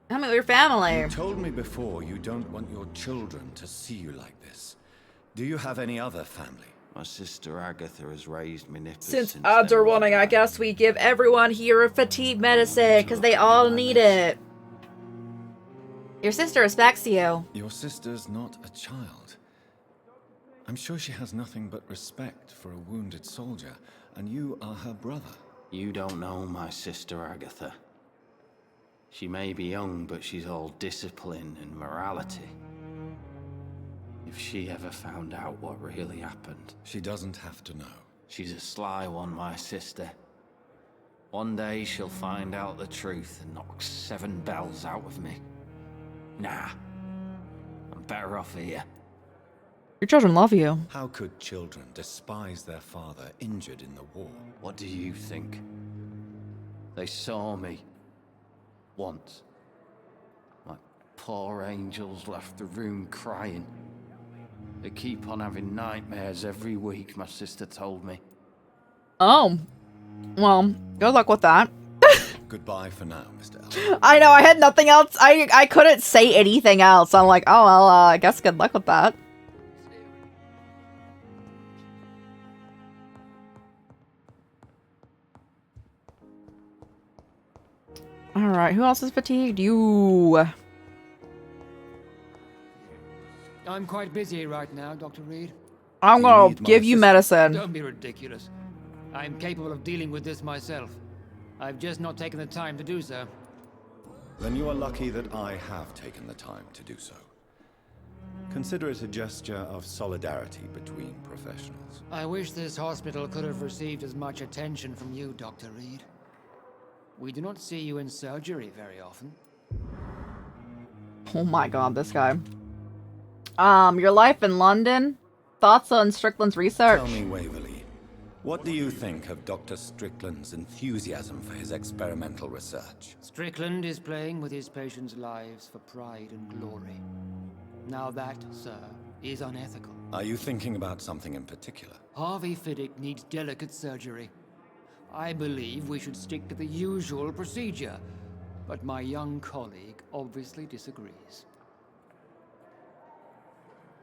Tell me with your family. You told me before you don't want your children to see you like this. Do you have any other family? My sister Agatha has raised me nippers Since odds are running, I guess we give everyone here a fatigue medicine, because they all need it. Your sister respects you. Your sister's not a child. I'm sure she has nothing but respect for a wounded soldier, and you are her brother. You don't know my sister Agatha. She may be young, but she's all discipline and morality. If she ever found out what really happened... She doesn't have to know. She's a sly one, my sister. One day she'll find out the truth and knock 7 bells out of me. Nah. I'm better off here. Your children love you. How could children despise their father injured in the war? What do you think? They saw me. Once. My poor angels left the room crying. They keep on having nightmares every week, my sister told me. Oh. Well, good luck with that. Goodbye for now, Mr. Elwood. I know, I had nothing else. I couldn't say anything else. I'm like, oh, well, I guess good luck with that. Alright, who else is fatigued? You. I'm quite busy right now, Dr. Reed. I'm gonna give you medicine. Don't be ridiculous. I'm capable of dealing with this myself. I've just not taken the time to do so. Then you are lucky that I have taken the time to do so. Consider it a gesture of solidarity between professionals. I wish this hospital could have received as much attention from you, Dr. Reed. We do not see you in surgery very often. Oh my god, this guy. Your life in London? Thoughts on Strickland's research? Tell me, Waverly, what do you think of Dr. Strickland's enthusiasm for his experimental research? Strickland is playing with his patients' lives for pride and glory. Now that, sir, is unethical. Are you thinking about something in particular? Harvey Fiddick needs delicate surgery. I believe we should stick to the usual procedure, but my young colleague obviously disagrees.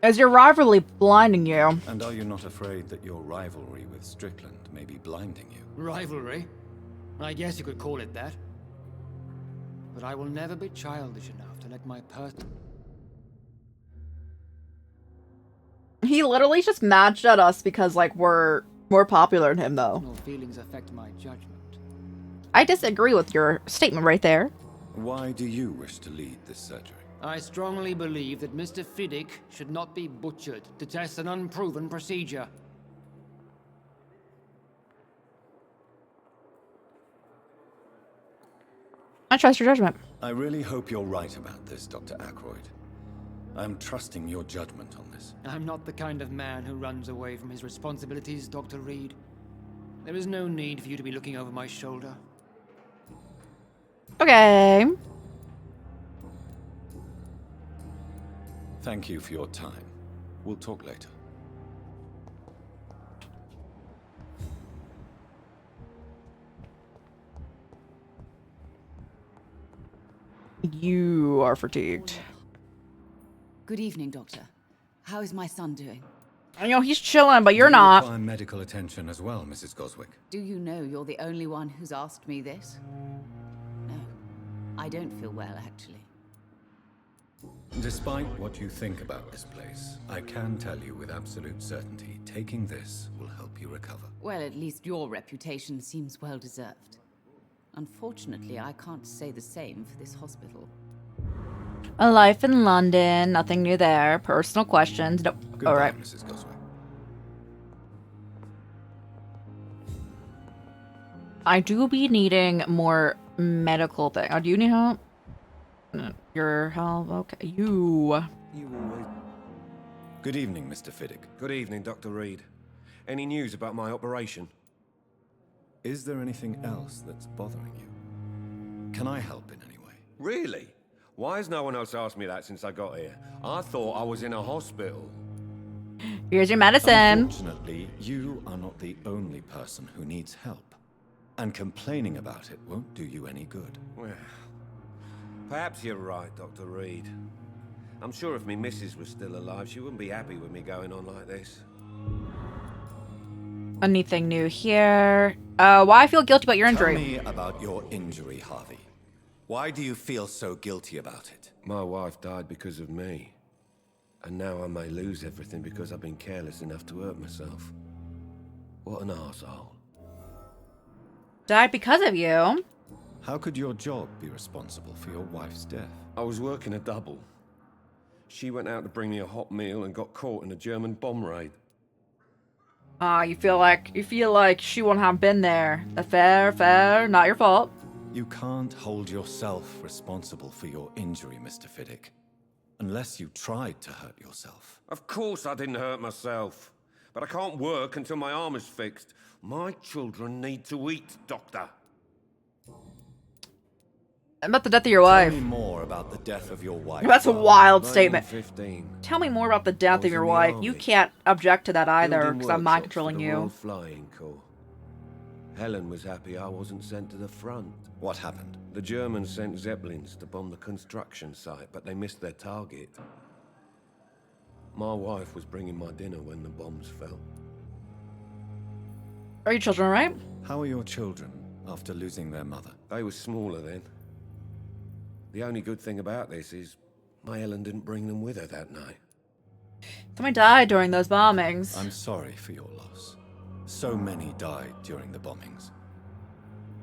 Is your rivalry blinding you? And are you not afraid that your rivalry with Strickland may be blinding you? Rivalry? I guess you could call it that. But I will never be childish enough to let my personal... He literally just matched at us because, like, we're more popular than him, though. feelings affect my judgment. I disagree with your statement right there. Why do you wish to lead this surgery? I strongly believe that Mr. Fiddick should not be butchered to test an unproven procedure. I trust your judgment. I really hope you're right about this, Dr. Ackroyd. I'm trusting your judgment on this. I'm not the kind of man who runs away from his responsibilities, Dr. Reed. There is no need for you to be looking over my shoulder. Okay. Thank you for your time. We'll talk later. You are fatigued. Good evening, Doctor. How is my son doing? I know he's chilling, but you're Do you not. require medical attention as well, Mrs. Goswick? Do you know you're the only one who's asked me this? No, I don't feel well, actually. Despite what you think about this place, I can tell you with absolute certainty, taking this will help you recover. Well, at least your reputation seems well deserved. Unfortunately, I can't say the same for this hospital. A life in London, nothing new there. Personal questions. Nope. All right. Mrs. Goswick. I do be needing more medical thing. Oh, do you need help? Your help? Okay. You. Good evening, Mr. Fiddick. Good evening, Dr. Reed. Any news about my operation? Is there anything else that's bothering you? Can I help in any way? Really? Why has no one else asked me that since I got here? I thought I was in a hospital. Here's your medicine. Unfortunately, you are not the only person who needs help. And complaining about it won't do you any good. Well, perhaps you're right, Dr. Reed. I'm sure if me missus was still alive, she wouldn't be happy with me going on like this. Anything new here? Why I feel guilty about your injury? Tell me about your injury, Harvey. Why do you feel so guilty about it? My wife died because of me. And now I may lose everything because I've been careless enough to hurt myself. What an arsehole. Died because of you? How could your job be responsible for your wife's death? I was working a double. She went out to bring me a hot meal and got caught in a German bomb raid. You feel like she wouldn't have been there. Fair, not your fault. You can't hold yourself responsible for your injury, Mr. Fiddick. Unless you tried to hurt yourself. Of course I didn't hurt myself. But I can't work until my arm is fixed. My children need to eat, Doctor. About the death of your wife. Tell me more about the death of your wife. That's a wild statement. 15. Tell me more about the death of your wife. You can't object to that either, because I'm mind controlling you. Flying Corps. Helen was happy I wasn't sent to the front. What happened? The Germans sent Zeppelins to bomb the construction site, but they missed their target. My wife was bringing my dinner when the bombs fell. Are your children alright? How are your children after losing their mother? They were smaller then. The only good thing about this is my Helen didn't bring them with her that night. Someone died during those bombings. I'm sorry for your loss. So many died during the bombings.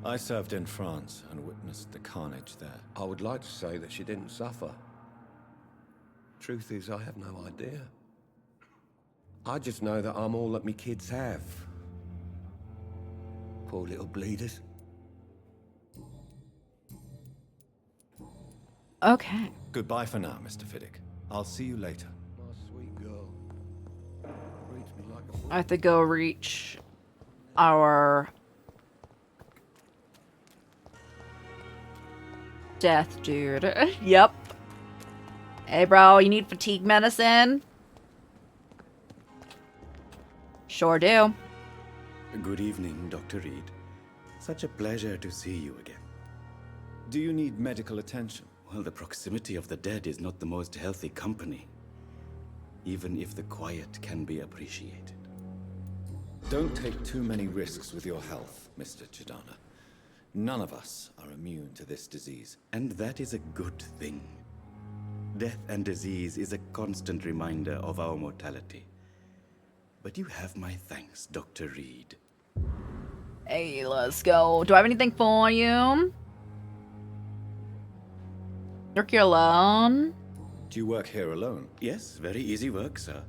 I served in France and witnessed the carnage there. I would like to say that she didn't suffer. truth is, I have no idea. I just know that I'm all that me kids have. Poor little bleeders. Okay. Goodbye for now, Mr. Fiddick. I'll see you later. My sweet girl. Treats me like a I have to go reach our death dude. Yep. Hey, bro, you need fatigue medicine? Sure do. Good evening, Dr. Reed. Such a pleasure to see you again. Do you need medical attention? Well, the proximity of the dead is not the most healthy company, even if the quiet can be appreciated. Don't take too many risks with your health, Mr. Chidana. None of us are immune to this disease. And that is a good thing. Death and disease is a constant reminder of our mortality. But you have my thanks, Dr. Reed. Hey, let's go. Do I have anything for you? Work here alone? Do you work here alone? Yes, very easy work, sir.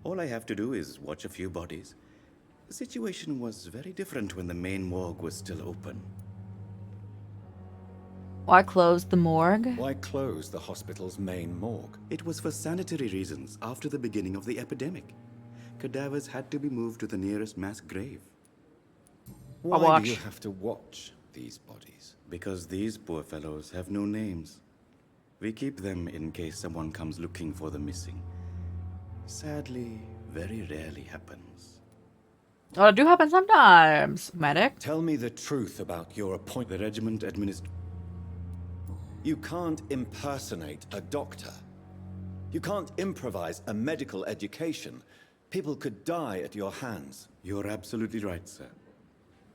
All I have to do is watch a few bodies. The situation was very different when the main morgue was still open. Why close the morgue? Why close the hospital's main morgue? It was for sanitary reasons after the beginning of the epidemic. Cadavers had to be moved to the nearest mass grave. Why do you have to watch these bodies? Because these poor fellows have no names. We keep them in case someone comes looking for the missing. Sadly, very rarely happens. Oh, it do happen sometimes, medic. Tell me the truth about your appointment. The regiment administrator. You can't impersonate a doctor. You can't improvise a medical education. People could die at your hands. You're absolutely right, sir.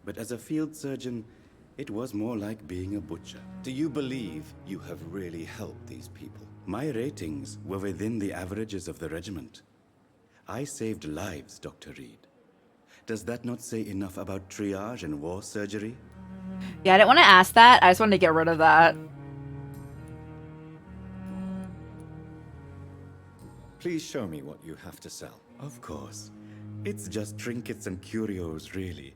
But as a field surgeon, it was more like being a butcher. Do you believe you have really helped these people? My ratings were within the averages of the regiment. I saved lives, Dr. Reed. Does that not say enough about triage and war surgery? Yeah, I didn't want to ask that. I just wanted to get rid of that. Please show me what you have to sell. Of course. It's just trinkets and curios, really.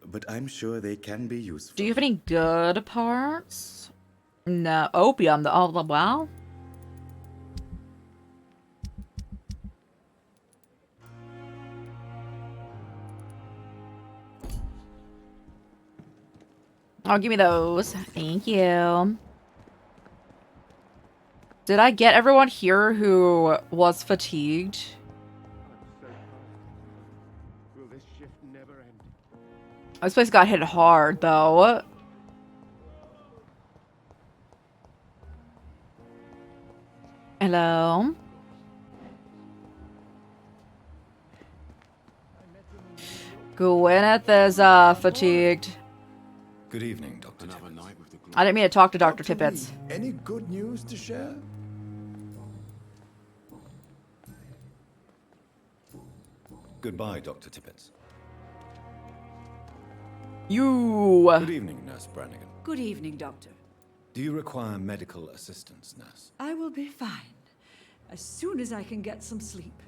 But I'm sure they can be useful. Do you have any good parts? No. Opium. Oh, wow. Oh, give me those. Thank you. Did I get everyone here who was fatigued? Will this shift never end? This place got hit hard, though. Hello? Gwyneth is, fatigued. Good evening, Dr. Tippett. I didn't mean to talk to Dr. Tippett. Any good news to share? Goodbye, Dr. Tippett. You. Good evening, Nurse Brannigan. Good evening, Doctor. Do you require medical assistance, Nurse? I will be fine. As soon as I can get some sleep.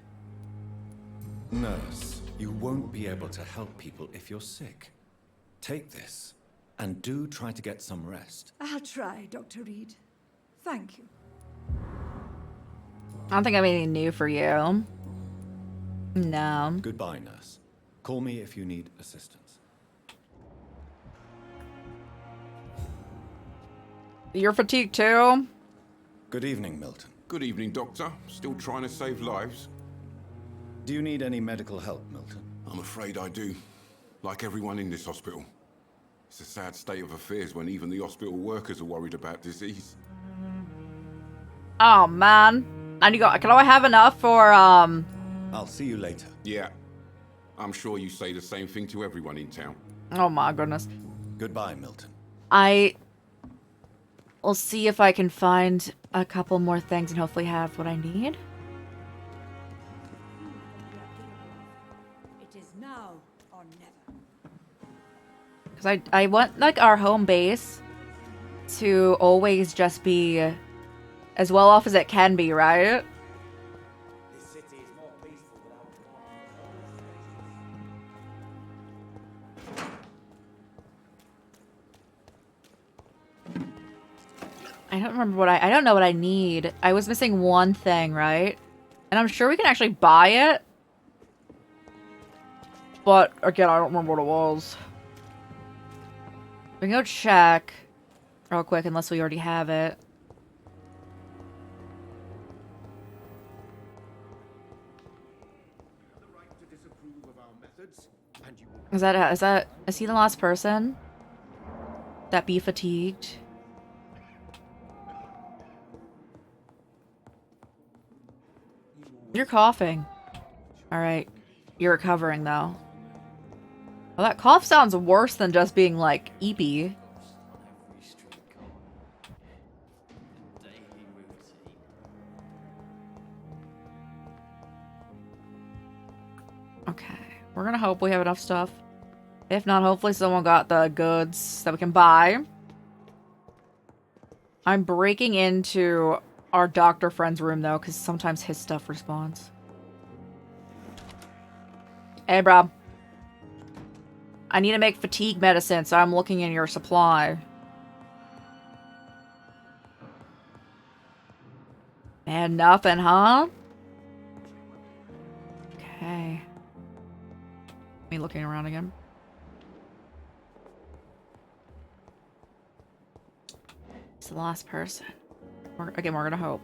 Nurse, you won't be able to help people if you're sick. Take this, and do try to get some rest. I'll try, Dr. Reed. Thank you. I don't think I have anything new for you. No. Goodbye, Nurse. Call me if you need assistance. You're fatigued too? Good evening, Milton. Good evening, Doctor. Still trying to save lives? Do you need any medical help, Milton? I'm afraid I do. Like everyone in this hospital. It's a sad state of affairs when even the hospital workers are worried about disease. Oh, man. I need to go. Can I have enough for, I'll see you later. Yeah. I'm sure you say the same thing to everyone in town. Oh, my goodness. Goodbye, Milton. I will see if I can find a couple more things and hopefully have what I need. It is now or never. Because I want, like, our home base to always just be as well off as it can be, right? remember what I don't know what I need. I was missing one thing, right? And I'm sure we can actually buy it. But, again, I don't remember what it was. We can go check real quick, unless we already have it. Is he the last person? That be fatigued? You're coughing. Alright. You're recovering, though. Well, that cough sounds worse than just being, like, eepy. Okay. We're gonna hope we have enough stuff. If not, hopefully someone got the goods that we can buy. I'm breaking into our doctor friend's room, though, because sometimes his stuff responds. Hey, bro. I need to make fatigue medicine, so I'm looking in your supply. And nothing, huh? Okay. Me looking around again. It's the last person. Again, we're gonna hope.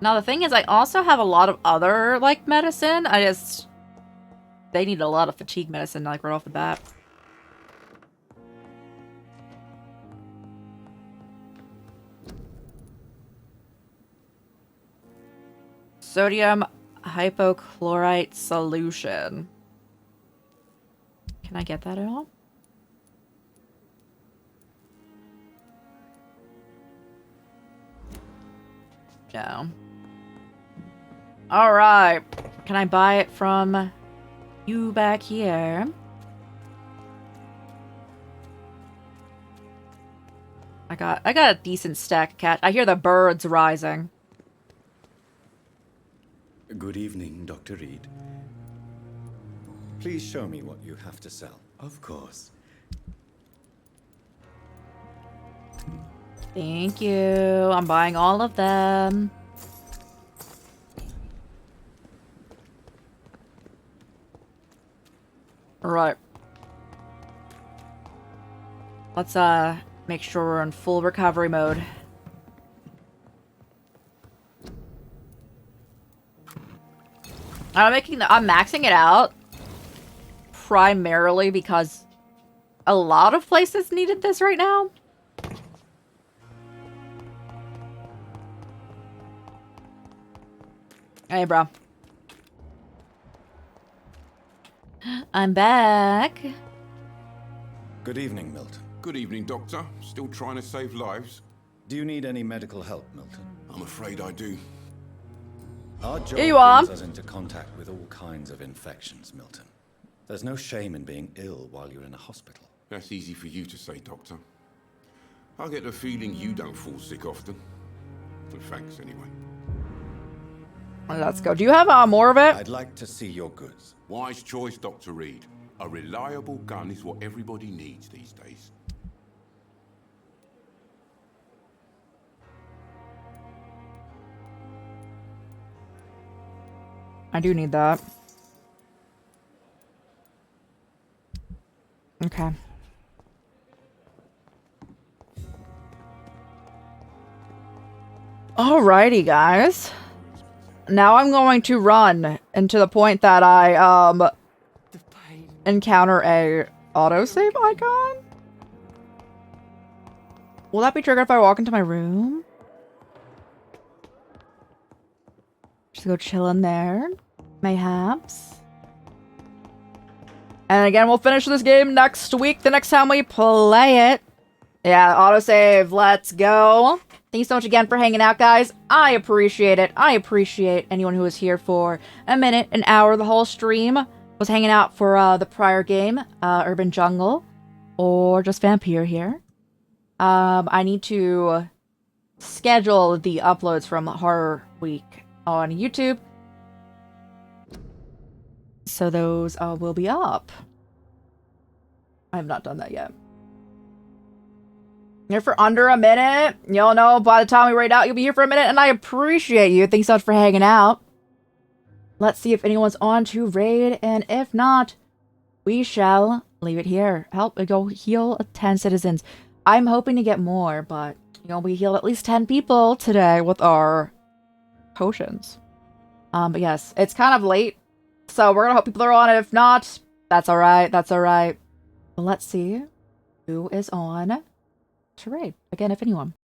Now, the thing is, I also have a lot of other, like, medicine. They need a lot of fatigue medicine, like, right off the bat. Sodium hypochlorite solution. Can I get that at all? No. Alright. Can I buy it from you back here? I got a decent stack of cat. I hear the birds rising. Good evening, Dr. Reed. Please show me what you have to sell. Of course. Thank you. I'm buying all of them. Alright. Let's make sure we're in full recovery mode. I'm maxing it out primarily because a lot of places needed this right now. Hey, bro. I'm back. Good evening, Milton. Good evening, Doctor. Still trying to save lives? Do you need any medical help, Milton? I'm afraid I do. Our job Here you are. brings us into contact with all kinds of infections, Milton. There's no shame in being ill while you're in a hospital. That's easy for you to say, Doctor. I get the feeling you don't fall sick often. But thanks anyway. Let's go. Do you have more of it? I'd like to see your goods. Wise choice, Dr. Reed. A reliable gun is what everybody needs these days. I do need that. Okay. Alrighty, guys. Now I'm going to run, and to the point that I, encounter a autosave icon? Will that be triggered if I walk into my room? Just go chill in there. Mayhaps. And again, we'll finish this game next week, the next time we play it. Yeah, autosave, let's go. Thank you so much again for hanging out, guys. I appreciate it. I appreciate anyone who was here for a minute, an hour, the whole stream. Was hanging out for the prior game, Urban Jungle, or just Vampyr here. I need to schedule the uploads from Horror Week on YouTube. So those will be up. I have not done that yet. Here for under a minute. You'll know by the time we raid out, you'll be here for a minute, and I appreciate you. Thanks so much for hanging out. Let's see if anyone's on to raid, and if not, we shall leave it here. Help go heal 10 citizens. I'm hoping to get more, but you know, we healed at least 10 people today with our potions. But yes, it's kind of late, so we're gonna hope people are on. If not, that's alright, that's alright. But let's see who is on to raid. Again, if anyone.